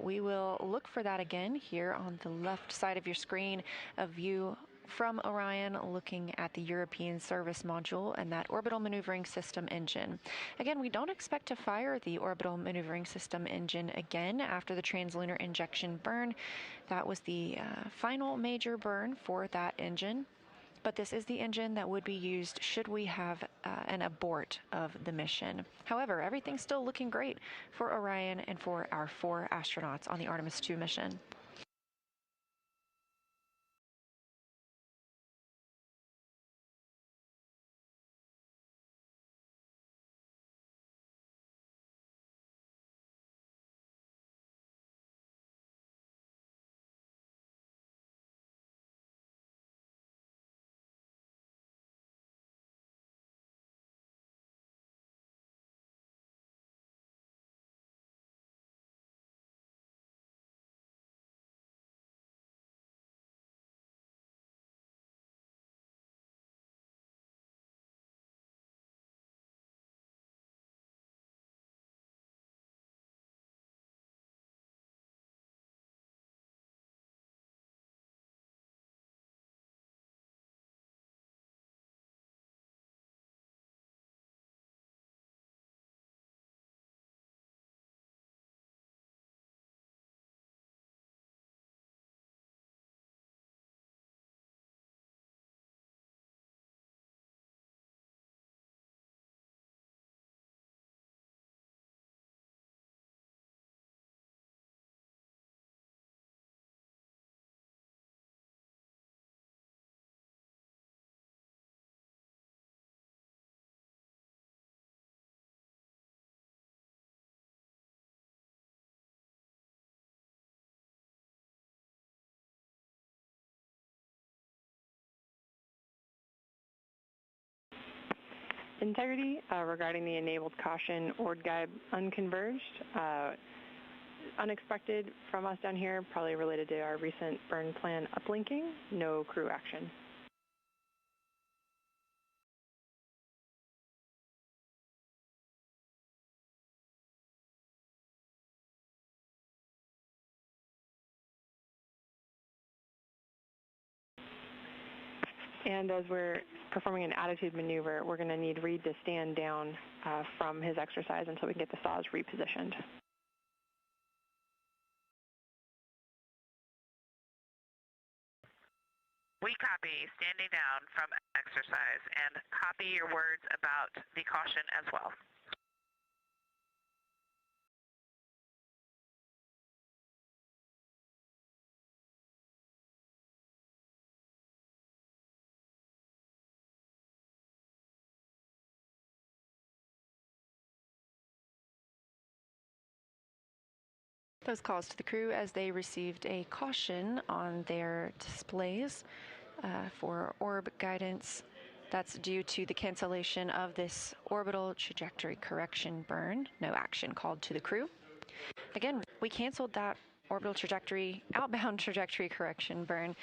We will look for that again here on the left side of your screen, a view from Orion looking at the European service module and that orbital maneuvering system engine. Again, we don't expect to fire the orbital maneuvering system engine again after the translunar injection burn. That was the final major burn for that engine. But this is the engine that would be used should we have an abort of the mission. However, everything's still looking great for Orion and for our 4 astronauts on the Artemis II mission. integrity regarding the enabled caution ORD guide unconverged. Unexpected from us down here, probably related to our recent burn plan uplinking. No crew action. And as we're performing an attitude maneuver, we're going to need Reed to stand down from his exercise until we can get the saws repositioned. We copy standing down from exercise and copy your words about the caution as well. Those calls to the crew as they received a caution on their displays for orb guidance. That's due to the cancellation of this orbital trajectory correction burn. No action called to the crew. Again, we canceled that orbital trajectory, outbound trajectory correction burn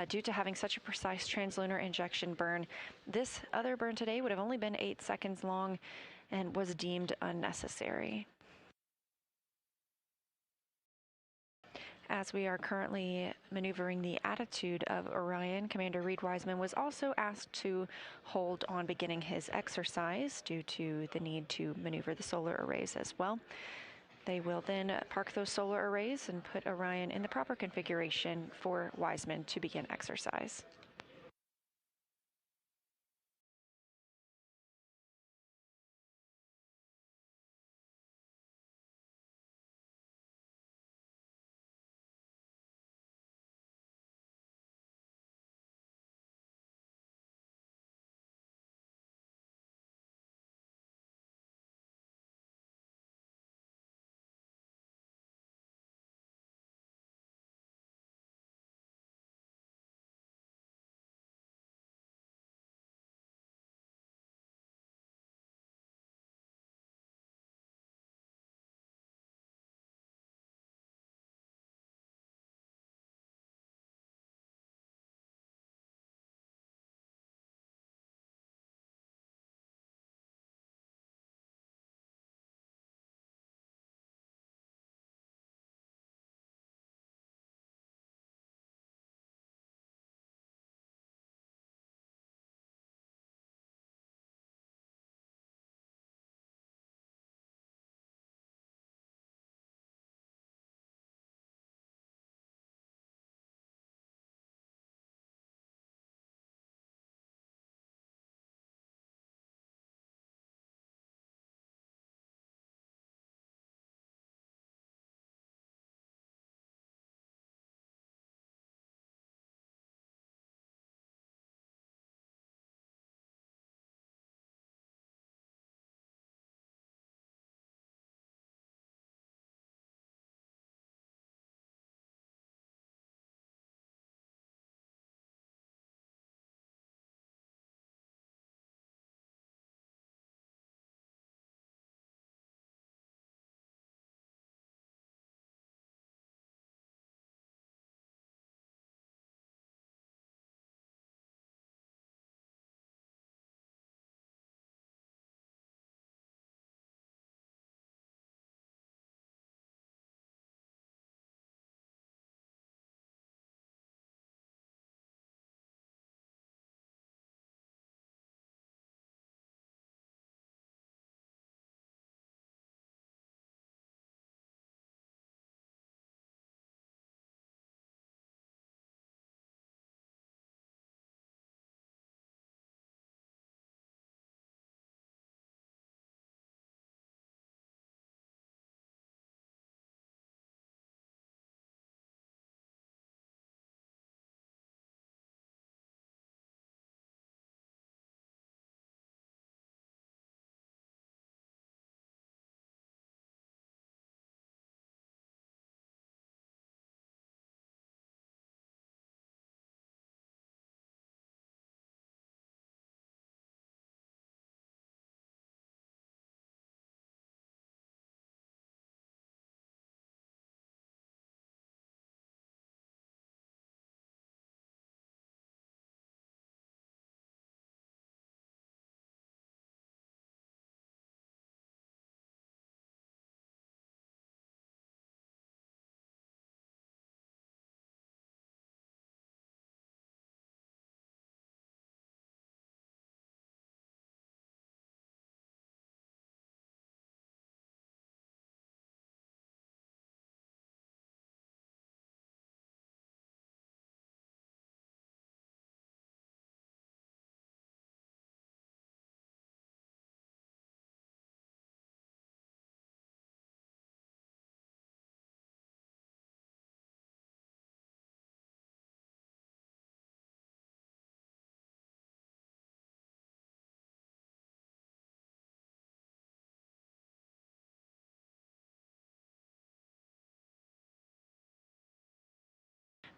due to having such a precise translunar injection burn. This other burn today would have only been 8 seconds long and was deemed unnecessary. As we are currently maneuvering the attitude of Orion, Commander Reed Wiseman was also asked to hold on beginning his exercise due to the need to maneuver the solar arrays as well. They will then park those solar arrays and put Orion in the proper configuration for Wiseman to begin exercise.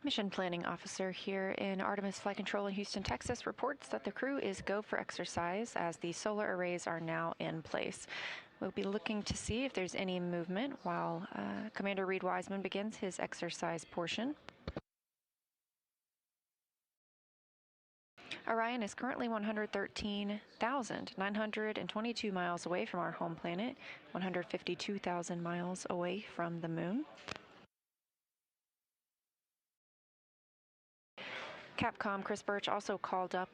Mission Planning Officer here in Artemis Flight Control in Houston, Texas, reports that the crew is go for exercise as the solar arrays are now in place. We'll be looking to see if there's any movement while Commander Reed Wiseman begins his exercise portion. Orion is currently 113,922 miles away from our home planet, 152,000 miles away from the moon. Capcom Chris Birch also called up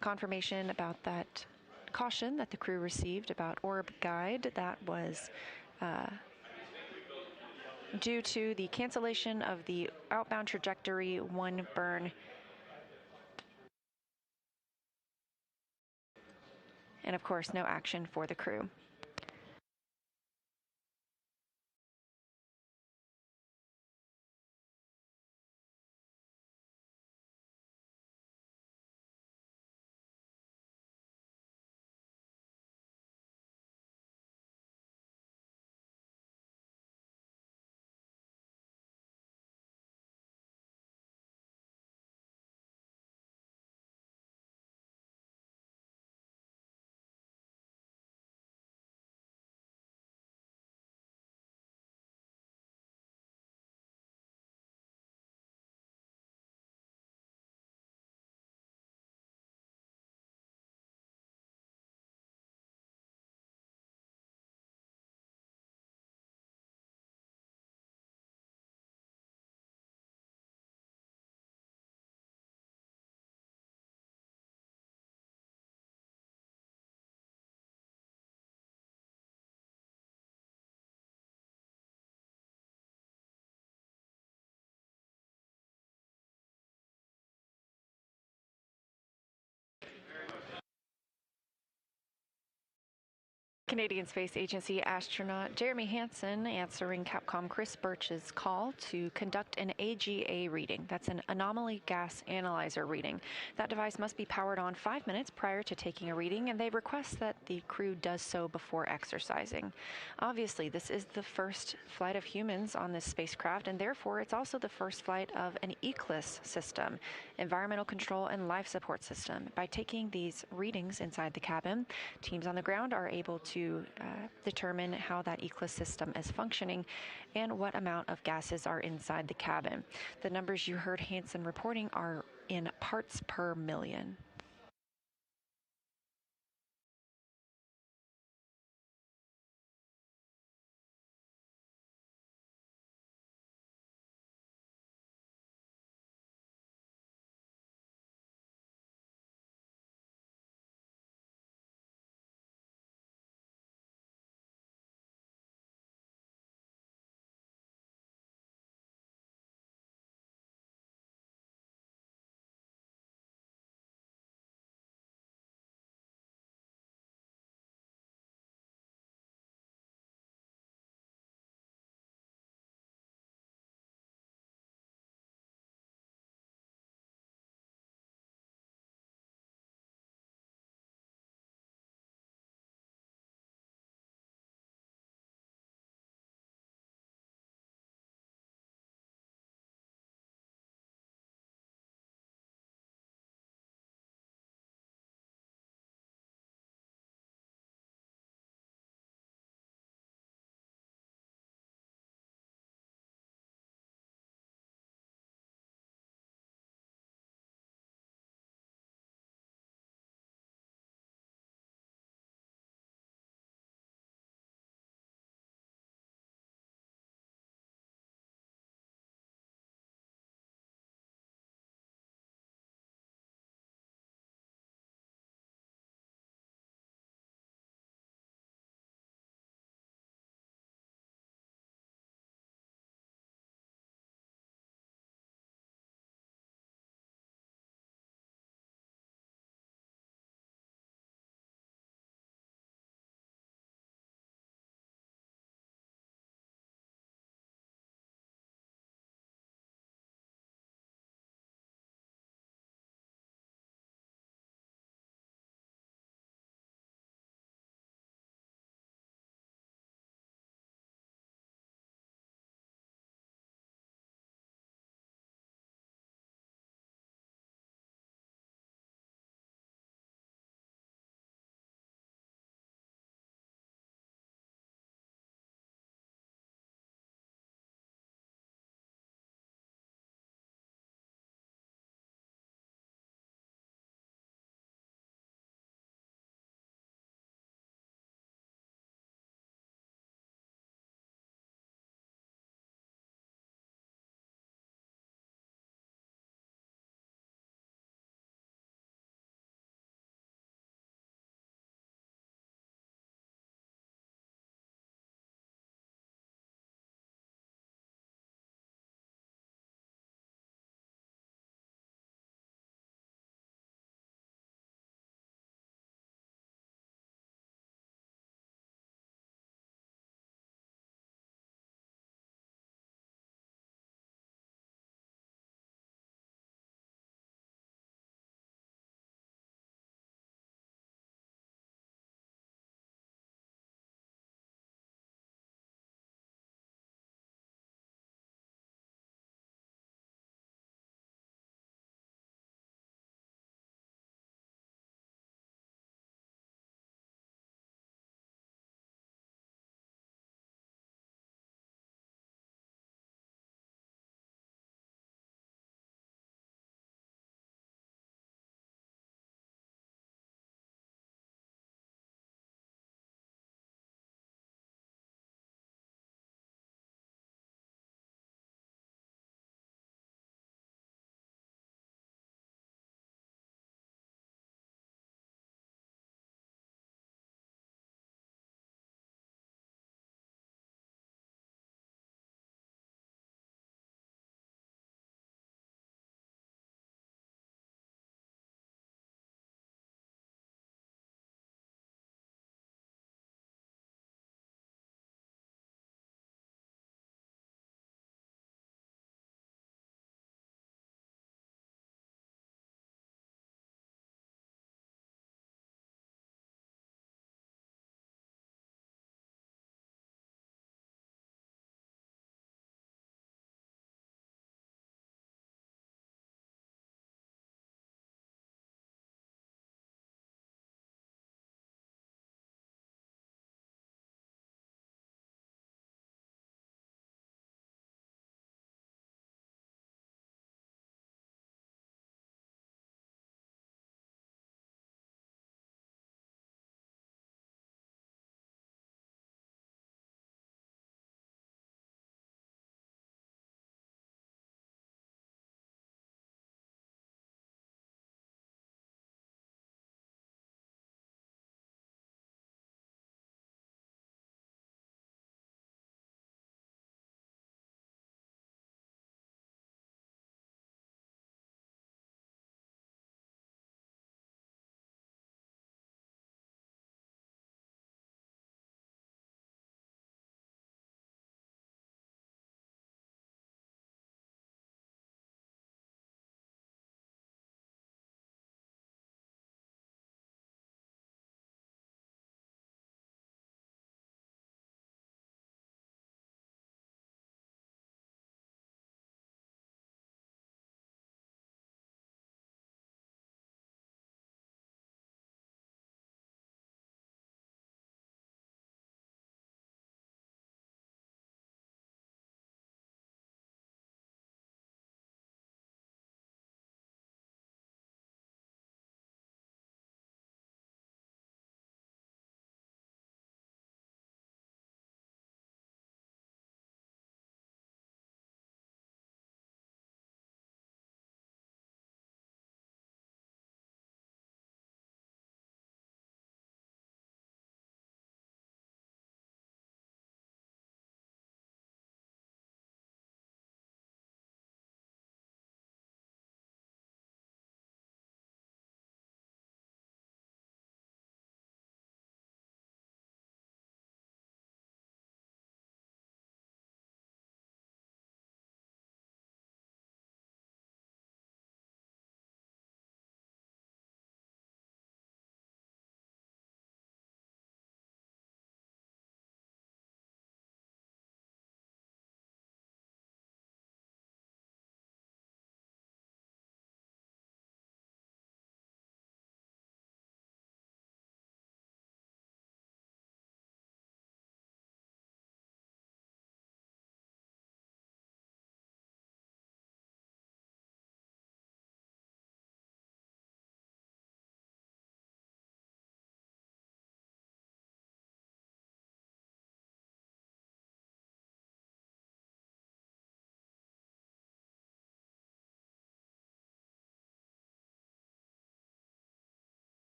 confirmation about that caution that the crew received about orb guide that was due to the cancellation of the outbound trajectory 1 burn. And of course, no action for the crew. Canadian Space Agency astronaut Jeremy Hansen answering Capcom Chris Birch's call to conduct an AGA reading. That's an anomaly gas analyzer reading. That device must be powered on 5 minutes prior to taking a reading, and they request that the crew does so before exercising. Obviously, this is the first flight of humans on this spacecraft, and therefore it's also the first flight of an ECLSS system, environmental control and life support system. By taking these readings inside the cabin, teams on the ground are able to determine how that ECLSS system is functioning and what amount of gases are inside the cabin. The numbers you heard Hansen reporting are in parts per million.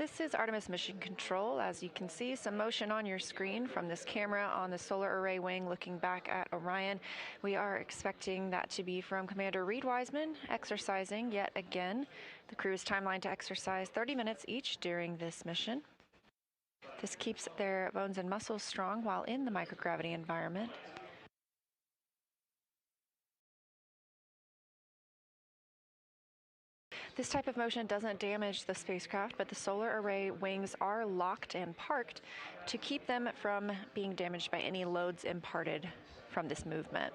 This is Artemis Mission Control. As you can see, some motion on your screen from this camera on the solar array wing looking back at Orion. We are expecting that to be from Commander Reed Wiseman, exercising yet again. The crew is timelined to exercise 30 minutes each during this mission. This keeps their bones and muscles strong while in the microgravity environment. This type of motion doesn't damage the spacecraft, but the solar array wings are locked and parked to keep them from being damaged by any loads imparted from this movement.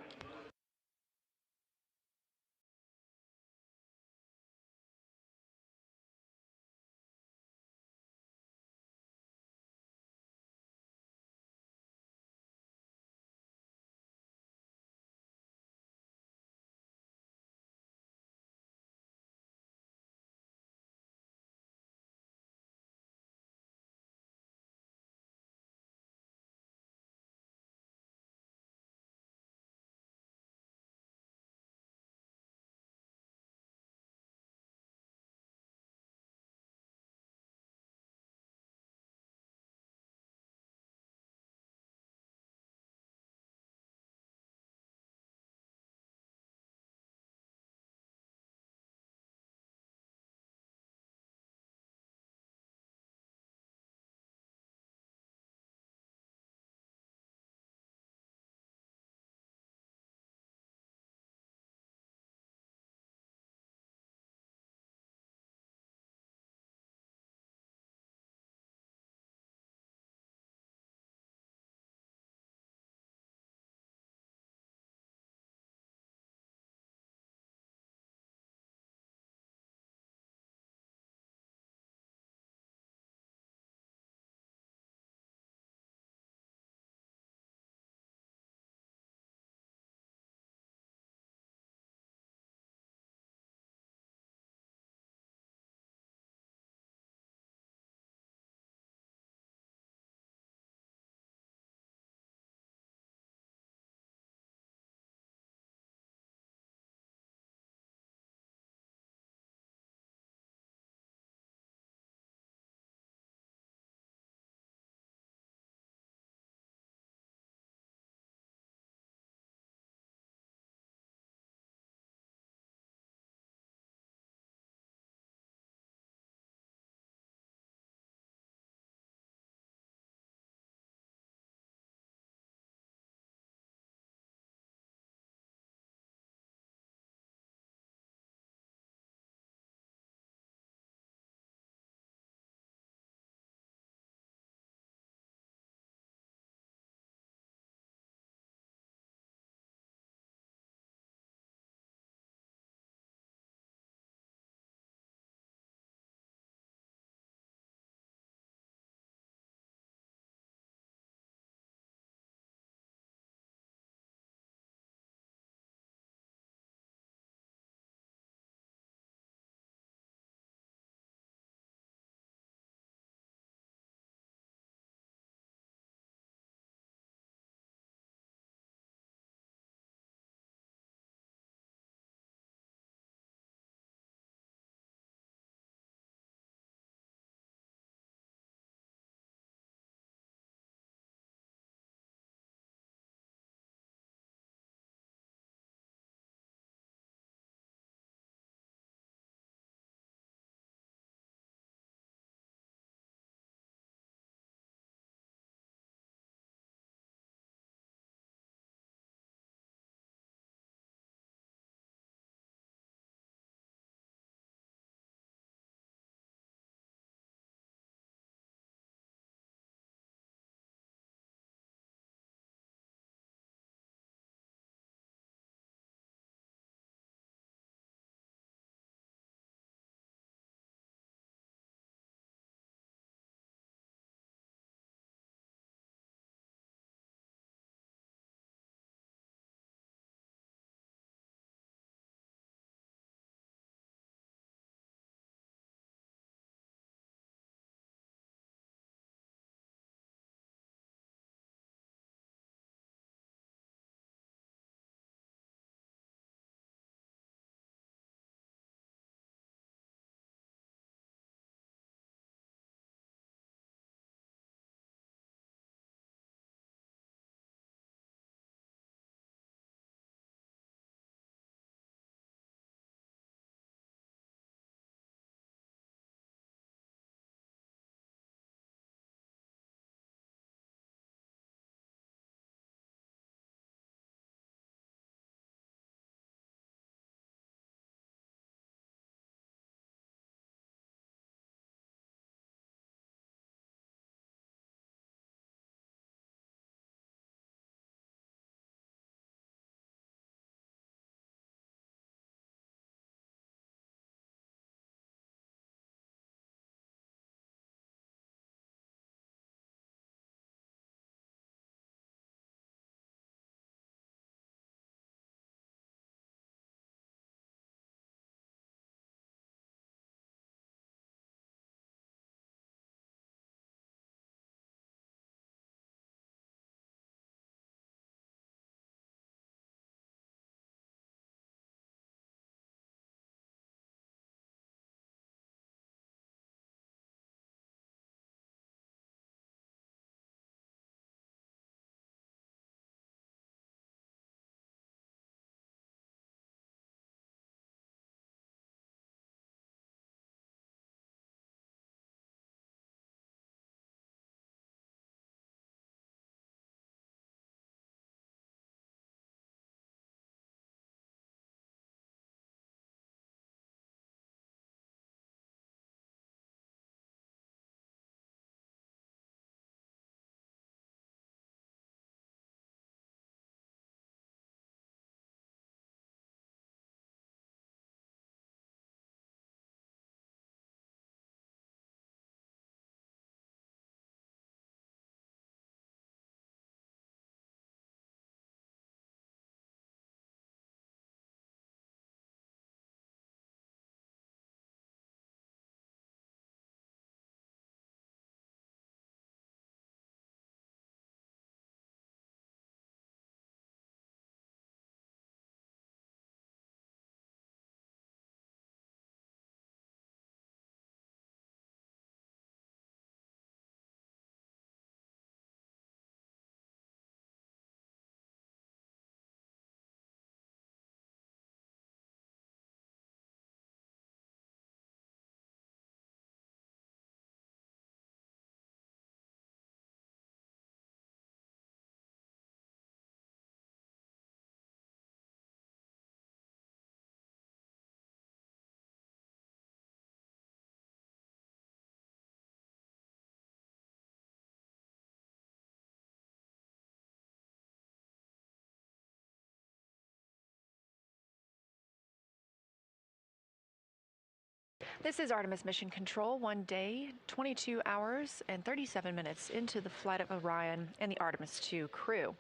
This is Artemis Mission Control, 1 day, 22 hours, and 37 minutes into the flight of Orion and the Artemis II crew.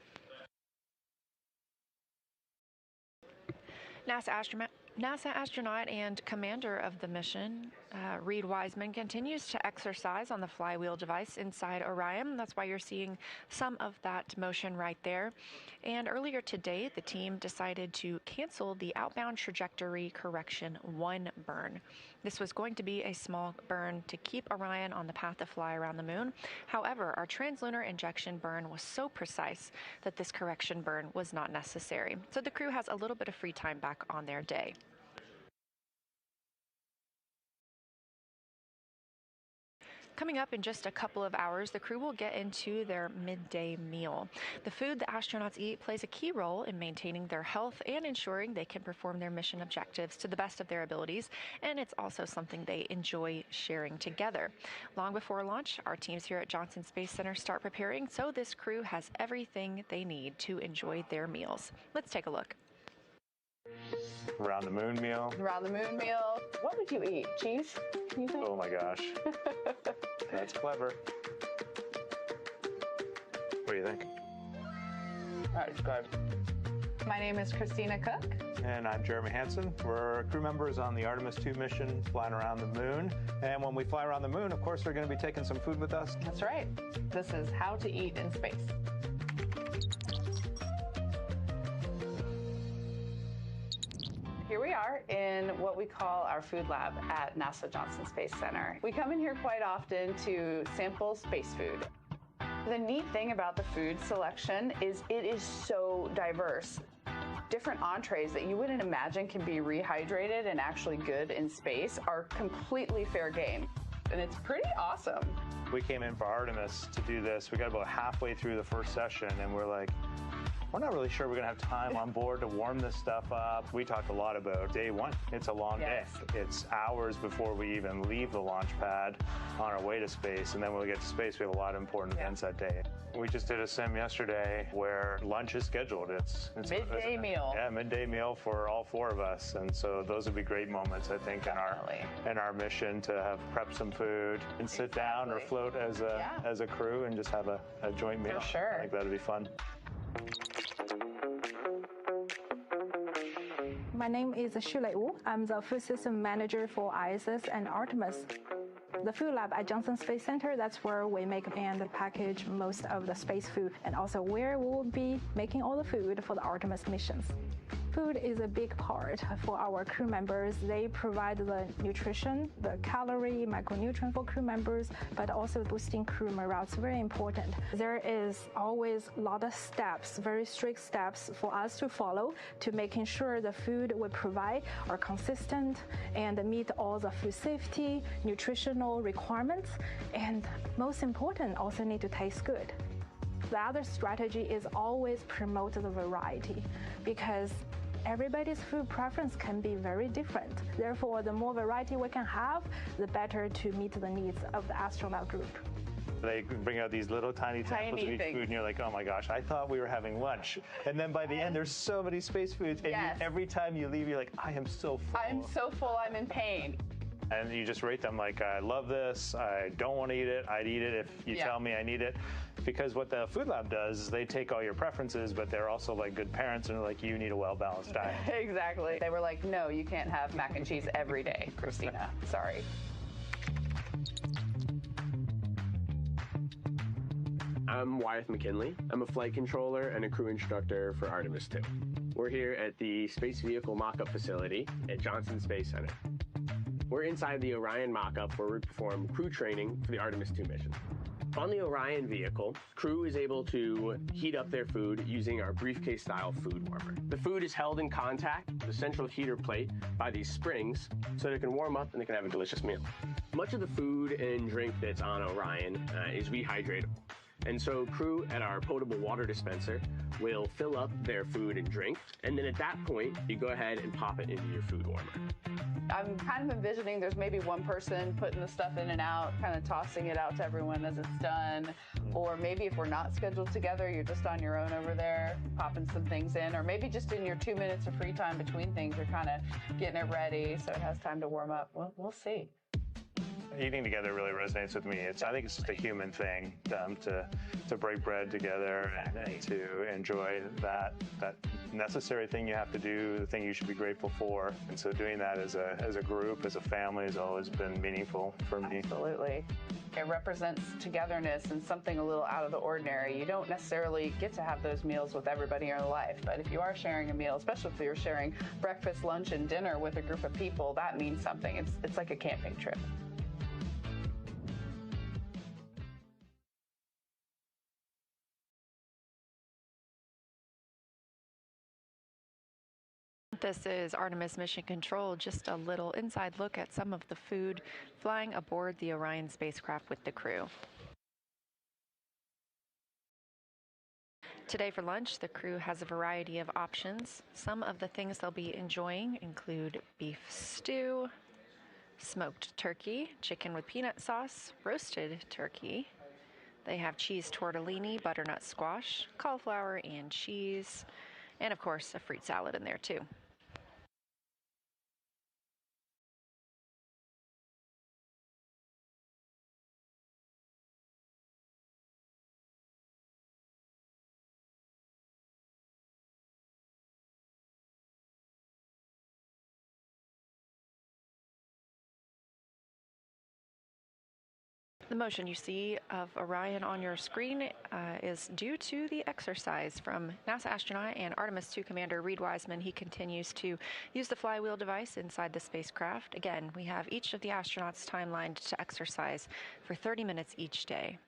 NASA astronaut and commander of the mission, Reed Wiseman, continues to exercise on the flywheel device inside Orion. That's why you're seeing some of that motion right there. And earlier today, the team decided to cancel the outbound trajectory correction 1 burn. This was going to be a small burn to keep Orion on the path to fly around the moon. However, our translunar injection burn was so precise that this correction burn was not necessary. So the crew has a little bit of free time back on their day. Coming up in just a couple of hours, the crew will get into their midday meal. The food the astronauts eat plays a key role in maintaining their health and ensuring they can perform their mission objectives to the best of their abilities, and it's also something they enjoy sharing together. Long before launch, our teams here at Johnson Space Center start preparing, so this crew has everything they need to enjoy their meals. Let's take a look. Around the moon meal. Around the moon meal. What would you eat? Cheese? You think? Oh my gosh. That's clever. What do you think? All right, go ahead. My name is Christina Cook. And I'm Jeremy Hansen. We're crew members on the Artemis II mission flying around the moon. And when we fly around the moon, of course, we're going to be taking some food with us. That's right. This is how to eat in space. Here we are in what we call our food lab at NASA Johnson Space Center. We come in here quite often to sample space food. The neat thing about the food selection is it is so diverse. Different entrees that you wouldn't imagine can be rehydrated and actually good in space are completely fair game. And it's pretty awesome. We came in for Artemis to do this. We got about halfway through the first session and we're like, we're not really sure we're going to have time on board to warm this stuff up. We talked a lot about day one. It's a long day. It's hours before we even leave the launch pad on our way to space. And then when we get to space, we have a lot of important events that day. We just did a sim yesterday where lunch is scheduled. It's midday meal. Yeah, midday meal for all 4 of us. And so those would be great moments, I think, in our mission to have prepped some food and sit down or float as a crew and just have a joint meal. For sure. I think that would be fun. My name is Xulei Wu. I'm the food system manager for ISS and Artemis. The food lab at Johnson Space Center, that's where we make and package most of the space food, and also where we will be making all the food for the Artemis missions. Food is a big part for our crew members. They provide the nutrition, the calorie, micronutrient for crew members, but also boosting crew morale. It's very important. There is always a lot of steps, very strict steps for us to follow to making sure the food we provide are consistent and meet all the food safety, nutritional requirements, and most important, also need to taste good. The other strategy is always promote the variety, because everybody's food preference can be very different. Therefore, the more variety we can have, the better to meet the needs of the astronaut group. They bring out these little tiny samples of each food, and you're like, oh my gosh, I thought we were having lunch. And then by the end, there's so many space foods, and every time you leave, you're like, I am so full. I'm so full, I'm in pain. And you just rate them like, I love this, I don't want to eat it, I'd eat it if you tell me I need it. Because what the food lab does is they take all your preferences, but they're also like good parents and they're like, you need a well-balanced diet. Exactly. They were like, no, you can't have mac and cheese every day, Christina. Sorry. I'm Wyeth McKinley. I'm a flight controller and a crew instructor for Artemis II. We're here at the Space Vehicle Mock-Up Facility at Johnson Space Center. We're inside the Orion mock-up where we perform crew training for the Artemis II mission. On the Orion vehicle, crew is able to heat up their food using our briefcase-style food warmer. The food is held in contact with the central heater plate by these springs so that it can warm up and they can have a delicious meal. Much of the food and drink that's on Orion is rehydratable. And so crew at our potable water dispenser will fill up their food and drink, and then at that point, you go ahead and pop it into your food warmer. I'm kind of envisioning there's maybe one person putting the stuff in and out, kind of tossing it out to everyone as it's done. Or maybe if we're not scheduled together, you're just on your own over there, popping some things in. Or maybe just in your 2 minutes of free time between things, you're kind of getting it ready so it has time to warm up. We'll see. Eating together really resonates with me. I think it's just a human thing to break bread together and to enjoy that necessary thing you have to do, the thing you should be grateful for. And so doing that as a group, as a family, has always been meaningful for me. Absolutely. It represents togetherness and something a little out of the ordinary. You don't necessarily get to have those meals with everybody in your life, but if you are sharing a meal, especially if you're sharing breakfast, lunch, and dinner with a group of people, that means something. It's like a camping trip. This is Artemis Mission Control, just a little inside look at some of the food flying aboard the Orion spacecraft with the crew. Today for lunch, the crew has a variety of options. Some of the things they'll be enjoying include beef stew, smoked turkey, chicken with peanut sauce, roasted turkey. They have cheese tortellini, butternut squash, cauliflower and cheese, and of course a fruit salad in there too. The motion you see of Orion on your screen is due to the exercise from NASA astronaut and Artemis II Commander Reed Wiseman. He continues to use the flywheel device inside the spacecraft. Again, we have each of the astronauts timelined to exercise for 30 minutes each day.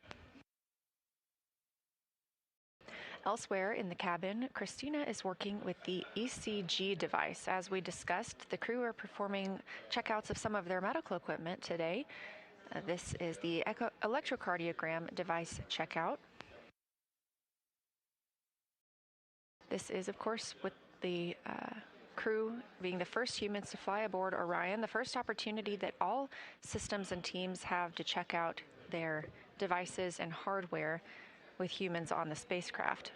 Elsewhere in the cabin, Christina is working with the ECG device. As we discussed, the crew are performing checkouts of some of their medical equipment today. This is the electrocardiogram device checkout. This is, of course, with the crew being the first humans to fly aboard Orion, the first opportunity that all systems and teams have to check out their devices and hardware with humans on the spacecraft.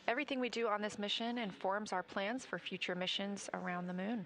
Everything we do on this mission informs our plans for future missions around the moon.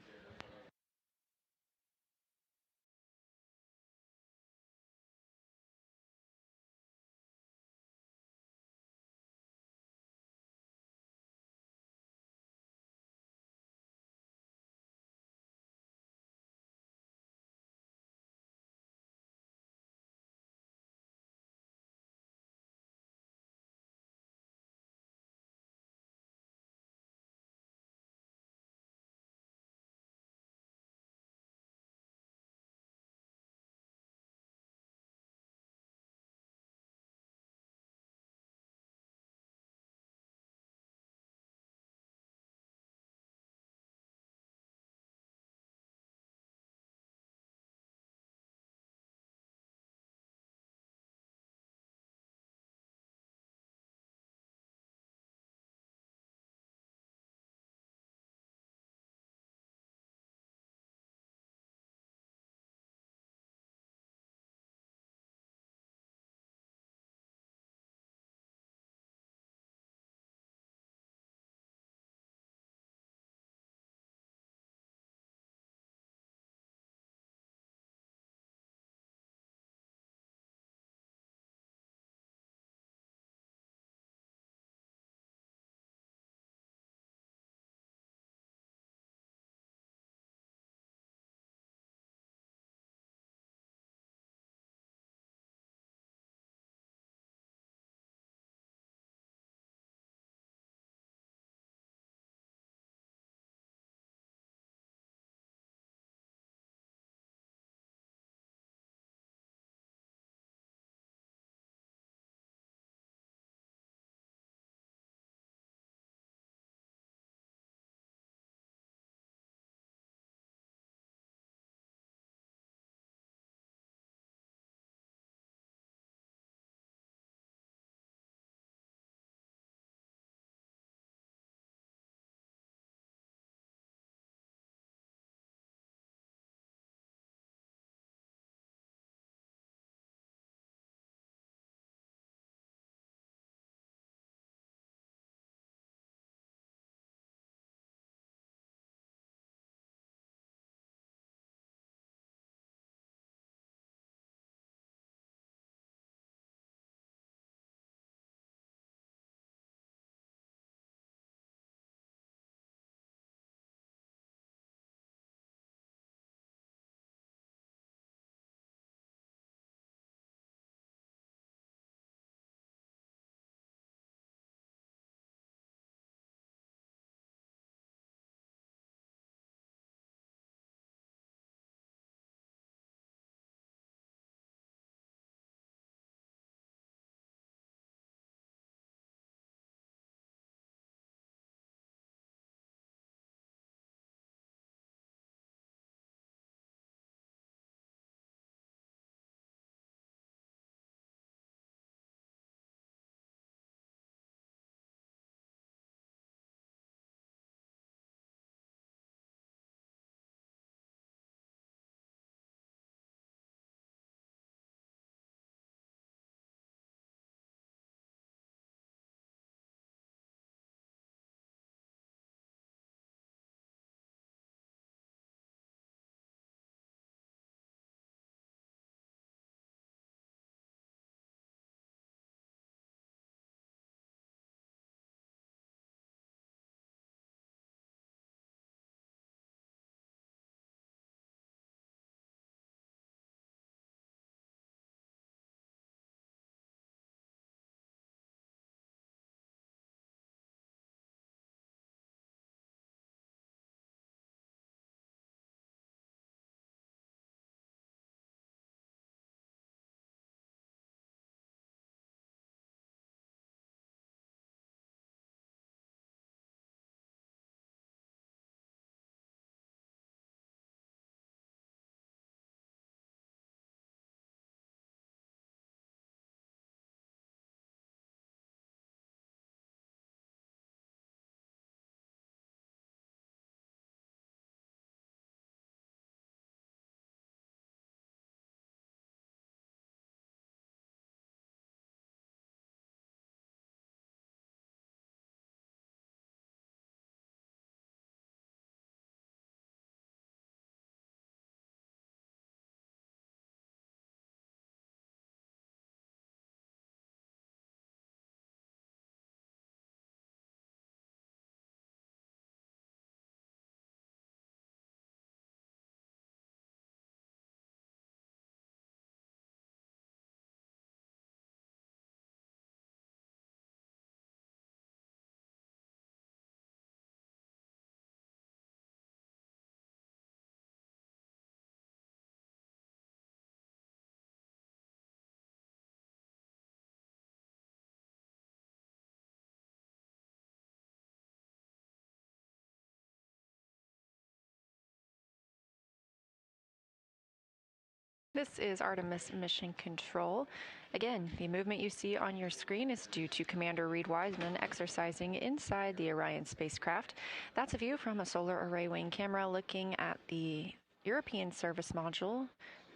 This is Artemis Mission Control. Again, the movement you see on your screen is due to Commander Reed Wiseman exercising inside the Orion spacecraft. That's a view from a solar array wing camera looking at the European service module,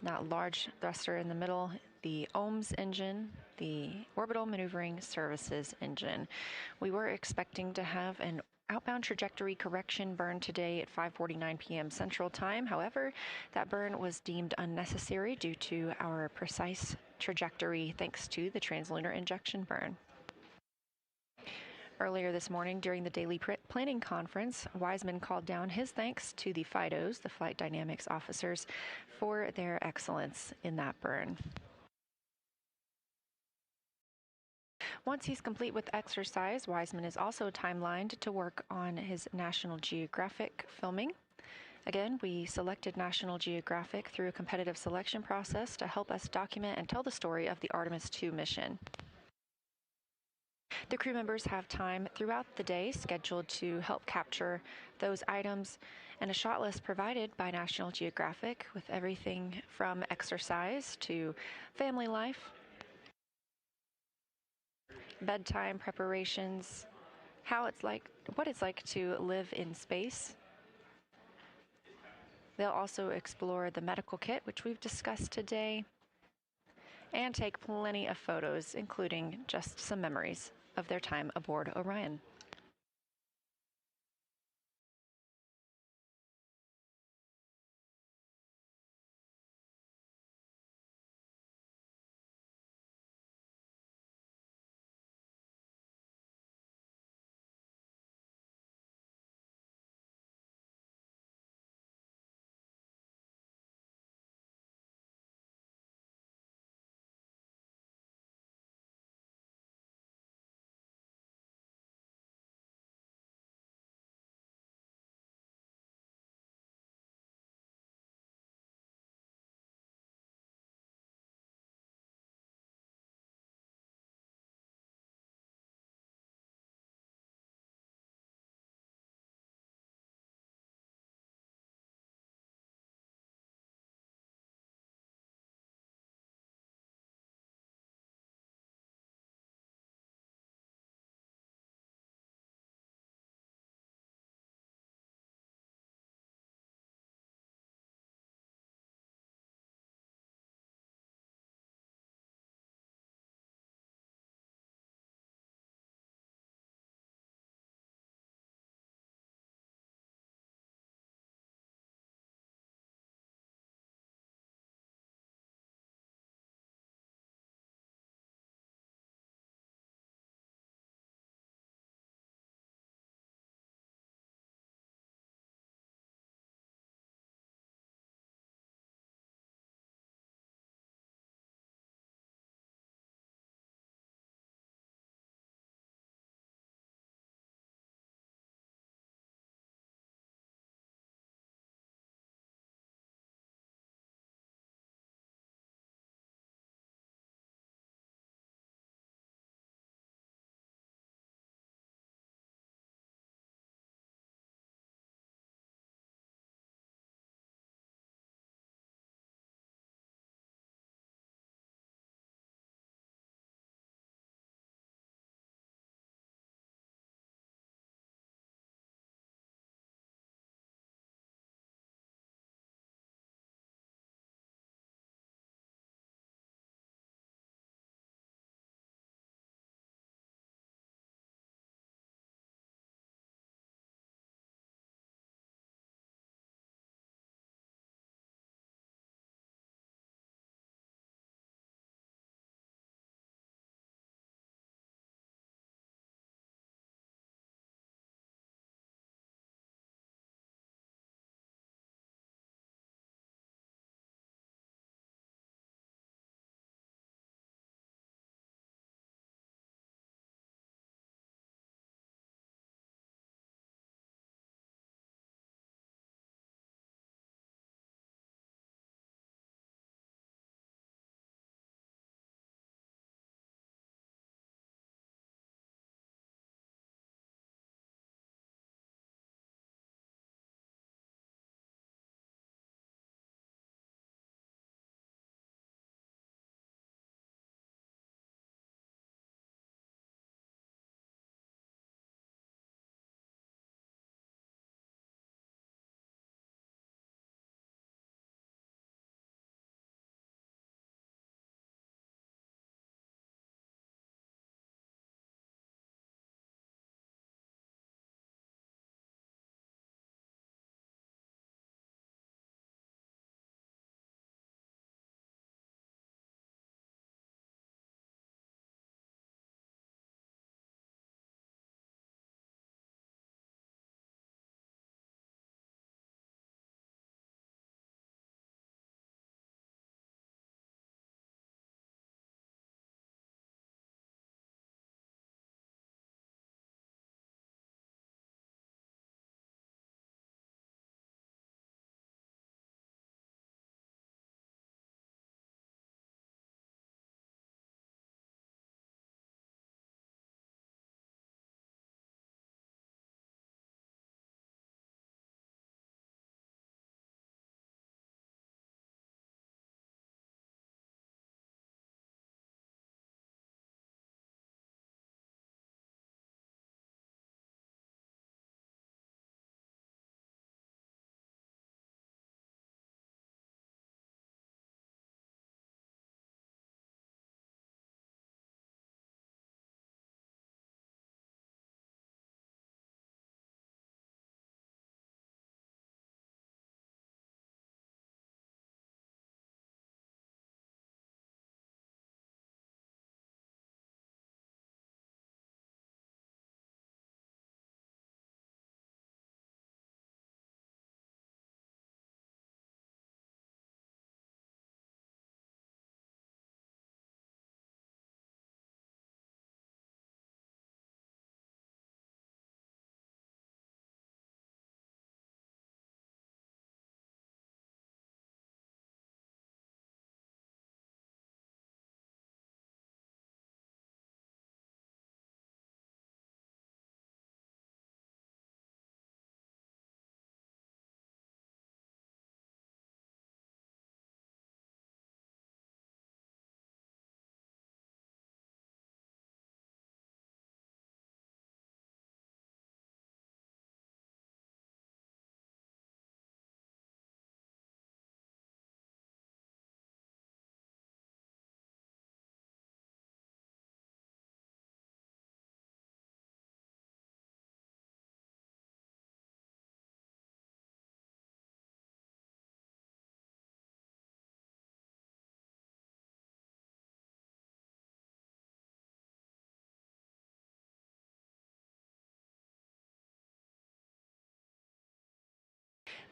that large thruster in the middle, the OMS engine, the orbital maneuvering services engine. We were expecting to have an outbound trajectory correction burn today at 5:49 p.m. Central Time. However, that burn was deemed unnecessary due to our precise trajectory thanks to the translunar injection burn. Earlier this morning during the daily planning conference, Wiseman called down his thanks to the FIDOs, the flight dynamics officers, for their excellence in that burn. Once he's complete with exercise, Wiseman is also timelined to work on his National Geographic filming. Again, we selected National Geographic through a competitive selection process to help us document and tell the story of the Artemis II mission. The crew members have time throughout the day scheduled to help capture those items, and a shot list provided by National Geographic with everything from exercise to family life, bedtime preparations, what it's like to live in space. They'll also explore the medical kit, which we've discussed today, and take plenty of photos, including just some memories of their time aboard Orion.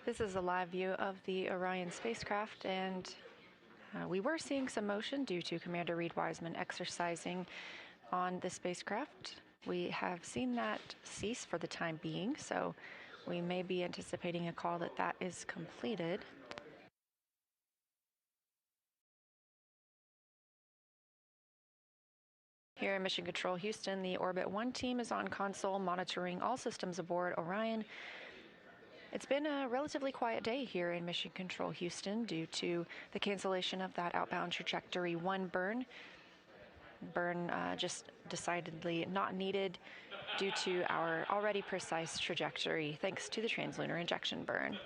This is a live view of the Orion spacecraft, and we were seeing some motion due to Commander Reed Wiseman exercising on the spacecraft. We have seen that cease for the time being, so we may be anticipating a call that that is completed. Here in Mission Control Houston, the Orbit 1 team is on console monitoring all systems aboard Orion. It's been a relatively quiet day here in Mission Control Houston due to the cancellation of that outbound trajectory 1 burn. Just decidedly not needed due to our already precise trajectory thanks to the translunar injection burn.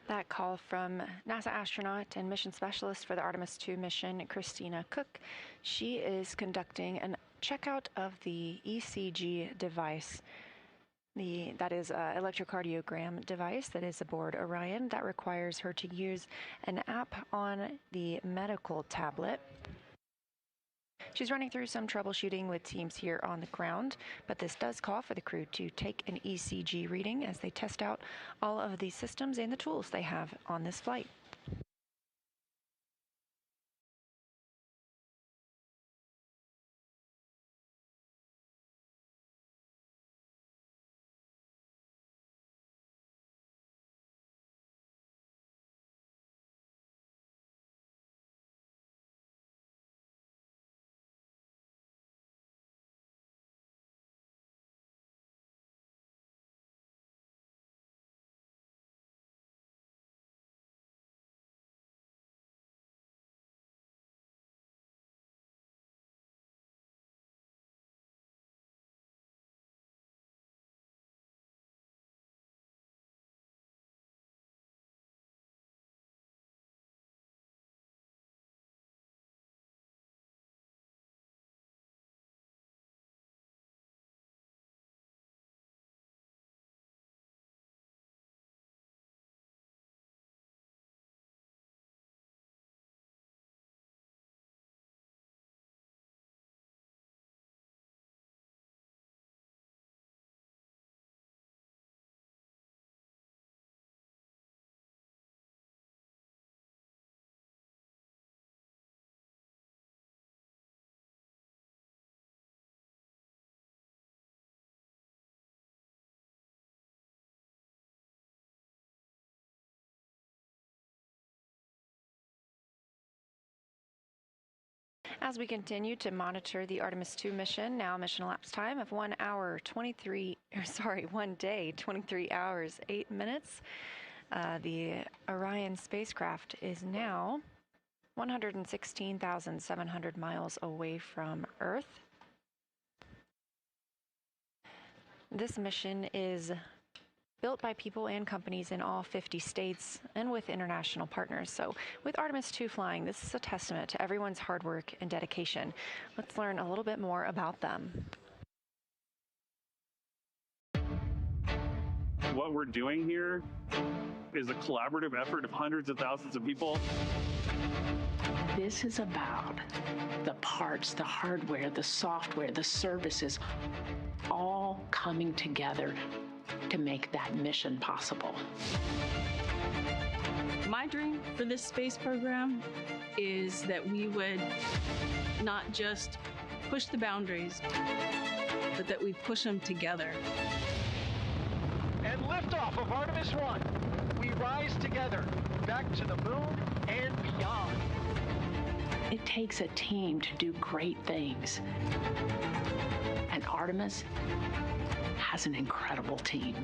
That call from NASA astronaut and mission specialist for the Artemis II mission, Christina Cook. She is conducting a checkout of the ECG device. That is an electrocardiogram device that is aboard Orion that requires her to use an app on the medical tablet. She's running through some troubleshooting with teams here on the ground, but this does call for the crew to take an ECG reading as they test out all of the systems and the tools they have on this flight. As we continue to monitor the Artemis II mission, now mission elapsed time of 1 day, 23 hours, 8 minutes. The Orion spacecraft is now 116,700 miles away from Earth. This mission is built by people and companies in all 50 states and with international partners. So with Artemis II flying, this is a testament to everyone's hard work and dedication. Let's learn a little bit more about them. What we're doing here is a collaborative effort of hundreds of thousands of people. This is about the parts, the hardware, the software, the services, all coming together to make that mission possible. My dream for this space program is that we would not just push the boundaries, but that we push them together. And liftoff of Artemis 1. We rise together, back to the moon and beyond. It takes a team to do great things. And Artemis has an incredible team.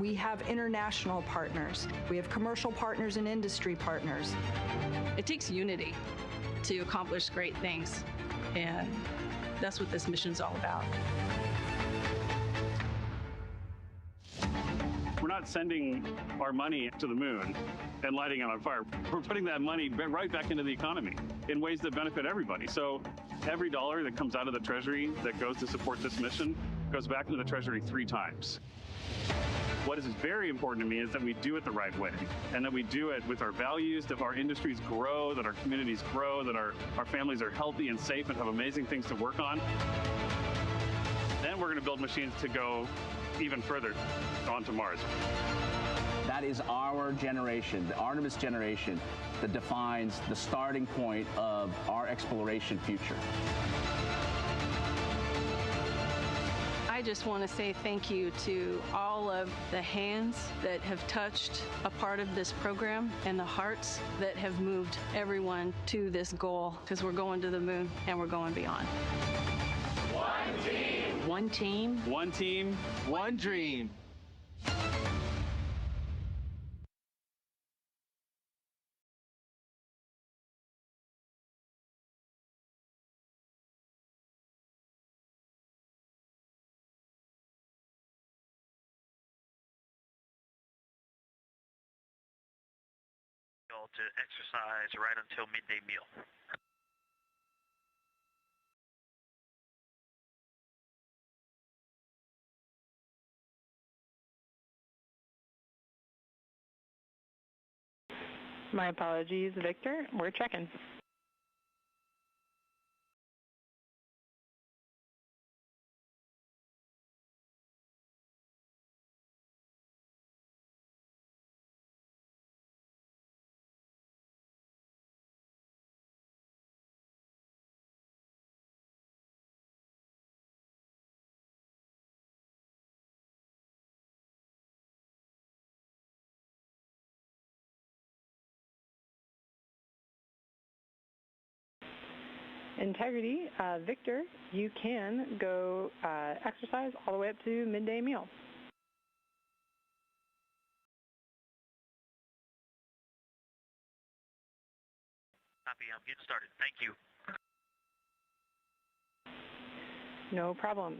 We have international partners. We have commercial partners and industry partners. It takes unity to accomplish great things, and that's what this mission's all about. We're not sending our money to the moon and lighting it on fire. We're putting that money right back into the economy in ways that benefit everybody. So every dollar that comes out of the Treasury that goes to support this mission goes back into the Treasury 3 times. What is very important to me is that we do it the right way, and that we do it with our values, that our industries grow, that our communities grow, that our families are healthy and safe and have amazing things to work on. Then we're going to build machines to go even further onto Mars. That is our generation, the Artemis generation, that defines the starting point of our exploration future. I just want to say thank you to all of the hands that have touched a part of this program and the hearts that have moved everyone to this goal, because we're going to the moon and we're going beyond. One team. One team. One team. One dream. well to exercise right until midday meal. My apologies, Victor. We're checking. Integrity, Victor, you can go exercise all the way up to midday meal. Copy, I'm getting started. Thank you. No problem.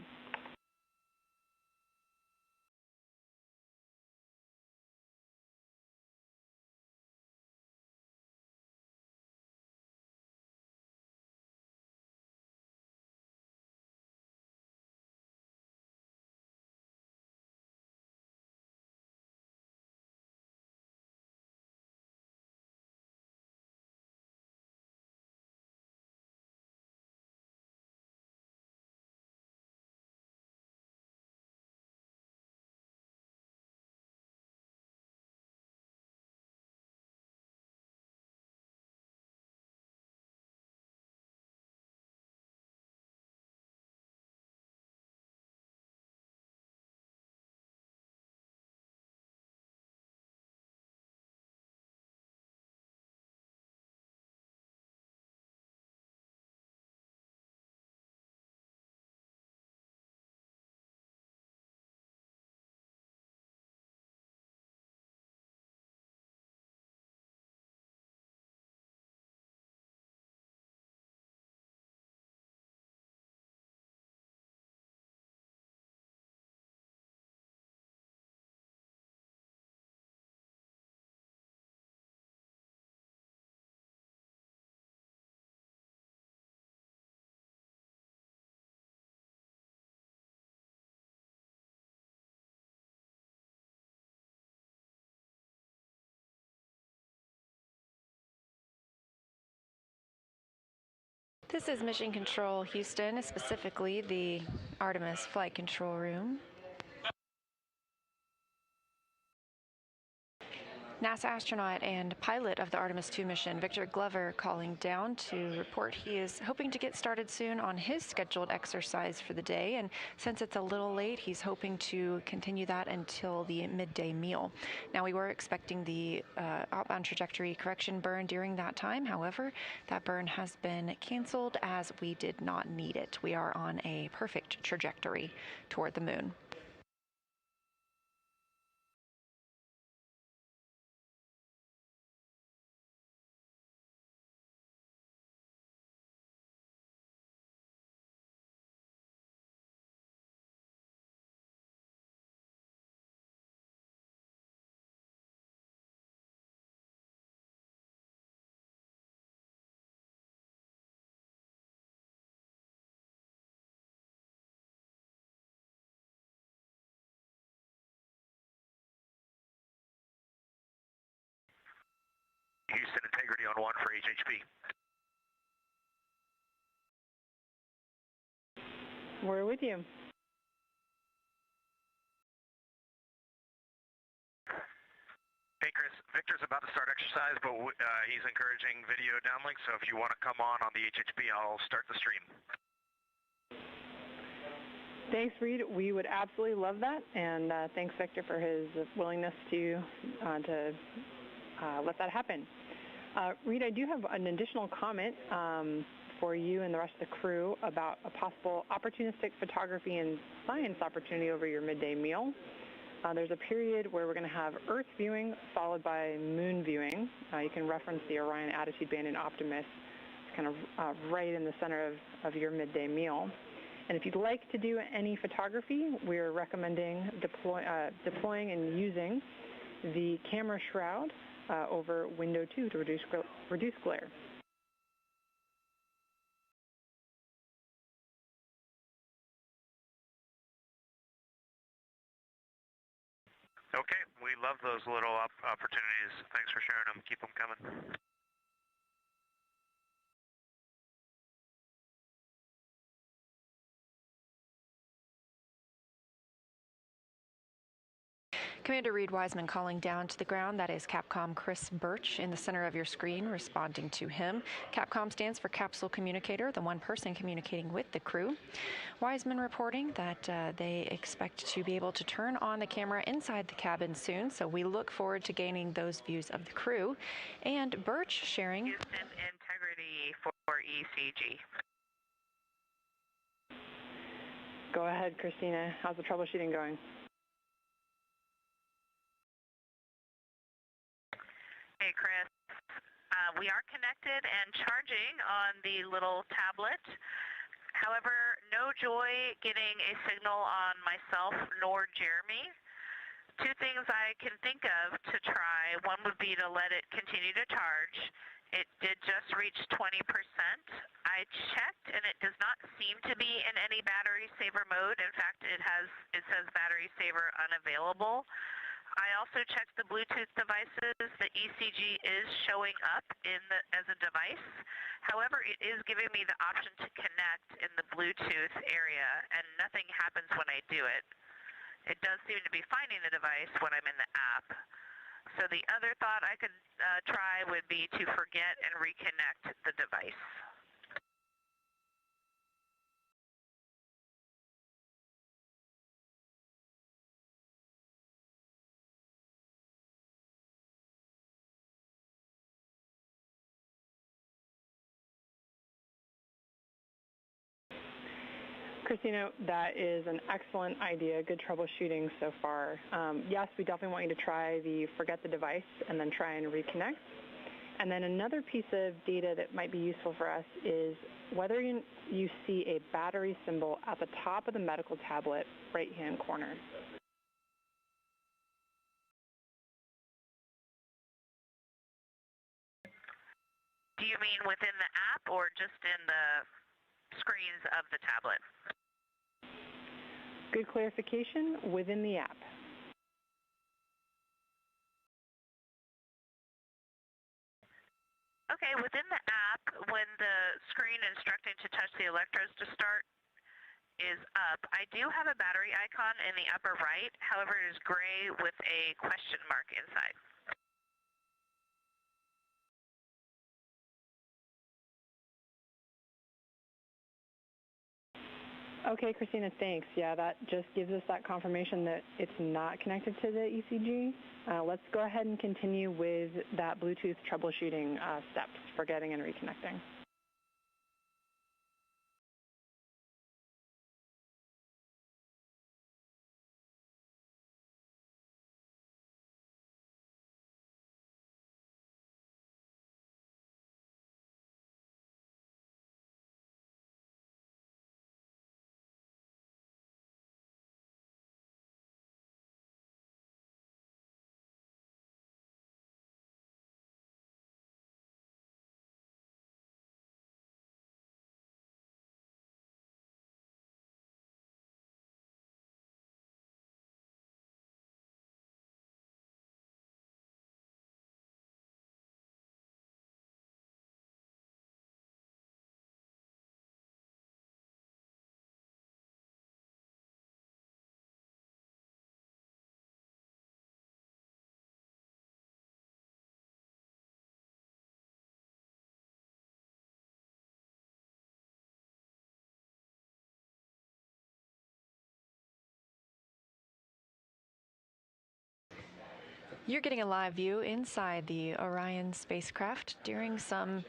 This is Mission Control Houston, specifically the Artemis Flight Control Room. NASA astronaut and pilot of the Artemis II mission, Victor Glover, calling down to report he is hoping to get started soon on his scheduled exercise for the day. And since it's a little late, he's hoping to continue that until the midday meal. Now, we were expecting the outbound trajectory correction burn during that time. However, that burn has been canceled as we did not need it. We are on a perfect trajectory toward the moon. Houston, integrity on 1 for HHP. We're with you. Hey, Chris. Victor's about to start exercise, but he's encouraging video downlink, so if you want to come on the HHP, I'll start the stream. Thanks, Reed. We would absolutely love that, and thanks, Victor, for his willingness to let that happen. Reed, I do have an additional comment for you and the rest of the crew about a possible opportunistic photography and science opportunity over your midday meal. There's a period where we're going to have Earth viewing followed by moon viewing. You can reference the Orion Attitude Band in Optimus. It's kind of right in the center of your midday meal. And if you'd like to do any photography, we're recommending deploying and using the camera shroud over window 2 to reduce glare. Okay, we love those little opportunities. Thanks for sharing them. Keep them coming. Commander Reed Wiseman calling down to the ground. That is Capcom Chris Birch in the center of your screen responding to him. Capcom stands for Capsule Communicator, the one person communicating with the crew. Wiseman reporting that they expect to be able to turn on the camera inside the cabin soon, so we look forward to gaining those views of the crew. And Birch sharing Houston integrity for ECG. Go ahead, Christina. How's the troubleshooting going? Hey, Chris. We are connected and charging on the little tablet. However, no joy getting a signal on myself nor Jeremy. Two things I can think of to try. One would be to let it continue to charge. It did just reach 20%. I checked and it does not seem to be in any battery saver mode. In fact, it says battery saver unavailable. I also checked the Bluetooth devices. The ECG is showing up as a device. However, it is giving me the option to connect in the Bluetooth area, and nothing happens when I do it. It does seem to be finding the device when I'm in the app. So the other thought I could try would be to forget and reconnect the device. Christina, that is an excellent idea. Good troubleshooting so far. Yes, we definitely want you to try the forget the device and then try and reconnect. And then another piece of data that might be useful for us is whether you see a battery symbol at the top of the medical tablet right-hand corner. Do you mean within the app or just in the screens of the tablet? Good clarification, within the app. Okay, within the app, when the screen instructing to touch the electrodes to start is up, I do have a battery icon in the upper right. However, it is gray with a question mark inside. Okay, Christina, thanks. Yeah, that just gives us that confirmation that it's not connected to the ECG. Let's go ahead and continue with that Bluetooth troubleshooting steps, forgetting and reconnecting. You're getting a live view inside the Orion spacecraft during some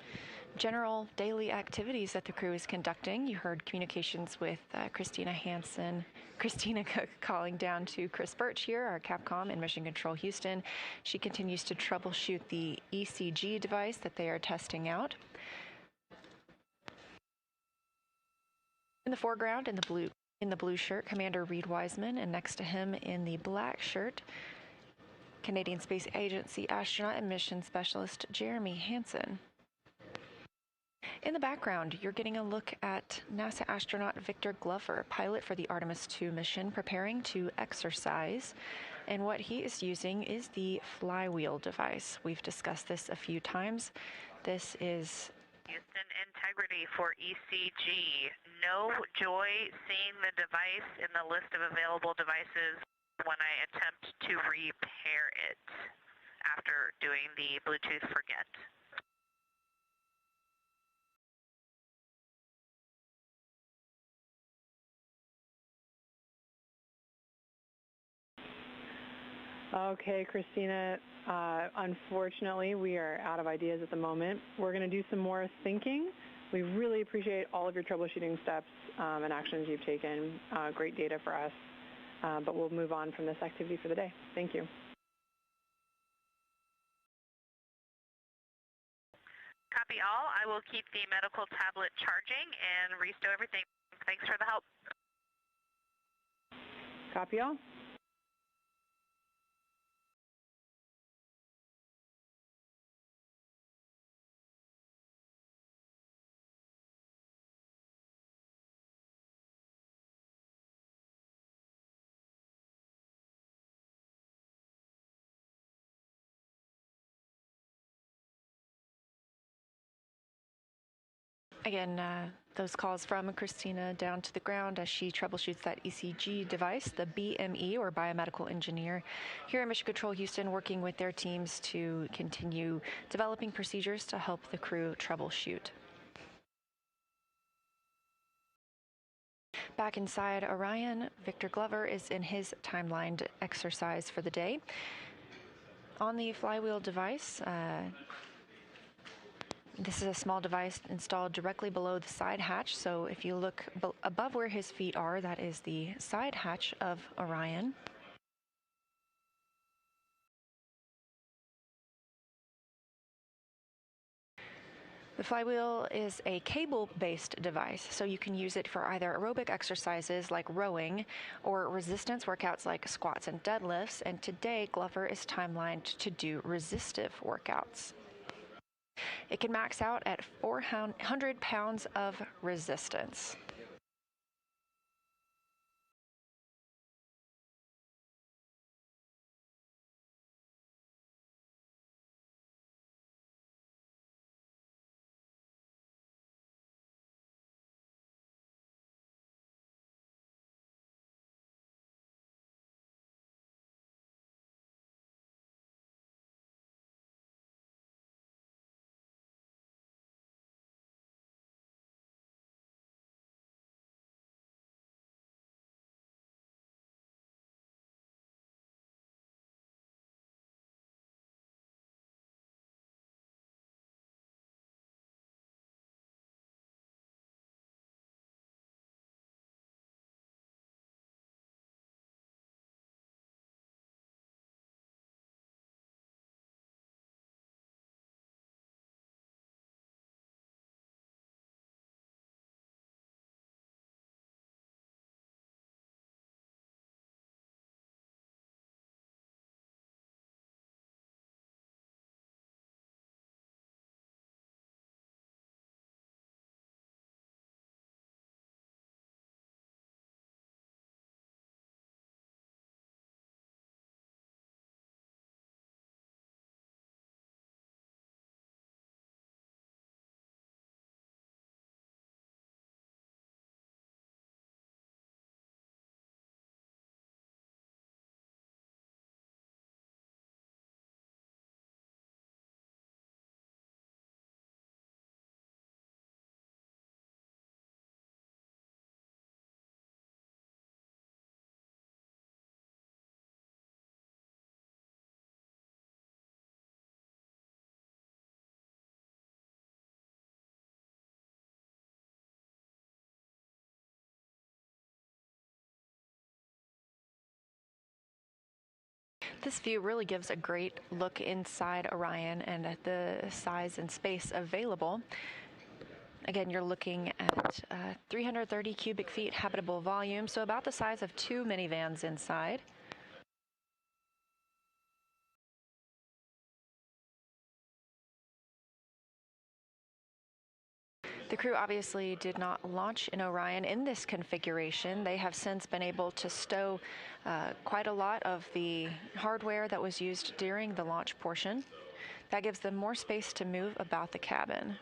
general daily activities that the crew is conducting. You heard communications with Christina Hansen, Christina Cook calling down to Chris Birch here, our Capcom in Mission Control Houston. She continues to troubleshoot the ECG device that they are testing out. In the foreground, in the blue shirt, Commander Reed Wiseman, and next to him in the black shirt, Canadian Space Agency astronaut and mission specialist Jeremy Hansen. In the background, you're getting a look at NASA astronaut Victor Glover, pilot for the Artemis II mission, preparing to exercise. And what he is using is the flywheel device. We've discussed this a few times. This is Houston, integrity for ECG. No joy seeing the device in the list of available devices when I attempt to repair it after doing the Bluetooth forget. Okay, Christina, unfortunately, we are out of ideas at the moment. We're going to do some more thinking. We really appreciate all of your troubleshooting steps and actions you've taken. Great data for us, but we'll move on from this activity for the day. Thank you. Copy all. I will keep the medical tablet charging and restow everything. Thanks for the help. Copy all. Again, those calls from Christina down to the ground as she troubleshoots that ECG device, the BME, or biomedical engineer, here in Mission Control Houston, working with their teams to continue developing procedures to help the crew troubleshoot. Back inside Orion, Victor Glover is in his timelined exercise for the day. On the flywheel device, this is a small device installed directly below the side hatch, so if you look above where his feet are, that is the side hatch of Orion. The flywheel is a cable-based device, so you can use it for either aerobic exercises like rowing or resistance workouts like squats and deadlifts, and today Glover is timelined to do resistive workouts. It can max out at 400 pounds of resistance. This view really gives a great look inside Orion and at the size and space available. Again, you're looking at 330 cubic feet habitable volume, so about the size of 2 minivans inside. The crew obviously did not launch in Orion in this configuration. They have since been able to stow quite a lot of the hardware that was used during the launch portion. That gives them more space to move about the cabin.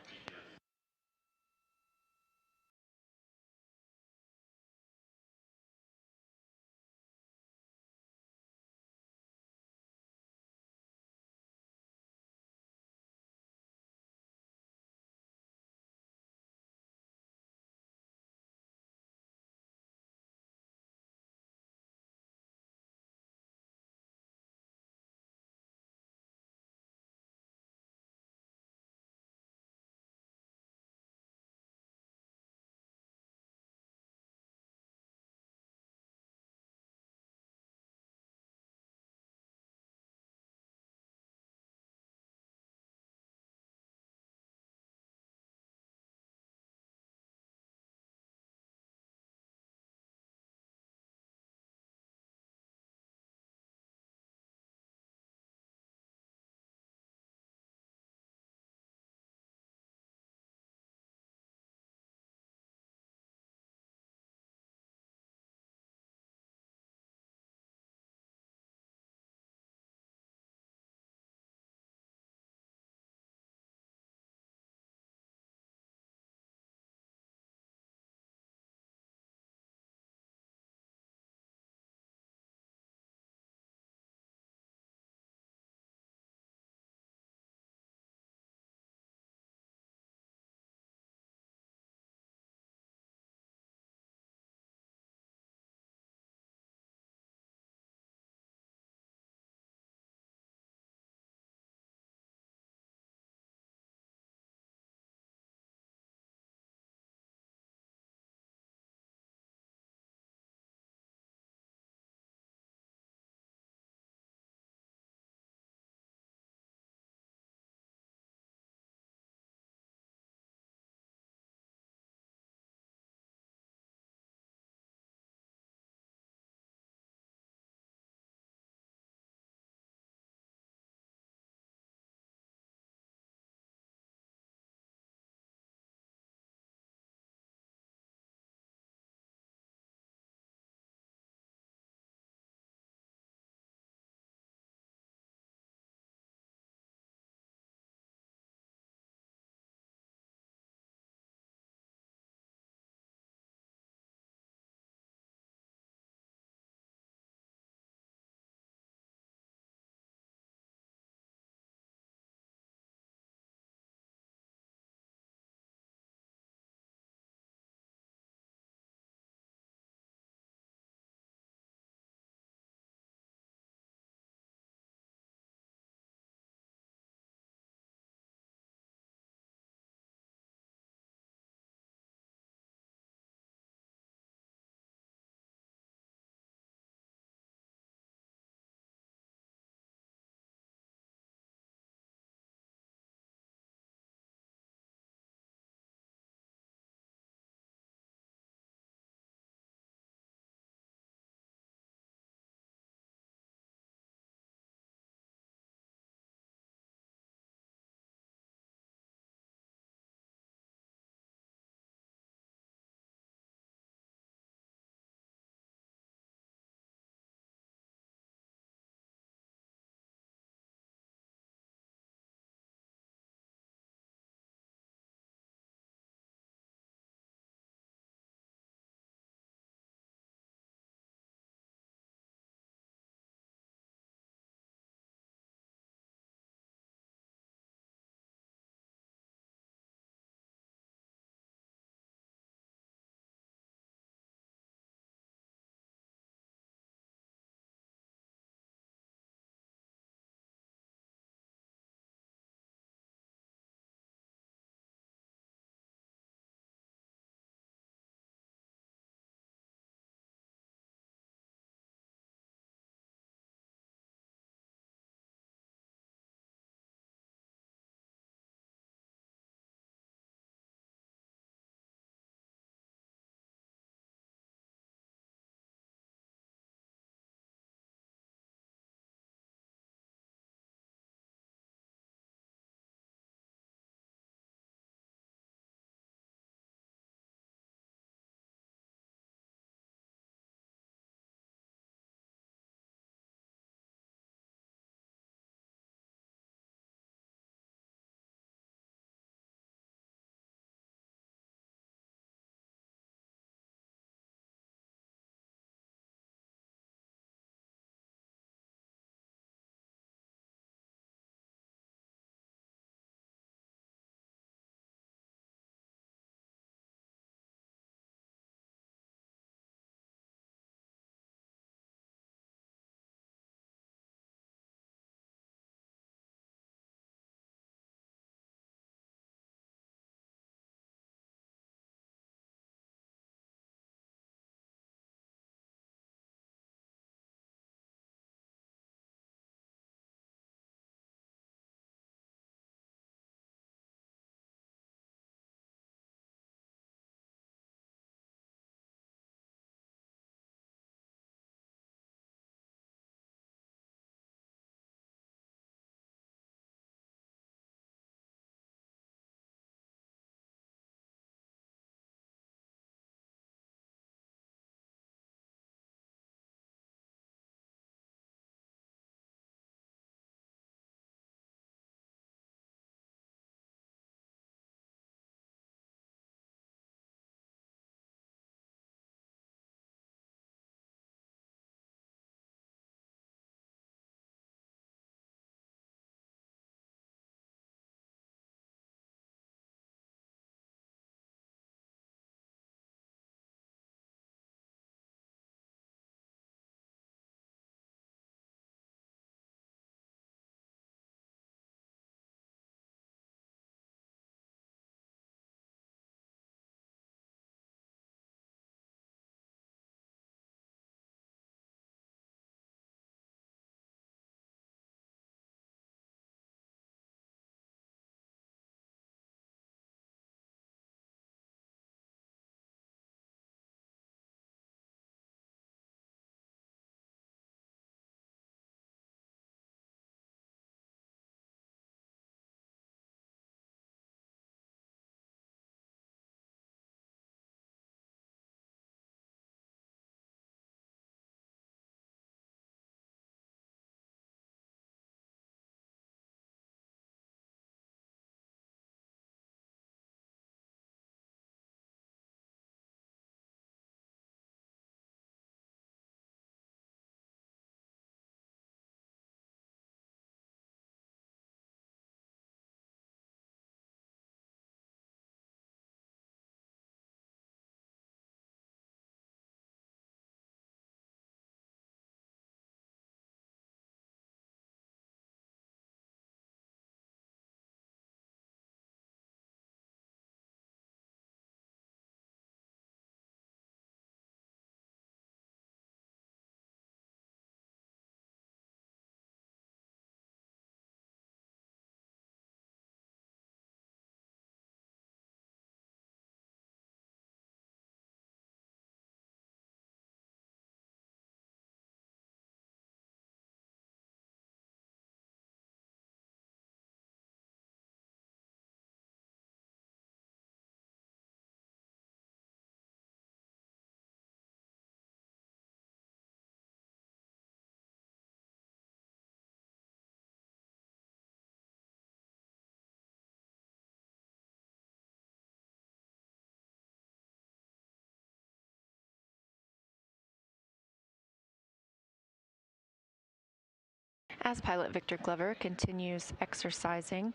As pilot Victor Glover continues exercising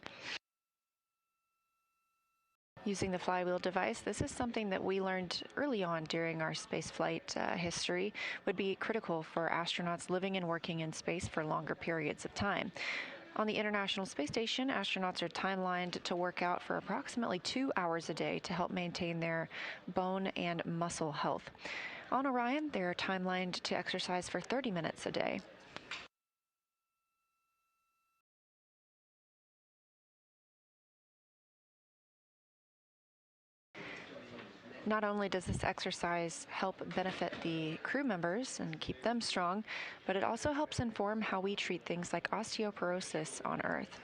using the flywheel device, this is something that we learned early on during our spaceflight history would be critical for astronauts living and working in space for longer periods of time. On the International Space Station, astronauts are timelined to work out for approximately 2 hours a day to help maintain their bone and muscle health. On Orion, they're timelined to exercise for 30 minutes a day. Not only does this exercise help benefit the crew members and keep them strong, but it also helps inform how we treat things like osteoporosis on Earth.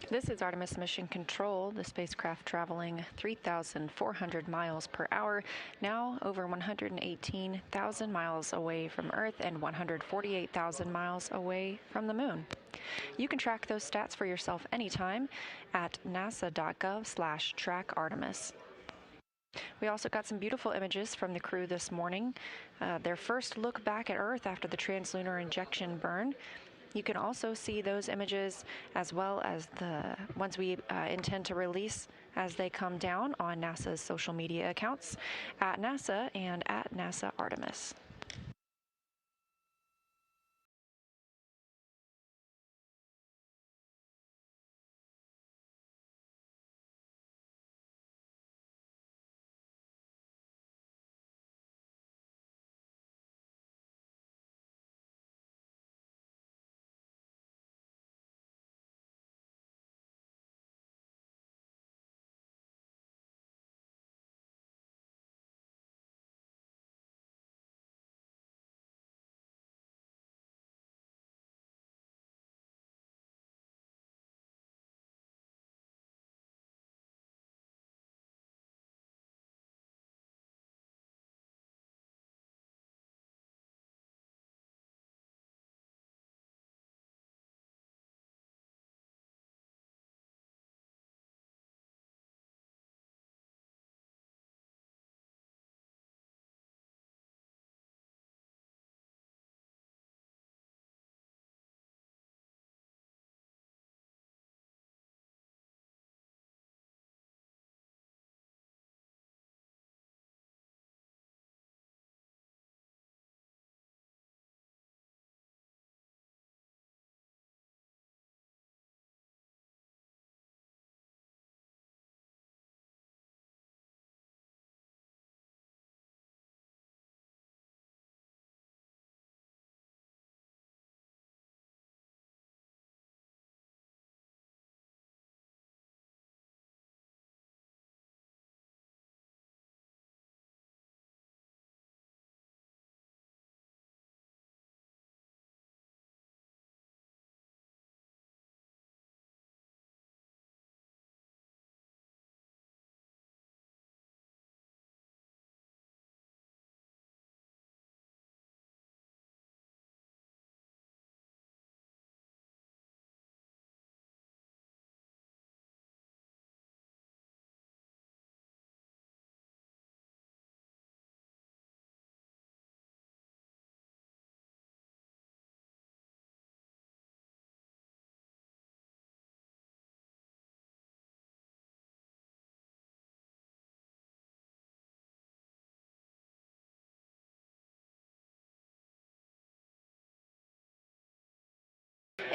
This is Artemis Mission Control, the spacecraft traveling 3,400 miles per hour, now over 118,000 miles away from Earth and 148,000 miles away from the Moon. You can track those stats for yourself anytime at nasa.gov/trackartemis. We also got some beautiful images from the crew this morning. Their first look back at Earth after the translunar injection burn. You can also see those images as well as the ones we intend to release as they come down on NASA's social media accounts at NASA and at NASA Artemis.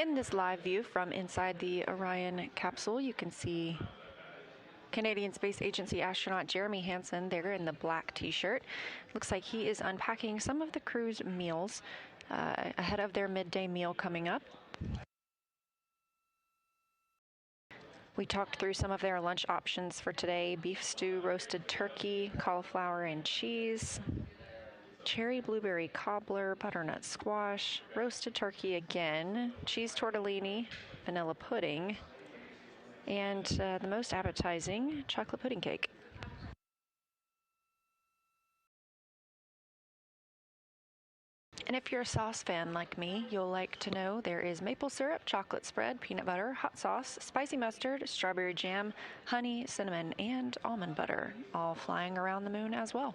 In this live view from inside the Orion capsule, you can see Canadian Space Agency astronaut Jeremy Hansen there in the black t-shirt. Looks like he is unpacking some of the crew's meals ahead of their midday meal coming up. We talked through some of their lunch options for today: beef stew, roasted turkey, cauliflower and cheese, cherry blueberry cobbler, butternut squash, roasted turkey again, cheese tortellini, vanilla pudding, and the most appetizing, chocolate pudding cake. And if you're a sauce fan like me, you'll like to know there is maple syrup, chocolate spread, peanut butter, hot sauce, spicy mustard, strawberry jam, honey, cinnamon, and almond butter, all flying around the moon as well.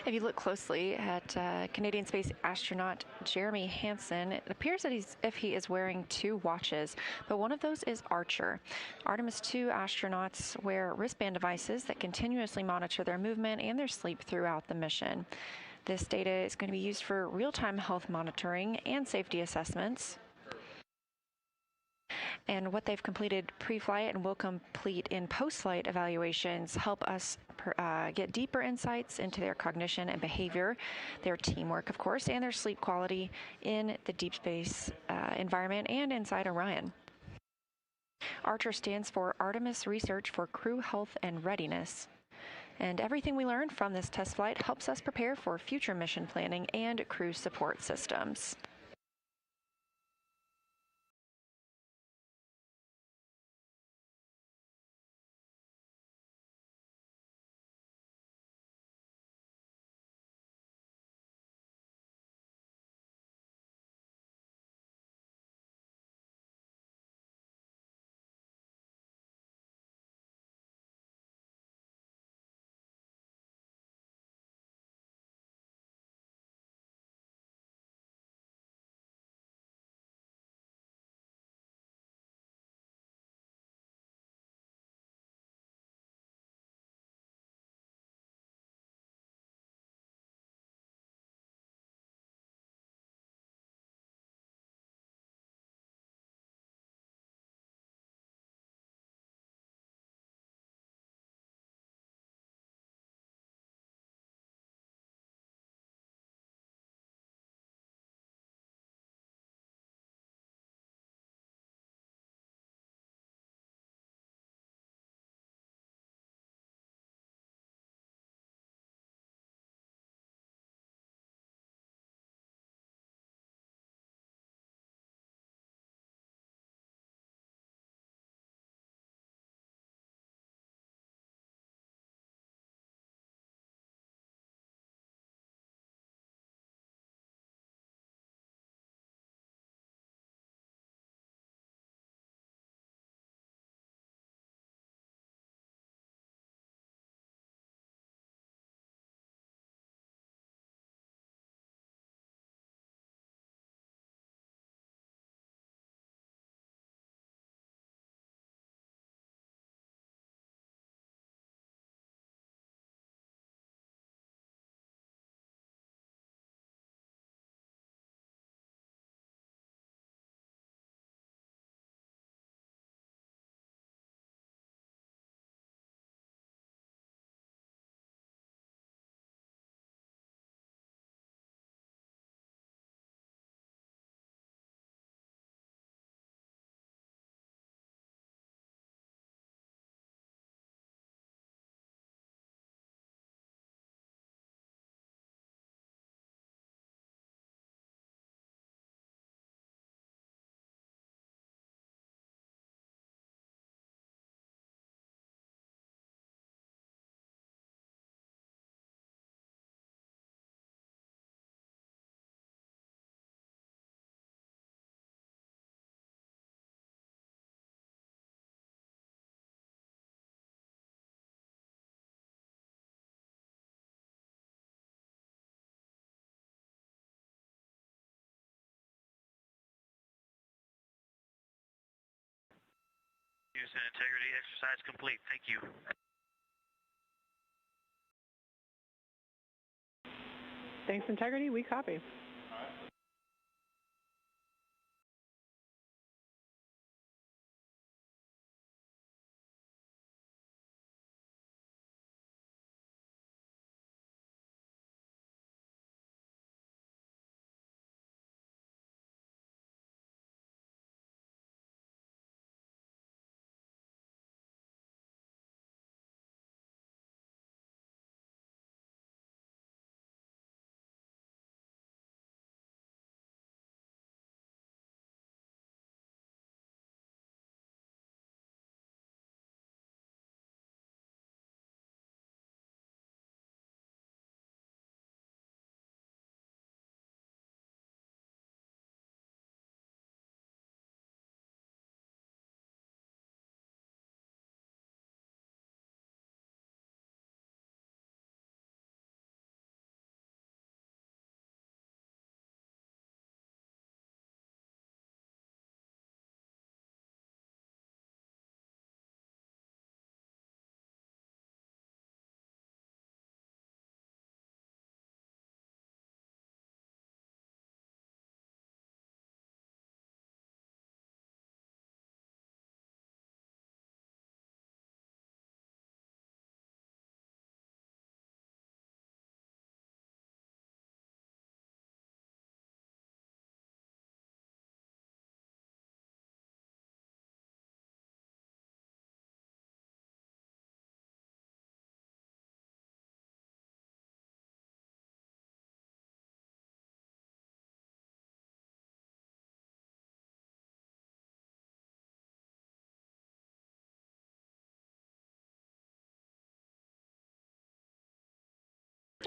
If you look closely at Canadian space astronaut Jeremy Hansen, it appears that he is wearing two watches, but one of those is Archer. Artemis II astronauts wear wristband devices that continuously monitor their movement and their sleep throughout the mission. This data is going to be used for real-time health monitoring and safety assessments. And what they've completed pre-flight and will complete in post-flight evaluations help us get deeper insights into their cognition and behavior, their teamwork, of course, and their sleep quality in the deep space environment and inside Orion. Archer stands for Artemis Research for Crew Health and Readiness. And everything we learned from this test flight helps us prepare for future mission planning and crew support systems. Use and integrity exercise complete. Thank you. Thanks, integrity. We copy.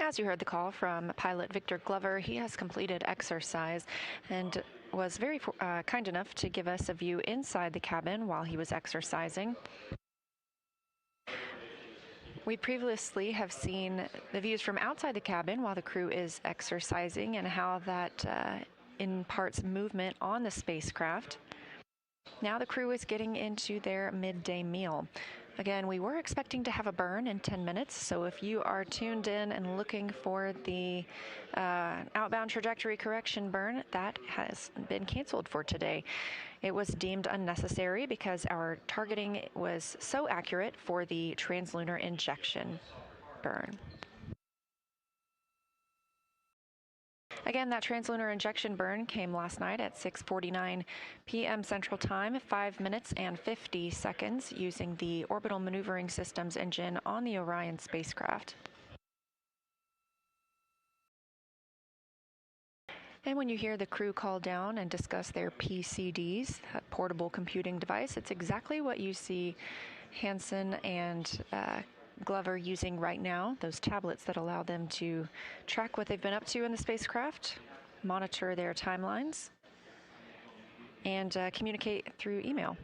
As you heard the call from pilot Victor Glover, he has completed exercise and was very kind enough to give us a view inside the cabin while he was exercising. We previously have seen the views from outside the cabin while the crew is exercising and how that imparts movement on the spacecraft. Now the crew is getting into their midday meal. Again, we were expecting to have a burn in 10 minutes, so if you are tuned in and looking for the outbound trajectory correction burn, that has been canceled for today. It was deemed unnecessary because our targeting was so accurate for the translunar injection burn. Again, that translunar injection burn came last night at 6:49 p.m. Central Time, 5 minutes and 50 seconds, using the orbital maneuvering systems engine on the Orion spacecraft. And when you hear the crew call down and discuss their PCDs, that portable computing device, it's exactly what you see Hansen and Glover using right now, those tablets that allow them to track what they've been up to in the spacecraft, monitor their timelines, and communicate through email.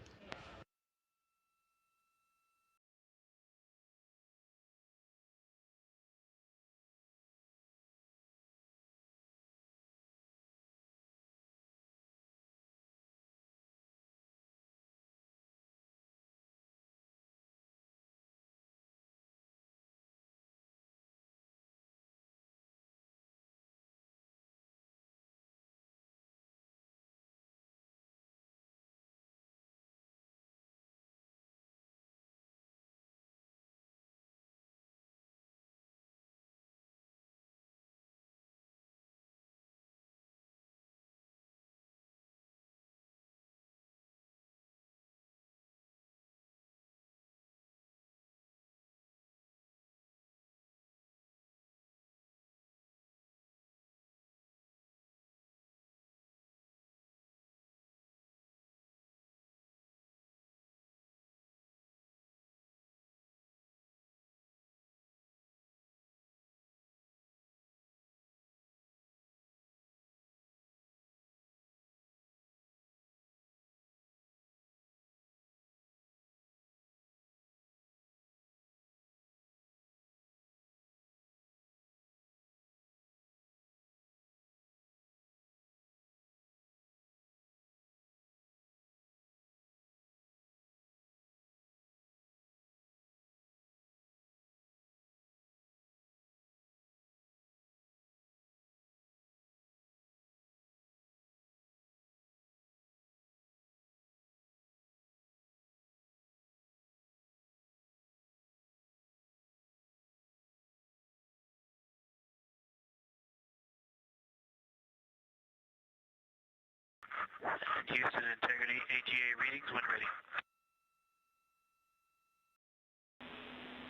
Houston Integrity, AGA readings when ready.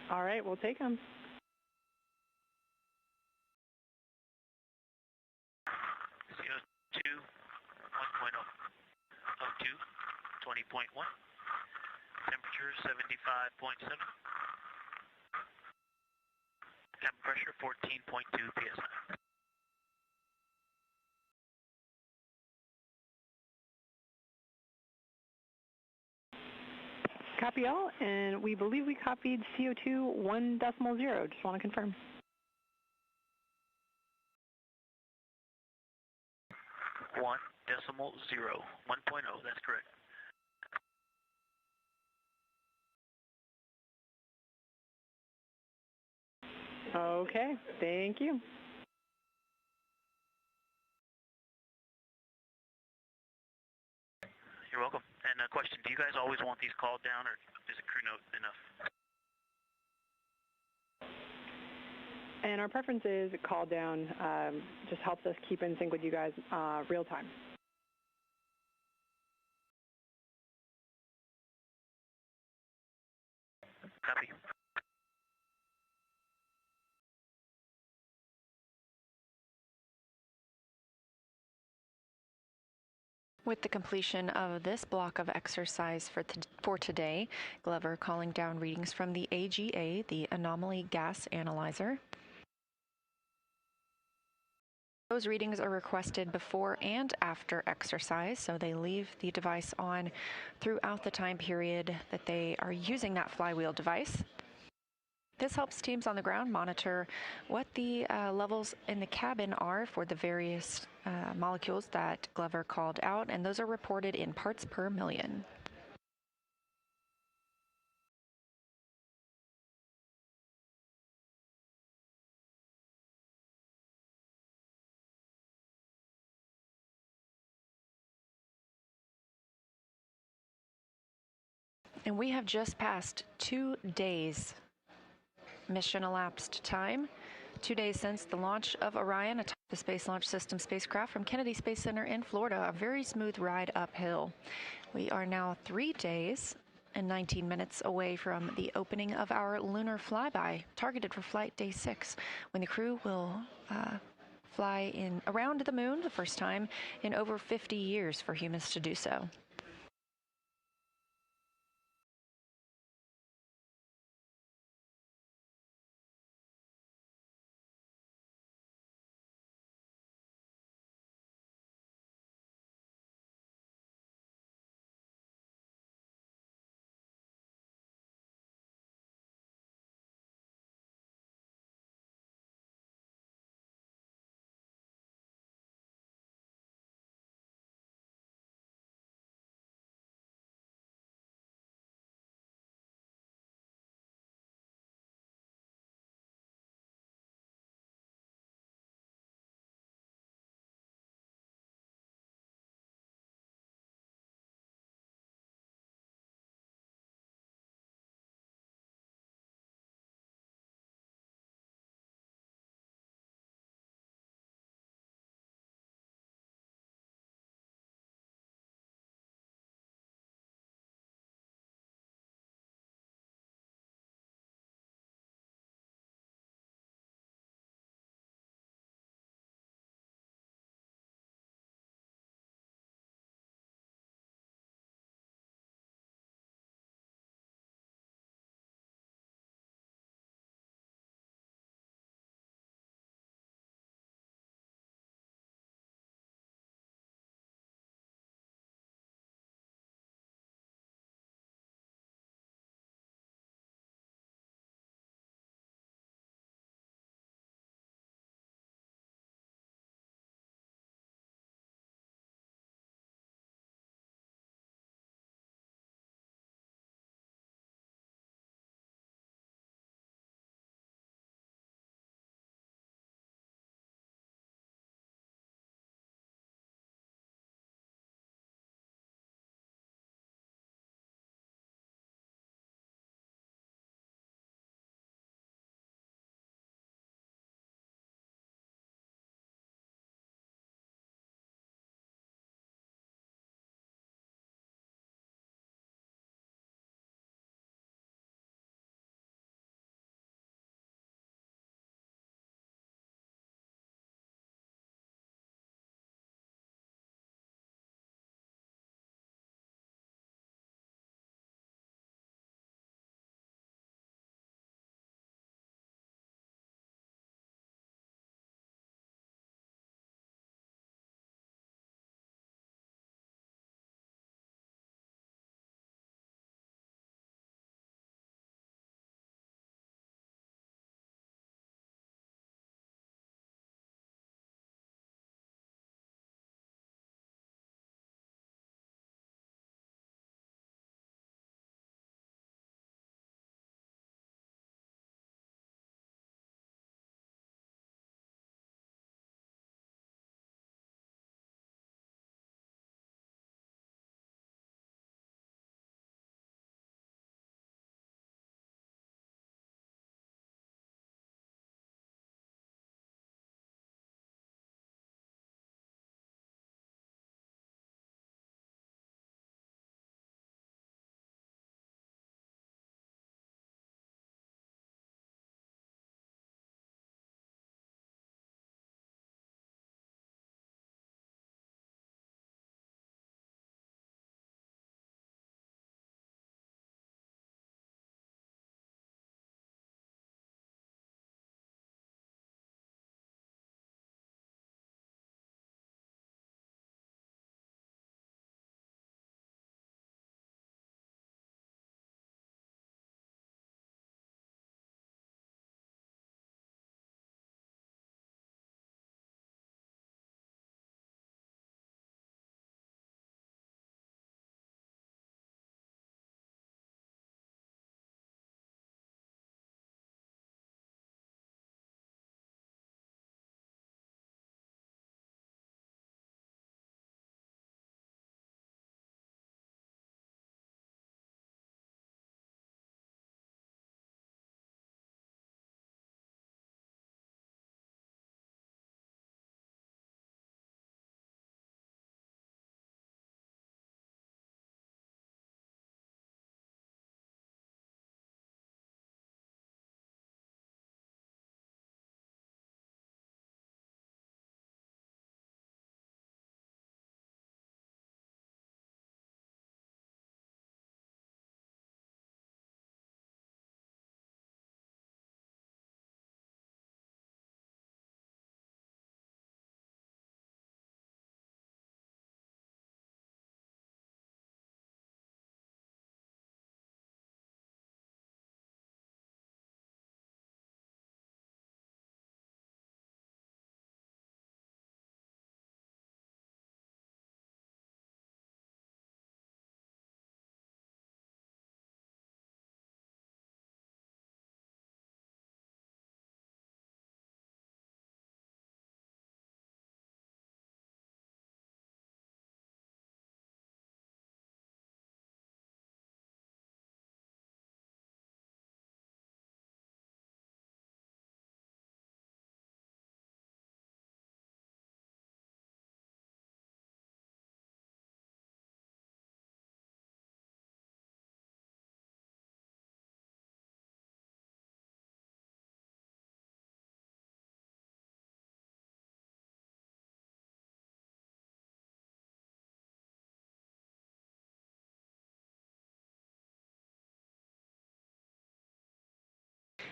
All right, we'll take them. CO2 1.0, O2 20.1, temperature 75.7, cabin pressure 14.2 psi. Copy all, and we believe we copied CO2 1.0. Just want to confirm. One decimal zero, 1.0, that's correct. Okay, thank you. You're welcome. And a question, do you guys always want these called down, or is a crew note enough? And our preference is call down. Just helps us keep in sync with you guys real time. Copy. With the completion of this block of exercise for today, Glover calling down readings from the AGA, the Anomaly Gas Analyzer. Those readings are requested before and after exercise, so they leave the device on throughout the time period that they are using that flywheel device. This helps teams on the ground monitor what the levels in the cabin are for the various molecules that Glover called out, and those are reported in parts per million. And we have just passed 2 days mission elapsed time. 2 days since the launch of Orion, atop the Space Launch System spacecraft from Kennedy Space Center in Florida, a very smooth ride uphill. We are now 3 days and 19 minutes away from the opening of our lunar flyby, targeted for flight day 6, when the crew will fly around the moon the first time in over 50 years for humans to do so.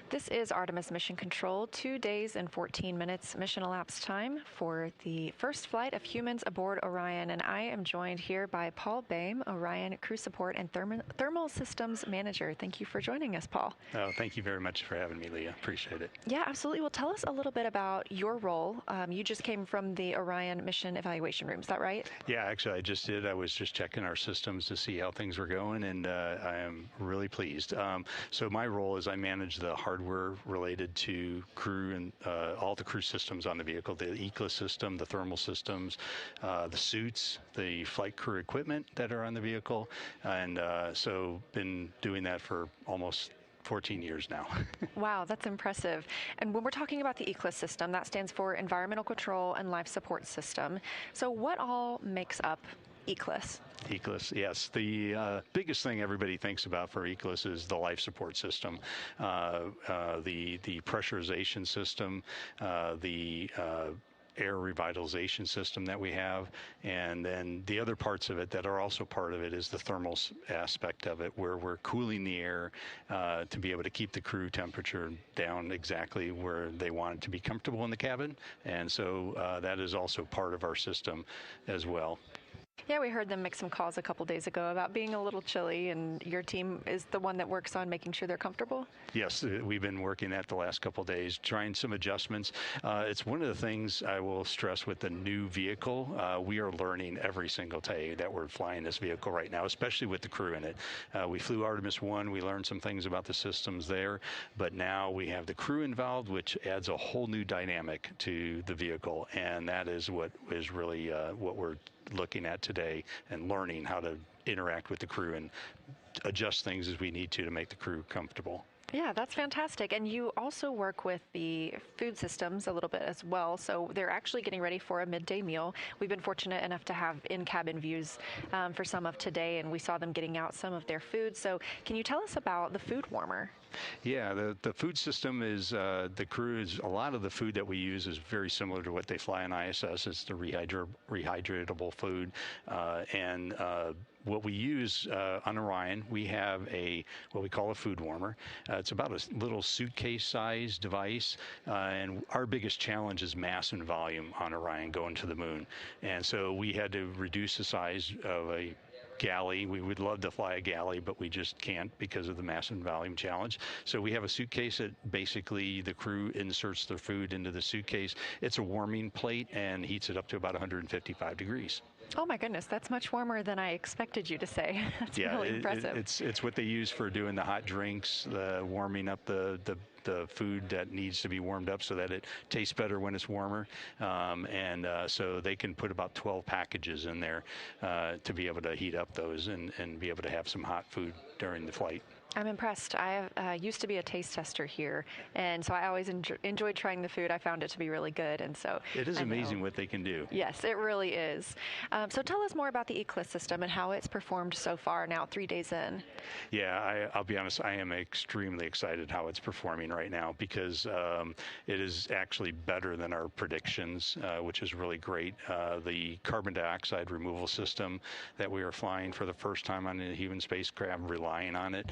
This is Artemis Mission Control, 2 days and 14 minutes mission elapsed time for the first flight of humans aboard Orion. And I am joined here by Paul Boehm, Orion Crew Support and Thermal Systems Manager. Thank you for joining us, Paul. Oh, thank you very much for having me, Leah. Appreciate it. Yeah, absolutely. Well, tell us a little bit about your role. You just came from the Orion Mission Evaluation Room, is that right? Yeah, actually, I just did. I was just checking our systems to see how things were going, and I am really pleased. So my role is I manage the hardware related to crew and all the crew systems on the vehicle, the ECLA system, the thermal systems, the suits, the flight crew equipment that are on the vehicle. And so been doing that for almost 14 years now. Wow, that's impressive. And when we're talking about the ECLA system, that stands for Environmental Control and Life Support System. So what all makes up ECLIS? ECLIS, yes. The biggest thing everybody thinks about for ECLIS is the life support system, the pressurization system, the air revitalization system that we have, and then the other parts of it that are also part of it is the thermal aspect of it, where we're cooling the air to be able to keep the crew temperature down exactly where they want it to be comfortable in the cabin, and so that is also part of our system as well. Yeah, we heard them make some calls a couple days ago about being a little chilly, and your team is the one that works on making sure they're comfortable? Yes, we've been working that the last couple of days, trying some adjustments. It's one of the things I will stress with the new vehicle. We are learning every single day that we're flying this vehicle right now, especially with the crew in it. We flew Artemis I, we learned some things about the systems there, but now we have the crew involved, which adds a whole new dynamic to the vehicle, and that is what is really what we're looking at today and learning how to interact with the crew and adjust things as we need to make the crew comfortable. Yeah, that's fantastic. And you also work with the food systems a little bit as well. So they're actually getting ready for a midday meal. We've been fortunate enough to have in-cabin views for some of today, and we saw them getting out some of their food. So can you tell us about the food warmer? Yeah, the food system is, the crew is, a lot of the food that we use is very similar to what they fly on ISS. It's the rehydratable food. What we use on Orion, we have what we call a food warmer. It's about a little suitcase-sized device, and our biggest challenge is mass and volume on Orion going to the moon. And so we had to reduce the size of a galley. We would love to fly a galley, but we just can't because of the mass and volume challenge. So we have a suitcase that basically the crew inserts their food into the suitcase. It's a warming plate and heats it up to about 155 degrees. Oh my goodness, that's much warmer than I expected you to say. That's really impressive. It's what they use for doing the hot drinks, warming up the food that needs to be warmed up so that it tastes better when it's warmer. So they can put about 12 packages in there to be able to heat up those and be able to have some hot food during the flight. I'm impressed. I used to be a taste tester here, and so I always enjoyed trying the food. I found it to be really good, and so it is amazing what they can do. Yes, it really is. So tell us more about the ECLIS system and how it's performed so far now, 3 days in. Yeah, I'll be honest, I am extremely excited how it's performing right now because it is actually better than our predictions, which is really great. The carbon dioxide removal system that we are flying for the first time on a human spacecraft, relying on it,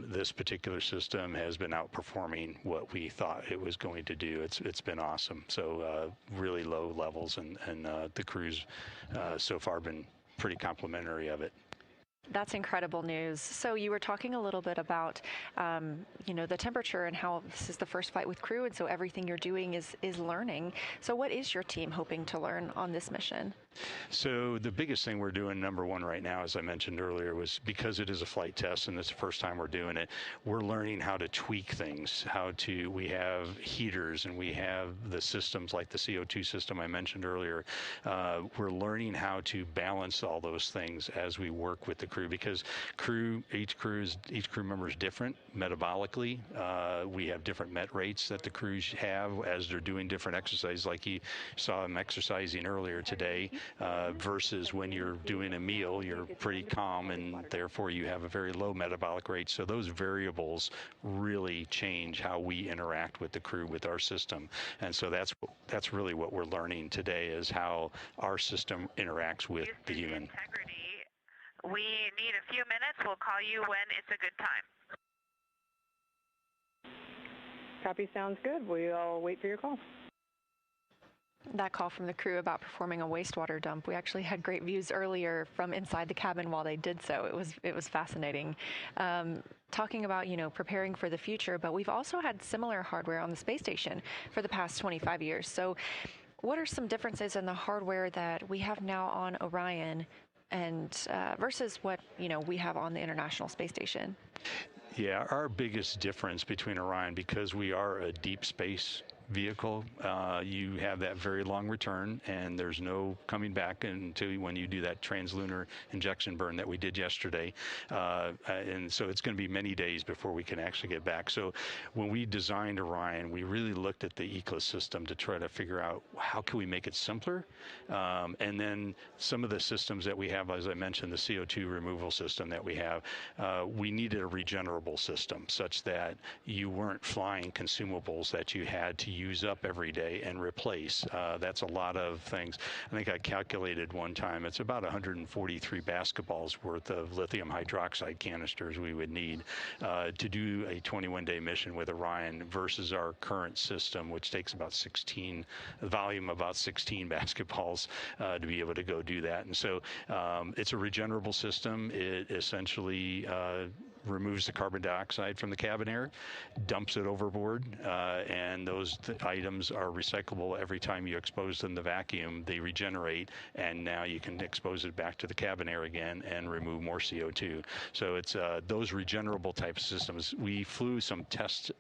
this particular system has been outperforming what we thought it was going to do. It's been awesome. So really low levels, and the crew's so far been pretty complimentary of it. That's incredible news. So you were talking a little bit about, the temperature and how this is the first flight with crew, and so everything you're doing is learning. So what is your team hoping to learn on this mission? So the biggest thing we're doing, number one right now, as I mentioned earlier, was because it is a flight test and it's the first time we're doing it, we're learning how to tweak things, we have heaters and we have the systems like the CO2 system I mentioned earlier. We're learning how to balance all those things as we work with the crew, because each crew member is different metabolically. We have different met rates that the crews have as they're doing different exercises, like you saw them exercising earlier today. Versus when you're doing a meal, you're pretty calm, and therefore you have a very low metabolic rate. So those variables really change how we interact with the crew, with our system. And so that's really what we're learning today, is how our system interacts with the human. We need a few minutes. We'll call you when it's a good time. Copy, sounds good. We'll wait for your call. That call from the crew about performing a wastewater dump, we actually had great views earlier from inside the cabin while they did so. It was fascinating. Talking about, preparing for the future, but we've also had similar hardware on the space station for the past 25 years. So what are some differences in the hardware that we have now on Orion and versus what, we have on the International Space Station? Yeah, our biggest difference between Orion, because we are a deep space vehicle, you have that very long return, and there's no coming back until when you do that translunar injection burn that we did yesterday. And so it's going to be many days before we can actually get back. So when we designed Orion, we really looked at the ecosystem to try to figure out how can we make it simpler. And then some of the systems that we have, as I mentioned, the CO2 removal system that we have, we needed a regenerable system such that you weren't flying consumables that you had to use up every day and replace. That's a lot of things. I think I calculated one time, it's about 143 basketballs worth of lithium hydroxide canisters we would need to do a 21-day mission with Orion versus our current system, which takes about 16, volume about 16 basketballs to be able to go do that. And so it's a regenerable system. It essentially removes the carbon dioxide from the cabin air, dumps it overboard, and those items are recyclable every time you expose them to vacuum. They regenerate, and now you can expose it back to the cabin air again and remove more CO2. So it's those regenerable type systems. We flew some test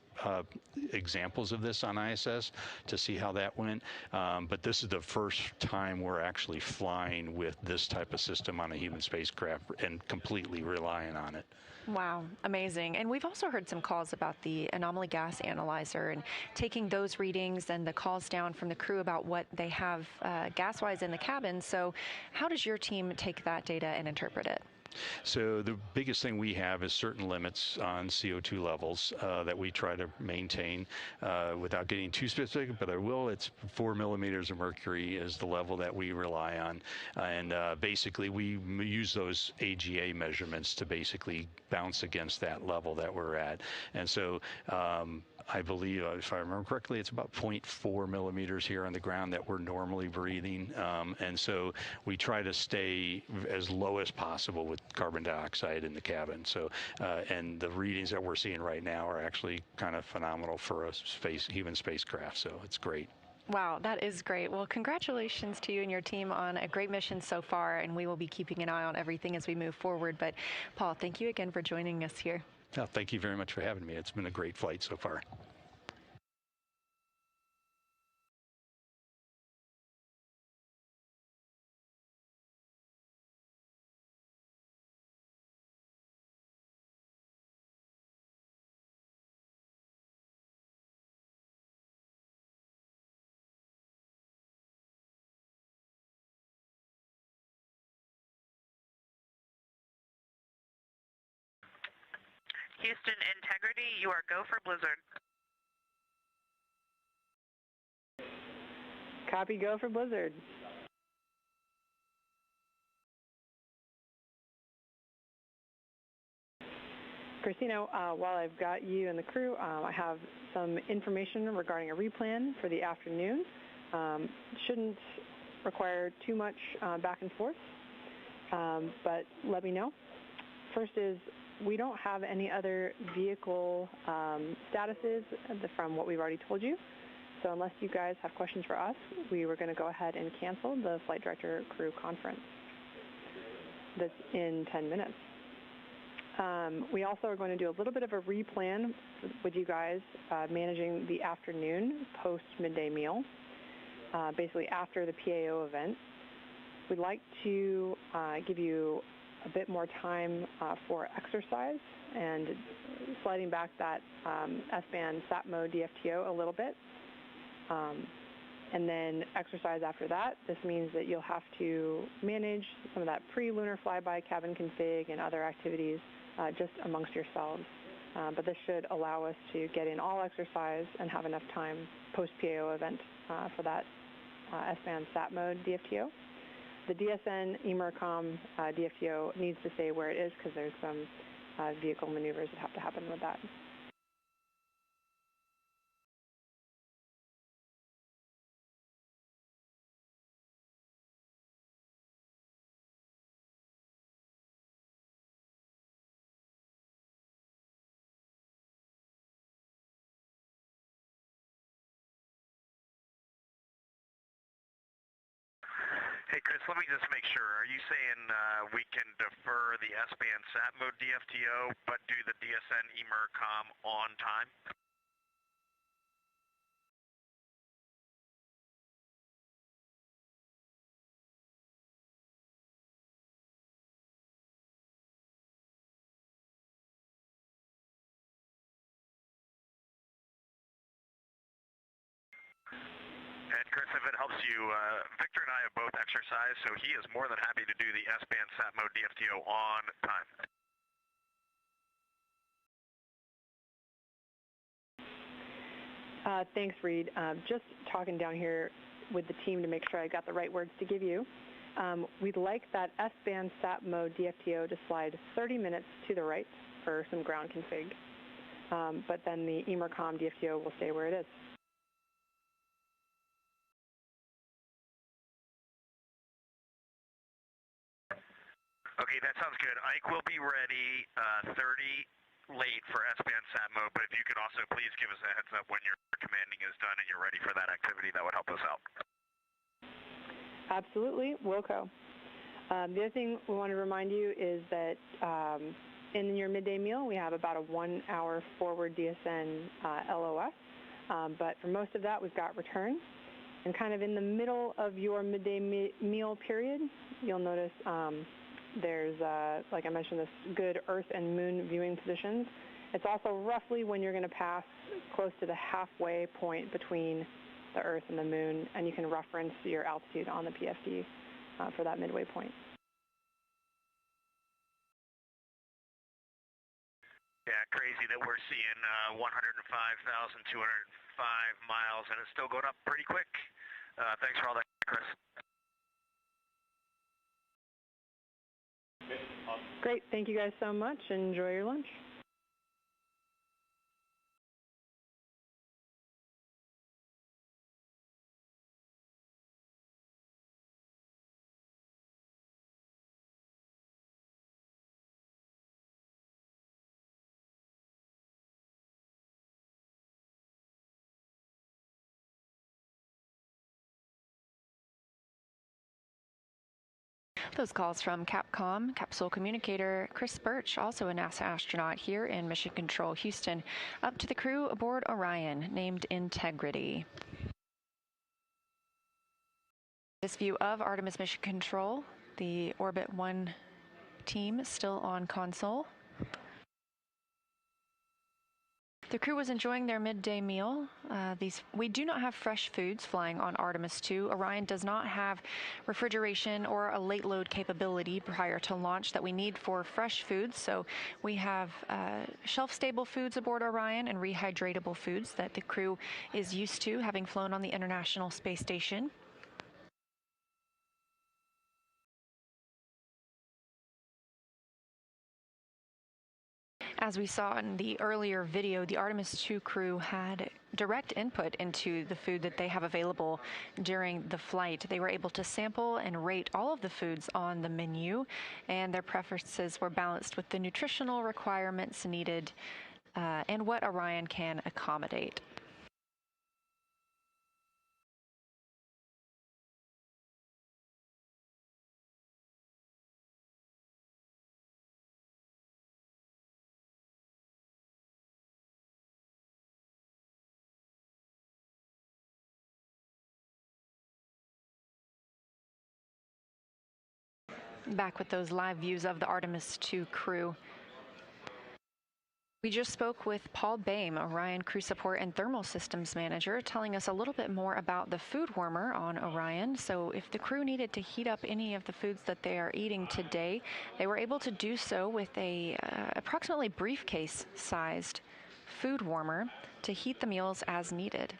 examples of this on ISS to see how that went, but this is the first time we're actually flying with this type of system on a human spacecraft and completely relying on it. Wow, amazing. And we've also heard some calls about the anomaly gas analyzer and taking those readings and the calls down from the crew about what they have gas-wise in the cabin. So how does your team take that data and interpret it? So the biggest thing we have is certain limits on CO2 levels that we try to maintain without getting too specific, but I will. It's 4 millimeters of mercury is the level that we rely on. And basically we use those AGA measurements to basically bounce against that level that we're at. And so I believe, if I remember correctly, it's about 0.4 millimeters here on the ground that we're normally breathing. And so we try to stay as low as possible with carbon dioxide in the cabin. So, and the readings that we're seeing right now are actually kind of phenomenal for a human spacecraft. So it's great. Wow, that is great. Well, congratulations to you and your team on a great mission so far, and we will be keeping an eye on everything as we move forward. But Paul, thank you again for joining us here. Oh, thank you very much for having me. It's been a great flight so far. Houston Integrity, you are go for Blizzard. Copy, go for Blizzard. Christina, while I've got you and the crew, I have some information regarding a replan for the afternoon. Shouldn't require too much back and forth, but let me know. First is, we don't have any other vehicle statuses from what we've already told you. So unless you guys have questions for us, we were going to go ahead and cancel the Flight Director Crew Conference that's in 10 minutes. We also are going to do a little bit of a replan with you guys managing the afternoon post-midday meal, basically after the PAO event. We'd like to give you a bit more time for exercise and sliding back that S-band SAT mode DFTO a little bit. And then exercise after that. This means that you'll have to manage some of that pre-lunar flyby cabin config and other activities just amongst yourselves. But this should allow us to get in all exercise and have enough time post-PAO event for that S-band SAT mode DFTO. The DSN EMERCOM DFTO needs to stay where it is because there's some vehicle maneuvers that have to happen with that. Hey, Chris, let me just make sure. Are you saying we can defer the S-band sat mode DFTO, but do the DSN emercom on time? And Chris, if it helps you, Victor and I have both exercised, so he is more than happy to do the S-band sat mode DFTO on time. Thanks, Reed. Just talking down here with the team to make sure I got the right words to give you. We'd like that S-band sat mode DFTO to slide 30 minutes to the right for some ground config, but then the emercom DFTO will stay where it is. Okay, that sounds good. Ike will be ready 30 late for S-band sat mode, but if you could also please give us a heads up when your commanding is done and you're ready for that activity, that would help us out. Absolutely, Wilco. The other thing we want to remind you is that in your midday meal, we have about a 1 hour forward DSN LOS, but for most of that, we've got return. And kind of in the middle of your midday meal period, you'll notice there's, like I mentioned, this good Earth and Moon viewing positions. It's also roughly when you're going to pass close to the halfway point between the Earth and the Moon, and you can reference your altitude on the PFD for that midway point. Yeah, crazy that we're seeing 105,205 miles, and it's still going up pretty quick. Thanks for all that, Chris. Great. Thank you guys so much. Enjoy your lunch. Those calls from Capcom capsule communicator Chris Birch, also a NASA astronaut here in Mission Control Houston, up to the crew aboard Orion, named Integrity. This view of Artemis Mission Control, the Orbit 1 team still on console. The crew was enjoying their midday meal. We do not have fresh foods flying on Artemis II. Orion does not have refrigeration or a late load capability prior to launch that we need for fresh foods. So we have shelf-stable foods aboard Orion and rehydratable foods that the crew is used to, having flown on the International Space Station. As we saw in the earlier video, the Artemis II crew had direct input into the food that they have available during the flight. They were able to sample and rate all of the foods on the menu, and their preferences were balanced with the nutritional requirements needed and what Orion can accommodate. Back with those live views of the Artemis II crew. We just spoke with Paul Boehm, Orion Crew Support and Thermal Systems Manager, telling us a little bit more about the food warmer on Orion. So if the crew needed to heat up any of the foods that they are eating today, they were able to do so with a approximately briefcase-sized food warmer to heat the meals as needed.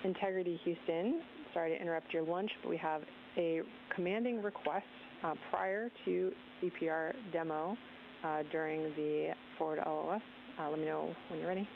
Integrity Houston, sorry to interrupt your lunch, but we have a commanding request prior to CPR demo during the forward LOS. Let me know when you're ready.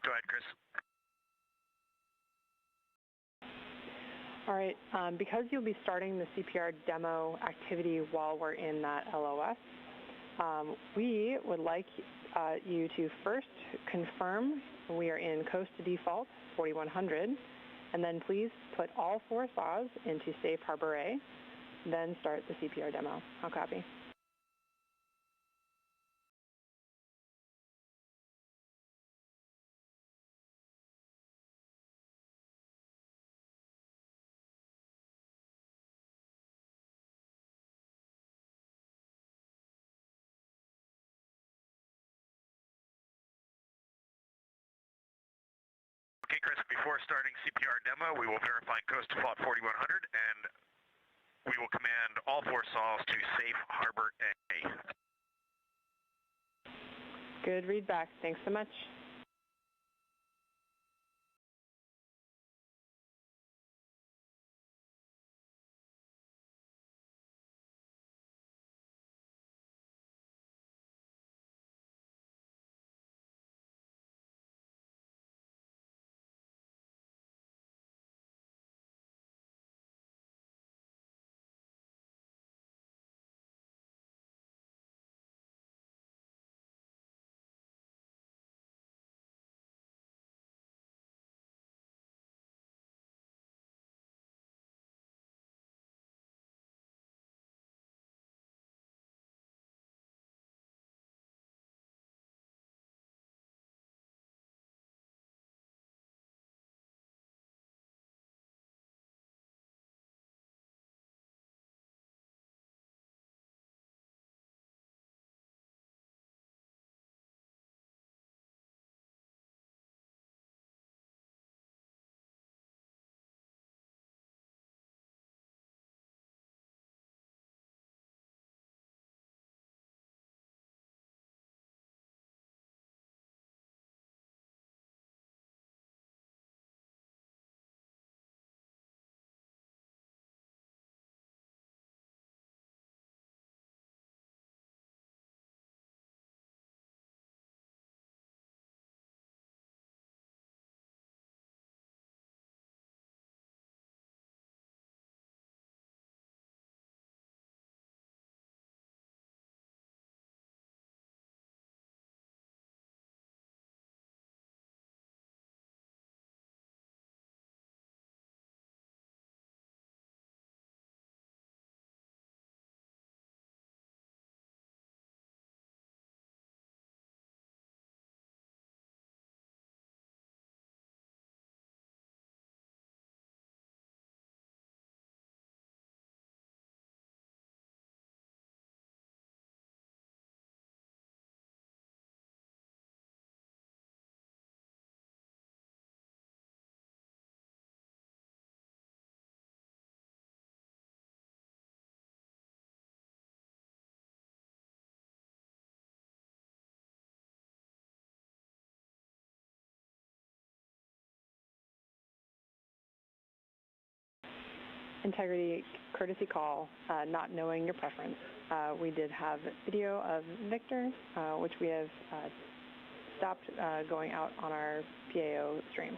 Go ahead, Chris. All right, because you'll be starting the CPR demo activity while we're in that LOS, we would like you to first confirm we are in coast to default 4100, and then please put all 4 saws into Safe Harbor A, then start the CPR demo. I'll copy. Okay, Chris, before starting CPR demo, we will verify coast default 4100, and we will command all 4 saws to Safe Harbor A. Good readback. Thanks so much. Integrity courtesy call, not knowing your preference. We did have video of Victor, which we have stopped going out on our PAO stream.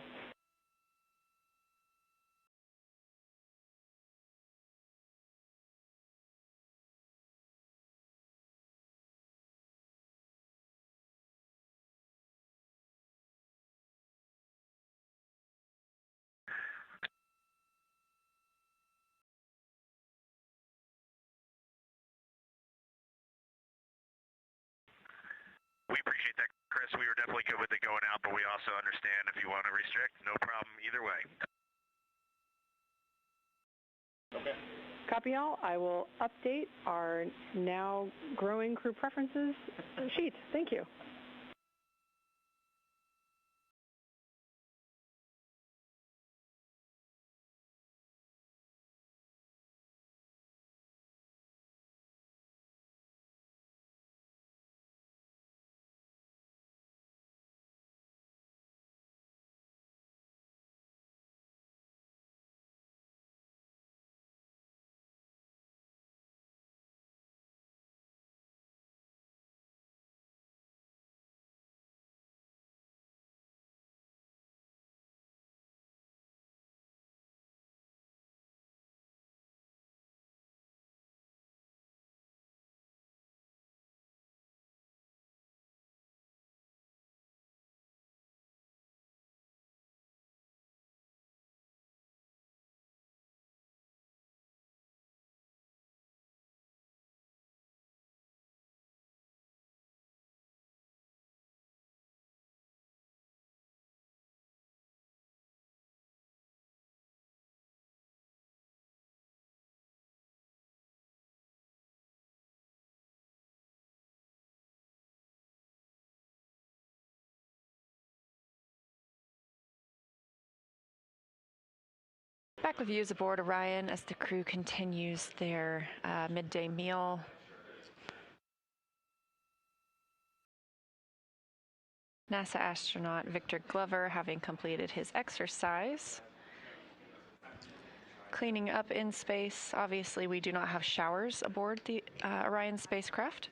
We appreciate that, Chris. We were definitely good with it going out, but we also understand if you want to restrict, no problem either way. Okay. Copy all. I will update our now growing crew preferences sheet. Thank you. Back with views aboard Orion as the crew continues their midday meal. NASA astronaut Victor Glover having completed his exercise. Cleaning up in space. Obviously, we do not have showers aboard the Orion spacecraft.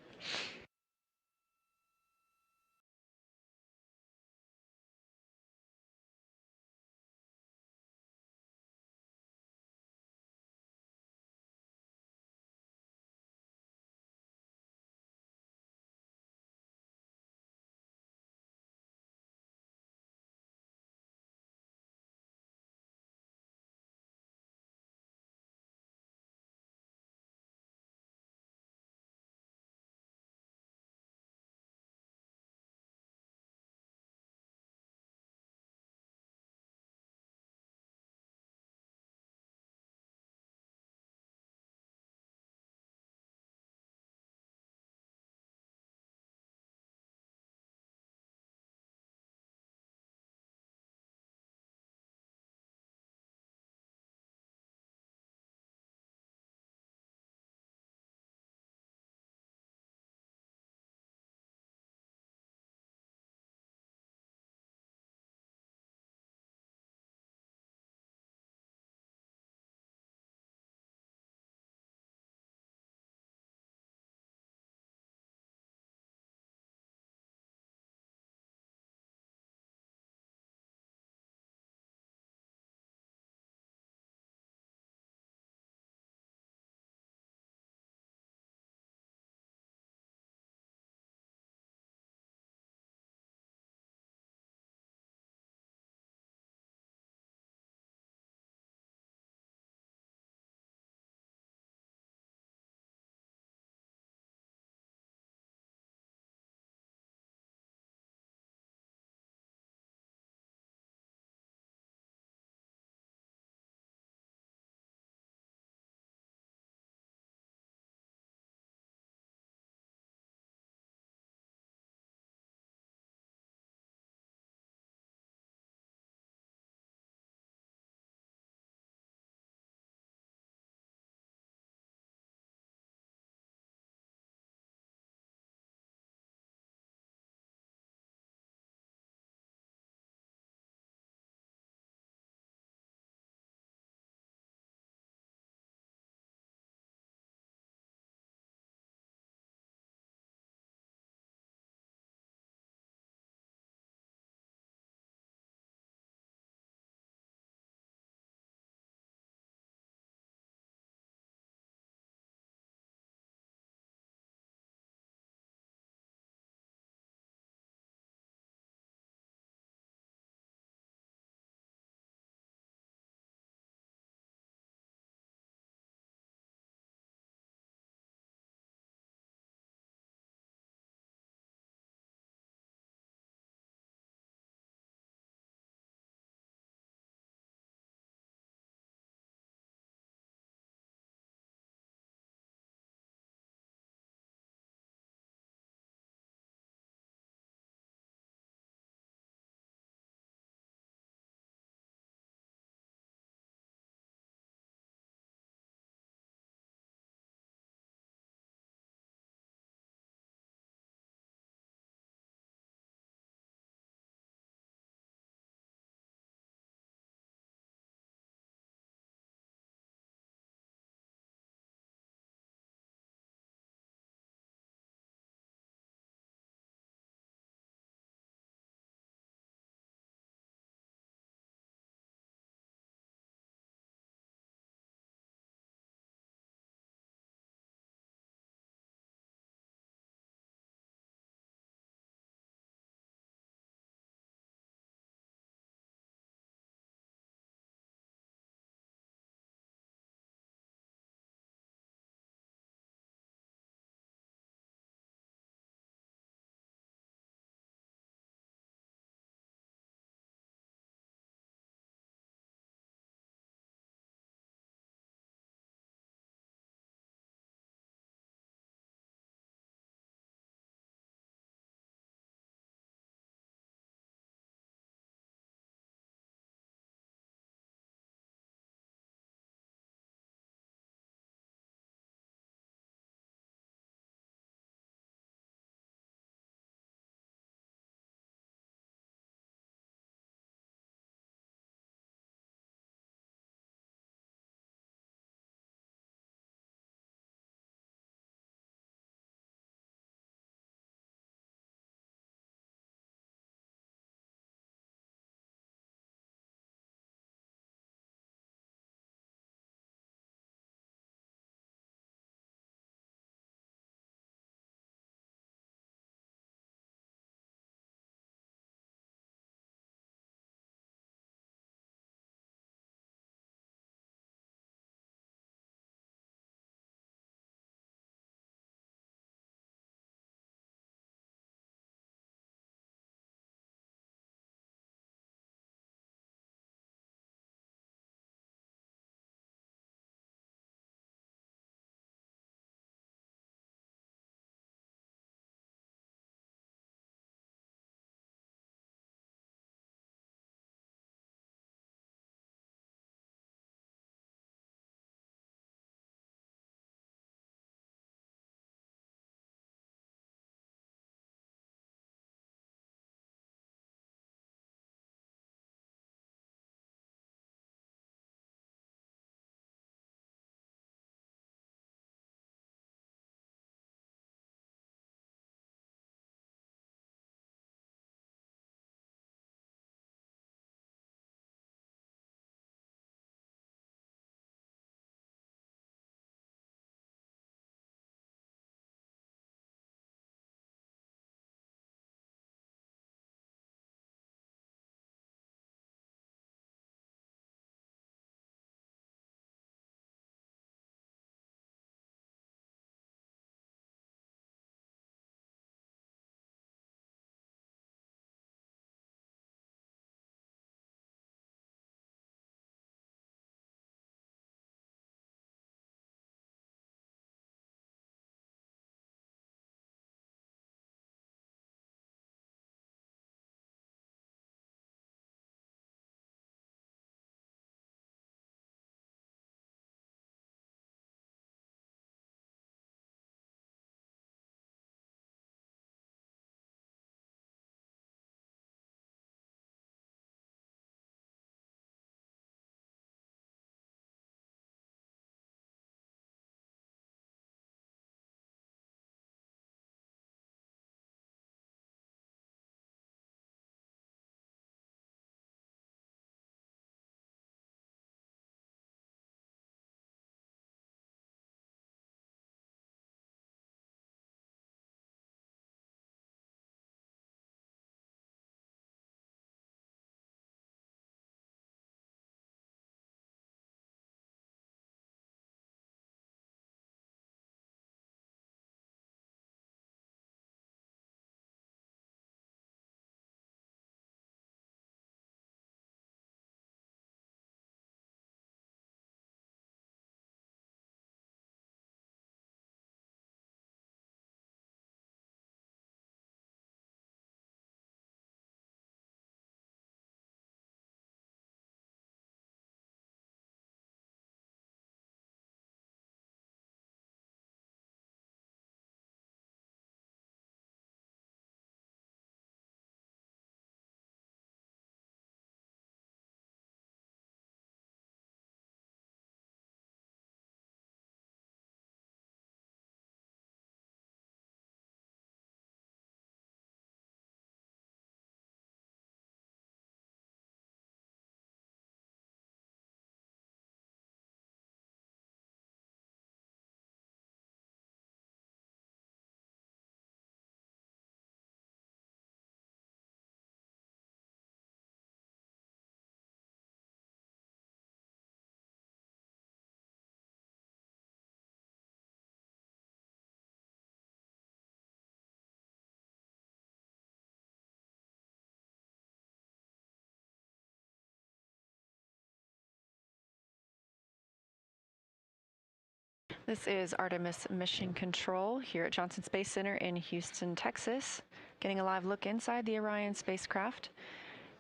This is Artemis Mission Control here at Johnson Space Center in Houston, Texas. Getting a live look inside the Orion spacecraft.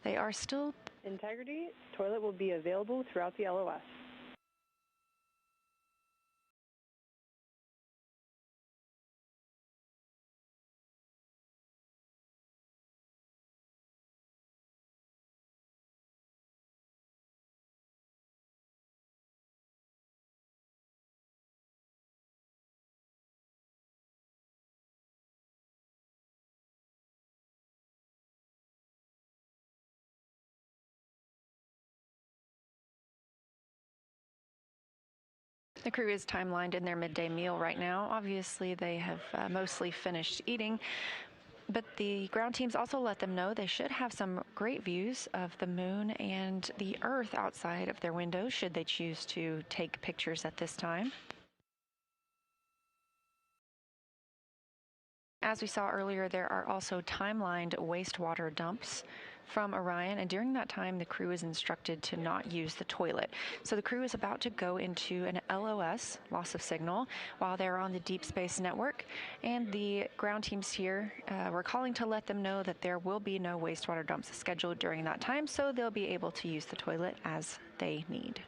They are still... Integrity, toilet will be available throughout the LOS. The crew is timelined in their midday meal right now. Obviously, they have mostly finished eating, but the ground teams also let them know they should have some great views of the moon and the Earth outside of their windows, should they choose to take pictures at this time. As we saw earlier, there are also timelined wastewater dumps from Orion, and during that time the crew is instructed to not use the toilet. So the crew is about to go into an LOS, loss of signal, while they're on the Deep Space Network, and the ground teams here were calling to let them know that there will be no wastewater dumps scheduled during that time, so they'll be able to use the toilet as they need.